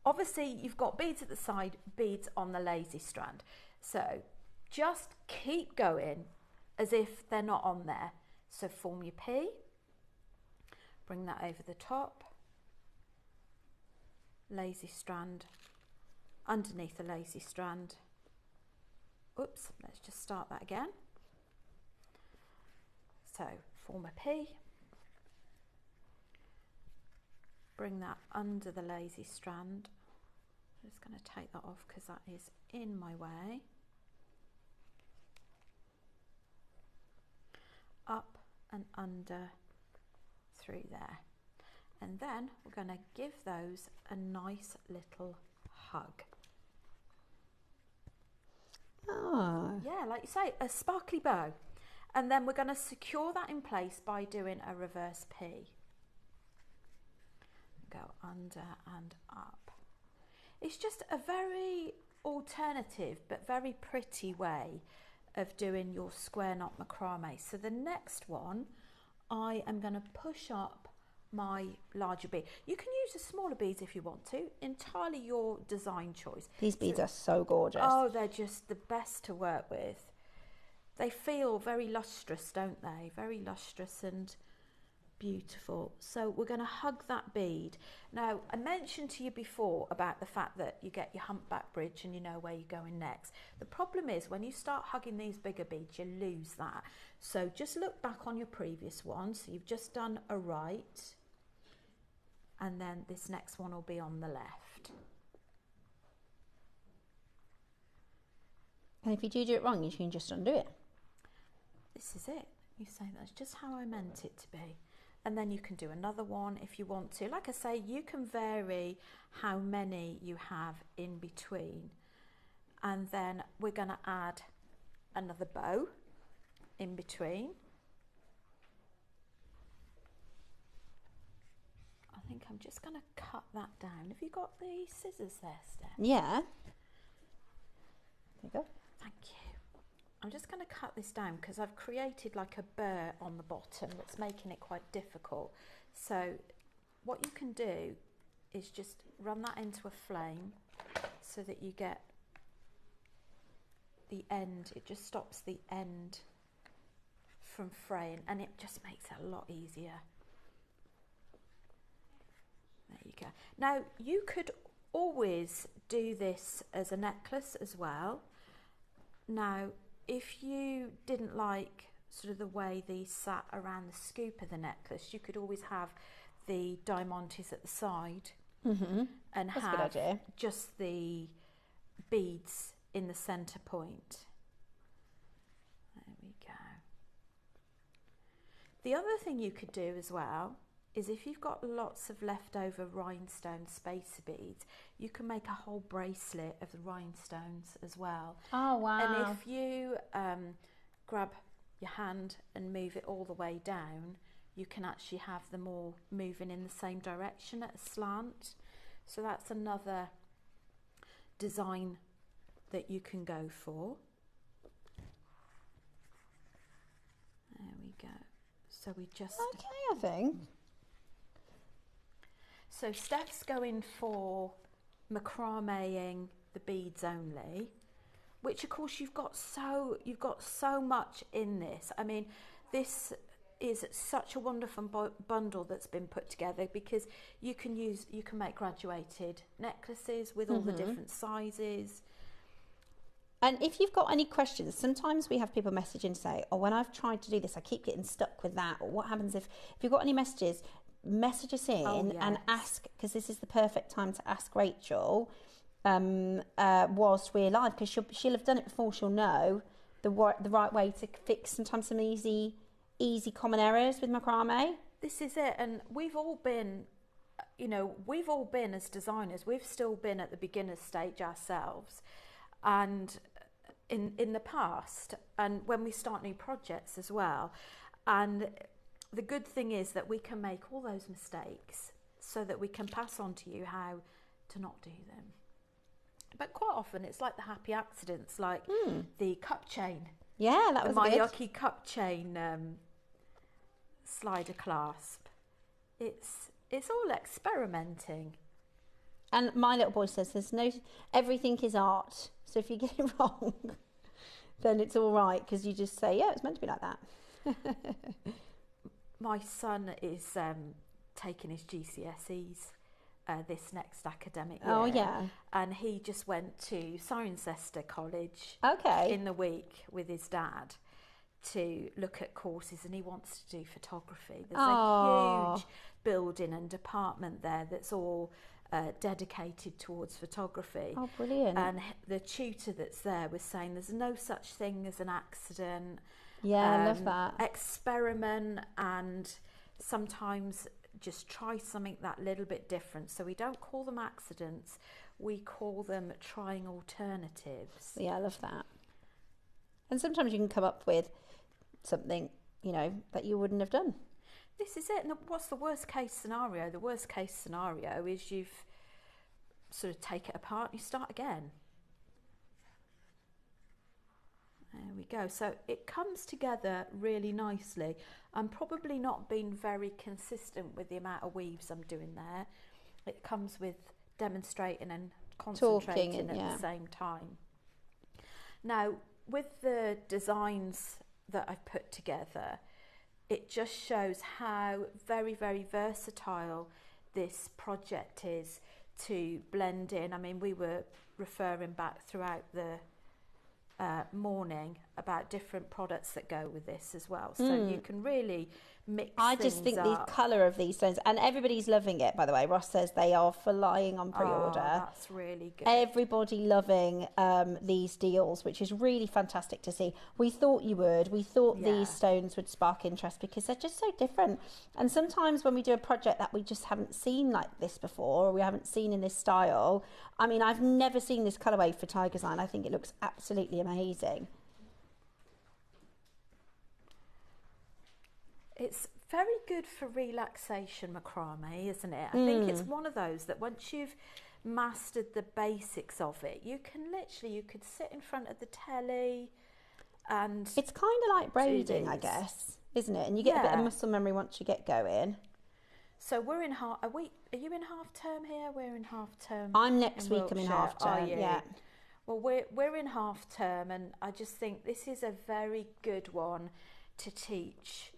obviously you've got beads at the side, beads on the lazy strand. So just keep going as if they're not on there. So form your P, bring that over the top, lazy strand, underneath the lazy strand. Oops, let's just start that again. So form a P, bring that under the lazy strand. I'm just going to take that off because that is in my way. Up and under through there, and then we're going to give those a nice little hug. Yeah, like you say, a sparkly bow, and then we're going to secure that in place by doing a reverse P. Go under and up. It's just a very alternative but very pretty way of doing your square knot macrame. So the next one, I am going to push up my larger bead. You can use the smaller beads if you want to, entirely your design choice. These beads are so gorgeous. Oh, they're just the best to work with. They feel very lustrous, don't they? Very lustrous and beautiful. So we're going to hug that bead. Now, I mentioned to you before about the fact that you get your humpback bridge and you know where you're going next. The problem is when you start hugging these bigger beads, you lose that. So just look back on your previous one. So you've just done a right, and then this next one will be on the left. And if you do it wrong, you can just undo it. This is it. You say that's just how I meant it to be. And then you can do another one if you want to. Like I say, you can vary how many you have in between. And then we're going to add another bow in between. I think I'm just going to cut that down. Have you got the scissors there, Steph? Yeah. There you go. Thank you. I'm just going to cut this down because I've created like a burr on the bottom that's making it quite difficult. So what you can do is just run that into a flame so that you get the end, it just stops the end from fraying, and it just makes it a lot easier. There you go. Now you could always do this as a necklace as well. Now if you didn't like sort of the way these sat around the scoop of the necklace, you could always have the diamantes at the side and That's a good have idea. just the beads in the centre point. There we go. The other thing you could do as well is if you've got lots of leftover rhinestone spacer beads, you can make a whole bracelet of the rhinestones as well. Oh, wow. And if you grab your hand and move it all the way down, you can actually have them all moving in the same direction at a slant. So that's another design that you can go for. There we go. So we just... Okay, I think. So Steph's going for macrameing the beads only, which of course you've got so much in this. I mean, this is such a wonderful bundle that's been put together, because you can make graduated necklaces with all the different sizes. And if you've got any questions, sometimes we have people message and say, oh, when I've tried to do this, I keep getting stuck with that. Or what happens if you've got any messages, message us in and ask, because this is the perfect time to ask Rachel whilst we're live, because she'll have done it before. She'll know the right way to fix sometimes some easy common errors with macrame. This is it. And we've all been, as designers, we've still been at the beginner stage ourselves. And in the past, and when we start new projects as well. And the good thing is that we can make all those mistakes so that we can pass on to you how to not do them. But quite often it's like the happy accidents, like the cup chain. Yeah, that was the good. Mayaki cup chain slider clasp. It's all experimenting. And my little boy says everything is art. So if you get it wrong, then it's all right, because you just say, yeah, it's meant to be like that. My son is taking his GCSEs this next academic year. Oh, yeah. And he just went to Cirencester College in the week with his dad to look at courses, and he wants to do photography. There's a huge building and department there that's all dedicated towards photography. Oh, brilliant. And the tutor that's there was saying there's no such thing as an accident. Yeah, I love that. Experiment, and sometimes just try something that little bit different. So we don't call them accidents, we call them trying alternatives. Yeah, I love that. And sometimes you can come up with something, that you wouldn't have done. This is it. And what's the worst case scenario? The worst case scenario is you've sort of take it apart and you start again. There we go. So it comes together really nicely. I'm probably not being very consistent with the amount of weaves I'm doing there. It comes with demonstrating and concentrating at the same time. Now, with the designs that I've put together, it just shows how very, very versatile this project is to blend in. I mean, we were referring back throughout the morning about different products that go with this as well. So you can really mix I just think the colour of these stones, and everybody's loving it, by the way. Ross says they are flying on pre-order. Oh, that's really good. Everybody loving these deals, which is really fantastic to see. We thought you would. We thought these stones would spark interest because they're just so different. And sometimes when we do a project that we just haven't seen like this before, or we haven't seen in this style, I mean, I've never seen this colourway for Tiger's Eye. I think it looks absolutely amazing. It's very good for relaxation macrame, isn't it? I think it's one of those that once you've mastered the basics of it, you could sit in front of the telly and... It's kind of like braiding, I guess, isn't it? And you get a bit of muscle memory once you get going. So we're in half... Are you in half term here? We're in half term. I'm next week, I'm in half term, Are you? yeah. Well, we're in half term, and I just think this is a very good one to teach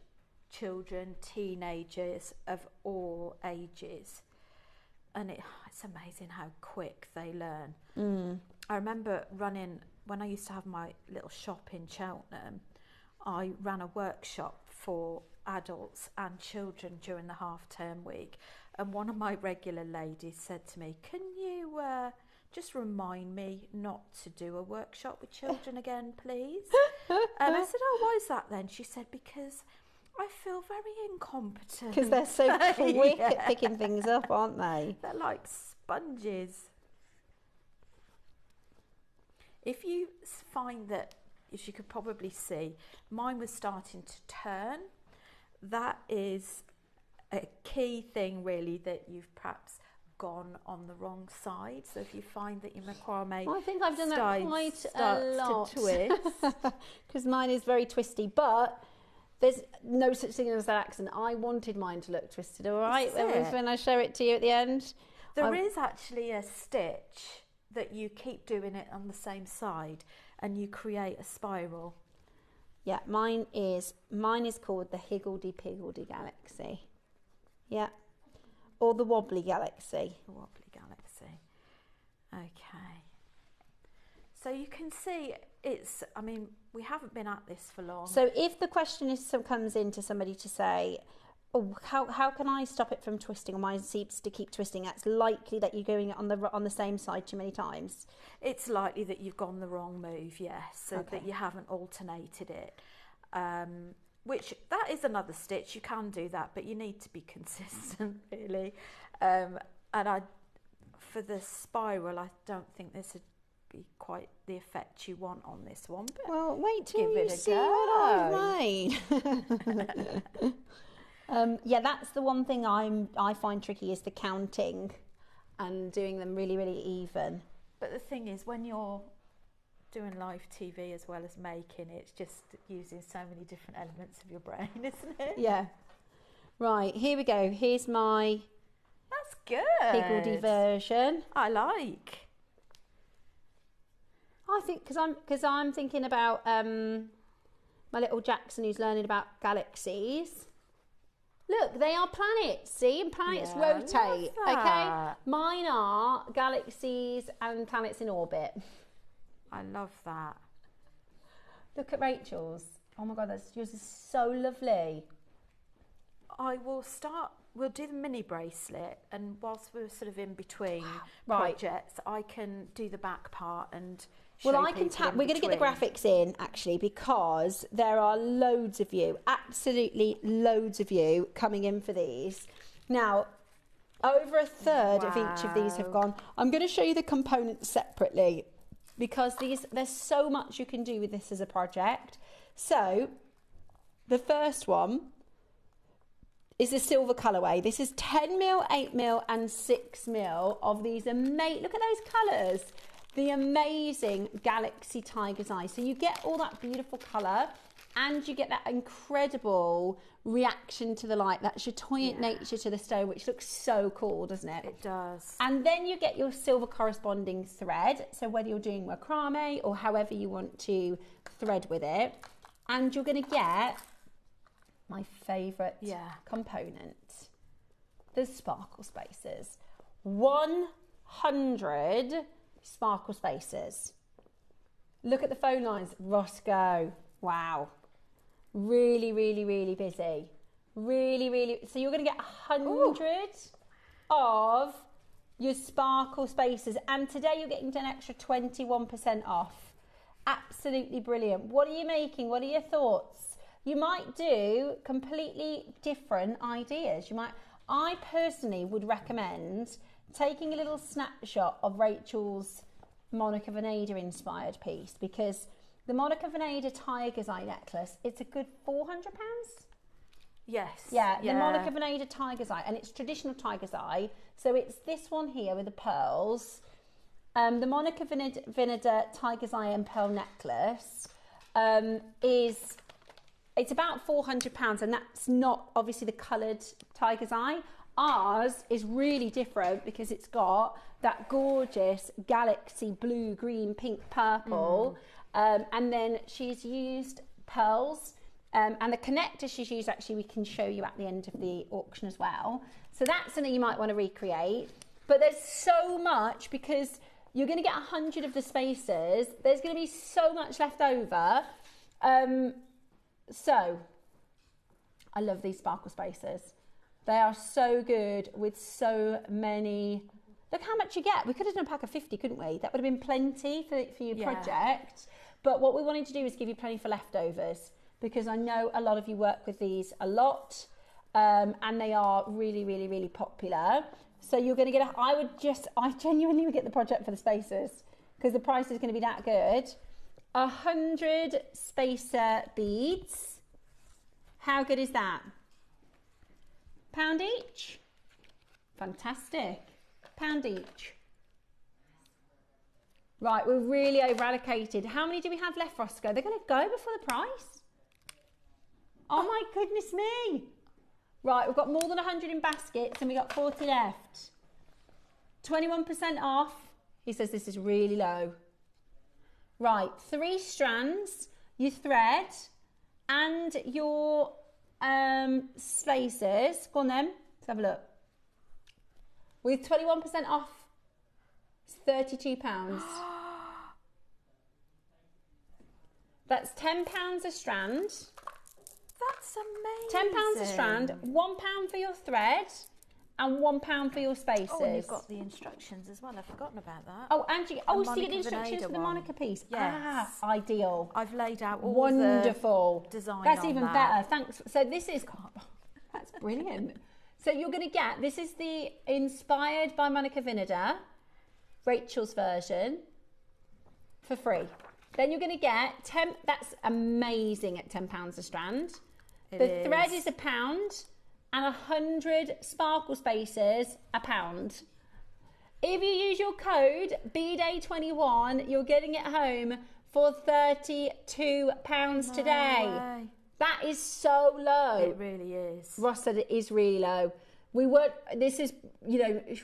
children, teenagers of all ages. And it's amazing how quick they learn. I remember when I used to have my little shop in Cheltenham, I ran a workshop for adults and children during the half-term week, and one of my regular ladies said to me, can you just remind me not to do a workshop with children again, please? And I said, oh, why is that then? She said, because I feel very incompetent. Because they're so quick Yeah. at picking things up, aren't they? They're like sponges. If you find that, as you could probably see, mine was starting to turn, that is a key thing really, that you've perhaps gone on the wrong side. So if you find that your macrame I think I've done that quite a lot. to twist, because mine is very twisty, but there's no such thing as an accident. I wanted mine to look twisted, all right? When I show it to you at the end. There is actually a stitch that you keep doing it on the same side and you create a spiral. Yeah, mine is called the Higgledy-Piggledy Galaxy. Yeah. Or the Wobbly Galaxy. The Wobbly Galaxy. Okay. So you can see I mean, we haven't been at this for long. So if the question comes in to somebody to say, oh, how can I stop it from twisting, or mine seems to keep twisting, that's likely that you're going on the same side too many times. It's likely that you've gone the wrong move, yes, so that you haven't alternated it. Which, that is another stitch, you can do that, but you need to be consistent, really. And for the spiral, I don't think this would be quite the effect you want on this one. But well, wait till give you it a see go. what I've made. Yeah, that's the one thing I find tricky, is the counting and doing them really, really even. But the thing is, when you're doing live TV as well as making it, it's just using so many different elements of your brain, isn't it? Yeah. Right, here we go. Here's my That's good. Higgledy version. I like. I think because I'm thinking about my little Jackson who's learning about galaxies. Look, they are planets, see? And planets rotate, okay? Mine are galaxies and planets in orbit. I love that. Look at Rachel's. Oh my God, yours is so lovely. We'll do the mini bracelet, and whilst we're sort of in between projects, I can do the back part and show Well, I can tap. We're going to get the graphics in, actually, because there are loads of you, absolutely loads of you coming in for these. Now, over a third of each of these have gone. I'm going to show you the components separately, because there's so much you can do with this as a project. So, the first one is a silver colourway. This is 10mm, 8mm and 6mm of these amazing, look at those colours, the amazing Galaxy Tiger's Eye. So you get all that beautiful colour and you get that incredible reaction to the light, that chatoyant nature to the stone, which looks so cool, doesn't it? It does. And then you get your silver corresponding thread, so whether you're doing macrame or however you want to thread with it, and you're going to get my favourite component, the sparkle spacers. 100 sparkle spacers. Look at the phone lines. Roscoe, wow. Really, really, really busy. Really, really. So you're going to get 100 of your sparkle spacers. And today you're getting an extra 21% off. Absolutely brilliant. What are you making? What are your thoughts? You might do completely different ideas. I personally would recommend taking a little snapshot of Rachel's Monica Veneda inspired piece, because the Monica Veneda Tiger's Eye necklace, it's a good £400. Yes. Yeah, the Monica Veneda Tiger's Eye, and it's traditional Tiger's Eye. So it's this one here with the pearls. The Monica Veneda Tiger's Eye and pearl necklace it's about £400, and that's not obviously the coloured Tiger's Eye. Ours is really different because it's got that gorgeous galaxy blue, green, pink, purple. And then she's used pearls. And the connector she's used, actually, we can show you at the end of the auction as well. So that's something you might want to recreate. But there's so much, because you're going to get 100 of the spaces. There's going to be so much left over. So I love these sparkle spaces. They are so good with so many. Look how much you get. We could have done a pack of 50, couldn't we? That would have been plenty for your project. But what we wanted to do is give you plenty for leftovers, because I know a lot of you work with these a lot, and they are really, really, really popular. So you're going to get I genuinely would get the project for the spaces, because the price is going to be that good. 100 spacer beads. How good is that? £1 each. Fantastic. £1 each. Right, we're really over allocated. How many do we have left, Roscoe? They're going to go before the price. Oh my goodness me. Right, we've got more than 100 in baskets and we got 40 left. 21% off. He says this is really low. Right, 3 strands, your thread and your spacers. Go on then, let's have a look. With 21% off, it's £32. That's £10 a strand. That's amazing. £10 a strand, £1 for your thread and £1 for your spacers. Oh, and you've got the instructions as well. I've forgotten about that. Oh, and you so you get the instructions for the Monica piece. Yes. Ah, ideal. I've laid out all Wonderful. the design. That's on even that. better. Thanks. So this is that's brilliant. So you're going to get, this is the inspired by Monica Vinader, Rachel's version, for free. Then you're going to get that's amazing at £10 a strand. The thread is £1 and 100 sparkle spacers £1. If you use your code BDAY21, you're getting it home for £32 today. Way. That is so low. It really is. Ross said it is really low. This is,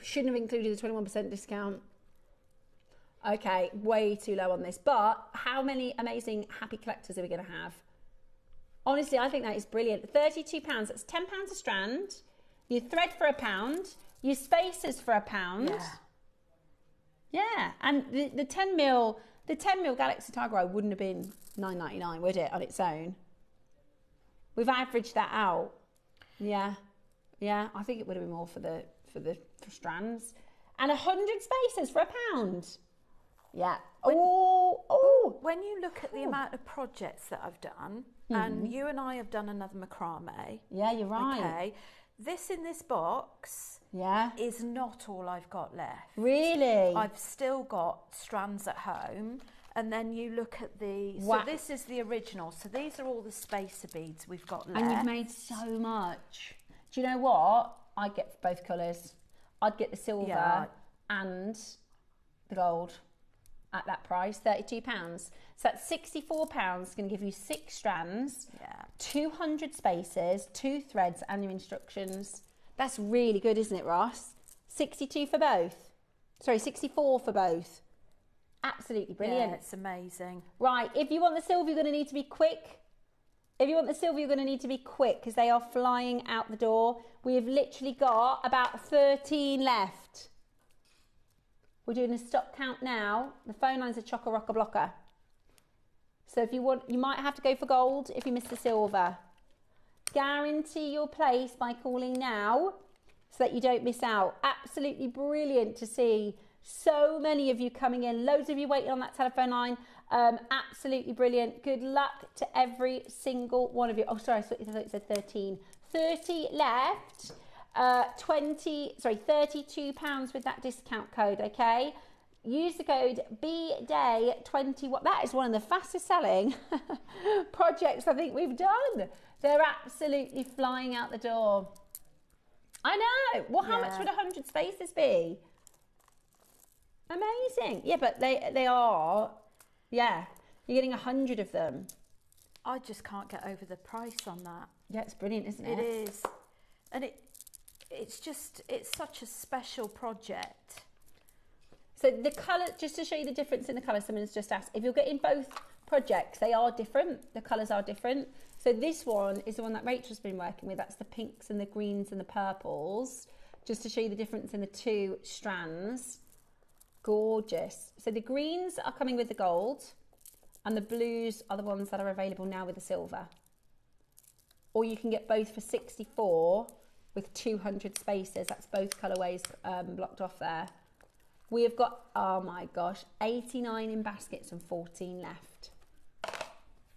shouldn't have included the 21% discount. Okay, way too low on this. But how many amazing happy collectors are we going to have? Honestly, I think that is brilliant. £32, that's £10 a strand. Your thread for £1. Your spacers for £1. Yeah. Yeah, and the 10mm Galaxy Tiger Eye wouldn't have been £9.99, would it, on its own? We've averaged that out. Yeah, I think it would have been more for strands. And 100 spacers for £1. Yeah. When you look at the amount of projects that I've done, and you and I have done another macrame. Yeah, you're right. Okay. This in this box is not all I've got left. Really? I've still got strands at home. And then you look at so this is the original. So these are all the spacer beads we've got left. And you've made so much. Do you know what? I'd get both colours. I'd get the silver and the gold at that price, £32. So that's £64, going to give you 6 strands, 200 spacers, 2 threads and your instructions. That's really good, isn't it, Ross? 62 for both. Sorry, 64 for both. Absolutely brilliant. Yeah, it's amazing. Right, if you want the silver, you're going to need to be quick. Because they are flying out the door. We have literally got about 13 left. We're doing a stock count now. The phone lines are chock-a-rock-a-blocker. So if you want, you might have to go for gold if you miss the silver. Guarantee your place by calling now so that you don't miss out. Absolutely brilliant to see so many of you coming in. Loads of you waiting on that telephone line. Absolutely brilliant. Good luck to every single one of you. Oh, sorry, I thought it said 13. 30 left. £32 with that discount code, okay? Use the code BDAY21. That is one of the fastest selling projects I think we've done. They're absolutely flying out the door. I know. Well, how much would 100 spaces be? Amazing. Yeah, but they are. Yeah, you're getting 100 of them. I just can't get over the price on that. Yeah, it's brilliant, isn't it? It is. And it's such a special project. So the colour, just to show you the difference in the colour, someone's just asked, if you're getting both projects, they are different, the colours are different. So this one is the one that Rachel's been working with, that's the pinks and the greens and the purples, just to show you the difference in the two strands. Gorgeous. So the greens are coming with the gold, and the blues are the ones that are available now with the silver. Or you can get both for 64 with 200 spaces, that's both colourways blocked off there. We have got, oh my gosh, 89 in baskets and 14 left.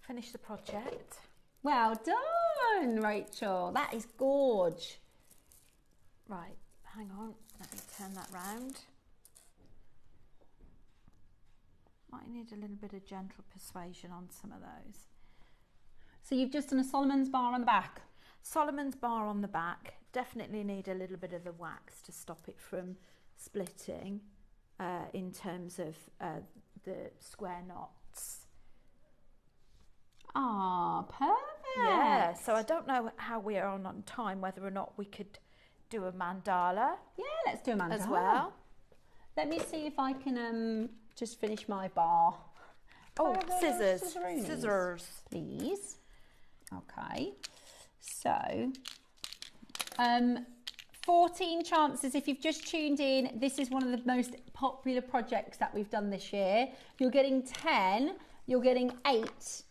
Finish the project. Well done, Rachel. That is gorge. Right, hang on, let me turn that round. Might need a little bit of gentle persuasion on some of those. So you've just done a Solomon's bar on the back? Solomon's bar on the back. Definitely need a little bit of the wax to stop it from splitting. In terms of the square knots. Ah, perfect. Yeah, so I don't know how we are on time, whether or not we could do a mandala. Yeah, let's do a mandala as well. Let me see if I can just finish my bar. Oh, scissors, please. Okay, so 14 chances. If you've just tuned in, this is one of the most popular projects that we've done this year. You're getting 10, you're getting 8,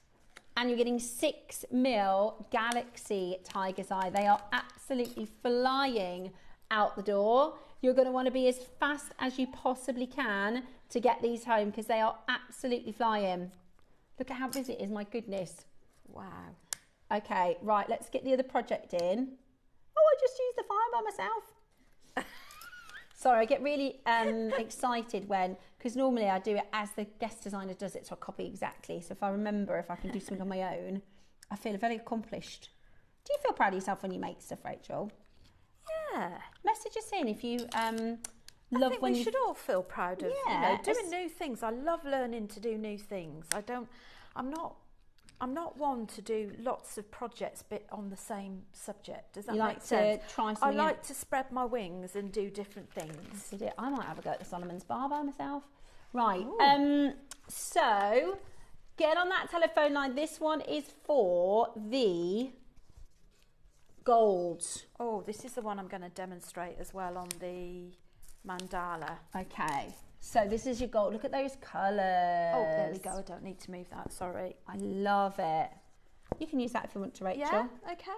and you're getting 6 mil Galaxy Tiger's Eye. They are absolutely flying out the door. You're going to want to be as fast as you possibly can to get these home, because they are absolutely flying. Look at how busy it is, my goodness. Wow. Okay, right, let's get the other project in. Oh, I just used the fire by myself. Sorry, I get really excited when, because normally I do it as the guest designer does it, so I copy exactly. So if I remember, if I can do something on my own, I feel very accomplished. Do you feel proud of yourself when you make stuff, Rachel? Yeah. Message us in if you love I think when we should all feel proud of doing new things. I love learning to do new things. I'm not one to do lots of projects but on the same subject. Does that make sense? To try I something like to spread my wings and do different things. I might have a go at the Solomon's bar by myself. Right, so get on that telephone line. This one is for the gold. Oh, this is the one I'm going to demonstrate as well on the mandala. Okay. So this is your gold. Look at those colours. Oh, there we go. I don't need to move that. Sorry. I love it. You can use that if you want to, Rachel. Yeah, okay.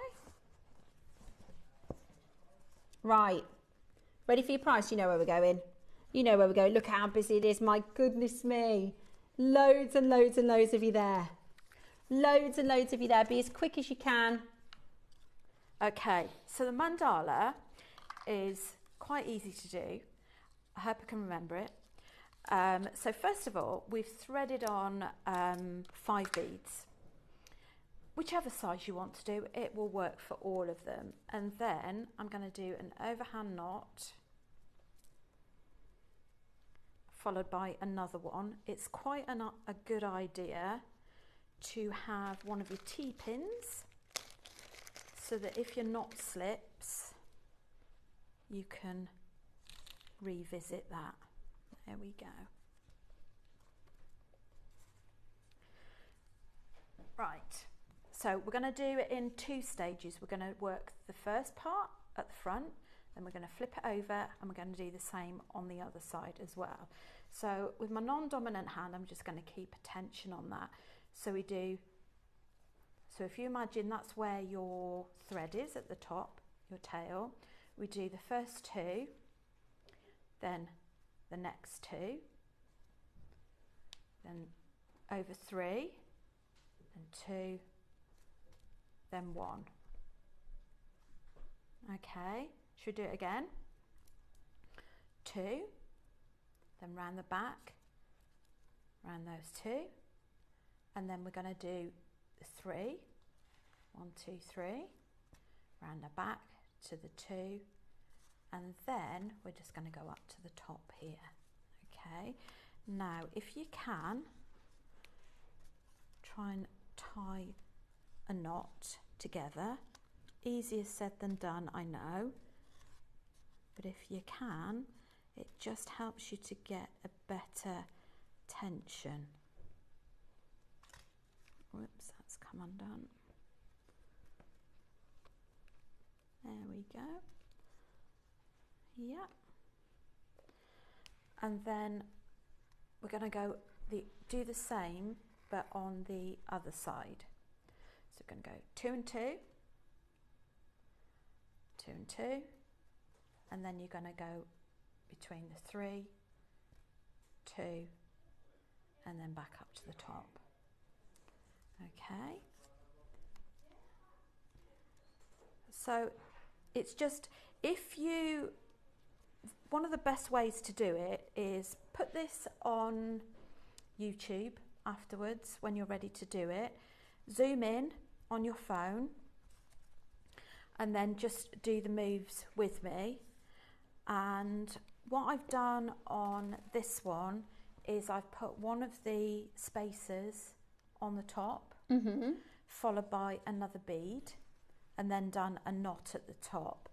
Right. Ready for your price? You know where we're going. You know where we're going. Look how busy it is. My goodness me. Loads and loads and loads of you there. Loads and loads of you there. Be as quick as you can. Okay. So the mandala is quite easy to do. I hope I can remember it. So first of all, we've threaded on 5 beads. Whichever size you want to do, it will work for all of them. And then I'm going to do an overhand knot, followed by another one. It's quite a good idea to have one of your T-pins, so that if your knot slips, you can revisit that. There we go. Right, so we're going to do it in 2 stages. We're going to work the first part at the front, then we're going to flip it over, and we're going to do the same on the other side as well. So with my non-dominant hand, I'm just going to keep attention on that. So we do, so if you imagine that's where your thread is at the top, your tail, we do the first 2, then the next 2, then over 3, then 2, then 1. Okay, should we do it again? 2, then round the back, round those 2, and then we're going to do the 3, 1, 2, 3, round the back to the 2, and then we're just going to go up to the top here. Okay, now if you can, try and tie a knot together. Easier said than done, I know, but if you can, it just helps you to get a better tension. Whoops, that's come undone. There we go. Yeah. And then we're going to do the same, but on the other side. So we're going to go 2 and 2, 2 and 2, and then you're going to go between the 3, 2, and then back up to the top. Okay. So it's just, one of the best ways to do it is put this on YouTube afterwards when you're ready to do it. Zoom in on your phone and then just do the moves with me. And what I've done on this one is I've put one of the spacers on the top, followed by another bead, and then done a knot at the top.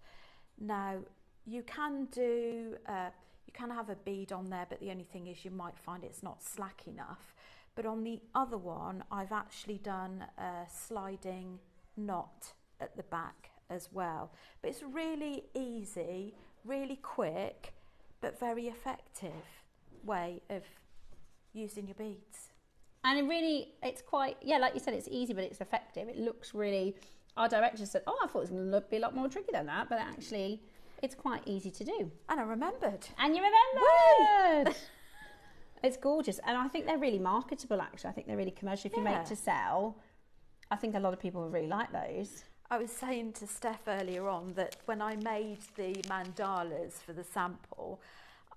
Now you can do, you can have a bead on there, but the only thing is you might find it's not slack enough. But on the other one, I've actually done a sliding knot at the back as well. But it's really easy, really quick, but very effective way of using your beads. And it's quite, yeah, like you said, it's easy, but it's effective. It looks really, our director said, oh, I thought it was going to be a lot more tricky than that, but actually it's quite easy to do. And I remembered. And you remembered! It's gorgeous. And I think they're really marketable, actually. I think they're really commercial. If you make to sell, I think a lot of people would really like those. I was saying to Steph earlier on that when I made the mandalas for the sample,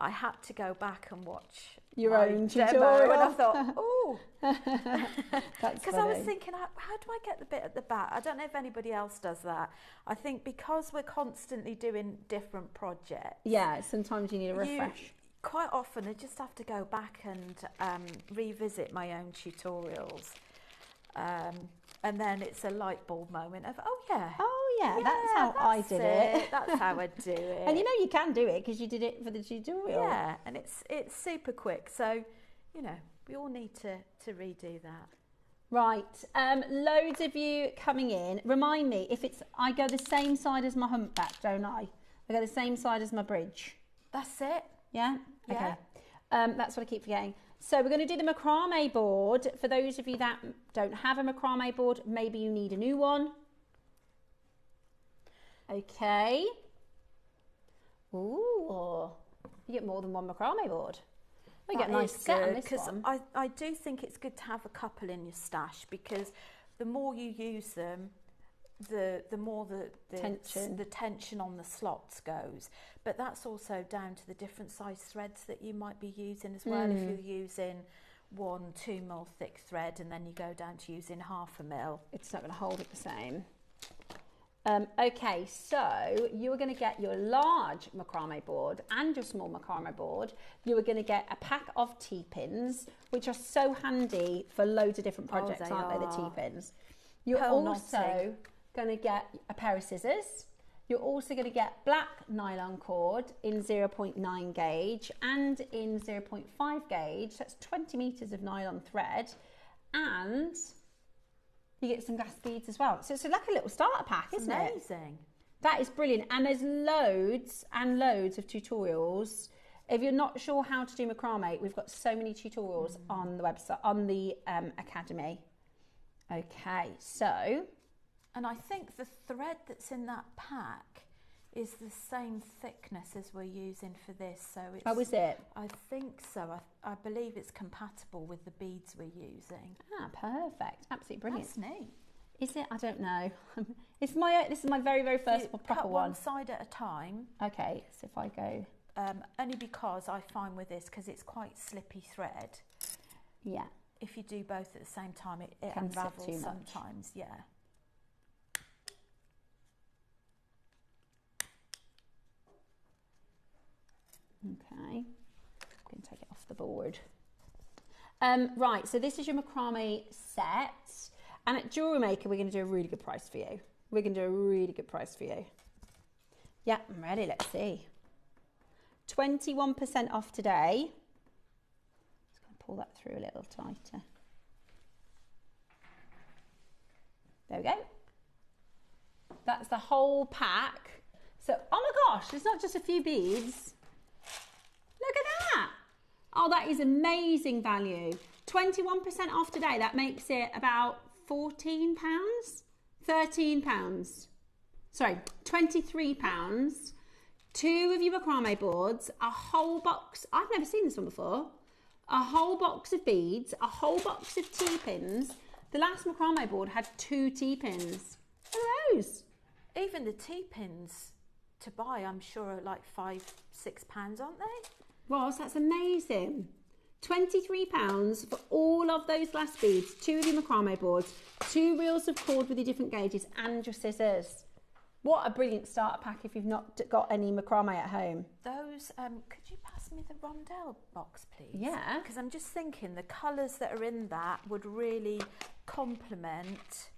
I had to go back and watch your own demo, tutorial. And I thought, oh, because I was thinking, how do I get the bit at the back? I don't know if anybody else does that. I think because we're constantly doing different projects. Yeah, sometimes you need a refresh. Quite often I just have to go back and revisit my own tutorials. And then it's a light bulb moment of, oh yeah, that's how I did it. That's how I do it. And you know you can do it because you did it for the tutorial. Yeah, and it's super quick. So, you know, we all need to redo that. Right, loads of you coming in. Remind me, I go the same side as my humpback, don't I? I go the same side as my bridge. That's it. Yeah? Yeah. Okay. That's what I keep forgetting. So we're going to do the macrame board. For those of you that don't have a macrame board, maybe you need a new one. Okay. Ooh, you get more than one macrame board. We get a nice set on this one. I do think it's good to have a couple in your stash, because the more you use them, the more the tension on the slots goes. But that's also down to the different size threads that you might be using as well. If you're using 1-2 mil thick thread and then you go down to using 0.5 mil, it's not going to hold it the same. Okay, so you are going to get your large macrame board and your small macrame board. You are going to get a pack of T-pins, which are so handy for loads of different projects, aren't they, the T-pins? You're also going to get a pair of scissors. You're also going to get black nylon cord in 0.9 gauge and in 0.5 gauge. That's 20 meters of nylon thread, and you get some glass beads as well. So it's like a little starter pack, isn't it? Amazing. That is brilliant. And there's loads and loads of tutorials. If you're not sure how to do macrame, we've got so many tutorials on the website, on the academy. Okay, so. And I think the thread that's in that pack is the same thickness as we're using for this. So it's, oh, is it? I think so. I believe it's compatible with the beads we're using. Ah, perfect. Absolutely brilliant. That's neat. Is it? I don't know. This is my very, very first proper cut one. One side at a time. Okay, so if I go. Only because I find with this, because it's quite slippy thread. Yeah. If you do both at the same time, it unravels sometimes. Yeah. Okay, I'm going to take it off the board. Right, so this is your macrame set, and at JewelleryMaker we're going to do a really good price for you. We're going to do a really good price for you. Yeah, I'm ready, let's see. 21% off today. Just going to pull that through a little tighter. There we go. That's the whole pack. So, oh my gosh, it's not just a few beads. Look at that. Oh, that is amazing value. 21% off today. That makes it about £14, £13. Sorry, £23. 2 of your macrame boards, a whole box. I've never seen this one before. A whole box of beads, a whole box of T-pins. The last macrame board had 2 T-pins. What are those? Even the T-pins to buy, I'm sure, are like £5, £6, aren't they? Ross, that's amazing. £23 for all of those glass beads, 2 of your macrame boards, 2 reels of cord with your different gauges, and your scissors. What a brilliant starter pack if you've not got any macrame at home. Those, could you pass me the rondelle box, please? Yeah. Because I'm just thinking the colours that are in that would really complement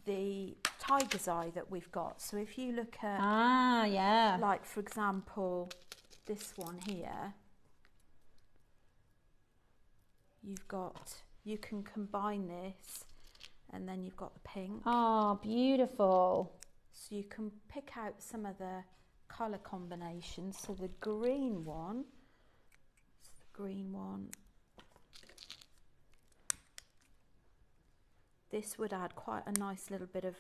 the tiger's eye that we've got. So if you look at, yeah, like for example, this one here, you can combine this, and then you've got the pink. Oh, beautiful. So you can pick out some of the colour combinations. So the green one, this would add quite a nice little bit of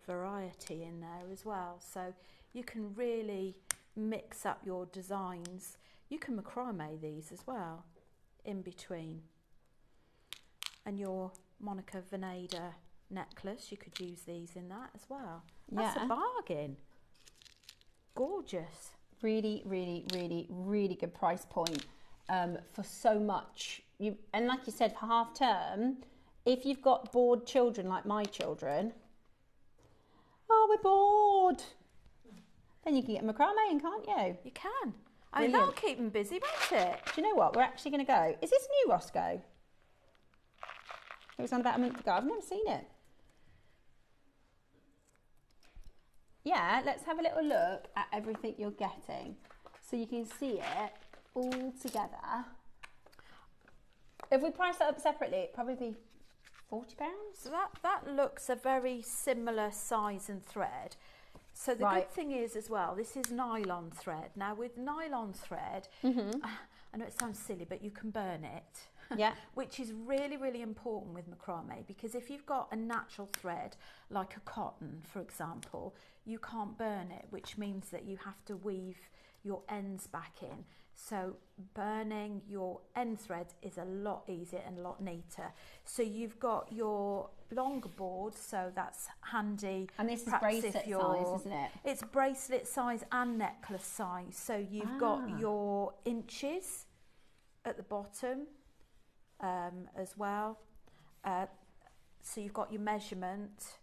variety in there as well. So you can really mix up your designs. You can macrame these as well in between. And your Monica Veneda necklace, you could use these in that as well. That's a bargain. Gorgeous. Really, really, really, really good price point for so much. And like you said, for half term, if you've got bored children like my children, oh, we're bored, then you can get macrame in, can't you? You can. I mean, that'll keep them busy, won't it? Do you know what? We're actually going to go. Is this new Roscoe? It was on about a month ago. I've never seen it. Yeah, let's have a little look at everything you're getting so you can see it all together. If we price that up separately, it'd probably be £40. So that looks a very similar size and thread. So the good thing is as well, this is nylon thread. Now with nylon thread, I know it sounds silly, but you can burn it. Yeah. Which is really, really important with macrame, because if you've got a natural thread, like a cotton, for example, you can't burn it, which means that you have to weave your ends back in. So burning your end thread is a lot easier and a lot neater. So you've got your longer board, so that's handy. And this is bracelet size, isn't it? It's bracelet size and necklace size. So you've got your inches at the bottom as well. So you've got your measurement.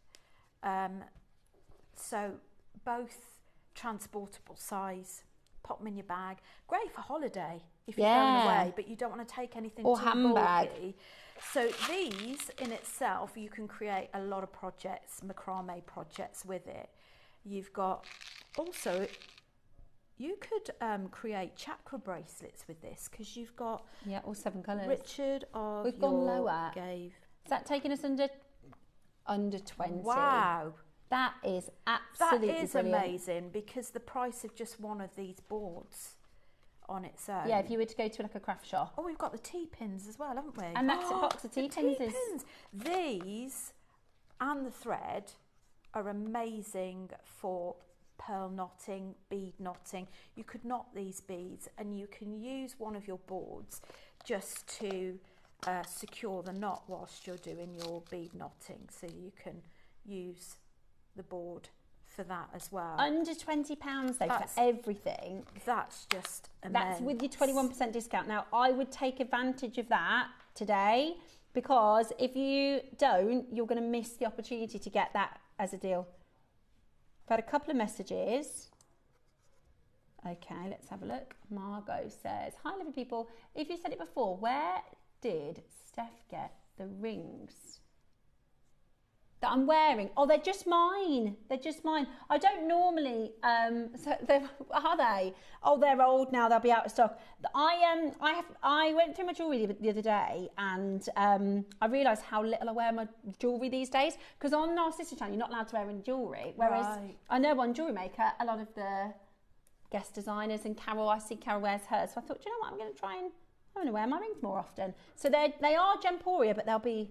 So both transportable size. Pop them in your bag. Great for holiday if you're going away, but you don't want to take anything or too handbag. bulky. So these in itself, you can create a lot of projects, macrame projects with it. You've got also, you could create chakra bracelets with this, because you've got all 7 colours. Richard of We've gone lower. Gave. Is that taking us under 20? Wow. That is absolutely That is brilliant. amazing, because the price of just one of these boards on its own. Yeah, if you were to go to like a craft shop. Oh, we've got the T-pins as well, haven't we? And that's a box of T-pins. These and the thread are amazing for pearl knotting, bead knotting. You could knot these beads, and you can use one of your boards just to secure the knot whilst you're doing your bead knotting. So you can use the board for that as well. Under £20 though for everything. That's just immense. That's with your 21% discount. Now I would take advantage of that today, because if you don't, you're going to miss the opportunity to get that as a deal. I've had a couple of messages. Okay, let's have a look. Margot says, hi lovely people, if you said it before, where did Steph get the rings? that I'm wearing. Oh, they're just mine. They're just mine. I don't normally, so are they? Oh, they're old now. They'll be out of stock. I went through my jewellery the other day, and I realised how little I wear my jewellery these days. Because on our sister channel, you're not allowed to wear any jewellery. Whereas I know on JewelleryMaker, a lot of the guest designers, and I see Carol wears hers. So I thought, you know what, I'm going to wear my rings more often. So they are Gemporia, but they'll be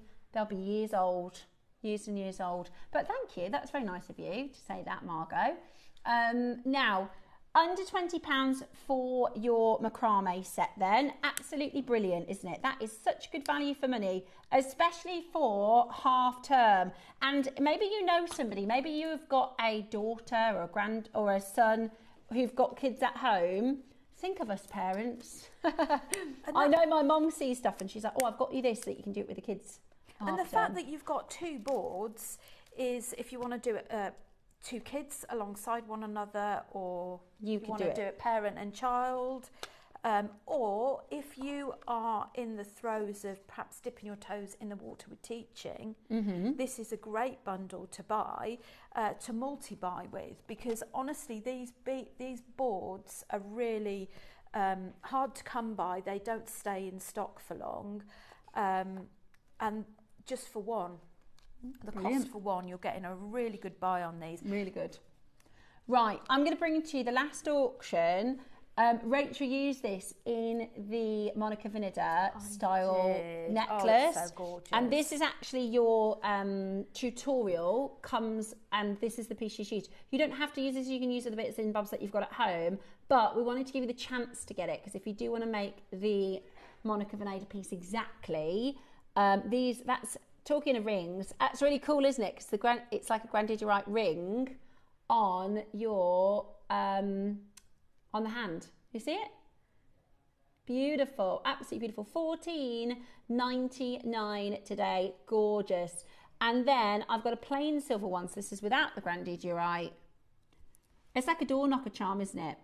years old. Years and years old. But thank you, that's very nice of you to say that, Margot. Now, under £20 for your macrame set then. Absolutely brilliant, isn't it? That is such good value for money, especially for half term. And maybe you know somebody, maybe you've got a daughter or a son who've got kids at home. Think of us parents. I know my mum sees stuff and she's like, oh, I've got you this so that you can do it with the kids. And the fact that you've got 2 boards is if you want to do it 2 kids alongside one another, or you want to do it parent and child, or if you are in the throes of perhaps dipping your toes in the water with teaching, this is a great bundle to buy, to multi-buy with, because honestly these boards are really hard to come by. They don't stay in stock for long, and just for one, the cost for one, you're getting a really good buy on these. Really good. Right, I'm going to bring to you the last auction. Rachel used this in the Monica Vinader style necklace. Oh, so gorgeous. And this is actually your tutorial and this is the piece she's used. You don't have to use this, you can use the bits and bobs that you've got at home, but we wanted to give you the chance to get it, because if you do want to make the Monica Vinader piece exactly, that's talking of rings, that's really cool, isn't it? Because it's like a Grandidierite ring on your on the hand. You see it? Beautiful, absolutely beautiful. $14.99 today, gorgeous. And then I've got a plain silver one, so this is without the Grandidierite. It's like a door knocker charm, isn't it?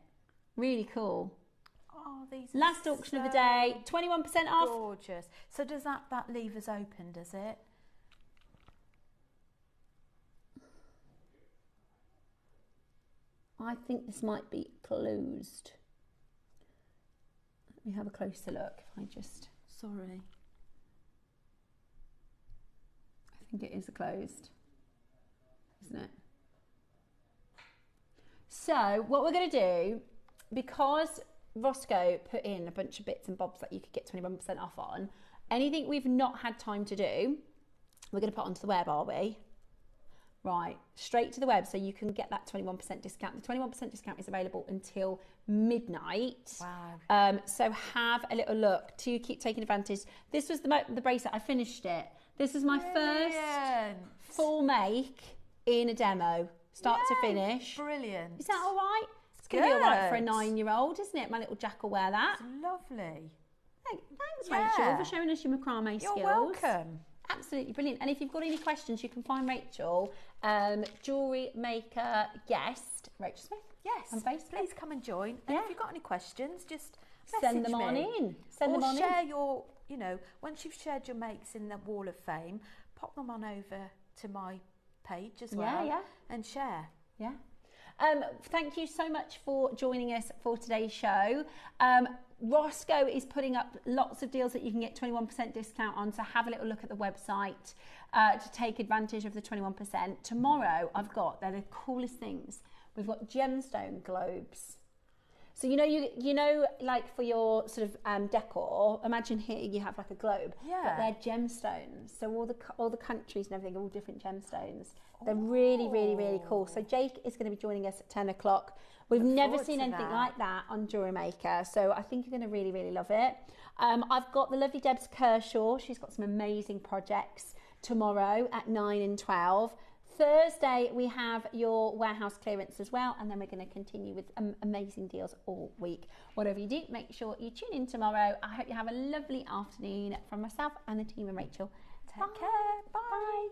Really cool. Oh, these last auction of the day, 21% off. Gorgeous. So does that leave us open, does it? I think this might be closed. Let me have a closer look. Sorry. I think it is closed, isn't it? So what we're going to do, because Roscoe put in a bunch of bits and bobs that you could get 21% off on, anything we've not had time to do, we're going to put onto the web, are we? Right, straight to the web, so you can get that 21% discount. The 21% discount is available until midnight. Wow. So have a little look to keep taking advantage. This was the bracelet. I finished it. This is my first full make in a demo, start to finish. Brilliant. Is that all right? It's going to be all right for a 9-year-old, isn't it? My little Jack will wear that. It's lovely. Thanks, Rachel, for showing us your macrame skills. You're welcome. Absolutely brilliant. And if you've got any questions, you can find Rachel, JewelleryMaker guest, Rachel Smith. Yes. On Facebook. Please come and join. And if you've got any questions, just send them on in. Send them on in. Or share your, once you've shared your makes in the Wall of Fame, pop them on over to my page as well. And share. Yeah. Thank you so much for joining us for today's show. Roscoe is putting up lots of deals that you can get 21% discount on, so have a little look at the website to take advantage of the 21%. Tomorrow they're the coolest things. We've got gemstone globes. So you know, like for your sort of decor, imagine here you have like a globe, but they're gemstones. So all the countries and everything are all different gemstones. They're really, really, really cool. So Jake is going to be joining us at 10 o'clock. We've never seen anything like that on JewelleryMaker, so I think you're going to really, really love it. I've got the lovely Debs Kershaw. She's got some amazing projects tomorrow at 9 and 12. Thursday, we have your warehouse clearance as well, and then we're going to continue with amazing deals all week. Whatever you do, make sure you tune in tomorrow. I hope you have a lovely afternoon from myself and the team and Rachel. Take care. Bye.